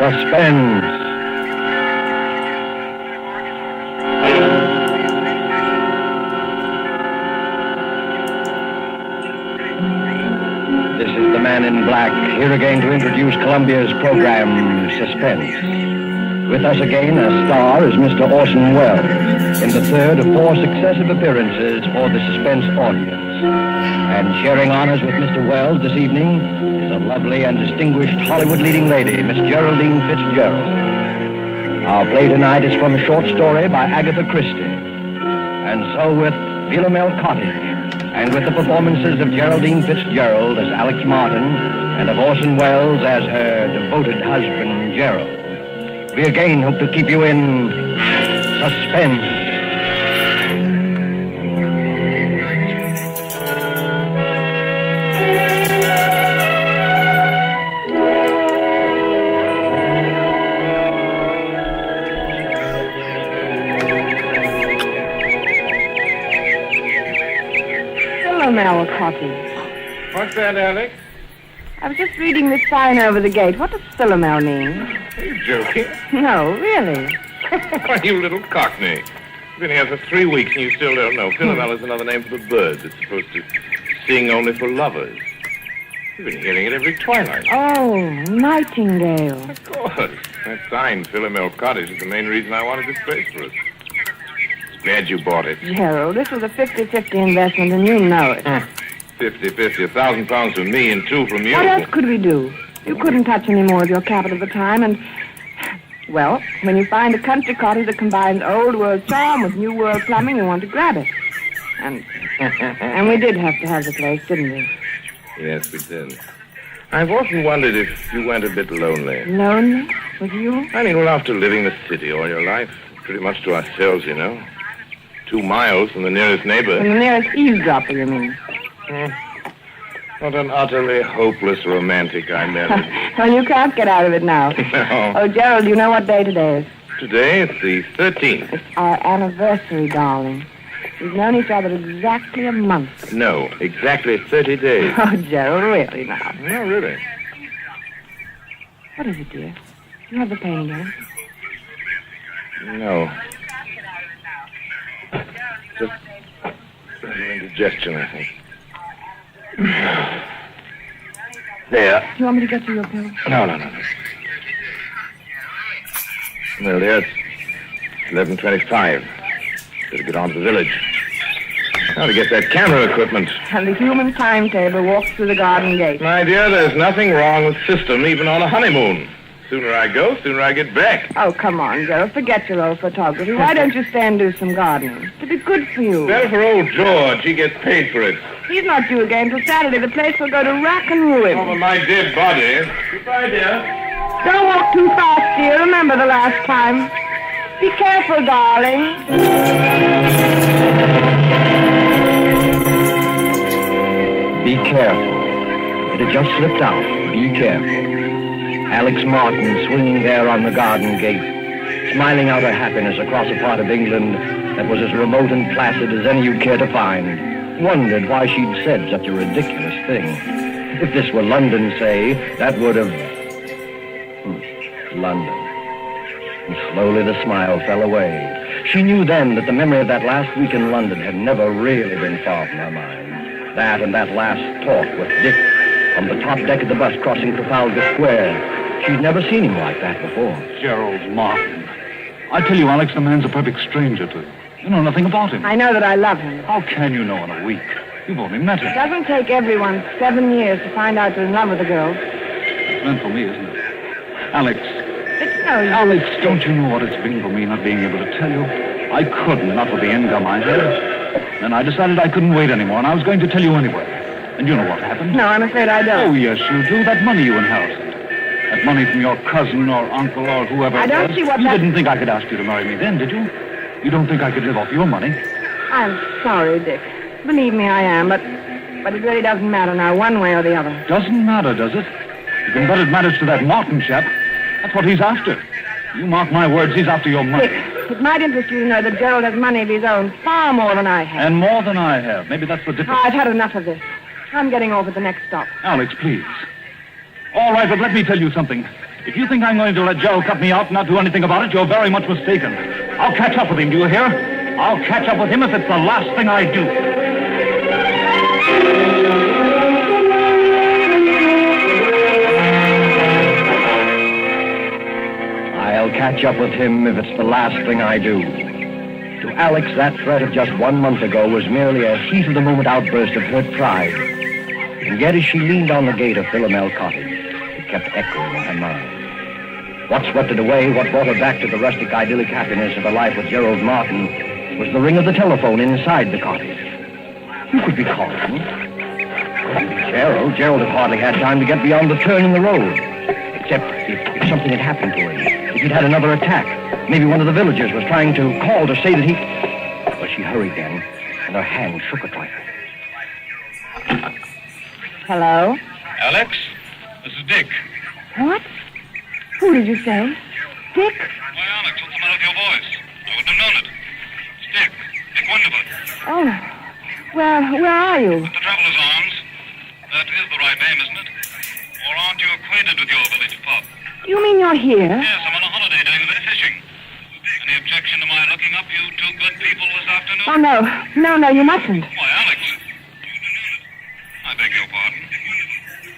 Suspense. This is the Man in Black, here again to introduce Columbia's program, Suspense. With us again as star is Mr. Orson Welles, in the third of 4 successive appearances for the Suspense audience. And sharing honors with Mr. Welles this evening is a lovely and distinguished Hollywood leading lady, Miss Geraldine Fitzgerald. Our play tonight is from a short story by Agatha Christie. And so with Philomel Cottage, and with the performances of Geraldine Fitzgerald as Alex Martin, and of Orson Welles as her devoted husband, Gerald, we again hope to keep you in suspense. Cottage. What's that, Alex? I was just reading this sign over the gate. What does Philomel mean? Are you joking? No, really. Why, you little cockney. You've been here for 3 weeks and you still don't know. Philomel is another name for the bird that's supposed to sing only for lovers. You've been hearing it every twilight. Oh, nightingale. Of course. That sign, Philomel Cottage, is the main reason I wanted this place for us. Glad you bought it. Gerald, this was a 50-50 investment, and you know it. 50-50, £1,000 from me and 2 from you. What else could we do? You couldn't touch any more of your capital at the time, and... Well, when you find a country cottage that combines old world charm with new world plumbing, you want to grab it. And we did have to have the place, didn't we? Yes, we did. I've often wondered if you went a bit lonely. Lonely? With you? I mean, well, after living the city all your life, pretty much to ourselves, you know. 2 miles from the nearest neighbor. From the nearest eavesdropper, you mean? What an utterly hopeless romantic I married. Well, you can't get out of it now. No. Oh, Gerald, you know what day today is? Today is the 13th. It's our anniversary, darling. We've known each other exactly a month. No, exactly 30 days. Oh, Gerald, really now? No, really. What is it, dear? Do you have the pain again? No. Just indigestion, I think. There. Do you want me to get you your pill? No. Well, there, it's 11:25. Better get on to the village. Now to get that camera equipment. And the human timetable walks through the garden gate. My dear, there's nothing wrong with system, even on a honeymoon. Sooner I go, sooner I get back. Oh, come on, Gerald. Forget your old photography. Why don't you stay and do some gardening? It'd be good for you. Better for old George. He gets paid for it. He's not due again till Saturday. The place will go to rack and ruin. Over my dead body. Goodbye, dear. Don't walk too fast, dear. Remember the last time. Be careful, darling. Be careful. It had just slipped out. Be careful. Alex Martin swinging there on the garden gate, smiling out her happiness across a part of England that was as remote and placid as any you'd care to find, wondered why she'd said such a ridiculous thing. If this were London, say, that would have... London. And slowly the smile fell away. She knew then that the memory of that last week in London had never really been far from her mind. That and that last talk with Dick on the top deck of the bus crossing Trafalgar Square. She'd never seen him like that before. Gerald Martin. I tell you, Alex, the man's a perfect stranger to you. You know nothing about him. I know that I love him. How can you know in a week? You've only met him. It doesn't take everyone 7 years to find out you're in love with a girl. It's meant for me, isn't it? Alex. It's no use. Alex, don't you know what it's been for me not being able to tell you? I couldn't, not with the income I had. Then I decided I couldn't wait anymore, and I was going to tell you anyway. And you know what happened? No, I'm afraid I don't. Oh, yes, you do. That money you inherited. That money from your cousin or uncle or whoever I don't see what You didn't think I could ask you to marry me then, did you? You don't think I could live off your money? I'm sorry, Dick. Believe me, I am, but it really doesn't matter now, one way or the other. Doesn't matter, does it? You can bet it matters to that Martin chap. That's what he's after. You mark my words, he's after your money. Dick, it might interest you to know that Gerald has money of his own, far more than I have. And more than I have. Maybe that's the difference. I've had enough of this. I'm getting off at the next stop. Alex, please. All right, but let me tell you something. If you think I'm going to let Gerald cut me out and not do anything about it, you're very much mistaken. I'll catch up with him, do you hear? I'll catch up with him if it's the last thing I do. I'll catch up with him if it's the last thing I do. To Alex, that threat of just 1 month ago was merely a heat-of-the-moment outburst of hurt pride. And yet, as she leaned on the gate of Philomel Cottage, it kept echoing in her mind. What swept it away, what brought her back to the rustic idyllic happiness of her life with Gerald Martin, was the ring of the telephone inside the cottage. Who could be calling? Gerald. Gerald had hardly had time to get beyond the turn in the road. Except if something had happened to him. If he'd had another attack. Maybe one of the villagers was trying to call to say that he... Well, she hurried then, and her hand shook a trifle. Hello? Alex, this is Dick. What? Who did you say? Dick? Why, Alex, what's the matter with your voice? I wouldn't have known it. It's Dick. Dick Wonderford. Oh, well, where are you? At the Traveller's Arms. That is the right name, isn't it? Or aren't you acquainted with your village pub? You mean you're here? Yes, I'm on a holiday doing a bit of fishing. Any objection to my looking up you two good people this afternoon? Oh, no. No, you mustn't. Why, Alex. I beg your pardon. Of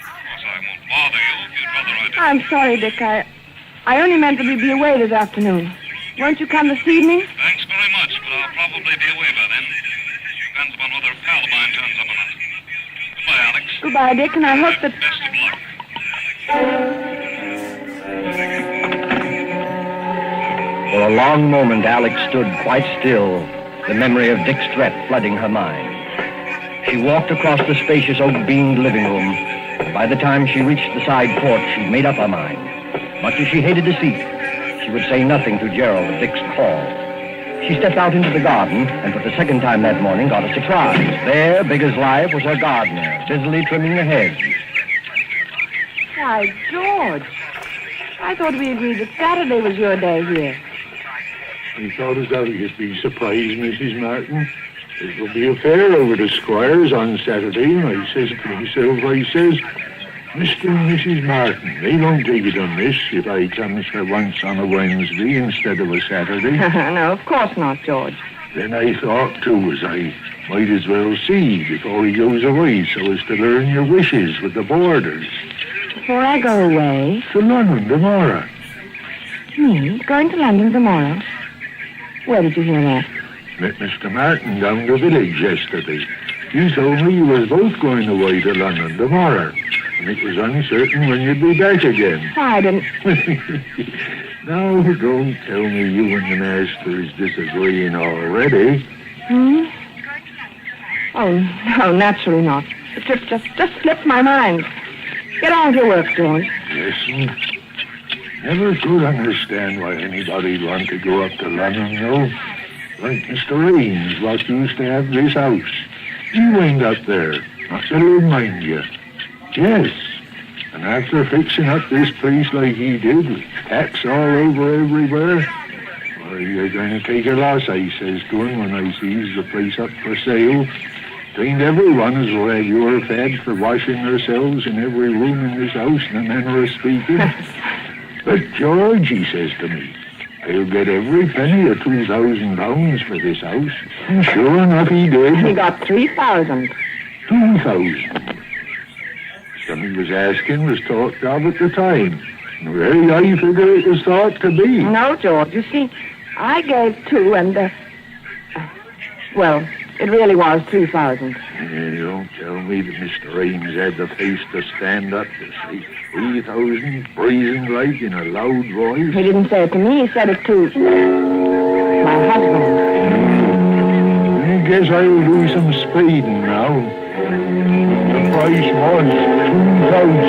course, I won't bother you if you'd rather I didn't. I'm sorry, Dick. I only meant that we'd be away this afternoon. Won't you come this evening? Thanks very much, but I'll probably be away by then. Depends upon whether a pal of mine turns up or not. Goodbye, Alex. Goodbye, Dick, and I hope that... Best of luck. For a long moment, Alex stood quite still, the memory of Dick's threat flooding her mind. She walked across the spacious oak-beamed living room, and by the time she reached the side porch, she'd made up her mind. Much as she hated deceit, she would say nothing to Gerald of Dick's call. She stepped out into the garden, and for the second time that morning got a surprise. There, big as life, was her gardener, busily trimming the hedge. Why, George, I thought we agreed that Saturday was your day here. I thought as how you'd be surprised, Mrs. Martin. It will be a fair over the Squires on Saturday, and I says to myself, Mr. and Mrs. Martin, they don't take it amiss if I comes for once on a Wednesday instead of a Saturday. No, of course not, George. Then I thought, too, as I might as well see before he goes away, so as to learn your wishes with the boarders. Before I go away? To London tomorrow. Me? Going to London tomorrow? Where did you hear that? Met Mr. Martin down the village yesterday. You told me you was both going away to London tomorrow, and it was uncertain when you'd be back again. I didn't... Now, don't tell me you and the master is disagreeing already. Oh, no, naturally not. It just slipped my mind. Get on with your work, George. Listen, never could understand why anybody'd want to go up to London, though. Like Mr. Raines, what used to have this house. He went up there, not to remind you. Yes, and after fixing up this place like he did, with taps all over everywhere, why, you're going to take a loss, I says to him when I sees the place up for sale. Ain't everyone as will have your fed for washing themselves in every room in this house, in a manner of speaking. But George, he says to me, I'll get every penny of £2,000 for this house. And sure enough, he did. He got 3,000. 2,000. Some he was asking was talked of at the time. And very high figure it was thought to be. No, George, you see, I gave 2 and, well, it really was 3,000. Yeah, don't tell me that Mr. Ames had the face to stand up to say 3,000, brazen like in a loud voice. He didn't say it to me, he said it to my husband. I guess I'll do some spading now. The price was 2,000.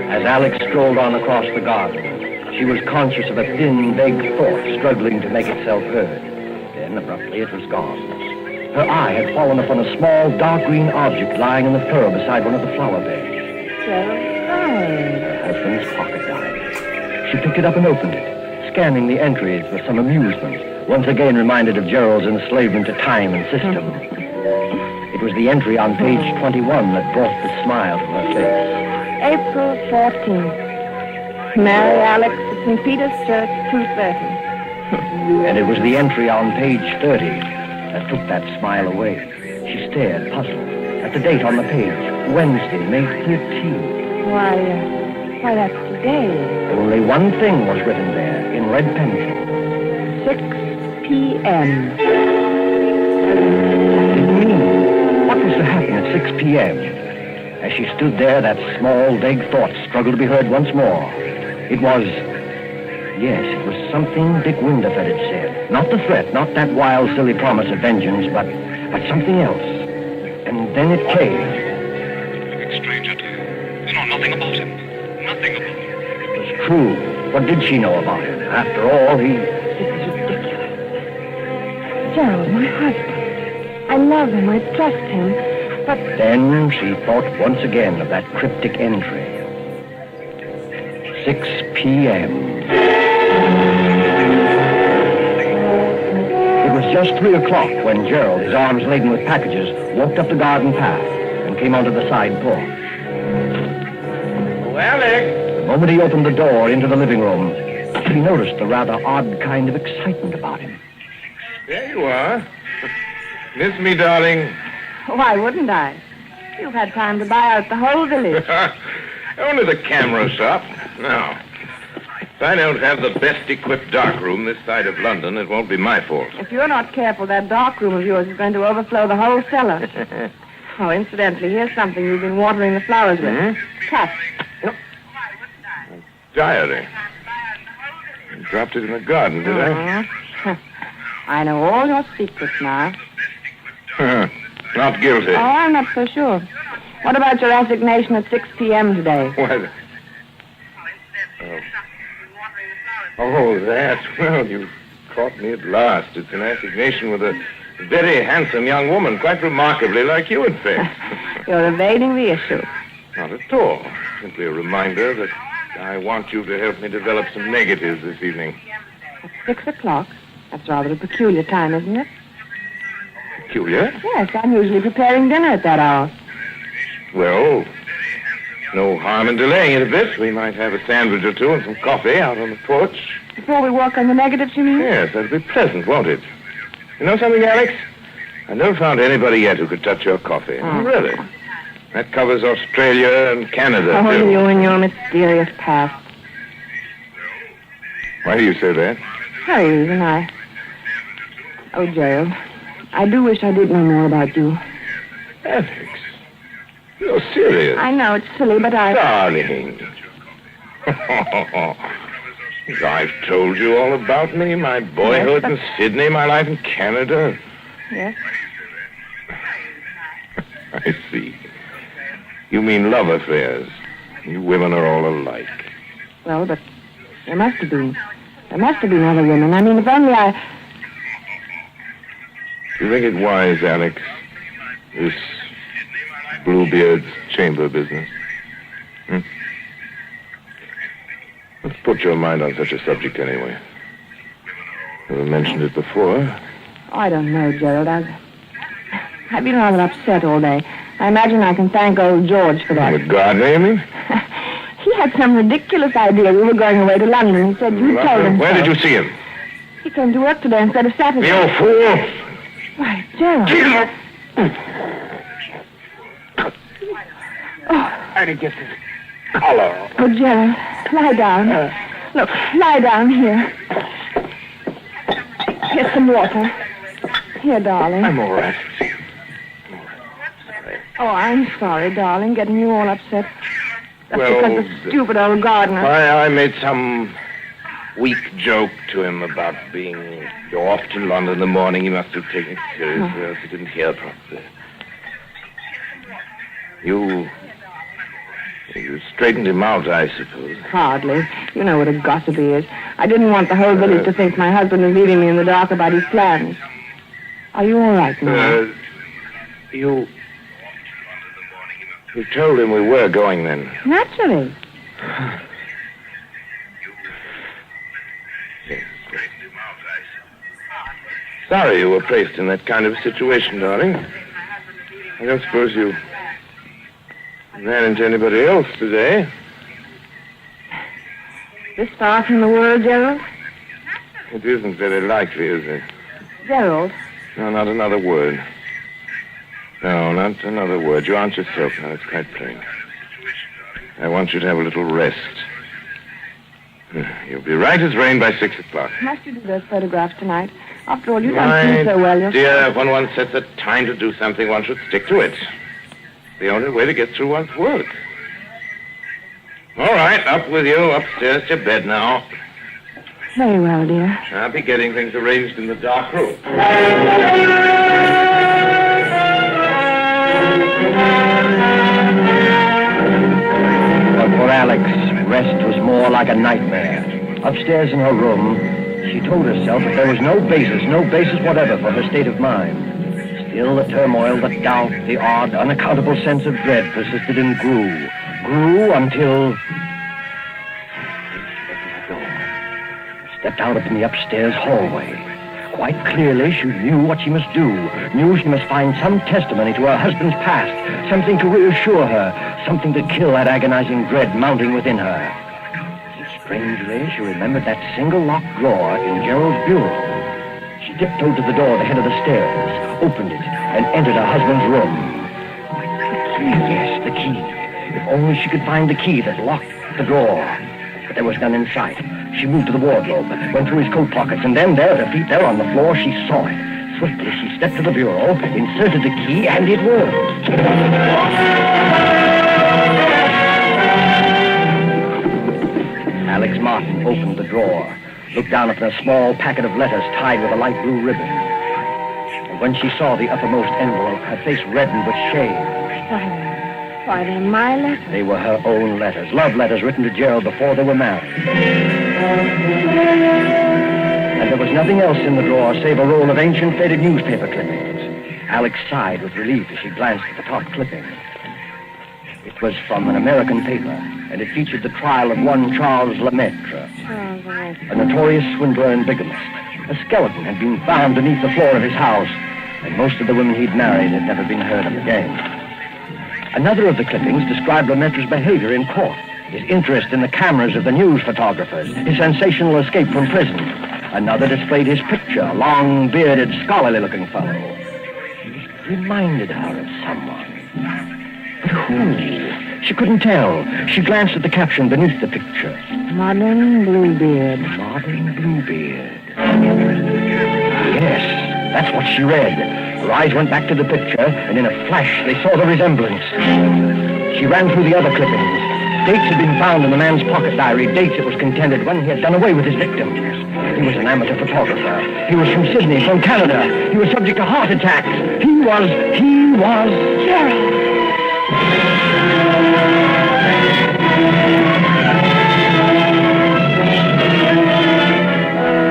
As Alex strolled on across the garden, she was conscious of a thin, vague thought struggling to make itself heard. Then, abruptly, it was gone. Her eye had fallen upon a small, dark green object lying in the furrow beside one of the flower beds. Her husband's pocket diary. She picked it up and opened it, scanning the entries with some amusement, once again reminded of Gerald's enslavement to time and system. It was the entry on page 21 that brought the smile to her face. April 14th. Mary Alex at St. Peter's Church, 2:30. And it was the entry on page 30 that took that smile away. She stared, puzzled, at the date on the page. Wednesday, May 13th. Why, that's today. Only one thing was written there, in red pencil. 6 p.m. What was to happen at 6 p.m.? As she stood there, that small, vague thought struggled to be heard once more. It was something Dick Winderford had said. Not the threat, not that wild, silly promise of vengeance, but something else. And then it came. Perfect stranger to you. You know nothing about him. Nothing about him. It was true. What did she know about him? After all, This is ridiculous. Gerald, my husband. I love him. I trust him. But then she thought once again of that cryptic entry. 6 p.m. It was just 3 o'clock when Gerald, his arms laden with packages, walked up the garden path and came onto the side porch. Oh, Alex! The moment he opened the door into the living room, he noticed a rather odd kind of excitement about him. There you are. Miss me, darling. why wouldn't I? You've had time to buy out the whole village. Only the camera shop. No. If I don't have the best equipped darkroom this side of London, it won't be my fault. If you're not careful, that darkroom of yours is going to overflow the whole cellar. Oh, incidentally, here's something you've been watering the flowers with. Hmm? Cut. Diary. You dropped it in the garden, did I? I know all your secrets now. Not guilty. Oh, I'm not so sure. What about your assignation at 6 p.m. today? What? Oh, that. Well, you caught me at last. It's an assignation with a very handsome young woman, quite remarkably like you, in fact. You're evading the issue. Not at all. Simply a reminder that I want you to help me develop some negatives this evening. At 6 o'clock? That's rather a peculiar time, isn't it? Peculiar? Yes, I'm usually preparing dinner at that hour. Well, no harm in delaying it a bit. We might have a sandwich or two and some coffee out on the porch. Before we work on the negatives, you mean? Yes, that'd be pleasant, won't it? You know something, Alex? I've never found anybody yet who could touch your coffee. Oh. Really? That covers Australia and Canada, Oh, too. you and your mysterious past. Why do you say that? No reason, Oh, Gerald, I do wish I did know more about you. Alex, you're serious. I know it's silly, but Darling. I've told you all about me, my boyhood in Sydney, my life in Canada. Yes? I see. You mean love affairs. You women are all alike. Well, but there must have been. There must have been other women. I mean, if only Do you think it wise, Alex, this Bluebeard's chamber business? Let's put your mind on such a subject anyway. Never mentioned it before. I don't know, Gerald. I've been rather upset all day. I imagine I can thank old George for that. The gardener, you mean? He had some ridiculous idea we were going away to London. He said you told him Where so. did you see him? He came to work today instead of Saturday. You fool! Why, Gerald. I didn't get this collar. Oh, Gerald, lie down. Look, lie down here. Here's some water. Here, darling. I'm all right. Oh, I'm sorry, darling, getting you all upset. That's Well, because the stupid old gardener. I made some weak joke to him about you're off to London in the morning. He must have taken it seriously, else he didn't hear properly. You straightened him out, I suppose. Hardly. You know what a gossipy is. I didn't want the whole village to think my husband was leaving me in the dark about his plans. Are you all right now? You told him we were going then. Naturally. Sorry you were placed in that kind of situation, darling. I don't suppose you ran into anybody else today. This far from the world, Gerald? It isn't very likely, is it? Gerald. No, not another word. No, not another word. You aren't yourself now. It's quite plain. I want you to have a little rest. You'll be right as rain by 6 o'clock. Must you do those photographs tonight? After all, you don't seem so well yourself. Dear, when one sets a time to do something, one should stick to it. The only way to get through one's work. All right, up with you. Upstairs to bed now. Very well, dear. I'll be getting things arranged in the dark room. But for Alex, rest was more like a nightmare. Upstairs in her room, she told herself that there was no basis whatever for her state of mind. Still, the turmoil, the doubt, the odd, unaccountable sense of dread persisted and grew until... Stepped out up in the upstairs hallway. Quite clearly, she knew what she must do. Knew she must find some testimony to her husband's past. Something to reassure her. Something to kill that agonizing dread mounting within her. Strangely, she remembered that single locked drawer in Gerald's bureau. She tiptoed to the door at the head of the stairs, opened it, and entered her husband's room. The key, yes, the key. If only she could find the key that locked the drawer. But there was none in sight. She moved to the wardrobe, went through his coat pockets, and then there at her feet, there on the floor, she saw it. Swiftly, she stepped to the bureau, inserted the key, and it worked. Alex Martin opened the drawer, looked down upon a small packet of letters tied with a light blue ribbon. And when she saw the uppermost envelope, her face reddened with shame. Why, they're my letters. They were her own letters, love letters written to Gerald before they were married. And there was nothing else in the drawer save a roll of ancient faded newspaper clippings. Alex sighed with relief as she glanced at the top clipping. It was from an American paper, and it featured the trial of one Charles Lemaitre, a notorious swindler and bigamist. A skeleton had been found beneath the floor of his house, and most of the women he'd married had never been heard of again. Another of the clippings described Lemaitre's behavior in court, his interest in the cameras of the news photographers, his sensational escape from prison. Another displayed his picture, a long-bearded, scholarly-looking fellow. It reminded her of someone. But who? She couldn't tell. She glanced at the caption beneath the picture. Modern Bluebeard. Modern Bluebeard. Yes, that's what she read. Her eyes went back to the picture, and in a flash, they saw the resemblance. She ran through the other clippings. Dates had been found in the man's pocket diary, dates it was contended when he had done away with his victims. He was an amateur photographer. He was from Sydney, from Canada. He was subject to heart attacks. He was Gerald.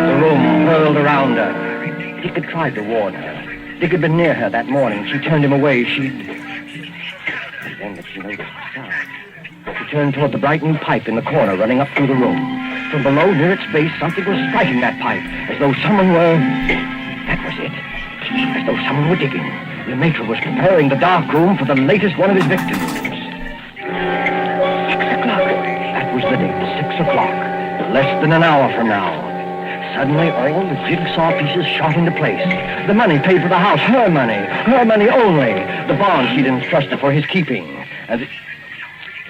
The room whirled around her. Dick had tried to warn her. Dick had been near her that morning. She turned him away. Then she noticed the sound. She turned toward the bright new pipe in the corner running up through the room. From below, near its base, something was striking that pipe, as though someone were... That was it. As though someone were digging. Lemaitre was preparing the dark room for the latest one of his victims. 6 o'clock. That was the date, 6 o'clock. Less than an hour from now. Suddenly, all the jigsaw pieces shot into place. The money paid for the house, her money only. The bond she'd entrusted for his keeping. And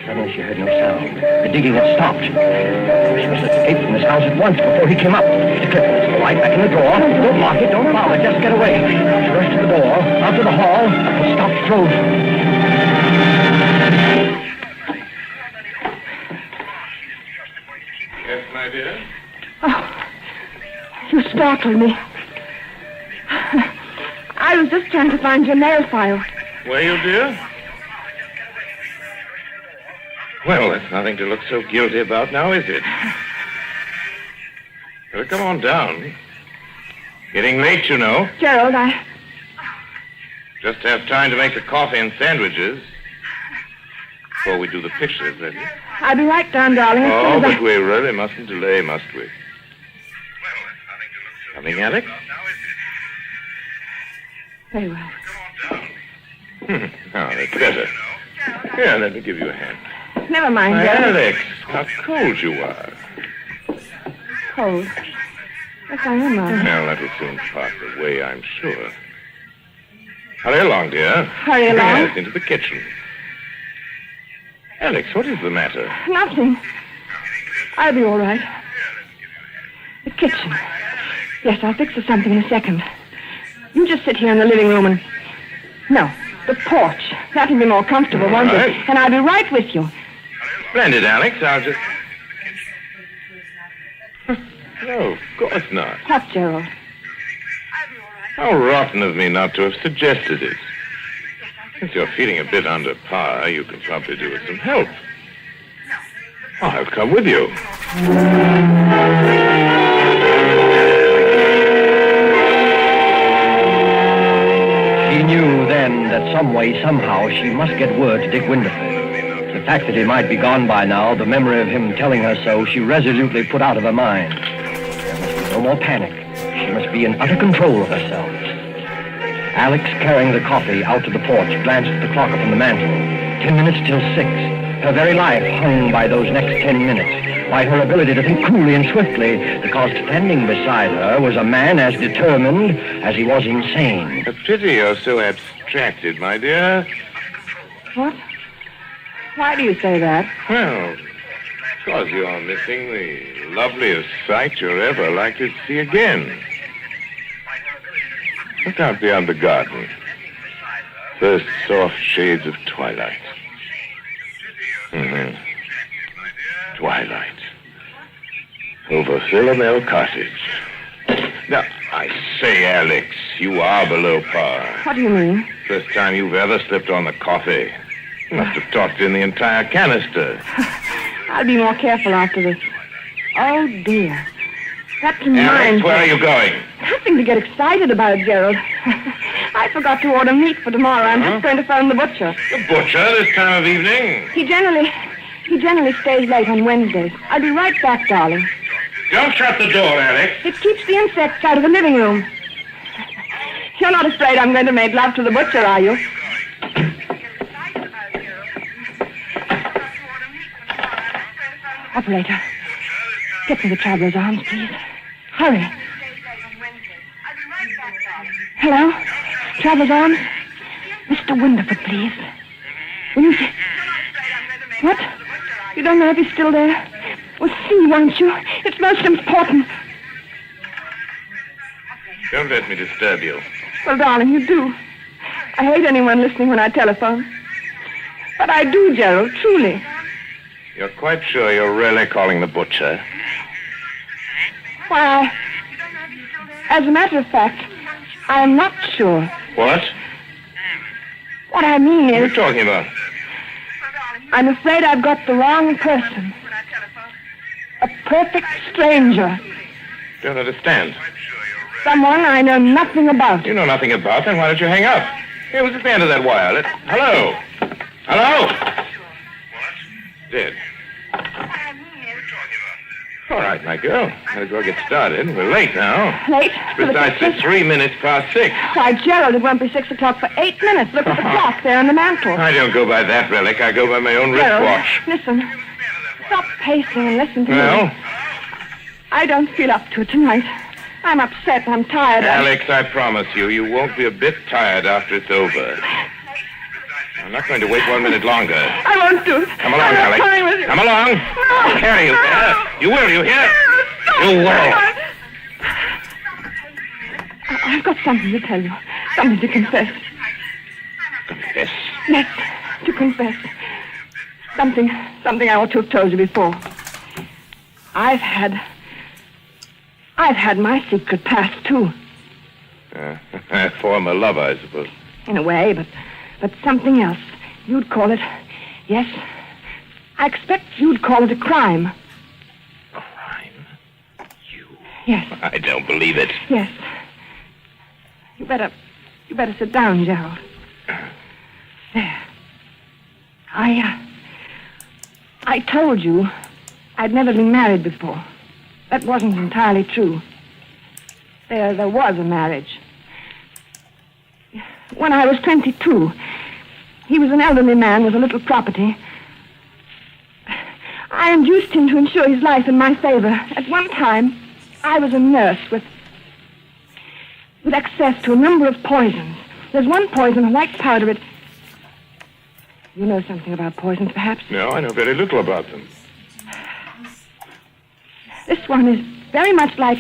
suddenly she heard no sound. The digging had stopped. She must escape from this house at once before he came up. The clippings, right back in the door. Don't lock it, don't bother, just get away. She rushed to the door, out to the hall, and stopped frozen. Yes, my dear? Oh. You startled me. I was just trying to find your mail file. Were you, dear? Well, that's nothing to look so guilty about now, is it? Well, come on down. Getting late, you know. Gerald, Just have time to make the coffee and sandwiches before we do the pictures, ready? I'll be right down, darling. Oh, but we really mustn't delay, must we? Coming, Alex? Very well. Now, that's better. Here, let me give you a hand. Never mind, Why, Gerald. Alex, how cold you are. Cold. Yes, I am, Mother. Well, that will soon pass away, I'm sure. Hurry along, dear. Hurry along? Yes, into the kitchen. Alex, what is the matter? Nothing. I'll be all right. The kitchen. Yes, I'll fix us something in a second. You just sit here in the living room and... No, the porch. That'll be more comfortable, won't it? And I'll be right with you. Splendid, Alex. I'll just... No, of course not. What, Gerald? How rotten of me not to have suggested it. Since you're feeling a bit under par, you can probably do with some help. I'll come with you. She knew then that some way, somehow, she must get word to Dick Winterford. The fact that he might be gone by now, the memory of him telling her so, she resolutely put out of her mind. There must be no more panic. She must be in utter control of herself. Alex, carrying the coffee out to the porch, glanced at the clock upon the mantel. 10 minutes till 6. Her very life hung by those next 10 minutes, by her ability to think coolly and swiftly, because standing beside her was a man as determined as he was insane. A pity you're so abstracted, my dear. What? Why do you say that? Well, because you're missing the loveliest sight you're ever likely to see again. Look out beyond the garden. First soft shades of twilight. Mm-hmm. Twilight. Over Philomel Cottage. Now, I say, Alex, you are below par. What do you mean? First time you've ever slipped on the coffee. You must have talked in the entire canister. I'll be more careful after this. Oh, dear. That reminds Alex, where are you going? Nothing to get excited about, Gerald. I forgot to order meat for tomorrow. I'm just going to phone the butcher. The butcher this time of evening? He generally stays late on Wednesdays. I'll be right back, darling. Don't shut the door, Alex. It keeps the insects out of the living room. You're not afraid I'm going to make love to the butcher, are you? Operator, get me the traveler's arms, please. Hurry. Hello? Traveler's arms? Mr. Winterford, please. Will you... What? You don't know if he's still there? Well, see, won't you? It's most important. Don't let me disturb you. Well, darling, you do. I hate anyone listening when I telephone. But I do, Gerald, truly. You're quite sure you're really calling the butcher? Why, as a matter of fact, I am not sure. What? What I mean What are is... you talking about? I'm afraid I've got the wrong person. A perfect stranger. Don't understand. Someone I know nothing about. You know nothing about, then why don't you hang up? Hey, what's at the end of that wire? Hello? Hello? Dead. All right, my girl. Gotta go get started. We're late now. Late? Precisely 3 minutes past 6. Why, Gerald, it won't be 6 o'clock for 8 minutes. Look at the clock there on the mantel. I don't go by that relic. I go by my own Gerald, wristwatch. listen. Stop pacing and listen to Well? me. I don't feel up to it tonight. I'm upset. I'm tired. Alex, I promise you, you won't be a bit tired after it's over. I'm not going to wait 1 minute longer. I won't do it. Come along, I'm not Alex. coming with you. Come along. No. I'll carry you. You will, you hear? You will. I've got something to tell you. Something to confess. Confess? Yes, to confess. Something I ought to have told you before. I've had my secret past, too. Former lover, I suppose. In a way, but something else. You'd call it... Yes. I expect you'd call it a crime. Crime? You? Yes. I don't believe it. Yes. You better sit down, Gerald. There. I told you I'd never been married before. That wasn't entirely true. There was a marriage. When I was 22, He was an elderly man with a little property. I induced him to insure his life in my favor. At one time, I was a nurse with access to a number of poisons. There's one poison, a white powder, it... You know something about poisons, perhaps? No, I know very little about them. This one is very much like...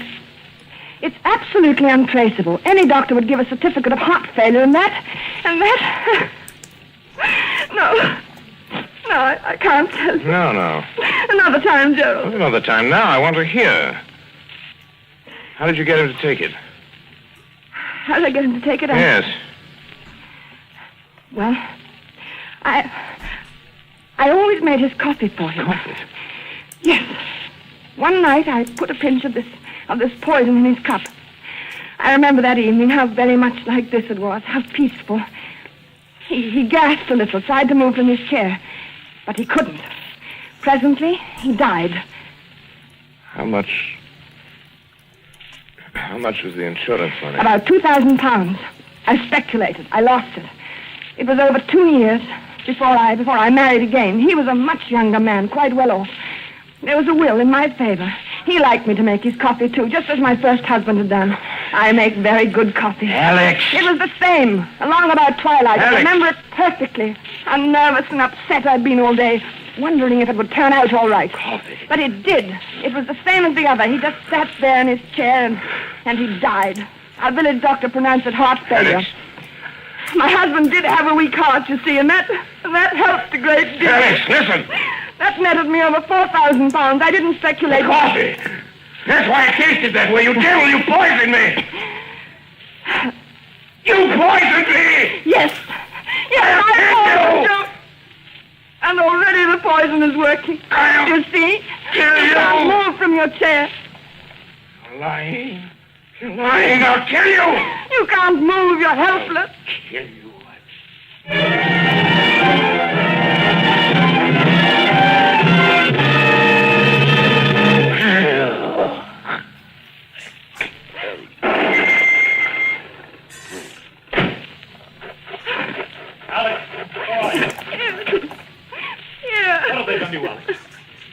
It's absolutely untraceable. Any doctor would give a certificate of heart failure, and that... No, I can't tell you. No. Another time, Gerald. Another time. Now, I want to hear. How did you get him to take it? How did I get him to take it? Yes. Well, I always made his coffee for him. Coffee? Yes. One night I put a pinch of this poison in his cup. I remember that evening how very much like this it was, how peaceful. He gasped a little, tried to move from his chair, but he couldn't. Presently, he died. How much was the insurance money? About £2,000. I speculated. I lost it. It was over 2 years before I married again. He was a much younger man, quite well off. There was a will in my favor. He liked me to make his coffee, too, just as my first husband had done. I make very good coffee. Alex! It was the same, along about twilight. Alex! I remember it perfectly. How nervous and upset I'd been all day, wondering if it would turn out all right. Coffee. But it did. It was the same as the other. He just sat there in his chair and he died. Our village doctor pronounced it heart failure. Alex. My husband did have a weak heart, you see, and that helped a great deal. Alex, listen! That netted me over £4,000. I didn't speculate. The coffee! That's why it tasted that way. You devil, you poisoned me! You poisoned me! Yes, I poisoned you! And already the poison is working. You see? You can't move from your chair. You're lying. You're lying. I'll kill you! You can't move. You're helpless. I'll kill you.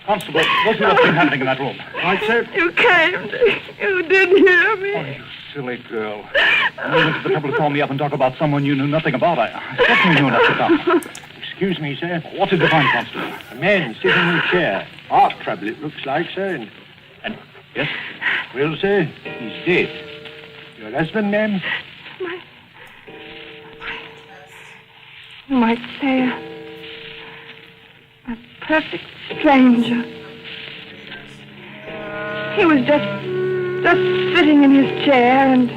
Constable, what's been happening in that room? Right, sir? You came. You did hear me. Oh, you silly girl. You went to the trouble to call me up and talk about someone you knew nothing about. I certainly knew enough to come. Excuse me, sir. What did you find, Constable? A man sitting in a chair. Heart trouble, it looks like, sir. And yes? Well, sir, he's dead. Your husband, ma'am? You might say a perfect stranger. He was just sitting in his chair, and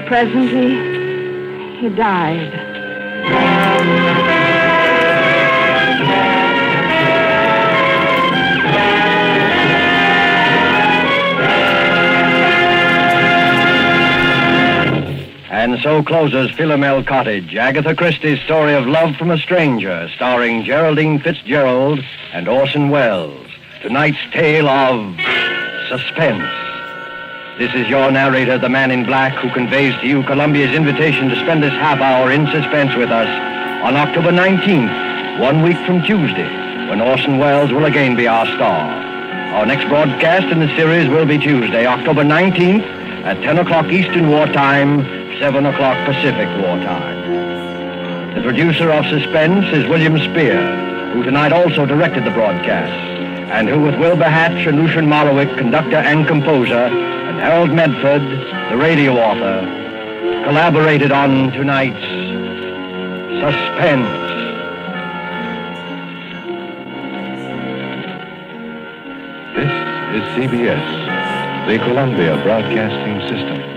presently he died. And so closes Philomel Cottage, Agatha Christie's story of love from a stranger, starring Geraldine Fitzgerald and Orson Welles. Tonight's tale of suspense. This is your narrator, the man in black, who conveys to you Columbia's invitation to spend this half hour in suspense with us on October 19th, 1 week from Tuesday, when Orson Welles will again be our star. Our next broadcast in the series will be Tuesday, October 19th, at 10 o'clock Eastern Wartime, 7 o'clock Pacific Wartime. The producer of Suspense is William Spear, who tonight also directed the broadcast, and who, with Wilbur Hatch and Lucian Morowick, conductor and composer, and Harold Medford, the radio author, collaborated on tonight's Suspense. This is CBS, the Columbia Broadcasting System.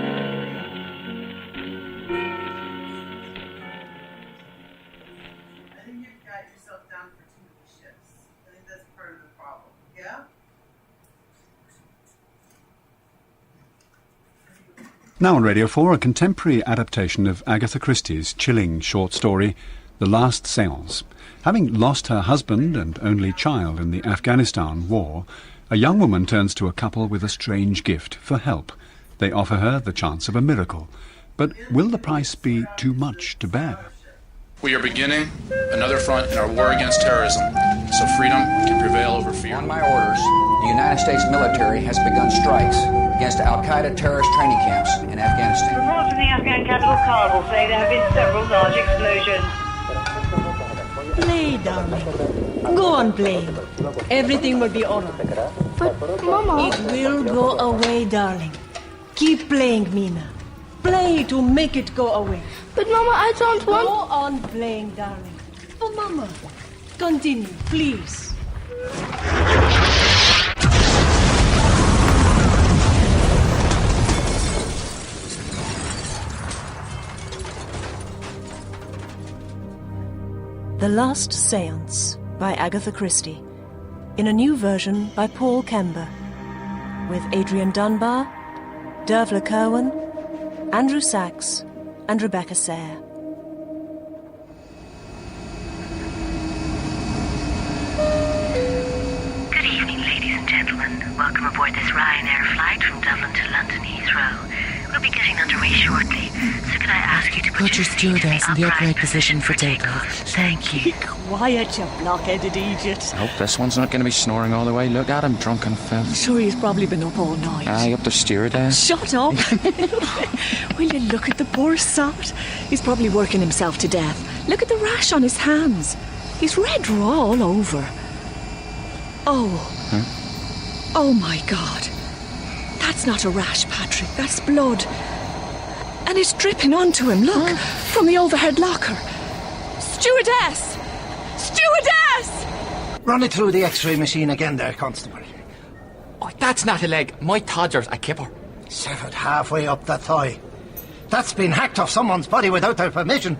Now on Radio 4, a contemporary adaptation of Agatha Christie's chilling short story, The Last Séance. Having lost her husband and only child in the Afghanistan war, a young woman turns to a couple with a strange gift for help. They offer her the chance of a miracle. But will the price be too much to bear? We are beginning another front in our war against terrorism, so freedom can prevail over fear. On my orders, the United States military has begun strikes against Al-Qaeda terrorist training camps in Afghanistan. Reports from the Afghan capital Kabul say there have been several large explosions. Play, darling. Go on playing. Everything will be all right. But, Mama... It will go away, darling. Keep playing, Mina. Play to make it go away. But, Mama, I don't want... Go on playing, darling. For Mama. Continue, please. The Last Seance by Agatha Christie, in a new version by Paul Kember, with Adrian Dunbar, Dervla Kirwan, Andrew Sachs, and Rebecca Sayre. Good evening, ladies and gentlemen. Welcome aboard this Ryanair flight from Dublin to London Heathrow. We'll be getting underway shortly, so could I ask you to put your stewardess in the upright position for takeoff. Thank you. Be quiet, you blockheaded idiot. I hope this one's not going to be snoring all the way. Look at him, drunken filth. I'm sure he's probably been up all night. Aye, up the stewardess. Shut up. Will you look at the poor sot? He's probably working himself to death. Look at the rash on his hands. He's red raw all over. Oh. Huh? Oh, my God. That's not a rash, Patrick. That's blood. And it's dripping onto him, look, from the overhead locker. Stewardess! Stewardess! Run it through the x-ray machine again there, Constable. Oh, that's not a leg. My todger's a kipper. Severed halfway up the thigh. That's been hacked off someone's body without their permission.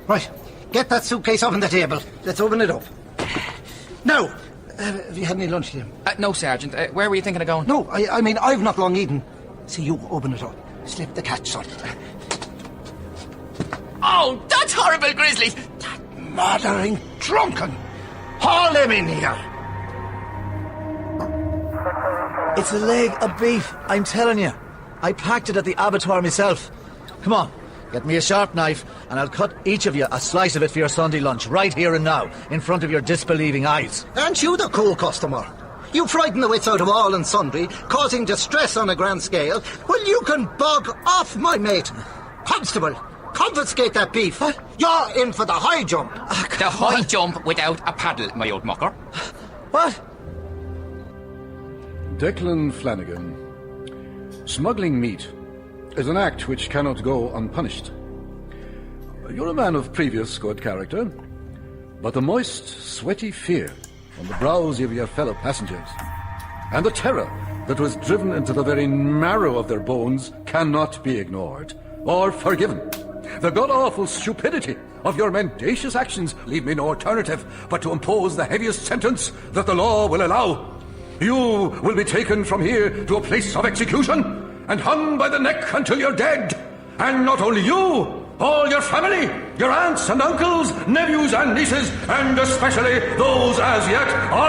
Right, get that suitcase off on the table. Let's open it up. Now, have you had any lunch, Liam? No, Sergeant. Where were you thinking of going? No, I mean, I've not long eaten. See, you open it up. Slip the catch, son. Oh, that's horrible, Grizzly! That murdering drunken! Haul him in here! It's a leg of beef, I'm telling you. I packed it at the abattoir myself. Come on, get me a sharp knife, and I'll cut each of you a slice of it for your Sunday lunch, right here and now, in front of your disbelieving eyes. Aren't you the cool customer? You frighten the wits out of all and sundry, causing distress on a grand scale. Well, you can bog off, my mate. Constable, confiscate that beef. What? You're in for the high jump. The high jump without a paddle, my old mucker. What? Declan Flanagan. Smuggling meat is an act which cannot go unpunished. You're a man of previous good character, but the moist, sweaty fear on the brows of your fellow passengers, and the terror that was driven into the very marrow of their bones cannot be ignored or forgiven. The god-awful stupidity of your mendacious actions leave me no alternative but to impose the heaviest sentence that the law will allow. You will be taken from here to a place of execution and hung by the neck until you're dead. And not only you, all your family, your aunts and uncles, nephews and nieces, and especially those as yet